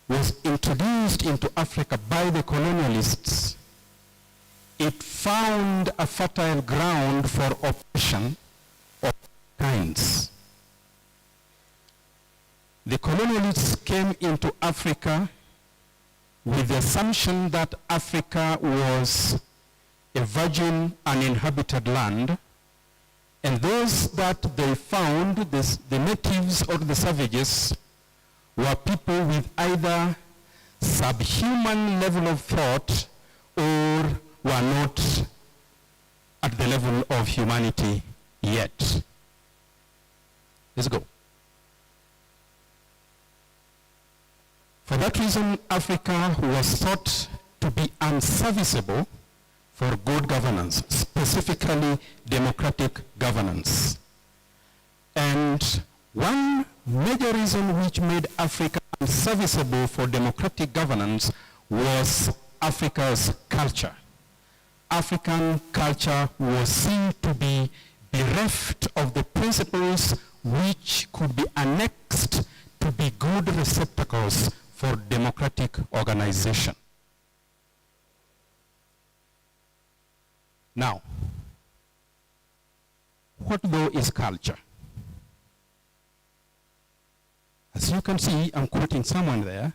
was introduced into Africa by the colonialists. It found a fertile ground for oppression of kinds. The colonialists came into Africa with the assumption that Africa was a virgin, uninhabited land, and those that they found, the natives or the savages, were people with either subhuman level of thought or were not at the level of humanity yet. Let's go. For that reason, Africa was thought to be unserviceable for good governance, specifically democratic governance. And one major reason which made Africa unserviceable for democratic governance was Africa's culture. African culture was seen to be bereft of the principles which could be annexed to be good receptacles for democratic organization. Now, what though is culture? As you can see, I'm quoting someone there.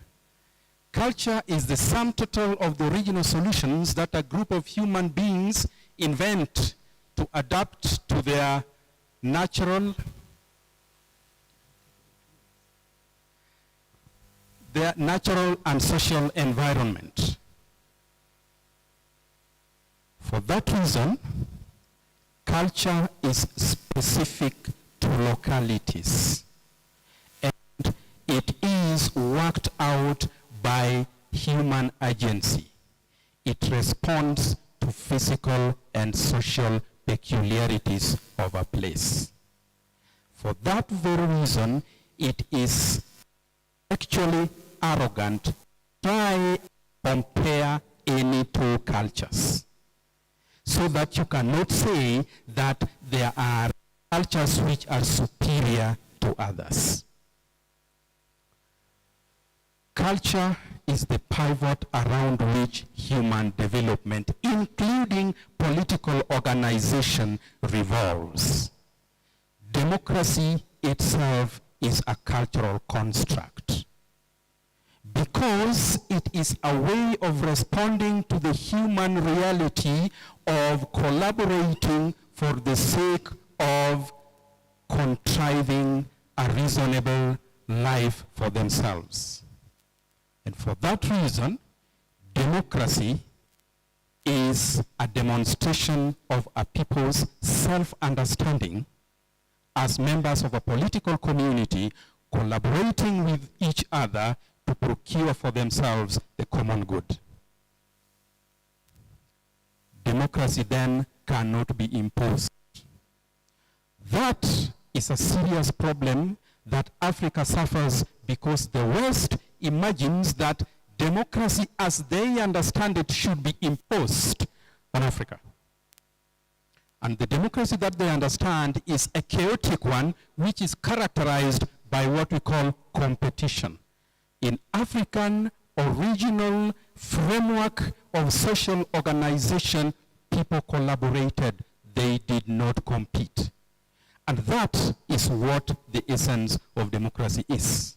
Culture is the sum total of the original solutions that a group of human beings invent to adapt to their natural and social environment. For that reason, culture is specific to localities, and it is worked out by human agency. It responds to physical and social peculiarities of a place. For that very reason, it is actually arrogant to try and compare any two cultures, so that you cannot say that there are cultures which are superior to others. Culture is the pivot around which human development, including political organization, revolves. Democracy itself is a cultural construct, because it is a way of responding to the human reality of collaborating for the sake of contriving a reasonable life for themselves. And for that reason, democracy is a demonstration of a people's self-understanding as members of a political community collaborating with each other to procure for themselves the common good. Democracy then cannot be imposed. That is a serious problem that Africa suffers, because the West imagines that democracy as they understand it should be imposed on Africa. And the democracy that they understand is a chaotic one, which is characterized by what we call competition. In African original framework of social organization, people collaborated. They did not compete. And that is what the essence of democracy is.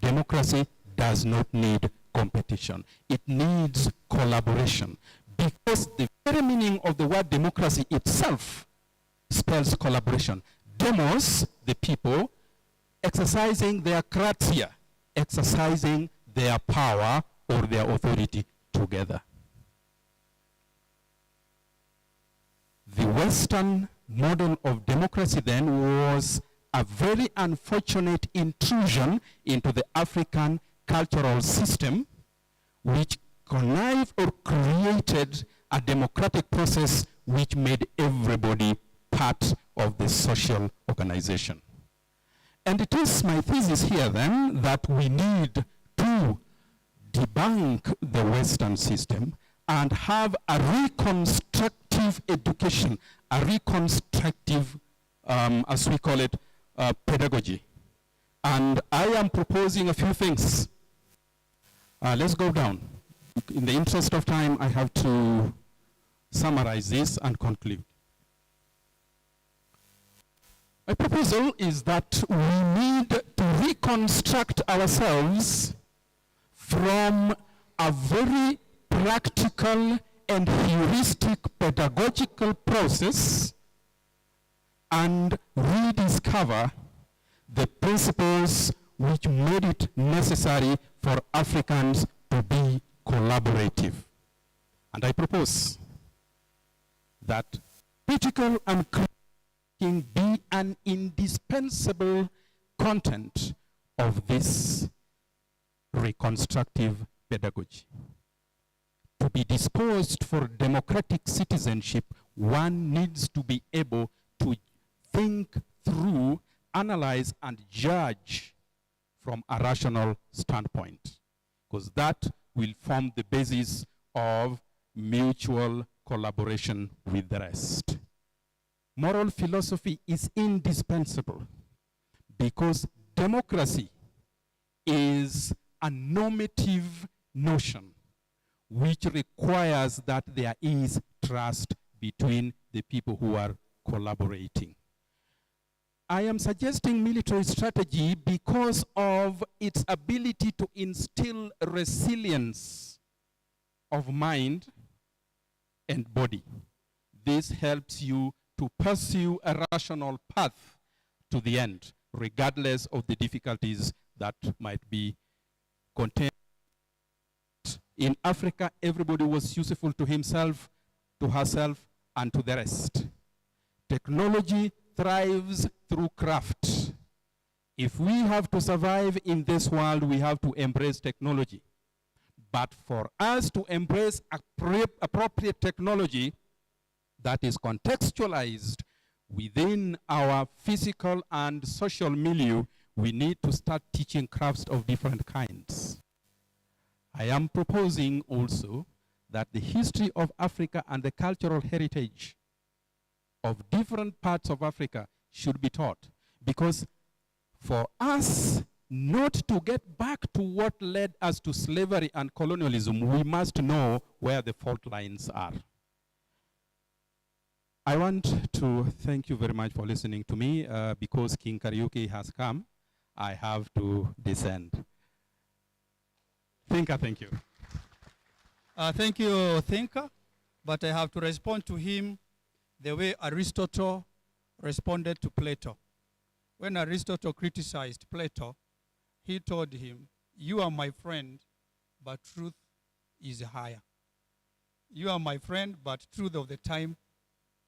Democracy does not need competition. It needs collaboration, because the very meaning of the word democracy itself spells collaboration. Demos, the people, exercising their kratia, exercising their power or their authority together. The Western model of democracy then was a very unfortunate intrusion into the African cultural system, which connived or created a democratic process which made everybody part of the social organization. And it is my thesis here then that we need to debunk the Western system and have a reconstructive education, a reconstructive, as we call it, pedagogy. And I am proposing a few things. Let's go down. In the interest of time, I have to summarize this and conclude. My proposal is that we need to reconstruct ourselves from a very practical and heuristic pedagogical process and rediscover the principles which made it necessary for Africans to be collaborative. And I propose that critical and critical thinking be an indispensable content of this reconstructive pedagogy. To be disposed for democratic citizenship, one needs to be able to think through, analyze, and judge from a rational standpoint, because that will form the basis of mutual collaboration with the rest. Moral philosophy is indispensable because democracy is a normative notion which requires that there is trust between the people who are collaborating. I am suggesting military strategy because of its ability to instill resilience of mind and body. This helps you to pursue a rational path to the end, regardless of the difficulties that might be contained. In Africa, everybody was useful to himself, to herself, and to the rest. Technology thrives through craft. If we have to survive in this world, we have to embrace technology. But for us to embrace appropriate technology that is contextualized within our physical and social milieu, we need to start teaching crafts of different kinds. I am proposing also that the history of Africa and the cultural heritage of different parts of Africa should be taught, because for us not to get back to what led us to slavery and colonialism, we must know where the fault lines are. I want to thank you very much for listening to me. Because King Karaoke has come, I have to descend. Thinker, thank you. Thank you, Thinker. But I have to respond to him the way Aristotle responded to Plato. When Aristotle criticized Plato, he told him, "You are my friend, but truth is higher. You are my friend, but truth of the time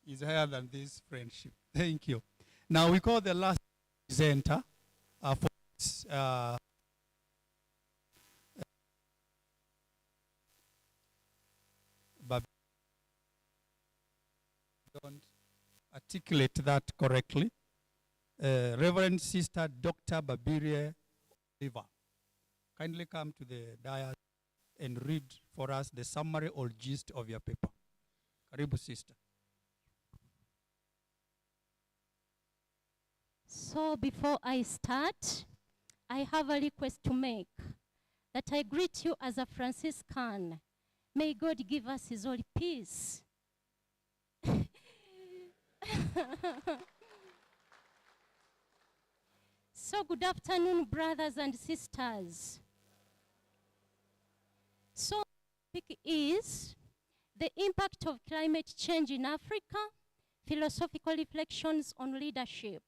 is higher than this friendship." Thank you. Now we call the last presenter for this, but don't articulate that correctly. Reverend Sister Dr. Babirie Oliver, kindly come to the dais and read for us the summary or gist of your paper. Karibu sister. So before I start, I have a request to make, that I greet you as a Franciscan. May God give us his holy peace. So good afternoon, brothers and sisters. So the topic is the impact of climate change in Africa, philosophical reflections on leadership.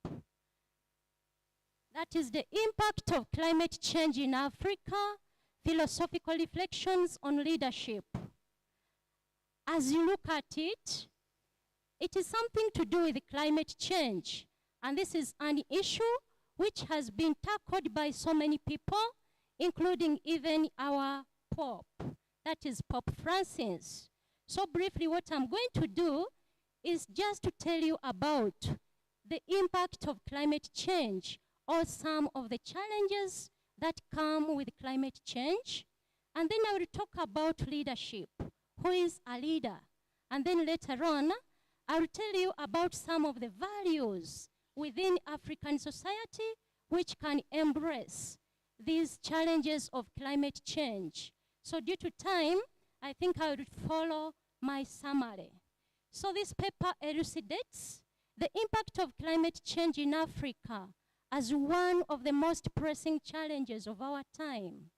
That is the impact of climate change in Africa, philosophical reflections on leadership. As you look at it, it is something to do with climate change. And this is an issue which has been tackled by so many people, including even our Pope, that is Pope Francis. So briefly, what I'm going to do is just to tell you about the impact of climate change, or some of the challenges that come with climate change. And then I will talk about leadership. Who is a leader? And then later on, I will tell you about some of the values within African society which can embrace these challenges of climate change. So due to time, I think I will follow my summary. So this paper elucidates the impact of climate change in Africa as one of the most pressing challenges of our time.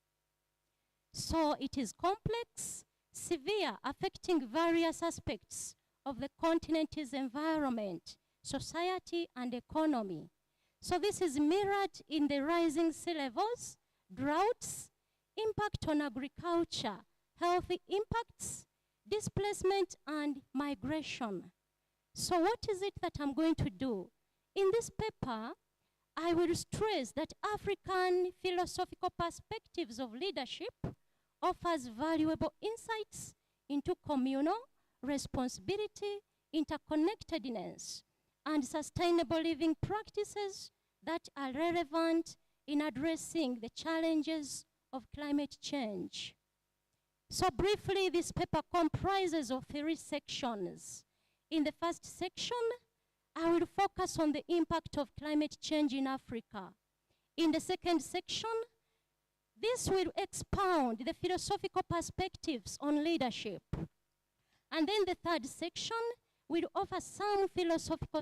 So it is complex, severe, affecting various aspects of the continent's environment, society, and economy. So this is mirrored in the rising sea levels, droughts, impact on agriculture, health impacts, displacement, and migration. So what is it that I'm going to do? In this paper, I will stress that African philosophical perspectives of leadership offers valuable insights into communal responsibility, interconnectedness, and sustainable living practices that are relevant in addressing the challenges of climate change. So briefly, this paper comprises of 3 sections. In the first section, I will focus on the impact of climate change in Africa. In the second section, this will expound the philosophical perspectives on leadership. And then the third section will offer some philosophical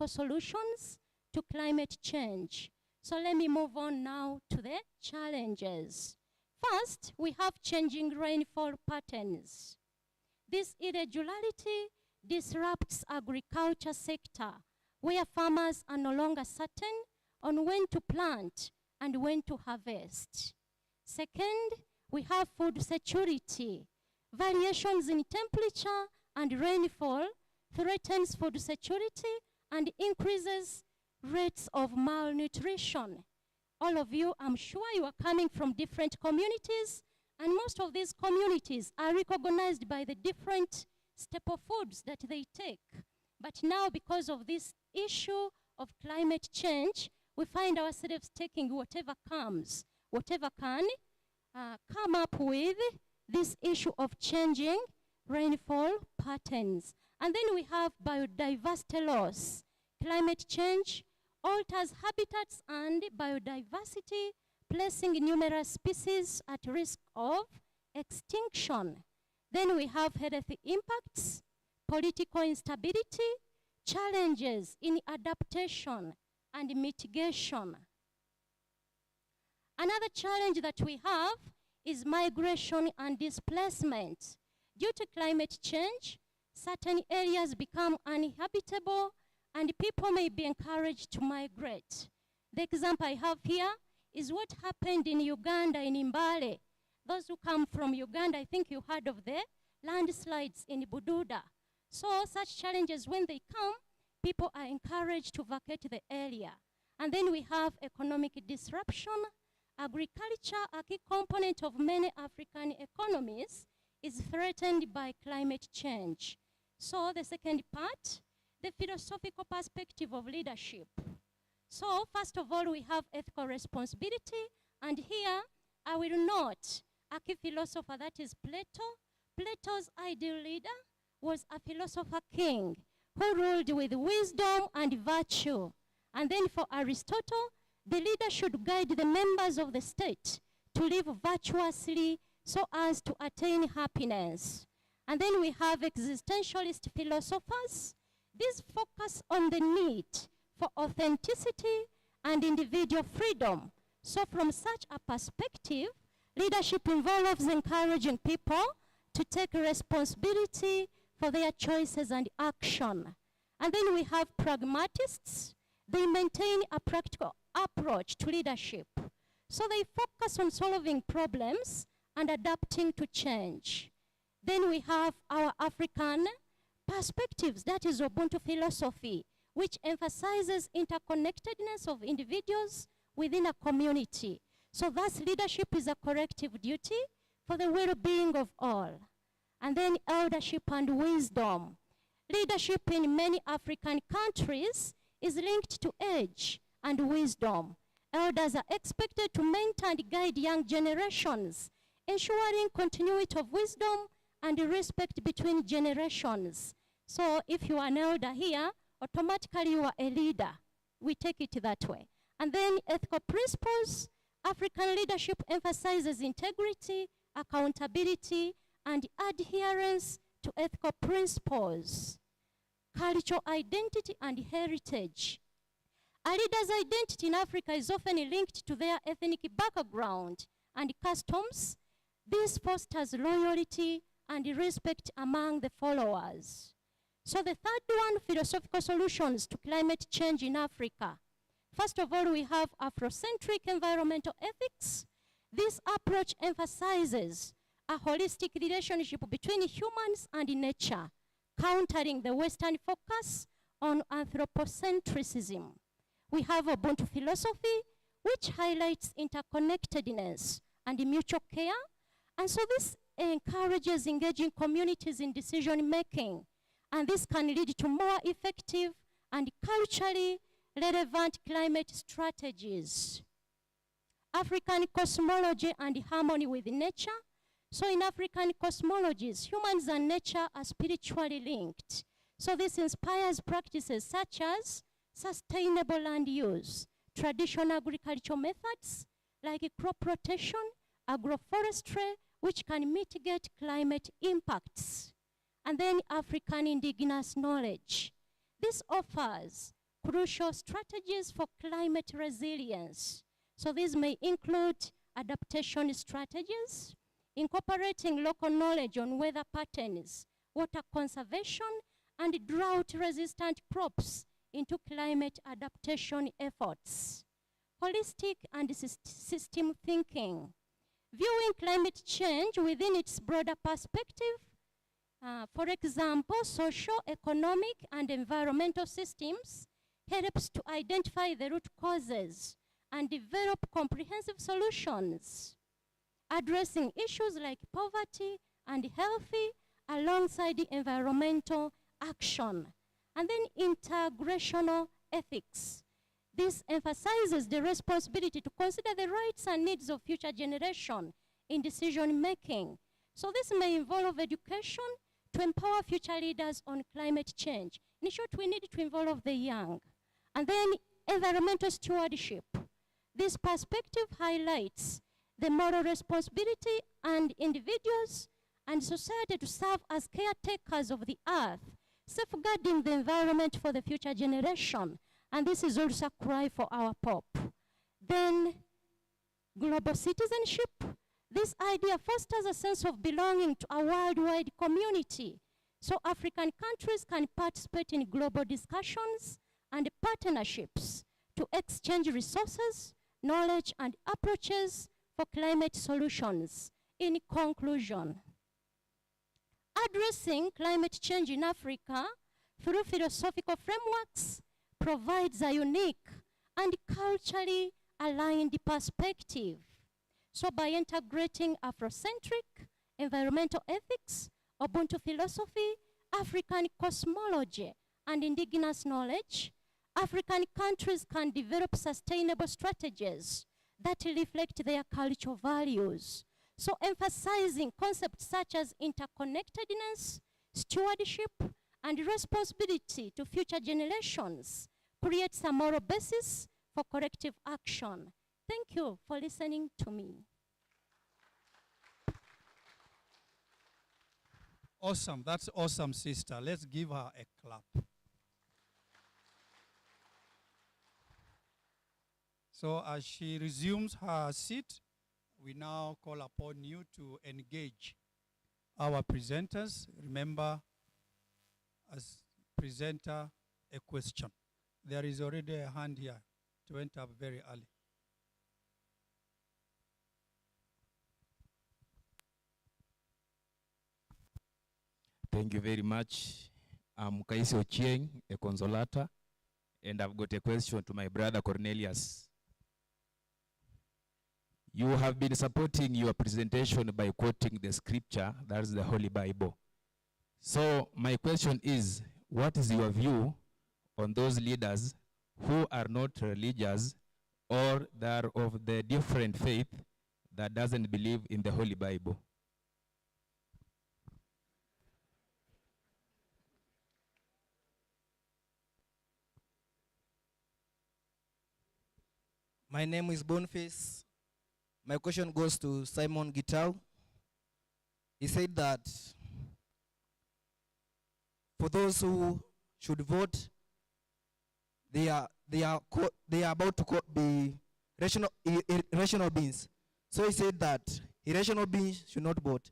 solutions to climate change. So let me move on now to the challenges. First, we have changing rainfall patterns. This irregularity disrupts agriculture sector, where farmers are no longer certain on when to plant and when to harvest. Second, we have food security. Variations in temperature and rainfall threatens food security and increases rates of malnutrition. All of you, I'm sure you are coming from different communities, and most of these communities are recognized by the different staple foods that they take. But now, because of this issue of climate change, we find ourselves taking whatever comes, whatever can come up with this issue of changing rainfall patterns. And then we have biodiversity loss. Climate change alters habitats and biodiversity, placing numerous species at risk of extinction. Then we have health impacts, political instability, challenges in adaptation and mitigation. Another challenge that we have is migration and displacement. Due to climate change, certain areas become uninhabitable and people may be encouraged to migrate. The example I have here is what happened in Uganda, in Mbale. Those who come from Uganda, I think you heard of the landslides in Bududa. So such challenges, when they come, people are encouraged to vacate the area. And then we have economic disruption. Agriculture, a key component of many African economies, is threatened by climate change. So the second part, the philosophical perspective of leadership. So first of all, we have ethical responsibility, and here I will note a key philosopher, that is Plato. Plato's ideal leader was a philosopher king who ruled with wisdom and virtue. And then for Aristotle, the leader should guide the members of the state to live virtuously so as to attain happiness. And then we have existentialist philosophers. These focus on the need for authenticity and individual freedom. So from such a perspective, leadership involves encouraging people to take responsibility for their choices and action. And then we have pragmatists. They maintain a practical approach to leadership. So they focus on solving problems and adapting to change. Then we have our African perspectives, that is Ubuntu philosophy, which emphasizes interconnectedness of individuals within a community. So thus leadership is a collective duty for the well-being of all. And then eldership and wisdom. Leadership in many African countries is linked to age and wisdom. Elders are expected to mentor and guide young generations, ensuring continuity of wisdom and respect between generations. So if you are an elder here, automatically you are a leader. We take it that way. And then ethical principles. African leadership emphasizes integrity, accountability, and adherence to ethical principles. Cultural identity and heritage. A leader's identity in Africa is often linked to their ethnic background and customs. This fosters loyalty and respect among the followers. So the third one, philosophical solutions to climate change in Africa. First of all, we have Afrocentric environmental ethics. This approach emphasizes a holistic relationship between humans and nature, countering the Western focus on anthropocentrism. We have Ubuntu philosophy, which highlights interconnectedness and mutual care. And so this encourages engaging communities in decision making. And this can lead to more effective and culturally relevant climate strategies. African cosmology and harmony with nature. So in African cosmologies, humans and nature are spiritually linked. So this inspires practices such as sustainable land use, traditional agricultural methods like crop rotation, agroforestry, which can mitigate climate impacts. And then African indigenous knowledge. This offers crucial strategies for climate resilience. So these may include adaptation strategies, incorporating local knowledge on weather patterns, water conservation, and drought-resistant crops into climate adaptation efforts. Holistic and system thinking. Viewing climate change within its broader perspective. For example, social, economic, and environmental systems helps to identify the root causes and develop comprehensive solutions, addressing issues like poverty and health alongside the environmental action. And then integrational ethics. This emphasizes the responsibility to consider the rights and needs of future generation in decision making. So this may involve education to empower future leaders on climate change. In short, we need to involve the young. And then environmental stewardship. This perspective highlights the moral responsibility and individuals and society to serve as caretakers of the earth, safeguarding the environment for the future generation. And this is also a cry for our Pope. Then global citizenship. This idea fosters a sense of belonging to a worldwide community. So African countries can participate in global discussions and partnerships to exchange resources, knowledge, and approaches for climate solutions. In conclusion, addressing climate change in Africa through philosophical frameworks provides a unique and culturally aligned perspective. So by integrating Afrocentric, environmental ethics, Ubuntu philosophy, African cosmology, and indigenous knowledge, African countries can develop sustainable strategies that reflect their cultural values. So emphasizing concepts such as interconnectedness, stewardship, and responsibility to future generations creates a moral basis for corrective action. Thank you for listening to me. Awesome. That's awesome, sister. Let's give her a clap. So as she resumes her seat, we now call upon you to engage our presenters. Remember, as presenter, a question. There is already a hand here. It went up very early. Thank you very much. I'm Kaisi Ochieng, a consolata, and I've got a question to my brother Cornelius. You have been supporting your presentation by quoting the scripture, that's the Holy Bible. So my question is, what is your view on those leaders who are not religious or that are of the different faith that doesn't believe in the Holy Bible? My name is Boniface. My question goes to Simon Gitau. He said that for those who should vote, they are about to be irrational beings. So he said that irrational beings should not vote,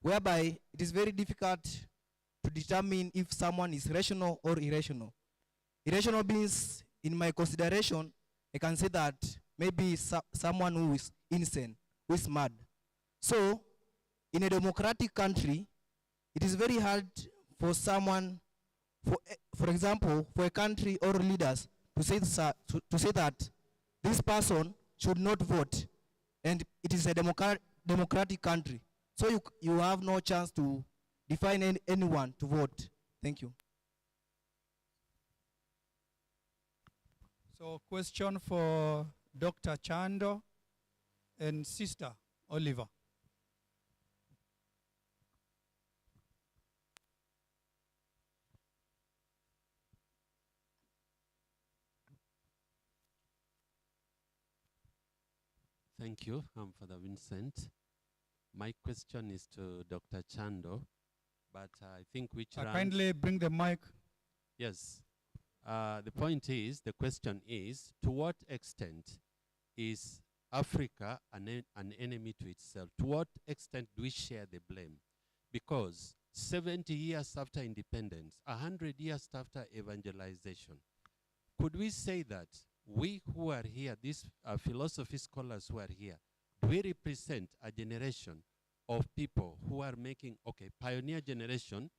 whereby it is very difficult to determine if someone is rational or irrational. Irrational beings, in my consideration, I can say that maybe someone who is insane, who is mad. So, in a democratic country, it is very hard for someone, for example, for a country or leaders to say that this person should not vote, and it is a democratic country. So you have no chance to define anyone to vote. Thank you. So question for Dr. Chando and Sister Oliver. Thank you. I'm Father Vincent. My question is to Dr. Chando, but I think which kindly bring the mic. Yes. The point is, the question is, to what extent is Africa an enemy to itself? To what extent do we share the blame? Because 70 years after independence, 100 years after evangelization, could we say that we who are here, these philosophy scholars who are here, do we represent a generation of people who are making, pioneer generation,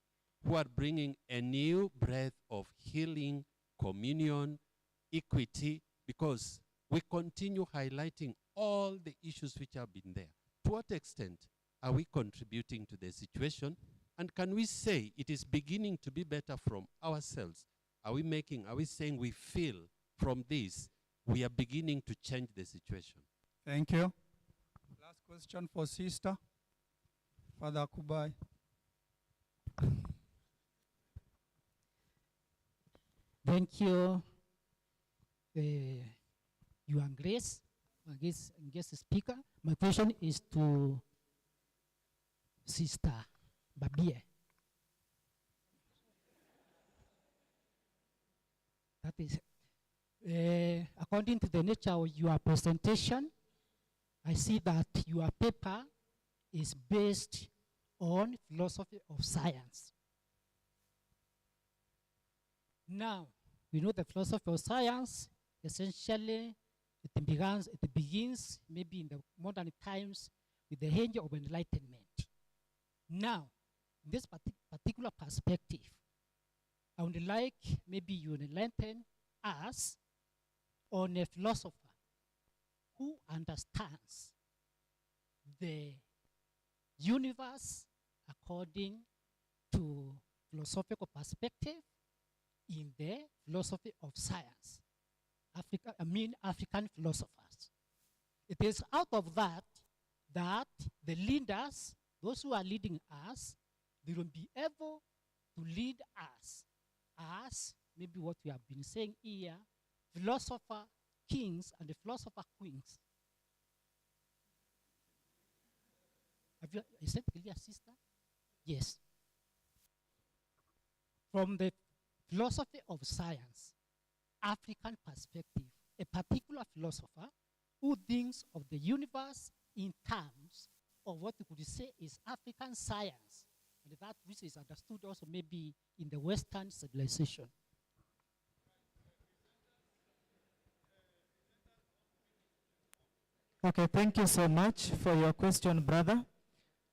who are bringing a new breath of healing, communion, equity, because we continue highlighting all the issues which have been there. To what extent are we contributing to the situation? And can we say it is beginning to be better from ourselves? Are we saying we feel from this, we are beginning to change the situation? Thank you. Last question for Sister. Father Kubai. Thank you, Your Grace, guest speaker. My question is to Sister Babie. That is, according to the nature of your presentation, I see that your paper is based on philosophy of science. Now, we know the philosophy of science, essentially, it begins maybe in the modern times with the age of enlightenment. Now, in this particular perspective, I would like maybe you enlighten us on a philosopher who understands the universe according to philosophical perspective in the philosophy of science. African philosophers. It is out of that that the leaders, those who are leading us, they will be able to lead us as maybe what we have been saying here, philosopher kings and the philosopher queens. Is that clear, sister? Yes. From the philosophy of science, African perspective, a particular philosopher who thinks of the universe in terms of what we could say is African science, and that which is understood also maybe in the Western civilization. Okay, thank you so much for your question, brother.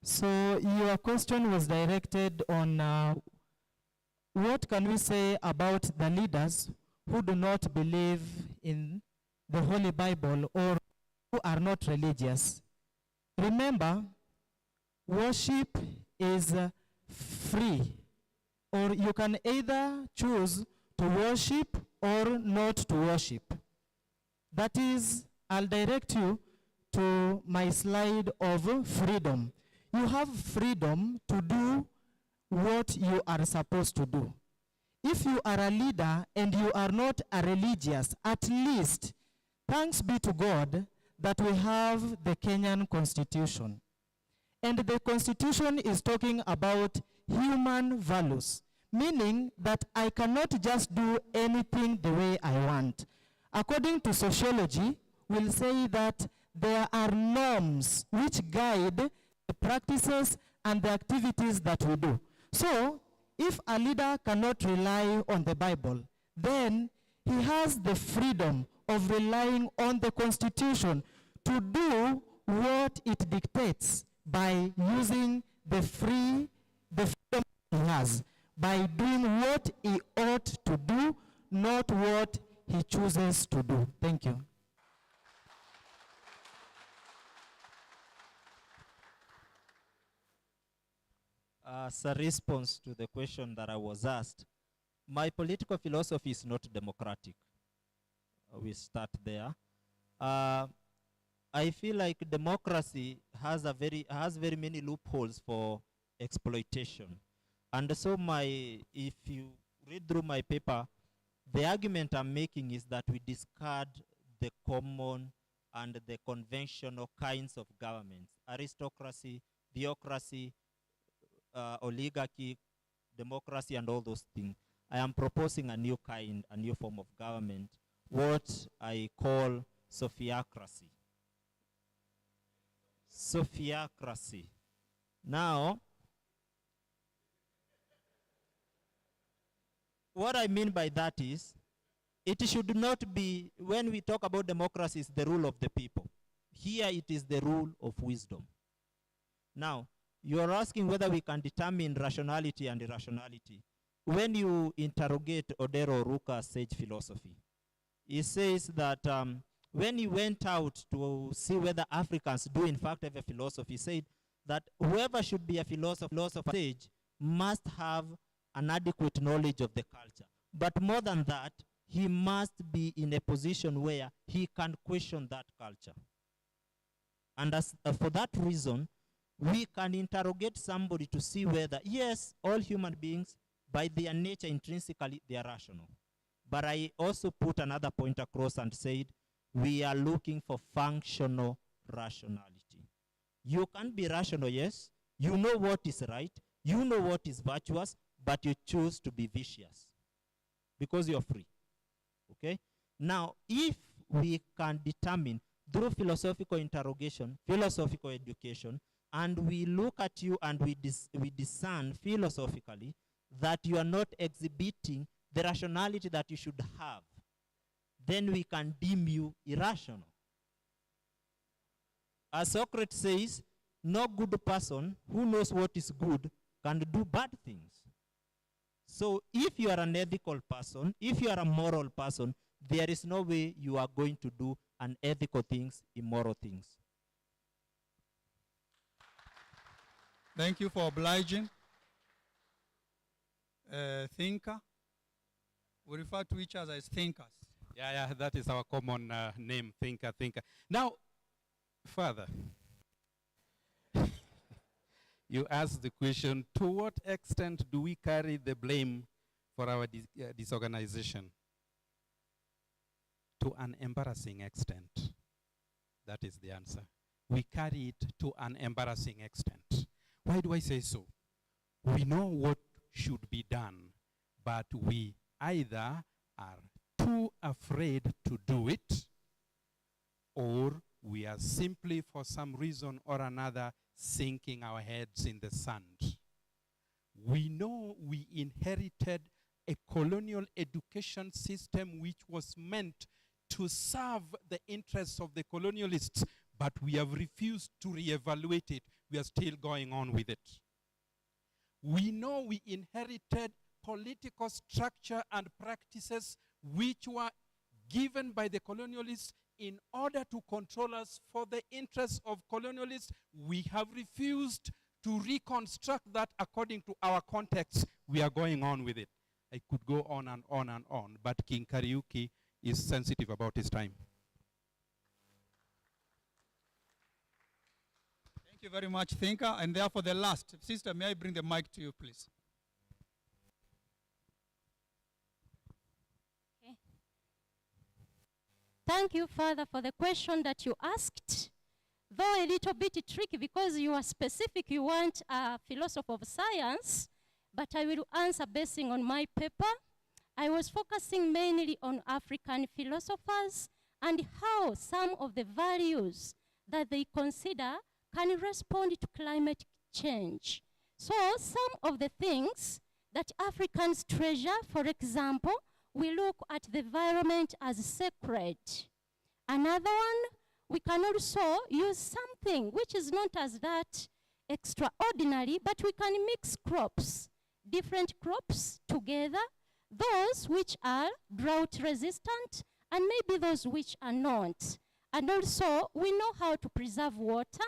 So your question was directed on what can we say about the leaders who do not believe in the Holy Bible or who are not religious. Remember, worship is free, or you can either choose to worship or not to worship. That is, I'll direct you to my slide of freedom. You have freedom to do what you are supposed to do. If you are a leader and you are not a religious, at least, thanks be to God that we have the Kenyan Constitution. And the Constitution is talking about human values, meaning that I cannot just do anything the way I want. According to sociology, we'll say that there are norms which guide the practices and the activities that we do. So, if a leader cannot rely on the Bible, then he has the freedom of relying on the Constitution to do what it dictates by using the freedom he has, by doing what he ought to do, not what he chooses to do. Thank you. As a response to the question that I was asked, my political philosophy is not democratic. We start there. I feel like democracy has very many loopholes for exploitation. And so if you read through my paper, the argument I'm making is that we discard the common and the conventional kinds of governments: aristocracy, theocracy, oligarchy, democracy, and all those things. I am proposing a new kind, a new form of government, what I call sophiacracy. Sophiacracy. Now, what I mean by that is, it should not be, when we talk about democracy, it's the rule of the people. Here it is the rule of wisdom. Now, you are asking whether we can determine rationality and irrationality. When you interrogate Odero Ruka's sage philosophy, he says that when he went out to see whether Africans do in fact have a philosophy, he said that whoever should be a philosopher sage must have an adequate knowledge of the culture. But more than that, he must be in a position where he can question that culture. And for that reason, we can interrogate somebody to see whether, yes, all human beings, by their nature, intrinsically, they are rational. But I also put another point across and said, we are looking for functional rationality. You can be rational, yes. You know what is right. You know what is virtuous, but you choose to be vicious because you're free. Okay? Now, if we can determine through philosophical interrogation, philosophical education, and we look at you and we discern philosophically that you are not exhibiting the rationality that you should have, then we can deem you irrational. As Socrates says, no good person who knows what is good can do bad things. So if you are an ethical person, if you are a moral person, there is no way you are going to do unethical things, immoral things. Thank you for obliging. Thinker. We refer to each other as thinkers. Yeah, that is our common name, thinker. Now, Father, You asked the question, to what extent do we carry the blame for our disorganization? To an embarrassing extent. That is the answer. We carry it to an embarrassing extent. Why do I say so? We know what should be done, but we either are too afraid to do it, or we are simply, for some reason or another, sinking our heads in the sand. We know we inherited a colonial education system which was meant to serve the interests of the colonialists, but we have refused to reevaluate it. We are still going on with it. We know we inherited political structure and practices which were given by the colonialists in order to control us for the interests of colonialists. We have refused to reconstruct that according to our context. We are going on with it. I could go on and on and on, but King Kariuki is sensitive about his time. Thank you very much, Thinker. And therefore the last. Sister, may I bring the mic to you, please? Okay. Thank you, Father, for the question that you asked. Though a little bit tricky because you are specific, you want a philosopher of science, but I will answer basing on my paper. I was focusing mainly on African philosophers and how some of the values that they consider can respond to climate change. So some of the things that Africans treasure, for example, we look at the environment as sacred. Another one, we can also use something which is not as that extraordinary, but we can mix crops, different crops together, those which are drought resistant and maybe those which are not. And also, we know how to preserve water.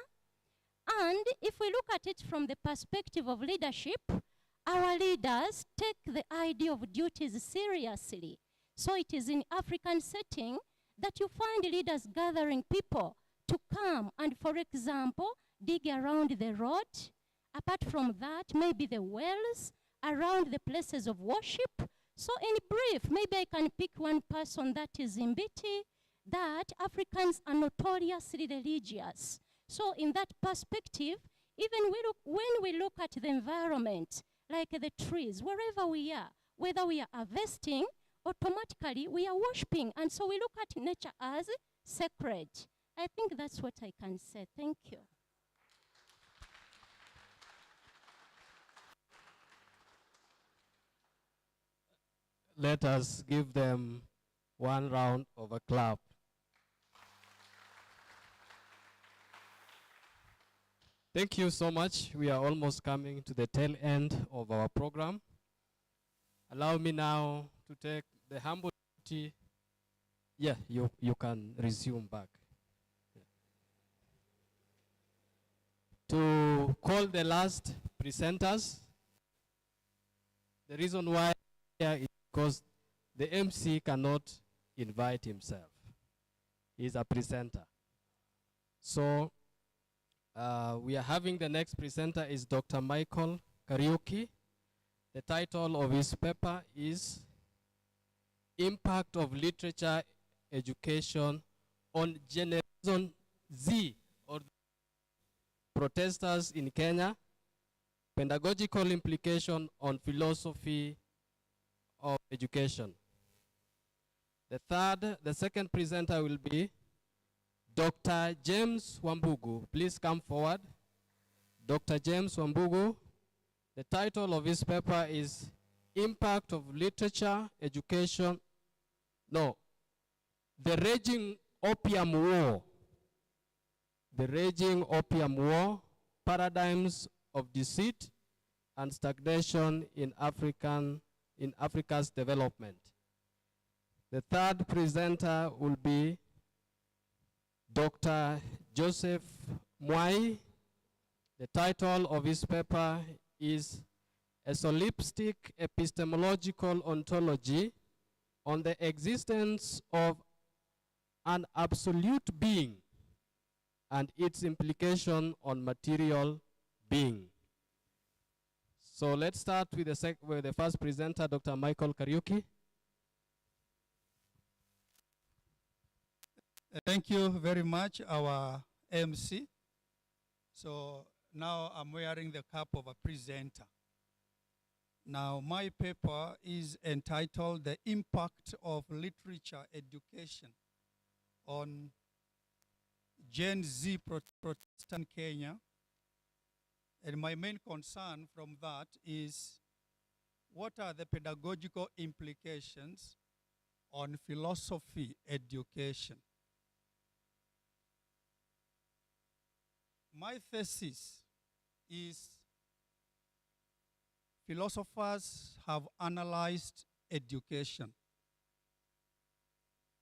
And if we look at it from the perspective of leadership, our leaders take the idea of duties seriously. So it is in African setting that you find leaders gathering people to come and, for example, dig around the road. Apart from that, maybe the wells around the places of worship. So in brief, maybe I can pick one person that is in Mbiti, that Africans are notoriously religious. So in that perspective, even when we look at the environment, like the trees, wherever we are, whether we are harvesting, automatically we are worshiping. And so we look at nature as sacred. I think that's what I can say. Thank you. Let us give them one round of a clap. Thank you so much. We are almost coming to the tail end of our program. Allow me now to take the humble duty. Yeah, you can resume back. To call the last presenters. The reason why here is because the MC cannot invite himself. He's a presenter. So we are having the next presenter is Dr. Michael Kariuki. The title of his paper is Impact of Literature Education on Generation Z, or Protesters in Kenya, Pedagogical Implication on Philosophy of Education. The second presenter will be Dr. James Wambugu. Please come forward. Dr. James Wambugu. The title of his paper is Impact of Literature Education. No. The Raging Opium War. The Raging Opium War, Paradigms of Deceit and Stagnation in Africa's Development. The third presenter will be Dr. Joseph Mwai. The title of his paper is A Solipsistic Epistemological Ontology on the Existence of an Absolute Being and its Implication on Material Being. So let's start with the first presenter, Dr. Michael Kariuki. Thank you very much, our MC. So now I'm wearing the cap of a presenter. Now my paper is entitled The Impact of Literature Education on Gen Z Protestant Kenya. And my main concern from that is what are the pedagogical implications on philosophy education? My thesis is philosophers have analyzed education.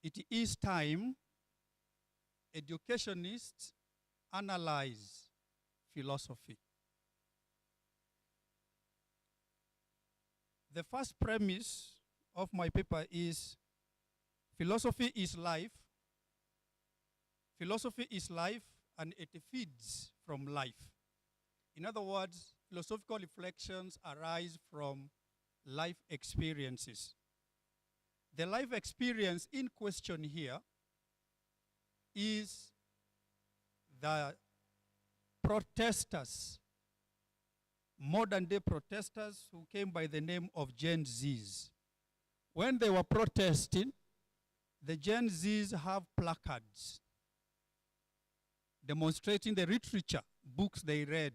It is time educationists analyze philosophy. The first premise of my paper is philosophy is life. Philosophy is life and it feeds from life. In other words, philosophical reflections arise from life experiences. The life experience in question here is the protesters, modern day protesters who came by the name of Gen Zs. When they were protesting, the Gen Zs have placards demonstrating the literature, books they read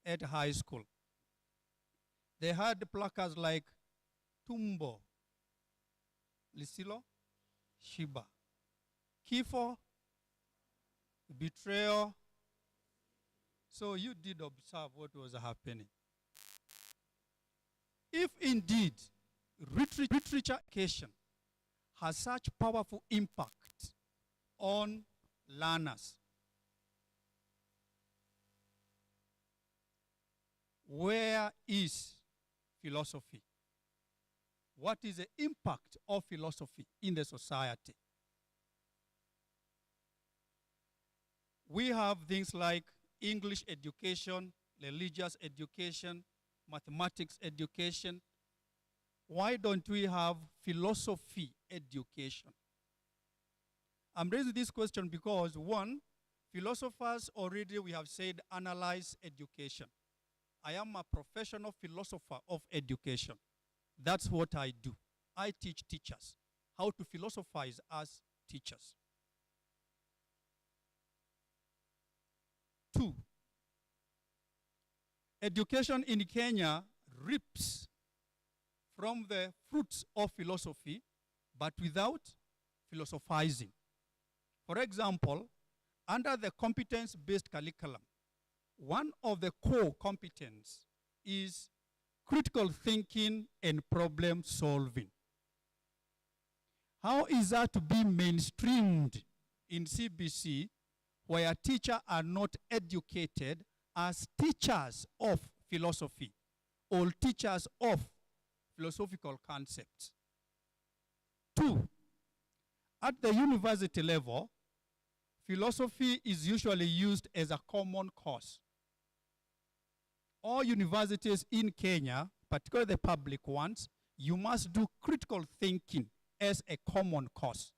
at high school. They had placards like Tumbo, Lisilo, Shiba, Kifo, Betrayal. So you did observe what was happening. If indeed literature education has such powerful impact on learners, where is philosophy? What is the impact of philosophy in the society? We have things like English education, religious education, mathematics education. Why don't we have philosophy education? I'm raising this question because, one, philosophers already, we have said, analyze education. I am a professional philosopher of education. That's what I do. I teach teachers how to philosophize as teachers. Two, education in Kenya reaps from the fruits of philosophy, but without philosophizing. For example, under the competence-based curriculum, one of the core competence is critical thinking and problem solving. How is that to be mainstreamed in CBC where teachers are not educated as teachers of philosophy or teachers of philosophical concepts? Two, at the university level, philosophy is usually used as a common course. All universities in Kenya, particularly the public ones, you must do critical thinking as a common course.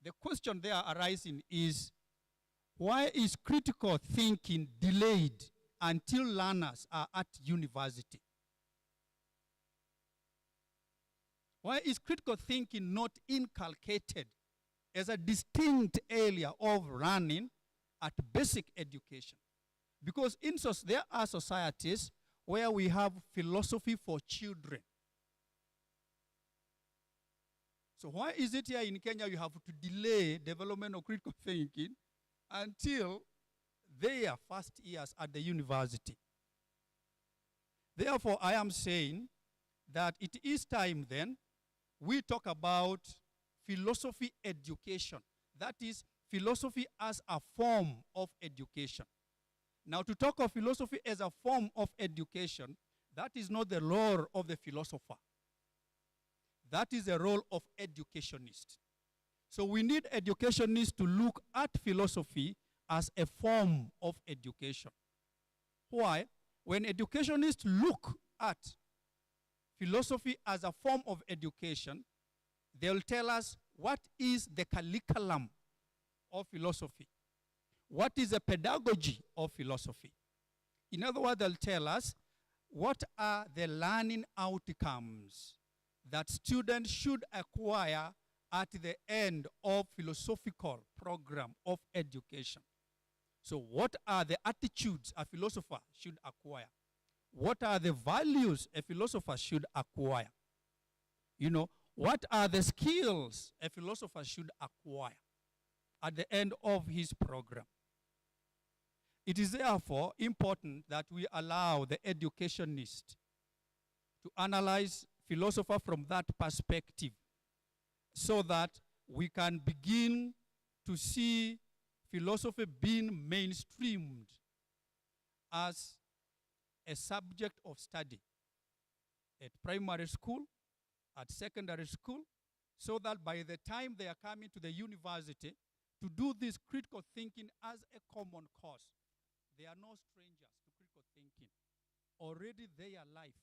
The question there arising is, why is critical thinking delayed until learners are at university? Why is critical thinking not inculcated as a distinct area of learning at basic education? Because there are societies where we have philosophy for children. So why is it here in Kenya you have to delay development of critical thinking until their first years at the university? Therefore, I am saying that it is time then we talk about philosophy education. That is philosophy as a form of education. Now, to talk of philosophy as a form of education, that is not the role of the philosopher. That is the role of educationists. So we need educationists to look at philosophy as a form of education. Why? When educationists look at philosophy as a form of education, they'll tell us what is the curriculum of philosophy. What is the pedagogy of philosophy? In other words, they'll tell us what are the learning outcomes that students should acquire at the end of philosophical program of education. So what are the attitudes a philosopher should acquire? What are the values a philosopher should acquire? You know, what are the skills a philosopher should acquire at the end of his program? It is therefore important that we allow the educationist to analyze philosopher from that perspective so that we can begin to see philosophy being mainstreamed as a subject of study at primary school, at secondary school, so that by the time they are coming to the university to do this critical thinking as a common course, they are no strangers to critical thinking. Already their life,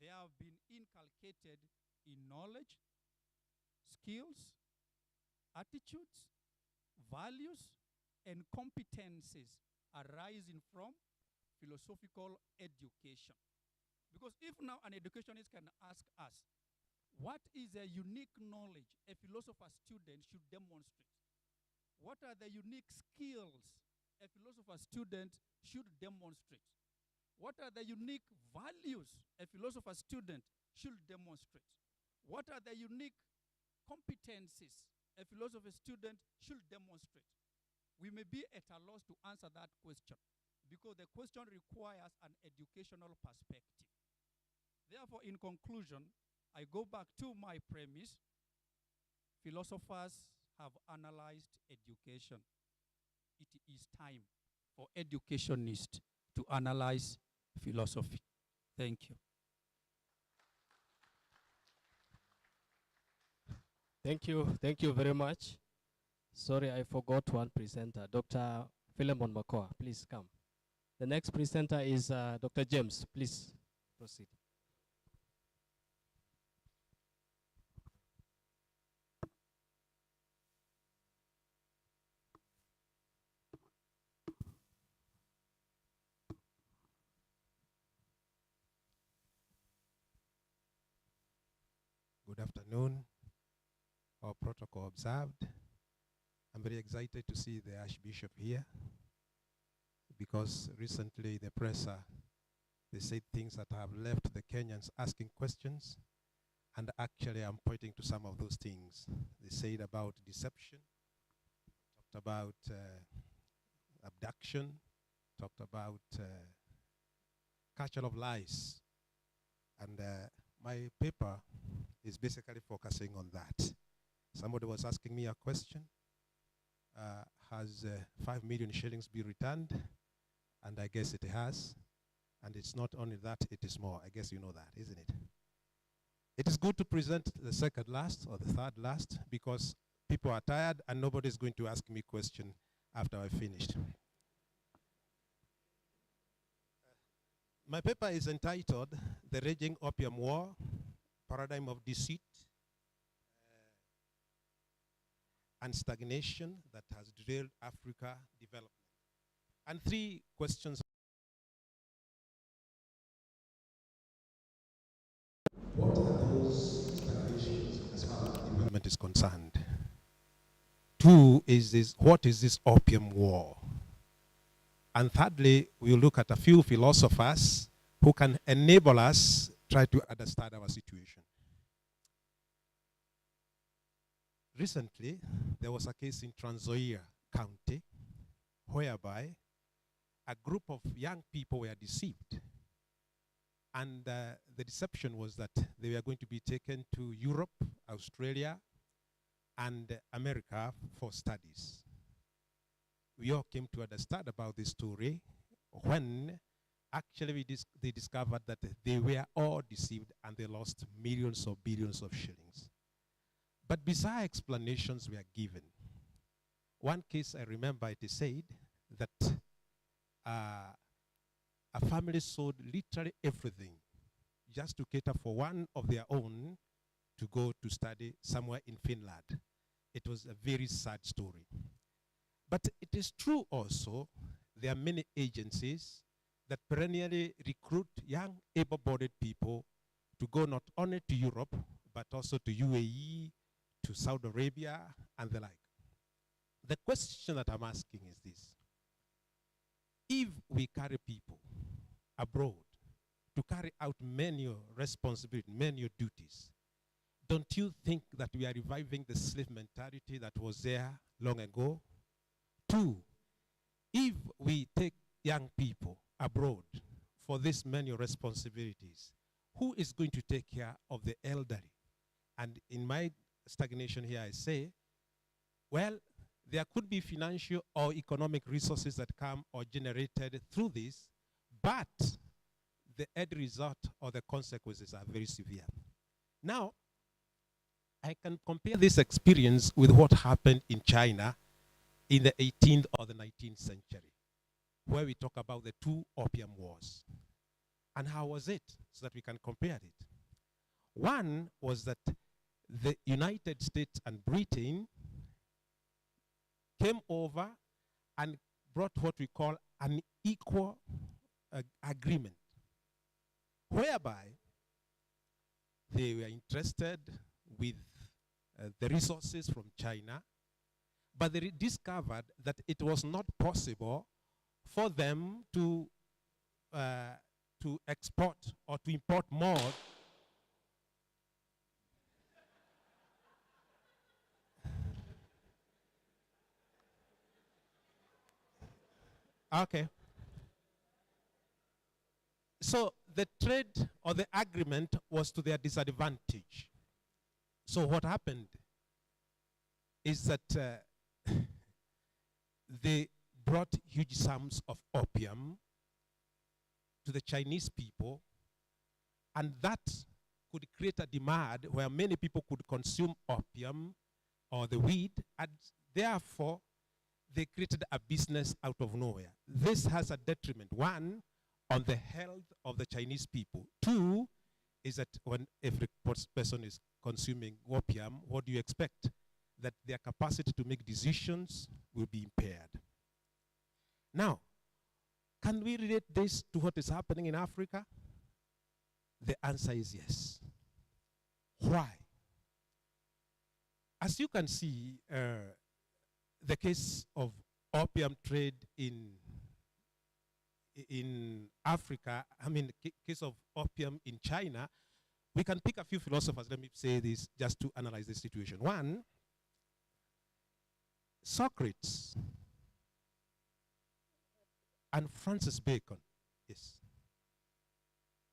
they have been inculcated in knowledge, skills, attitudes, values, and competencies arising from philosophical education. Because if now an educationist can ask us, what is a unique knowledge a philosopher student should demonstrate? What are the unique skills a philosopher student should demonstrate? What are the unique values a philosopher student should demonstrate? What are the unique competencies a philosopher student should demonstrate? We may be at a loss to answer that question because the question requires an educational perspective. Therefore, in conclusion, I go back to my premise. Philosophers have analyzed education. It is time for educationists to analyze philosophy. Thank you. Thank you very much. Sorry, I forgot one presenter, Dr. Philemon Makoa. Please come. The next presenter is Dr. James. Please proceed. Good afternoon. Our protocol observed. I'm very excited to see the Archbishop here because recently the press, they said things that have left the Kenyans asking questions, and actually I'm pointing to some of those things. They said about deception, talked about abduction, talked about culture of lies, and my paper is basically focusing on that. Somebody was asking me a question. Has 5 million shillings been returned? And I guess it has. And it's not only that, it is more. I guess you know that, isn't it? It is good to present the second last or the third last because people are tired and nobody's going to ask me a question after I've finished. My paper is entitled The Raging Opium War, Paradigm of Deceit and Stagnation That Has Derailed Africa Development. And 3 questions. What are those stagnations as far as development is concerned? 2 is this, what is this opium war? And thirdly, we'll look at a few philosophers who can enable us try to understand our situation. Recently, there was a case in Trans Nzoia County whereby a group of young people were deceived. And the deception was that they were going to be taken to Europe, Australia, and America for studies. We all came to understand about this story when actually they discovered that they were all deceived and they lost millions or billions of shillings. But bizarre explanations were given. One case I remember, it is said that a family sold literally everything just to cater for one of their own to go to study somewhere in Finland. It was a very sad story. But it is true also, there are many agencies that perennially recruit young, able-bodied people to go not only to Europe, but also to UAE, to Saudi Arabia, and the like. The question that I'm asking is this. If we carry people abroad to carry out many responsibilities, many duties, don't you think that we are reviving the slave mentality that was there long ago? 2, if we take young people abroad for these many responsibilities, who is going to take care of the elderly? And in my stagnation here, I say, well, there could be financial or economic resources that come or generated through this, but the end result or the consequences are very severe. Now, I can compare this experience with what happened in China in the 18th or the 19th century, where we talk about the 2 opium wars. And how was it, so that we can compare it? One was that the United States and Britain came over and brought what we call an equal agreement, whereby they were interested with the resources from China, but they discovered that it was not possible for them to export or to import more. Okay. So the trade or the agreement was to their disadvantage. So what happened is that they brought huge sums of opium to the Chinese people, and that could create a demand where many people could consume opium or the weed, and therefore they created a business out of nowhere. This has a detriment. 1, on the health of the Chinese people. 2, is that when every person is consuming opium, what do you expect? That their capacity to make decisions will be impaired. Now, can we relate this to what is happening in Africa? The answer is yes. Why? As you can see, the case of opium trade in Africa, I mean, the case of opium in China, we can pick a few philosophers, let me say this, just to analyze the situation. 1, Socrates and Francis Bacon. Yes.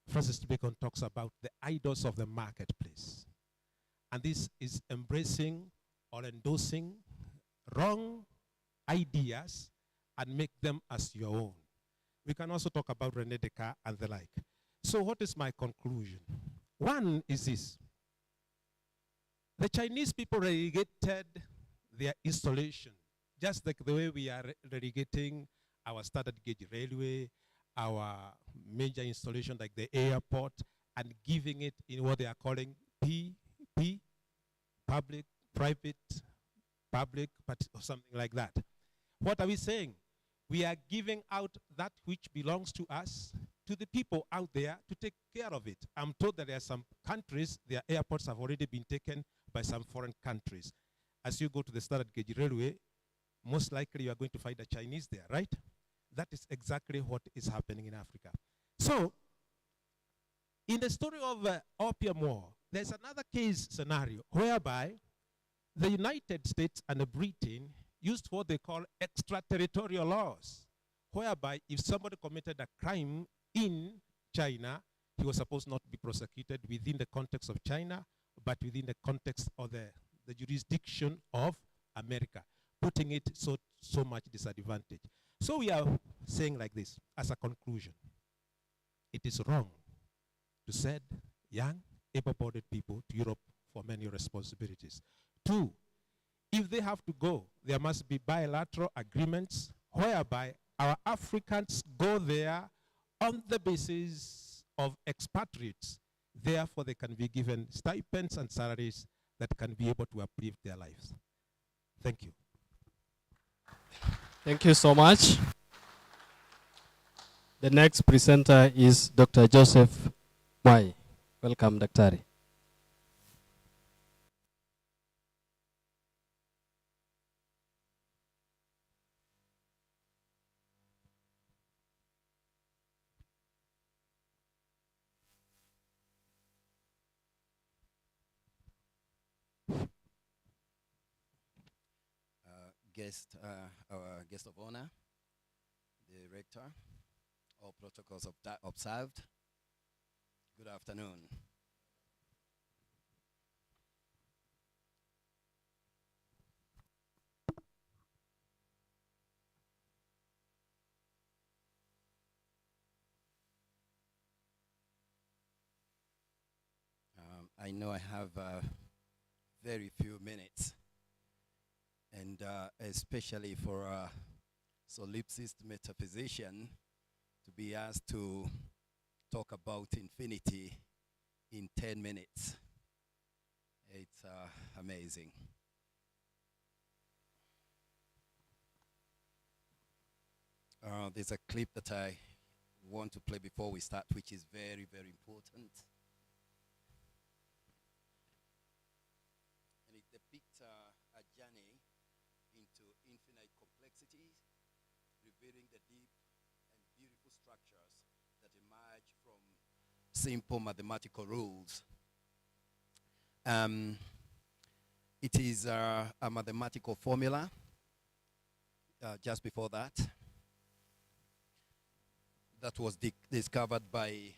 Francis Bacon talks about the idols of the marketplace. And this is embracing or endorsing wrong ideas and make them as your own. We can also talk about René Descartes and the like. So what is my conclusion? 1 is this. The Chinese people relegated their installation, just like the way we are relegating our standard gauge railway, our major installation like the airport, and giving it in what they are calling PP, public, private, public, or something like that. What are we saying? We are giving out that which belongs to us to the people out there to take care of it. I'm told that there are some countries, their airports have already been taken by some foreign countries. As you go to the standard gauge railway, most likely you are going to find a Chinese there, right? That is exactly what is happening in Africa. So, in the story of Opium War, there's another case scenario whereby the United States and Britain used what they call extraterritorial laws, whereby if somebody committed a crime in China, he was supposed not to be prosecuted within the context of China, but within the context of the jurisdiction of America, putting it so much disadvantage. So we are saying like this, as a conclusion. It is wrong to send young, able-bodied people to Europe for many responsibilities. 2, if they have to go, there must be bilateral agreements whereby our Africans go there on the basis of expatriates. Therefore, they can be given stipends and salaries that can be able to uplift their lives. Thank you. Thank you so much. The next presenter is Dr. Joseph Mwai. Welcome, Daktari. Our guest of honor, the rector, all protocols observed. Good afternoon. I know I have very few minutes, and especially for a solipsist metaphysician to be asked to talk about infinity in 10 minutes. It's amazing. There's a clip that I want to play before we start, which is very, very important. And it depicts a journey into infinite complexity, revealing the deep and beautiful structures that emerge from simple mathematical rules. It is a mathematical formula. Just before that was discovered by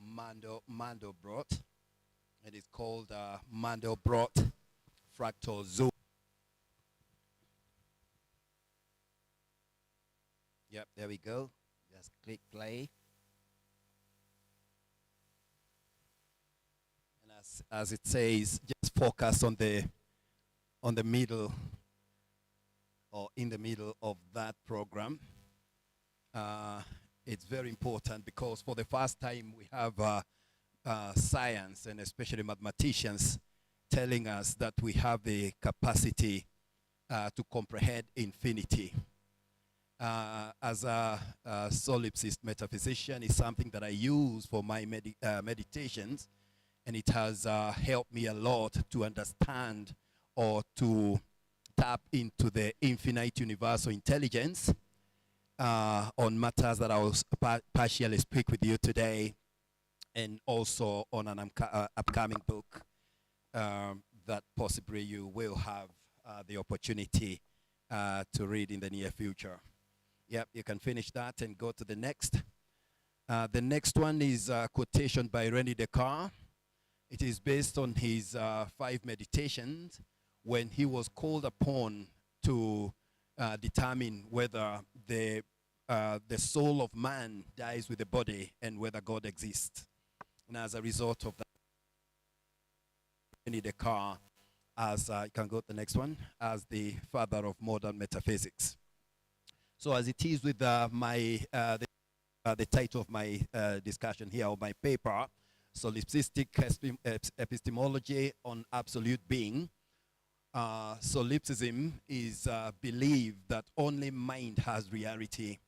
Mandelbrot. It is called Mandelbrot fractal zoom. Yep, there we go. Just click play. And as it says, just focus on the middle, or in the middle of that program. It's very important because for the first time we have science, and especially mathematicians, telling us that we have the capacity to comprehend infinity. As a solipsist metaphysician, is something that I use for my meditations, and it has helped me a lot to understand or to tap into the infinite universal intelligence on matters that I will partially speak with you today, and also on an upcoming book that possibly you will have the opportunity to read in the near future. Yep, you can finish that and go to the next. The next one is a quotation by René Descartes. It is based on his 5 meditations when he was called upon to determine whether the soul of man dies with the body and whether God exists. And as a result of that, René Descartes, as you can go to the next one, as the father of modern metaphysics. So as it is with the title of my discussion here, or my paper, Solipsistic Epistemology on Absolute Being. Solipsism is believed that only mind has reality,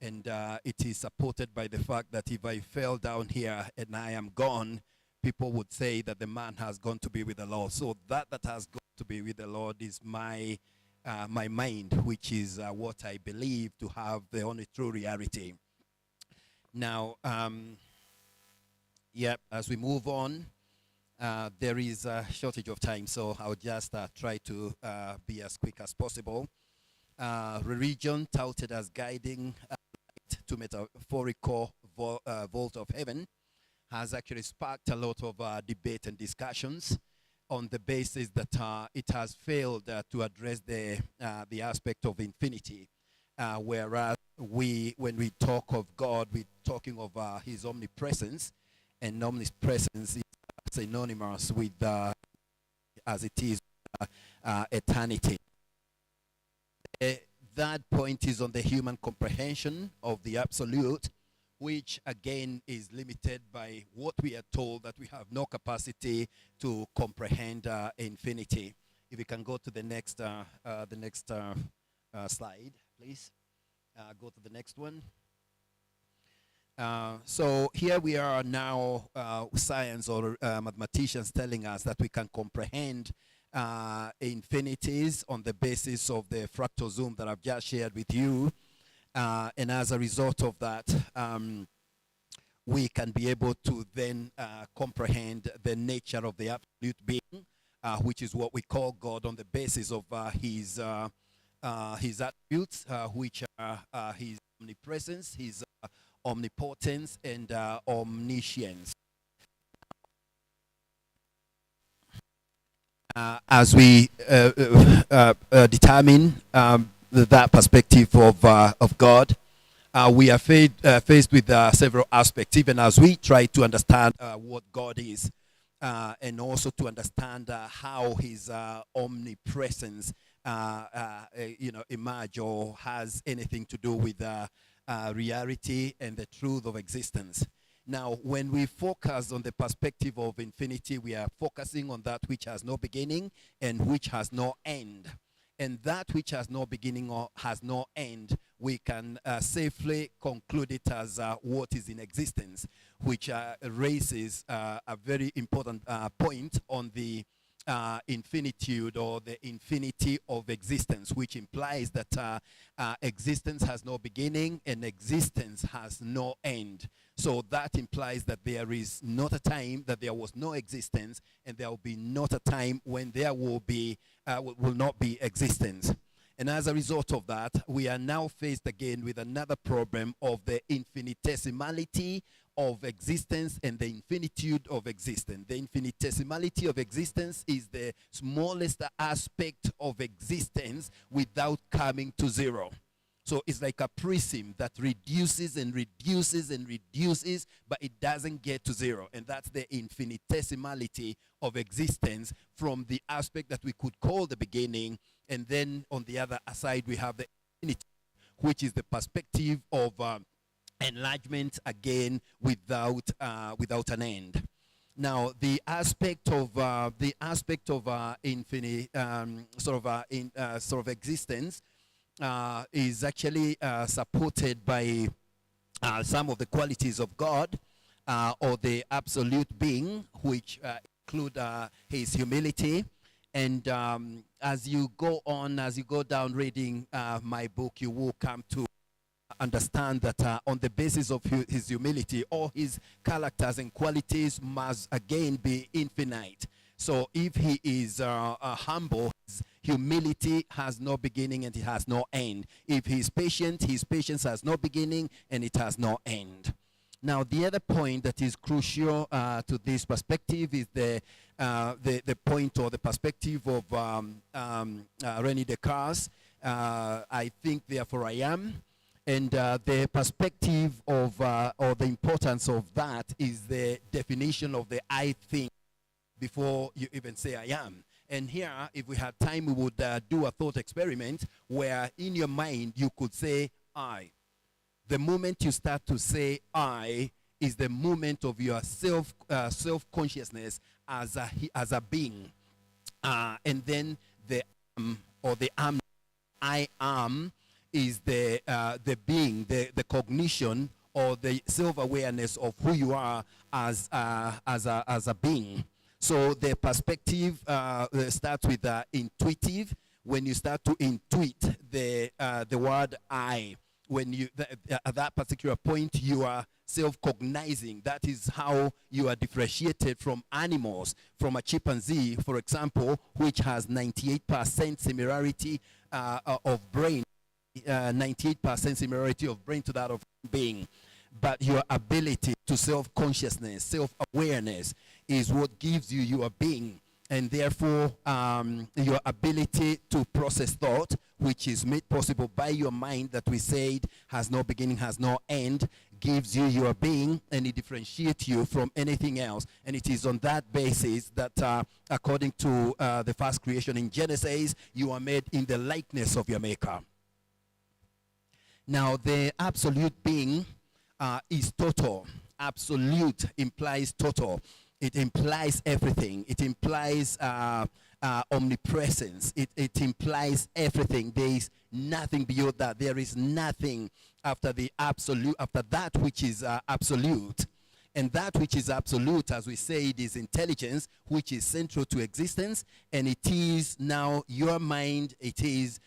and it is supported by the fact that if I fell down here and I am gone, people would say that the man has gone to be with the Lord. So that has gone to be with the Lord is my mind, which is what I believe to have the only true reality. Now, as we move on, there is a shortage of time, so I'll just try to be as quick as possible. Religion, touted as guiding light to metaphorical vault of heaven, has actually sparked a lot of debate and discussions on the basis that it has failed to address the aspect of infinity, whereas when we talk of God, we're talking of his omnipresence, and omnipresence is synonymous with as it is eternity. That point is on the human comprehension of the absolute, which again is limited by what we are told that we have no capacity to comprehend infinity. If we can go to the next slide, please. Go to the next one. So here we are now, science or mathematicians telling us that we can comprehend infinities on the basis of the fractal zoom that I've just shared with you. And as a result of that, we can be able to then comprehend the nature of the absolute being, which is what we call God, on the basis of his attributes, which are his omnipresence, his omnipotence, and omniscience. As we determine that perspective of God, we are faced with several aspects, even as we try to understand what God is, and also to understand how his omnipresence emerge or has anything to do with reality and the truth of existence. Now, when we focus on the perspective of infinity, we are focusing on that which has no beginning and which has no end. And that which has no beginning or has no end, we can safely conclude it as what is in existence, which raises a very important point on the infinitude or the infinity of existence, which implies that existence has no beginning and existence has no end. So that implies that there is not a time that there was no existence, and there will be not a time when there will not be existence. And as a result of that, we are now faced again with another problem of the infinitesimality of existence and the infinitude of existence. The infinitesimality of existence is the smallest aspect of existence without coming to zero. So it's like a prism that reduces and reduces and reduces, but it doesn't get to zero. And that's the infinitesimality of existence from the aspect that we could call the beginning. And then on the other side, we have the infinity, which is the perspective of enlargement again without an end. Now, the aspect of infinite existence is actually supported by some of the qualities of God or the absolute being, which include his humility. And as you go down reading my book, you will come to understand that on the basis of his humility, all his characters and qualities must again be infinite. So if he is humble, his humility has no beginning and it has no end. If he is patient, his patience has no beginning and it has no end. Now, the other point that is crucial to this perspective is the point or the perspective of René Descartes. I think, therefore I am. And the perspective of, or the importance of that is the definition of the I think before you even say I am. And here, if we had time, we would do a thought experiment where in your mind you could say I. The moment you start to say I is the moment of your self-consciousness as a being. And then the or the am, I am, is the being, the cognition or the self-awareness of who you are as a being. So the perspective starts with intuitive. When you start to intuit the word I, when you at that particular point you are self-cognizing. That is how you are differentiated from animals, from a chimpanzee, for example, which has 98% similarity of brain. 98% similarity of brain to that of being. But your ability to self-consciousness, self-awareness is what gives you your being. And therefore, your ability to process thought, which is made possible by your mind that we said has no beginning, has no end, gives you your being, and it differentiates you from anything else. And it is on that basis that, according to the first creation in Genesis, you are made in the likeness of your maker. Now, the absolute being is total. Absolute implies total. It implies everything. It implies omnipresence. It implies everything. There is nothing beyond that. There is nothing after the absolute, after that which is absolute. And that which is absolute, as we said, is intelligence, which is central to existence. And it is now your mind, it is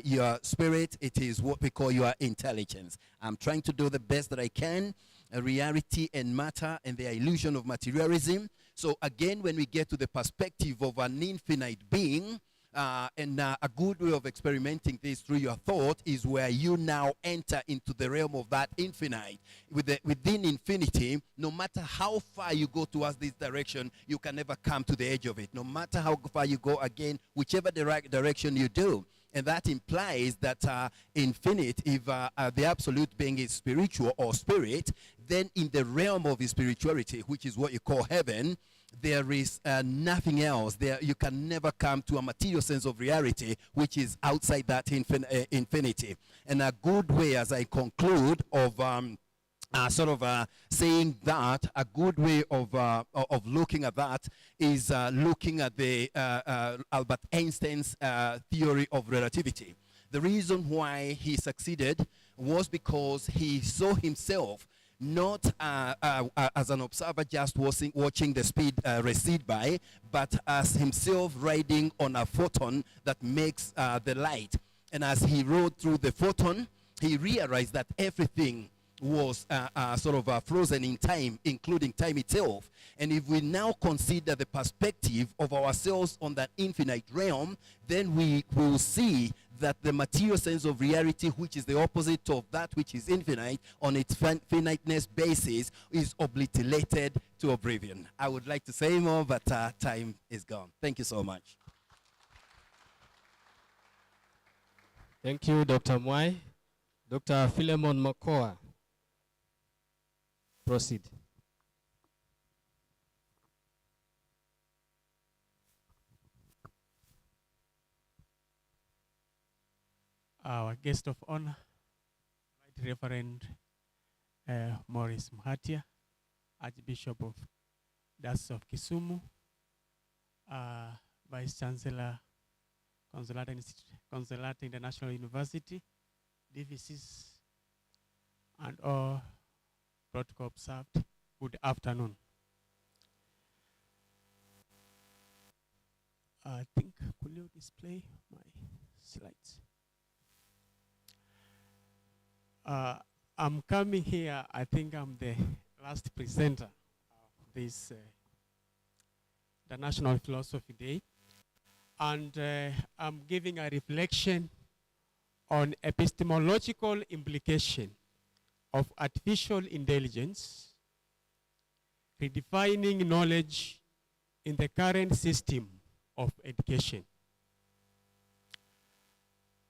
your spirit, it is what we call your intelligence. I'm trying to do the best that I can. Reality and matter and the illusion of materialism. So again, when we get to the perspective of an infinite being, and a good way of experimenting this through your thought is where you now enter into the realm of that infinite. Within infinity, no matter how far you go towards this direction, you can never come to the edge of it. No matter how far you go, again, whichever direction you do. And that implies that infinite, if the absolute being is spiritual or spirit, then in the realm of spirituality, which is what you call heaven, there is nothing else. There, you can never come to a material sense of reality, which is outside that infinity. And a good way, as I conclude, of saying that, a good way of looking at that is looking at the Albert Einstein's theory of relativity. The reason why he succeeded was because he saw himself not as an observer just watching the speed recede by, but as himself riding on a photon that makes the light. And as he rode through the photon, he realized that everything was frozen in time, including time itself. And if we now consider the perspective of ourselves on that infinite realm, then we will see that the material sense of reality, which is the opposite of that which is infinite, on its finiteness basis, is obliterated to oblivion. I would like to say more, but time is gone. Thank you so much. Thank you, Dr. Mwai. Dr. Philemon Makoa, proceed. Our guest of honor, Right Reverend Maurice Mhatia, Archbishop of Diocese of Kisumu, Vice Chancellor, Consolata International University, DVCs, and all protocol observed. Good afternoon. I think, could you display my slides? I'm coming here, I think I'm the last presenter of this, the National Philosophy Day. And I'm giving a reflection on epistemological implication of artificial intelligence, redefining knowledge in the current system of education.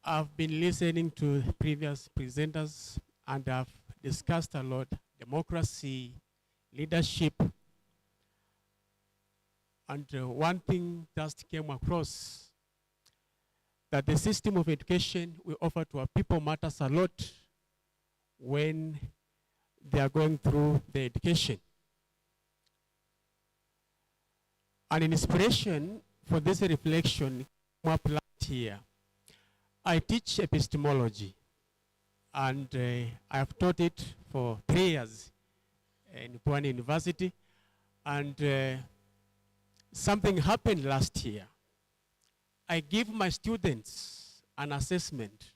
I've been listening to previous presenters and I've discussed a lot democracy, leadership, and one thing just came across, that the system of education we offer to our people matters a lot when they are going through the education. An inspiration for this reflection came up last year. I teach epistemology, and I have taught it for 3 years in Pwani University, and something happened last year. I give my students an assessment,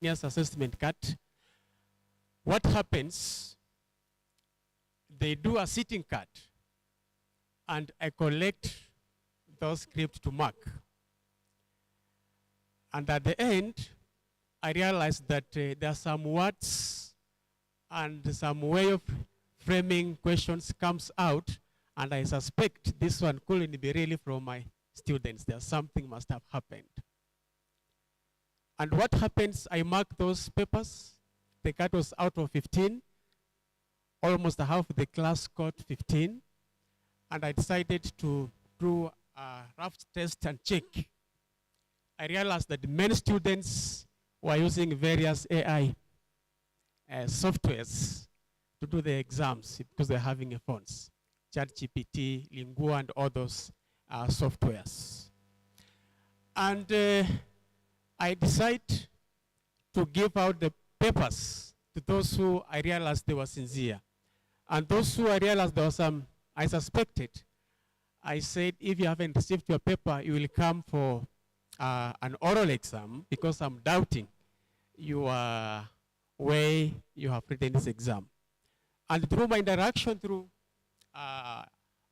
assessment card. What happens? They do a sitting card, and I collect those scripts to mark. And at the end, I realized that there are some words and some way of framing questions comes out, and I suspect this one couldn't be really from my students. There's something must have happened. And what happens, I mark those papers. The card was out of 15. Almost half the class got 15. And I decided to do a rough test and check. I realized that many students were using various AI. softwares to do the exams because they're having a phones. ChatGPT, Lingua, and all those softwares. And I decide to give out the papers to those who I realized they were sincere. And those who I realized there was some, I suspected, I said, if you haven't received your paper, you will come for an oral exam because I'm doubting your way you have written this exam. And through my interaction through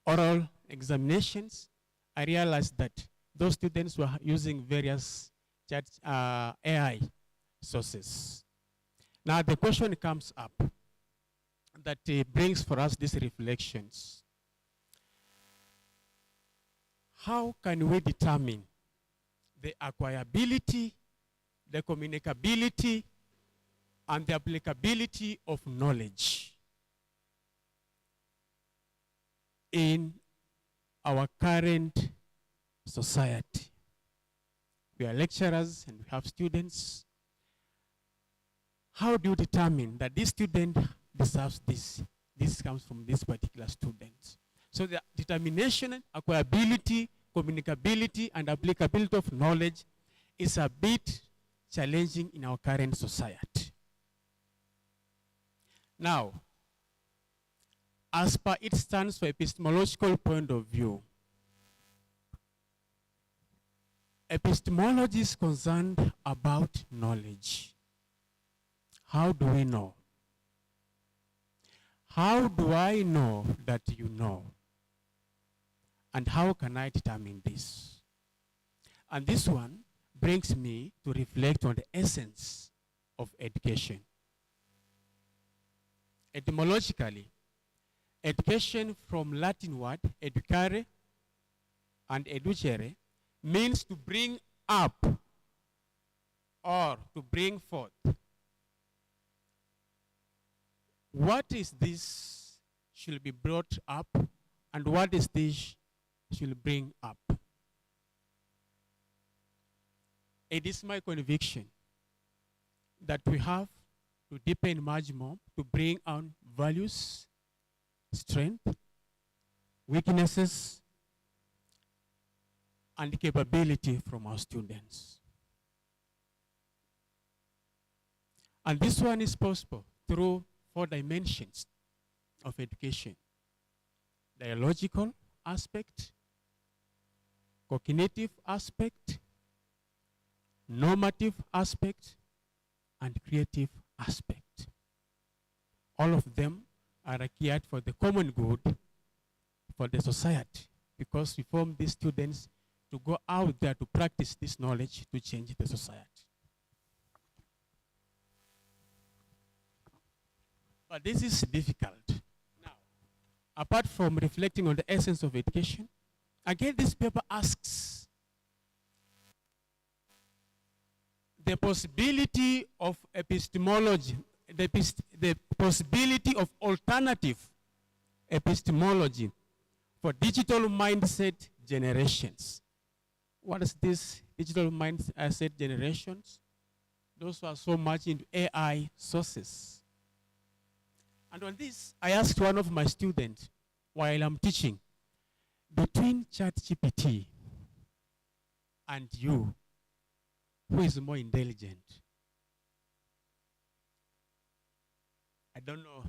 oral examinations, I realized that those students were using various AI sources. Now the question comes up that brings for us these reflections. How can we determine the acquirability, the communicability, and the applicability of knowledge in our current society? We are lecturers and we have students. How do you determine that this student deserves this? This comes from this particular student. So the determination, acquirability, communicability, and applicability of knowledge is a bit challenging in our current society. Now, as per it stands for epistemological point of view, epistemology is concerned about knowledge. How do we know? How do I know that you know? And how can I determine this? And this one brings me to reflect on the essence of education. Etymologically, education from Latin word educare and educere means to bring up or to bring forth. What is this should be brought up, and what is this should bring up? It is my conviction that we have to deepen much more to bring on values, strength, weaknesses, and capability from our students. And this one is possible through 4 dimensions of education: dialogical aspect, cognitive aspect, normative aspect, and creative aspect. All of them are required for the common good for the society, because we form these students to go out there to practice this knowledge to change the society. But this is difficult. Now, apart from reflecting on the essence of education, again this paper asks the possibility of epistemology, the possibility of alternative epistemology for digital mindset generations. What is this digital mindset generations? Those who are so much into AI sources. And on this, I asked one of my students while I'm teaching, between ChatGPT and you, who is more intelligent? I don't know,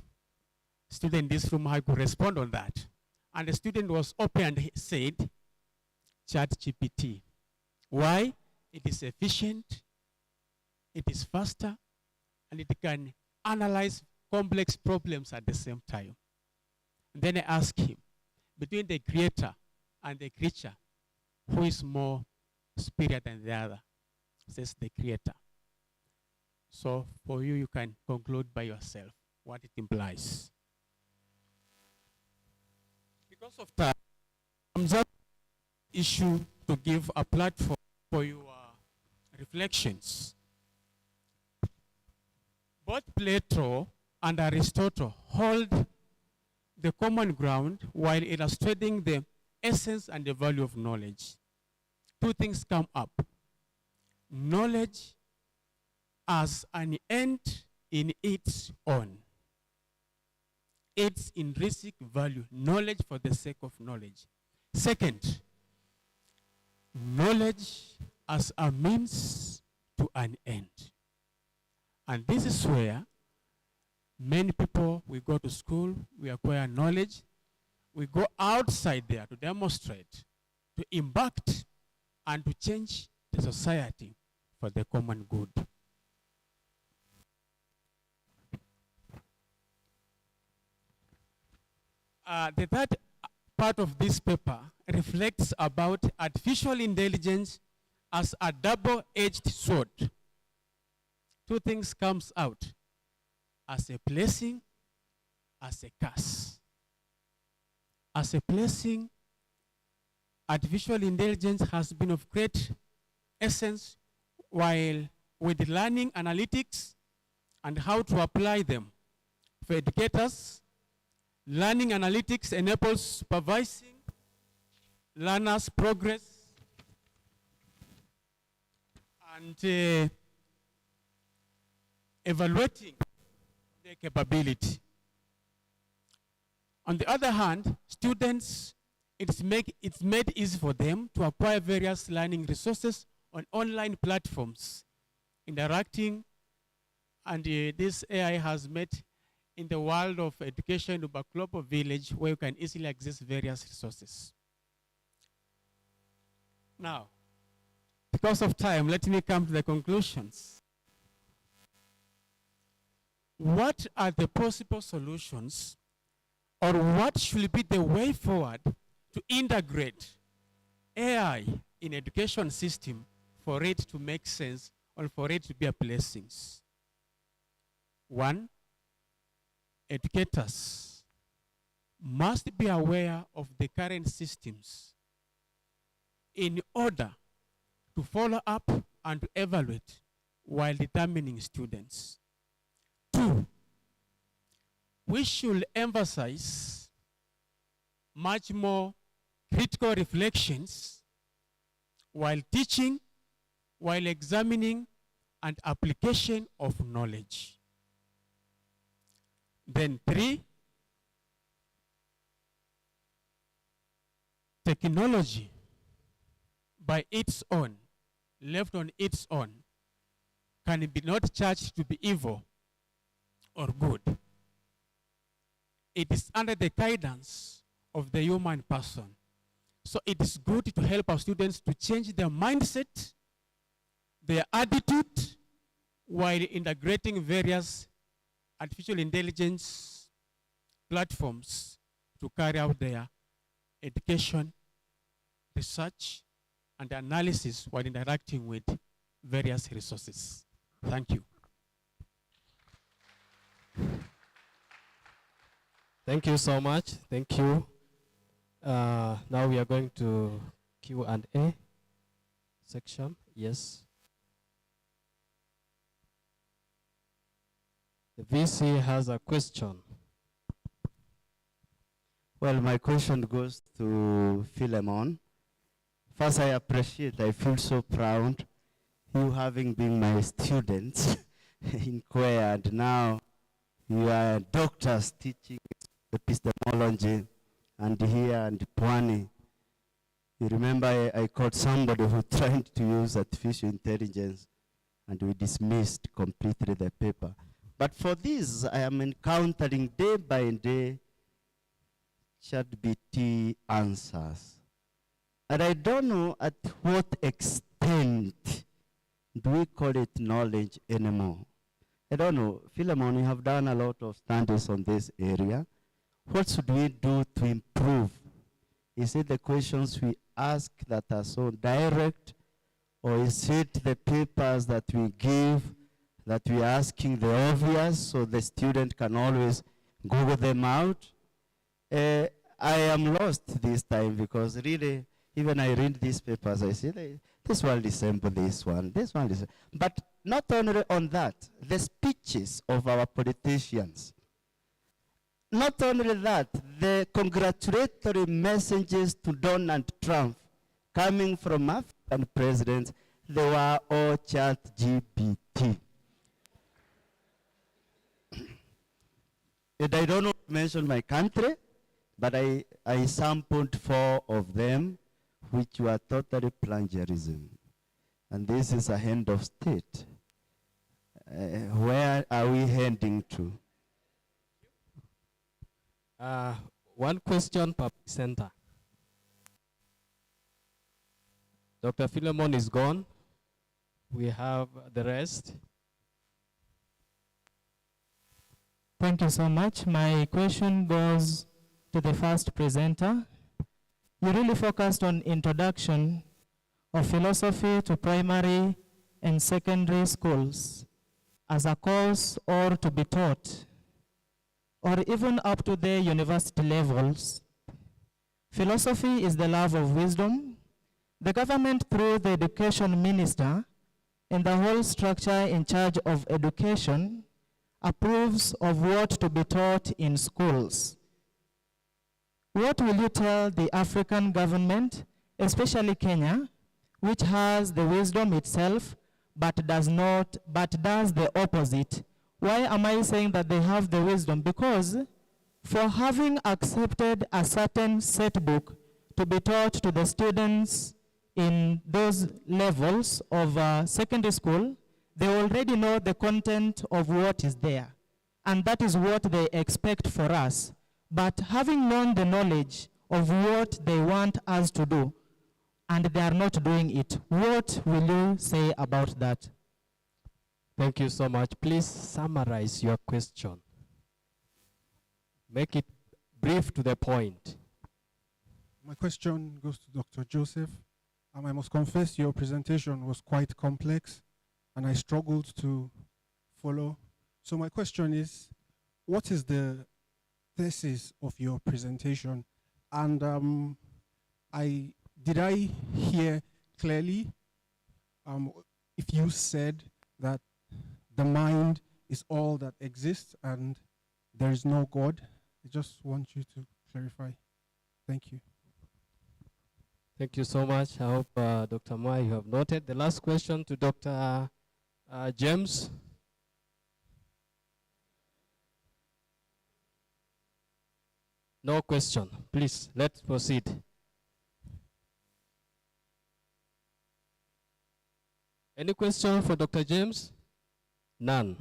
student in this room, how could respond on that. And the student was open and he said, ChatGPT. Why? It is efficient, it is faster, and it can analyze complex problems at the same time. And then I asked him, between the creator and the creature, who is more superior than the other? Says the creator. So for you, you can conclude by yourself what it implies. Because of time, I'm just issue to give a platform for your reflections. Both Plato and Aristotle hold the common ground while illustrating the essence and the value of knowledge. 2 things come up. Knowledge as an end in its own. Its intrinsic value, knowledge for the sake of knowledge. Second, knowledge as a means to an end. And this is where many people, we go to school, we acquire knowledge, we go outside there to demonstrate, to impact, and to change the society for the common good. The third part of this paper reflects about artificial intelligence as a double-edged sword. Two things comes out, as a blessing, as a curse. As a blessing, artificial intelligence has been of great essence, while with learning analytics and how to apply them. For educators, learning analytics enables supervising learners' progress and evaluating their capability. On the other hand, students, it's made easy for them to acquire various learning resources on online platforms, interacting, and this AI has made in the world of education of a global village where you can easily access various resources. Now, because of time, let me come to the conclusions. What are the possible solutions, or what should be the way forward to integrate AI in education system for it to make sense or for it to be a blessing? One, educators must be aware of the current systems in order to follow up and to evaluate while determining students. Two, we should emphasize much more critical reflections while teaching, while examining, and application of knowledge. Then three, technology by its own, left on its own, can be not judged to be evil or good. It is under the guidance of the human person. So it is good to help our students to change their mindset, their attitude, while integrating various artificial intelligence platforms to carry out their education, research, and analysis while interacting with various resources. Thank you. Thank you so much. Thank you. Now we are going to Q&A section. Yes. The VC has a question. Well, my question goes to Philemon. First, I feel so proud, you having been my student in Korea, and now you are doctors teaching epistemology, and here and Pwani. You remember I caught somebody who tried to use artificial intelligence, and we dismissed completely the paper. But for this, I am encountering day by day ChatGPT answers. And I don't know at what extent do we call it knowledge anymore. I don't know. Philemon, you have done a lot of studies on this area. What should we do to improve? Is it the questions we ask that are so direct, or is it the papers that we give that we are asking the obvious so the student can always Google them out? I am lost this time because really, even I read these papers, I say, this one resembles this one is. But not only on that, the speeches of our politicians. Not only that, the congratulatory messages to Donald Trump coming from African presidents, they were all ChatGPT. And I don't want to mention my country, but I sampled 4 of them, which were totally plagiarism. And this is a hand of state. Where are we heading to? One question per center. Dr. Philemon is gone. We have the rest. Thank you so much. My question goes to the first presenter. You really focused on introduction of philosophy to primary and secondary schools as a course or to be taught, or even up to the university levels. Philosophy is the love of wisdom. The government, through the education minister and the whole structure in charge of education, approves of what to be taught in schools. What will you tell the African government, especially Kenya, which has the wisdom itself, but does the opposite? Why am I saying that they have the wisdom? Because for having accepted a certain set book to be taught to the students in those levels of secondary school, they already know the content of what is there. And that is what they expect for us. But having known the knowledge of what they want us to do, and they are not doing it, what will you say about that? Thank you so much. Please summarize your question. Make it brief to the point. My question goes to Dr. Joseph. I must confess your presentation was quite complex and I struggled to follow. So my question is, what is the thesis of your presentation? And did I hear clearly if you said that the mind is all that exists and there is no God? I just want you to clarify. Thank you. Thank you so much. I hope, Dr. Moy, you have noted. The last question to Dr. James. No question. Please, let's proceed. Any question for Dr. James? None.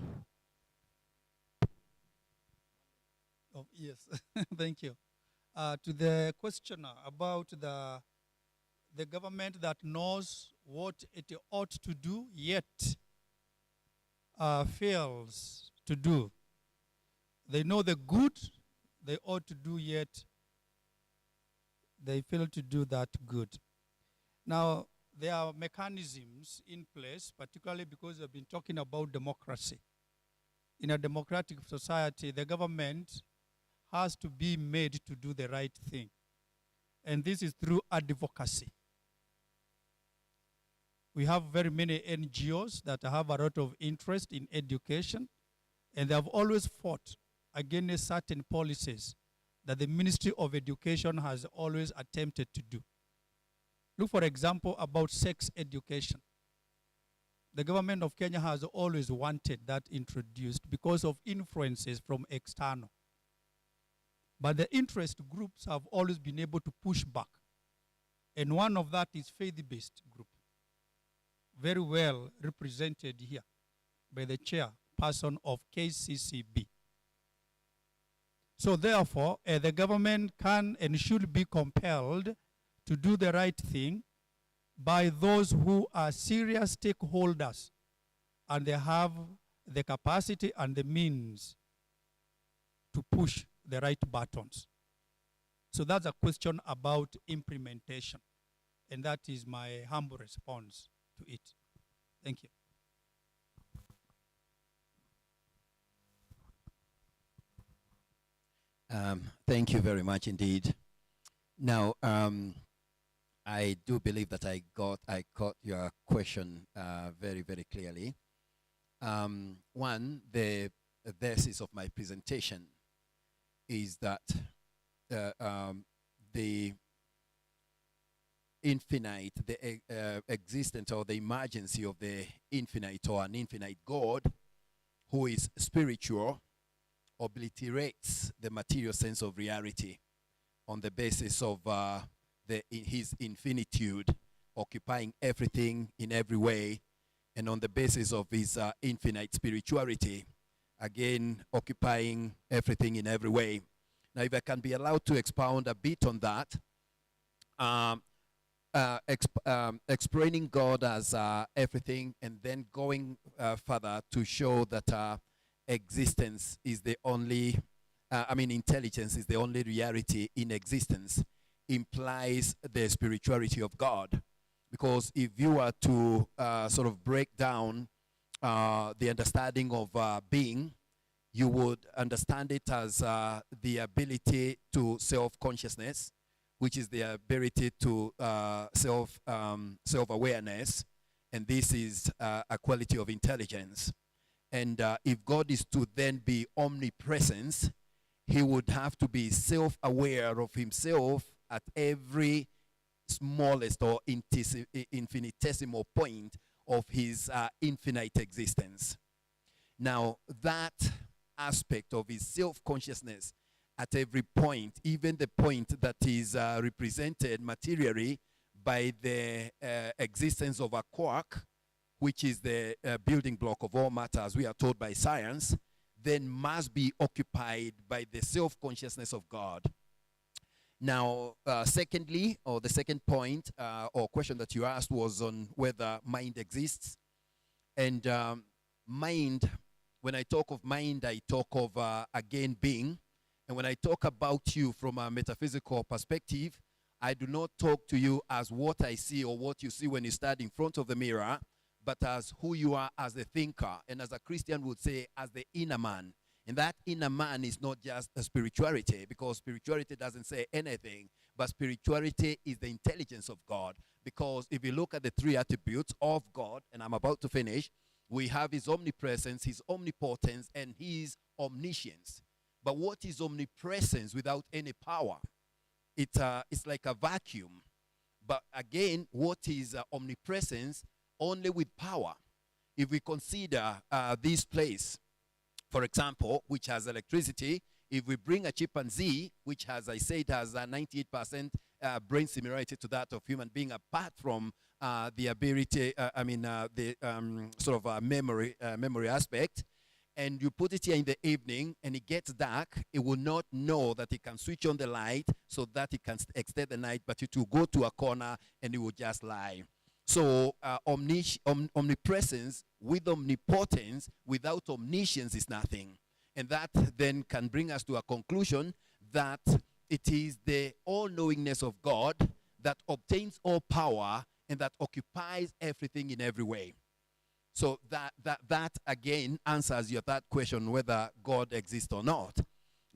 Oh, yes, thank you. To the questioner about the government that knows what it ought to do, yet fails to do. They know the good they ought to do, yet they fail to do that good. Now, there are mechanisms in place, particularly because we've been talking about democracy. In a democratic society, the government has to be made to do the right thing. And this is through advocacy. We have very many NGOs that have a lot of interest in education, and they have always fought against certain policies that the Ministry of Education has always attempted to do. Look, for example, about sex education. The government of Kenya has always wanted that introduced because of influences from external. But the interest groups have always been able to push back. And one of that is faith-based group, very well represented here by the chairperson of KCCB. So therefore, the government can and should be compelled to do the right thing by those who are serious stakeholders and they have the capacity and the means to push the right buttons. So that's a question about implementation. And that is my humble response to it. Thank you. Thank you very much indeed. Now, I do believe that I caught your question very, very clearly. One, the thesis of my presentation is that the infinite, the existence or the emergency of the infinite or an infinite God who is spiritual, obliterates the material sense of reality on the basis of his infinitude, occupying everything in every way, and on the basis of his infinite spirituality, again, occupying everything in every way. Now, if I can be allowed to expound a bit on that, explaining God as everything, and then going further to show that existence is the only, intelligence is the only reality in existence, implies the spirituality of God. Because if you are to sort of break down the understanding of being, you would understand it as the ability to self-consciousness, which is the ability to self-awareness, and this is a quality of intelligence. And if God is to then be omnipresence, he would have to be self-aware of himself at every smallest or infinitesimal point of his infinite existence. Now, that aspect of his self-consciousness at every point, even the point that is represented materially by the existence of a quark, which is the building block of all matter, as we are told by science, then must be occupied by the self-consciousness of God. Now, secondly, or the second point or question that you asked was on whether mind exists. And mind, when I talk of mind, I talk of, again, being. And when I talk about you from a metaphysical perspective, I do not talk to you as what I see or what you see when you stand in front of the mirror, but as who you are as a thinker. And as a Christian would say, as the inner man. And that inner man is not just a spirituality, because spirituality doesn't say anything, but spirituality is the intelligence of God. Because if you look at the three attributes of God, and I'm about to finish, we have his omnipresence, his omnipotence, and his omniscience. But what is omnipresence without any power? It's like a vacuum. But again, what is omnipresence? Only with power. If we consider this place, for example, which has electricity, if we bring a chimpanzee, which has, I said, has a 98% brain similarity to that of human being, apart from the ability, memory aspect, and you put it here in the evening and it gets dark, it will not know that it can switch on the light so that it can extend the night, but it will go to a corner and it will just lie. So omnipresence with omnipotence without omniscience is nothing. And that then can bring us to a conclusion that it is the all-knowingness of God that obtains all power and that occupies everything in every way. So that again answers your third question, whether God exists or not.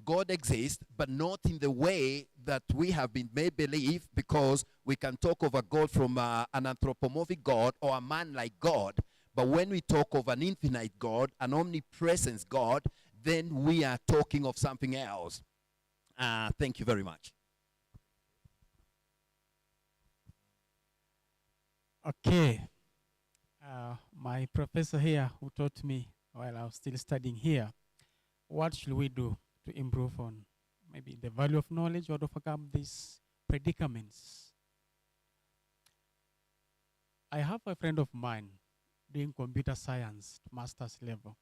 God exists, but not in the way that we have been made believe, because we can talk of a God from an anthropomorphic God or a man like God. But when we talk of an infinite God, an omnipresence God, then we are talking of something else. Thank you very much. Okay. My professor here who taught me while I was still studying here, what should we do to improve on maybe the value of knowledge or to overcome these predicaments? I have a friend of mine doing computer science to master's level.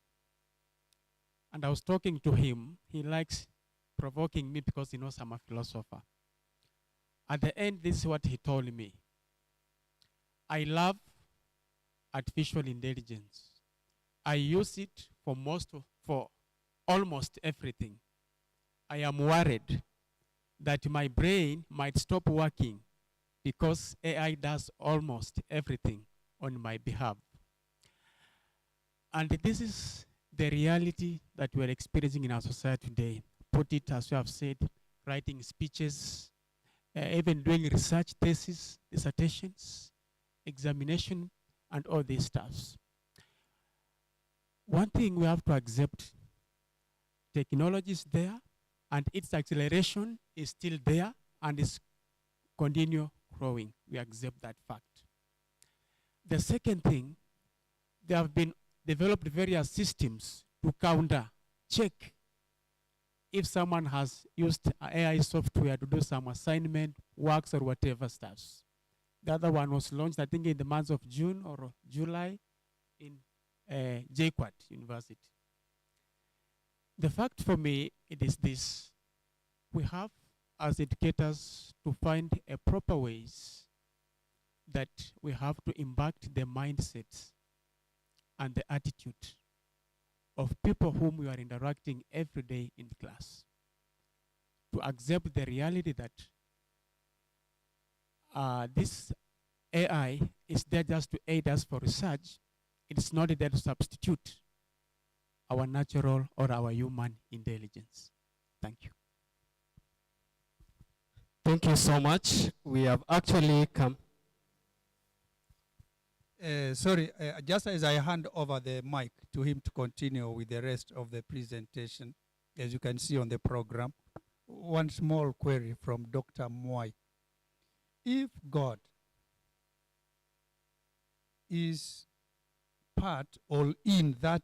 And I was talking to him. He likes provoking me because he knows I'm a philosopher. At the end, this is what he told me. I love artificial intelligence. I use it for almost everything. I am worried that my brain might stop working because AI does almost everything on my behalf. And this is the reality that we're experiencing in our society today. Put it, as you have said, writing speeches, even doing research theses, dissertations, examination, and all these stuffs. One thing we have to accept, technology is there, and its acceleration is still there, and is continue growing. We accept that fact. The second thing, there have been developed various systems to counter, check if someone has used AI software to do some assignment, works, or whatever stuffs. The other one was launched, I think, in the month of June or July in JQuat University. The fact for me, it is this. We have, as educators, to find a proper ways that we have to impact the mindsets and the attitude of people whom we are interacting every day in class, to accept the reality that this AI is there just to aid us for research. It's not there to substitute our natural or our human intelligence. Thank you. Thank you so much. We have actually come. Sorry, just as I hand over the mic to him to continue with the rest of the presentation, as you can see on the program, one small query from Dr. Mwai. If God is part or in that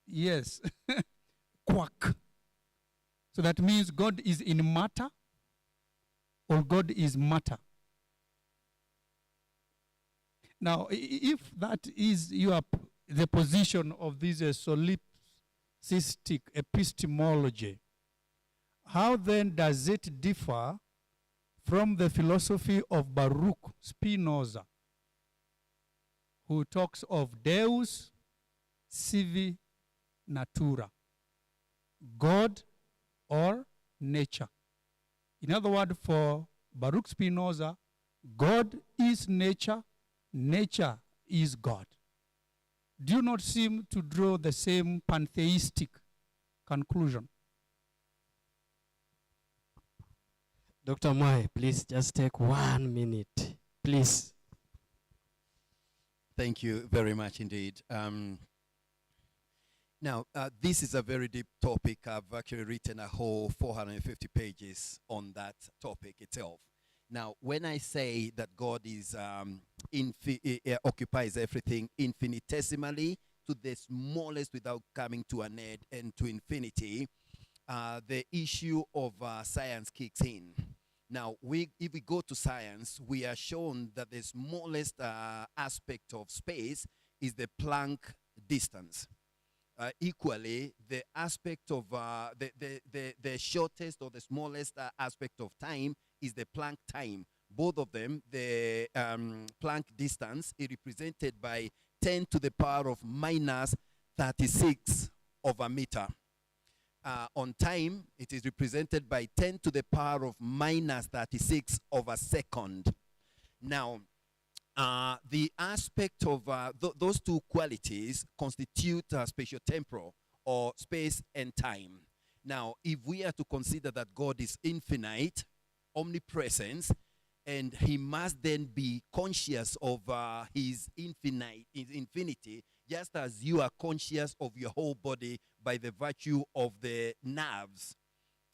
yes, quack. So that means God is in matter or God is matter. Now, if that is the position of this solipsistic epistemology, how then does it differ from the philosophy of Baruch Spinoza, who talks of Deus sive natura, God or nature? In other words, for Baruch Spinoza, God is nature, nature is God. Do you not seem to draw the same pantheistic conclusion? Dr. Mwai, please just take 1 minute, please. Thank you very much indeed. Now, this is a very deep topic. I've actually written a whole 450 pages on that topic itself. Now, when I say that God is occupies everything infinitesimally to the smallest without coming to an end and to infinity, the issue of science kicks in. Now, if we go to science, we are shown that the smallest aspect of space is the Planck distance. Equally, the aspect of the shortest or the smallest aspect of time is the Planck time. Both of them, the Planck distance, is represented by 10 to the power of minus 36 of a meter. On time, it is represented by 10 to the power of minus 36 of a second. Now, the aspect of those two qualities constitute spatiotemporal or space and time. Now, if we are to consider that God is infinite, omnipresence, and he must then be conscious of his infinity, just as you are conscious of your whole body by the virtue of the nerves,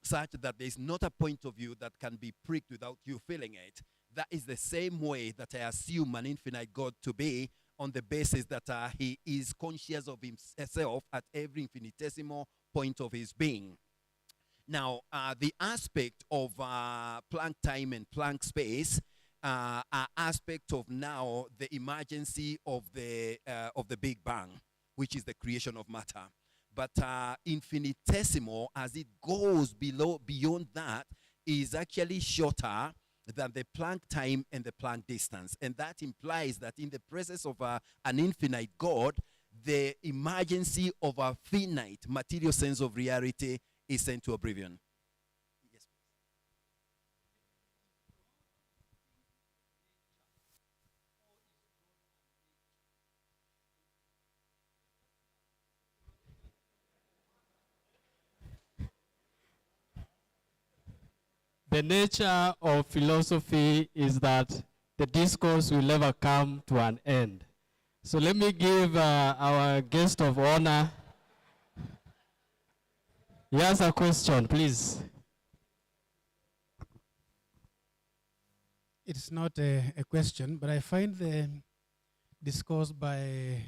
such that there is not a point of view that can be pricked without you feeling it. That is the same way that I assume an infinite God to be, on the basis that he is conscious of himself at every infinitesimal point of his being. Now, the aspect of Planck time and Planck space are aspect of now the emergency of the Big Bang, which is the creation of matter. But infinitesimal, as it goes beyond that, is actually shorter than the Planck time and the Planck distance. And that implies that in the presence of an infinite God, the emergency of a finite material sense of reality is sent to oblivion. Yes, The nature of philosophy is that the discourse will never come to an end. So let me give our guest of honor. He has a question, please. It's not a question, but I find the discourse by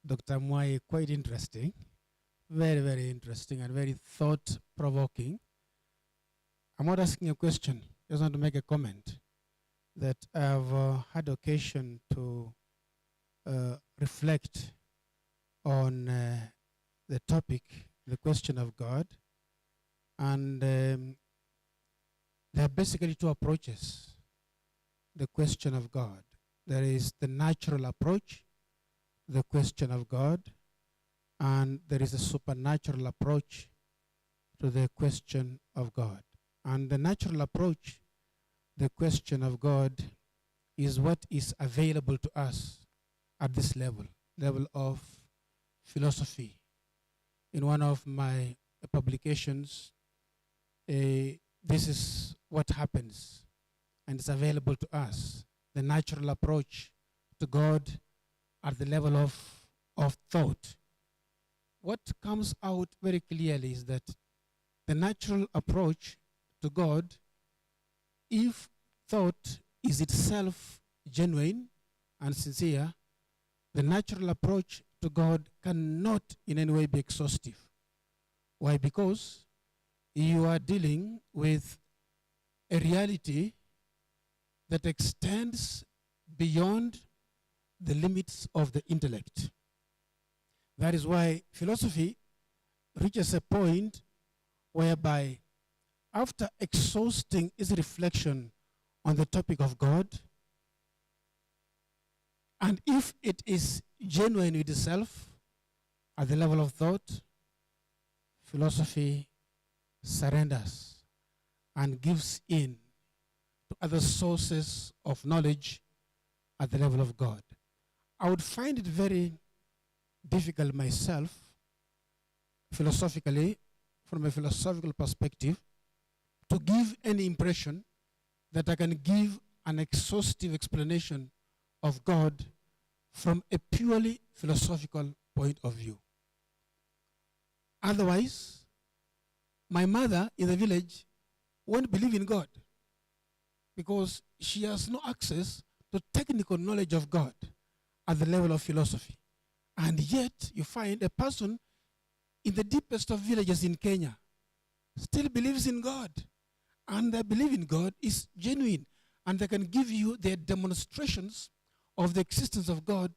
Dr. Mwai quite interesting. Very, very interesting and very thought-provoking. I'm not asking a question, just want to make a comment that I've had occasion to reflect on the topic, the question of God. And there are basically two approaches, the question of God. There is the natural approach, the question of God, and there is a supernatural approach to the question of God. And the natural approach, the question of God, is what is available to us at this level of philosophy. In one of my publications, this is what happens, and it's available to us. The natural approach to God at the level of thought. What comes out very clearly is that the natural approach to God, if thought is itself genuine and sincere, the natural approach to God cannot in any way be exhaustive. Why? Because you are dealing with a reality that extends beyond the limits of the intellect. That is why philosophy reaches a point whereby, after exhausting its reflection on the topic of God, and if it is genuine with itself at the level of thought, philosophy surrenders and gives in to other sources of knowledge at the level of God. I would find it very difficult myself, philosophically, from a philosophical perspective, to give any impression that I can give an exhaustive explanation of God from a purely philosophical point of view. Otherwise, my mother in the village won't believe in God because she has no access to technical knowledge of God at the level of philosophy. And yet, you find a person in the deepest of villages in Kenya still believes in God. And their belief in God is genuine. And they can give you their demonstrations of the existence of God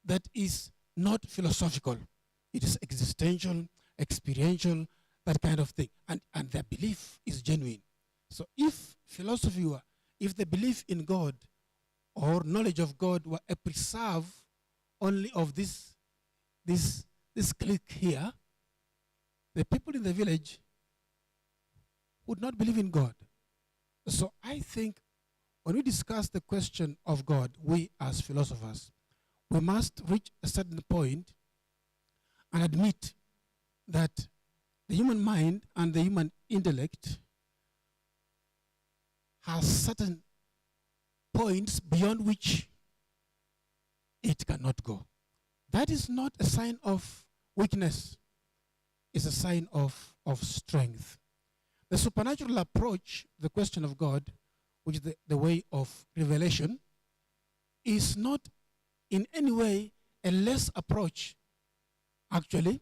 that is not philosophical. It is existential, experiential, that kind of thing. And their belief is genuine. So if philosophy were, if the belief in God or knowledge of God were a preserve only of this clique here, the people in the village would not believe in God. So I think when we discuss the question of God, we as philosophers, we must reach a certain point and admit that the human mind and the human intellect has certain points beyond which it cannot go. That is not a sign of weakness. It's a sign of strength. The supernatural approach, the question of God, which is the way of revelation, is not in any way a less approach. Actually,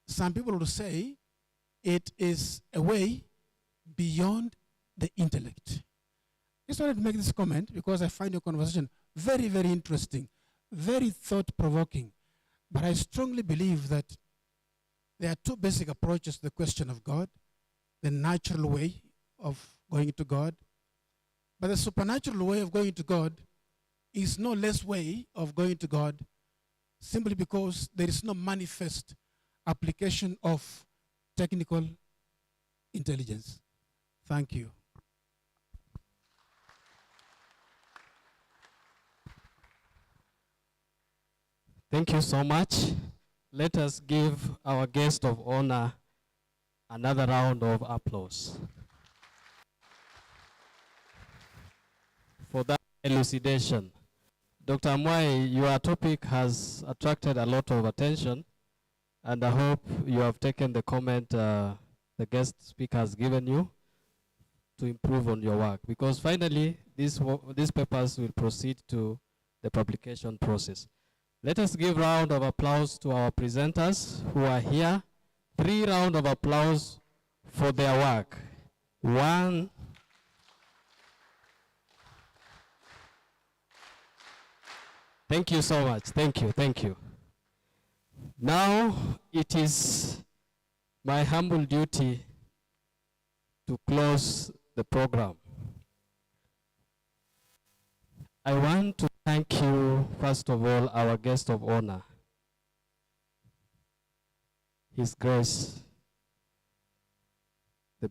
some people will say it is a way beyond the intellect. I just wanted to make this comment because I find your conversation very, very interesting, very thought-provoking. But I strongly believe that there are two basic approaches to the question of God: the natural way of going to God. But the supernatural way of going to God is no less way of going to God, simply because there is no manifest application of technical intelligence. Thank you. Thank you so much. Let us give our guest of honor another round of applause for that elucidation. Dr. Mwai, your topic has attracted a lot of attention, and I hope you have taken the comment the guest speaker has given you to improve on your work, because finally these papers will proceed to the publication process. Let us give a round of applause to our presenters who are here 3 rounds of applause for their work. 1. Thank you so much. Thank you. Thank you. Now it is my humble duty to close the program. I want to thank you, first of all, our guest of honor, His Grace, the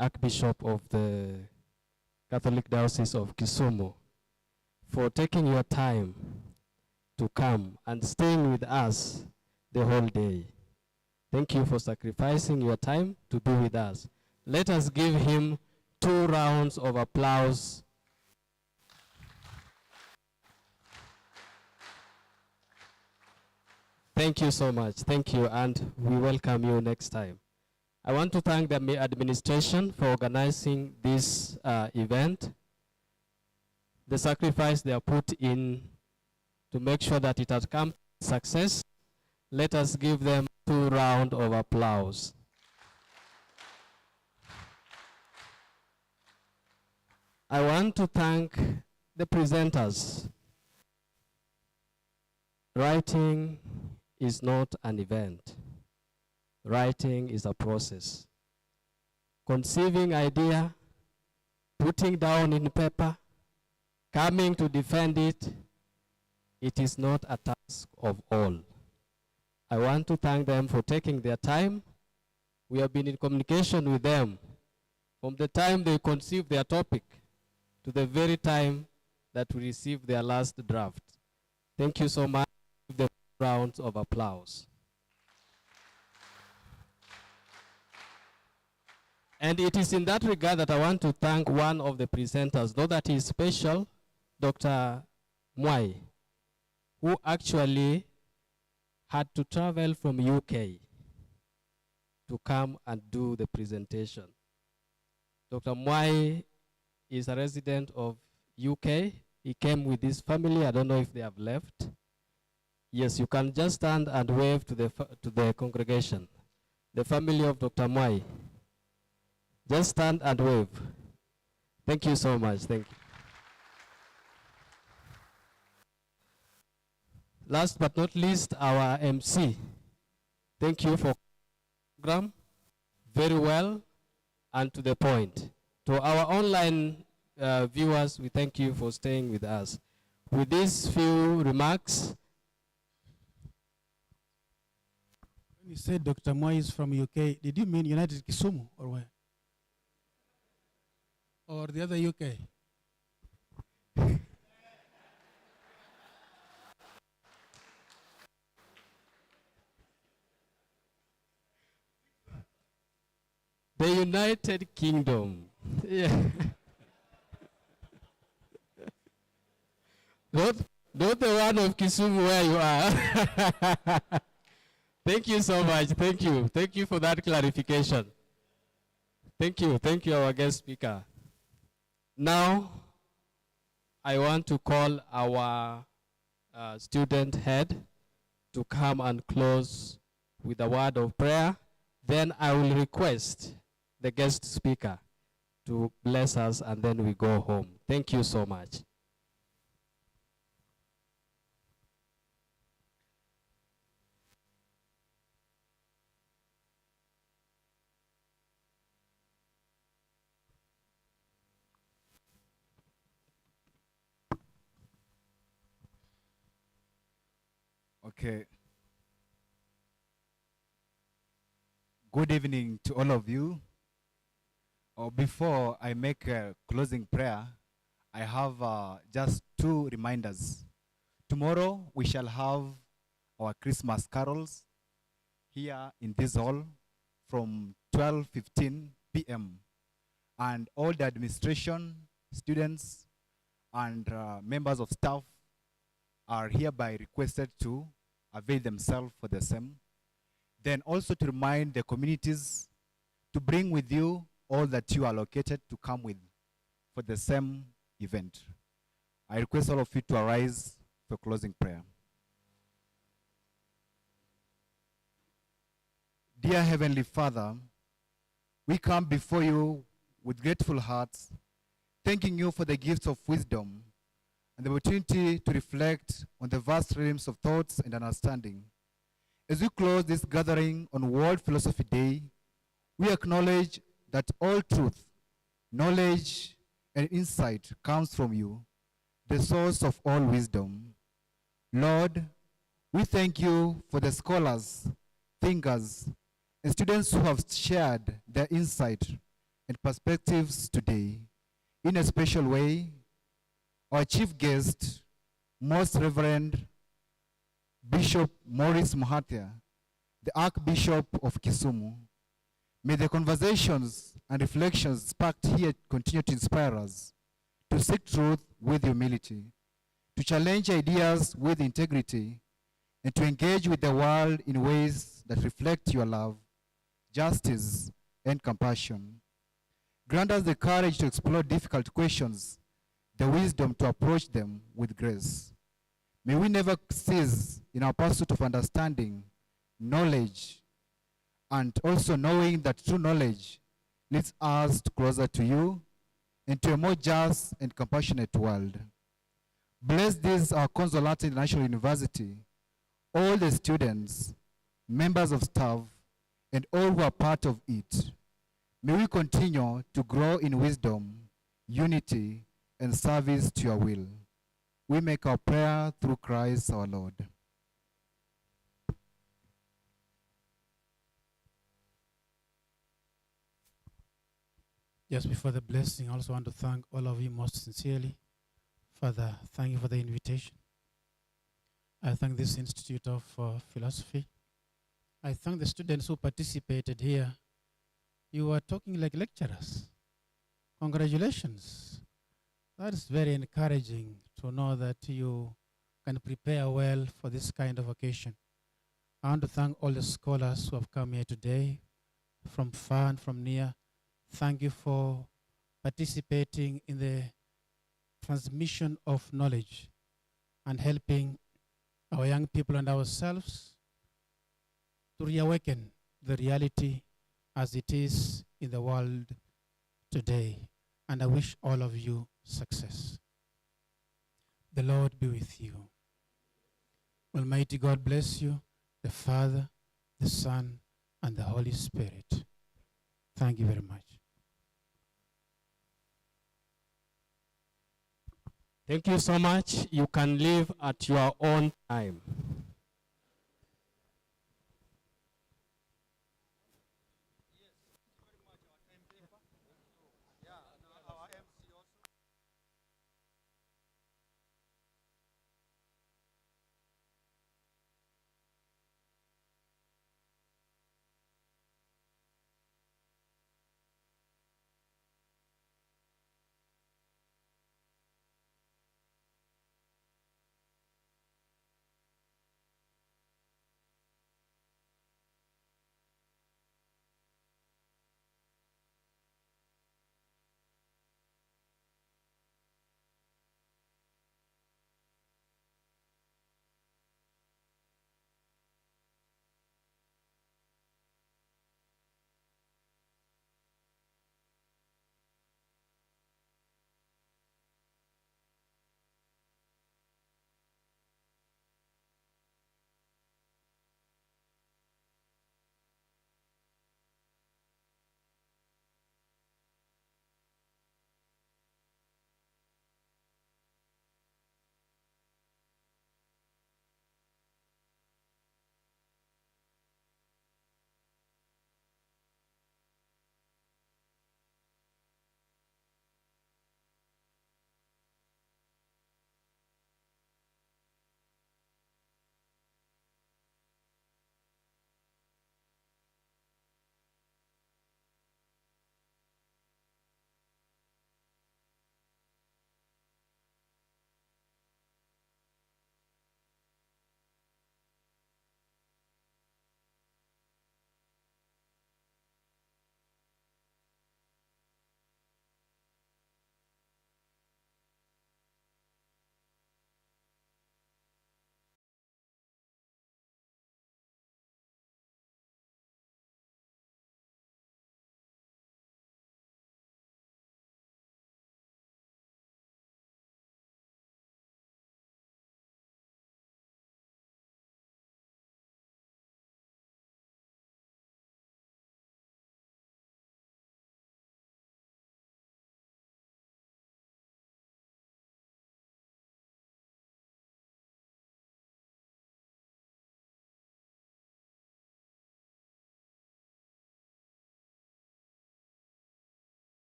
Archbishop of the Catholic Diocese of Kisumu, for taking your time to come and staying with us the whole day. Thank you for sacrificing your time to be with us. Let us give him 2 rounds of applause. Thank you so much. Thank you, and we welcome you next time. I want to thank the administration for organizing this event. The sacrifice they have put in to make sure that it has come to success. Let us give them 2 rounds of applause. I want to thank the presenters. Writing is not an event. Writing is a process. Conceiving idea, putting down in paper, coming to defend it, it is not a task of all. I want to thank them for taking their time. We have been in communication with them from the time they conceived their topic to the very time that we received their last draft. Thank you so much. Give them rounds of applause. And it is in that regard that I want to thank one of the presenters, not that he is special, Dr. Mwai, who actually had to travel from UK to come and do the presentation. Dr. Mwai is a resident of UK. He came with his family. I don't know if they have left. Yes, you can just stand and wave to the congregation. The family of Dr. Mwai. Just stand and wave. Thank you so much. Thank you. Last but not least, our MC. Thank you for the program. Very well and to the point. To our online viewers, we thank you for staying with us. With these few remarks. When you said Dr. Moy is from UK, did you mean United Kisumu or where? Or the other UK? The United Kingdom. Yeah. not the one of Kisumu where you are. Thank you so much. Thank you. Thank you for that clarification. Thank you. Thank you, our guest speaker. Now, I want to call our student head to come and close with a word of prayer. Then I will request the guest speaker to bless us, and then we go home. Thank you so much. Okay. Good evening to all of you. Before I make a closing prayer, I have just 2 reminders. Tomorrow we shall have our Christmas carols here in this hall from 12:15 p.m. And all the administration, students, and members of staff are hereby requested to avail themselves for the same. Then also to remind the communities to bring with you all that you are allocated to come with for the same event. I request all of you to arise for closing prayer. Dear Heavenly Father, we come before you with grateful hearts, thanking you for the gifts of wisdom and the opportunity to reflect on the vast realms of thoughts and understanding. As we close this gathering on World Philosophy Day, we acknowledge that all truth, knowledge, and insight comes from you, the source of all wisdom. Lord, we thank you for the scholars, thinkers, and students who have shared their insight and perspectives today. In a special way, our chief guest, Most Reverend Bishop Maurice Muhatia, the Archbishop of Kisumu. May the conversations and reflections sparked here continue to inspire us to seek truth with humility, to challenge ideas with integrity, and to engage with the world in ways that reflect your love, justice, and compassion. Grant us the courage to explore difficult questions, the wisdom to approach them with grace. May we never cease in our pursuit of understanding, knowledge, and also knowing that true knowledge leads us closer to you and to a more just and compassionate world. Bless this, our Consolata International University, all the students, members of staff, and all who are part of it. May we continue to grow in wisdom, unity, and service to your will. We make our prayer through Christ our Lord. Just before the blessing, I also want to thank all of you most sincerely. Father, thank you for the invitation. I thank this Institute of Philosophy. I thank the students who participated here. You are talking like lecturers. Congratulations. That is very encouraging to know that you can prepare well for this kind of occasion. I want to thank all the scholars who have come here today, from far and from near. Thank you for participating in the transmission of knowledge and helping our young people and ourselves to reawaken the reality as it is in the world today. And I wish all of you success. The Lord be with you. Almighty God bless you, the Father, the Son, and the Holy Spirit. Thank you very much. Thank you so much. You can leave at your own time.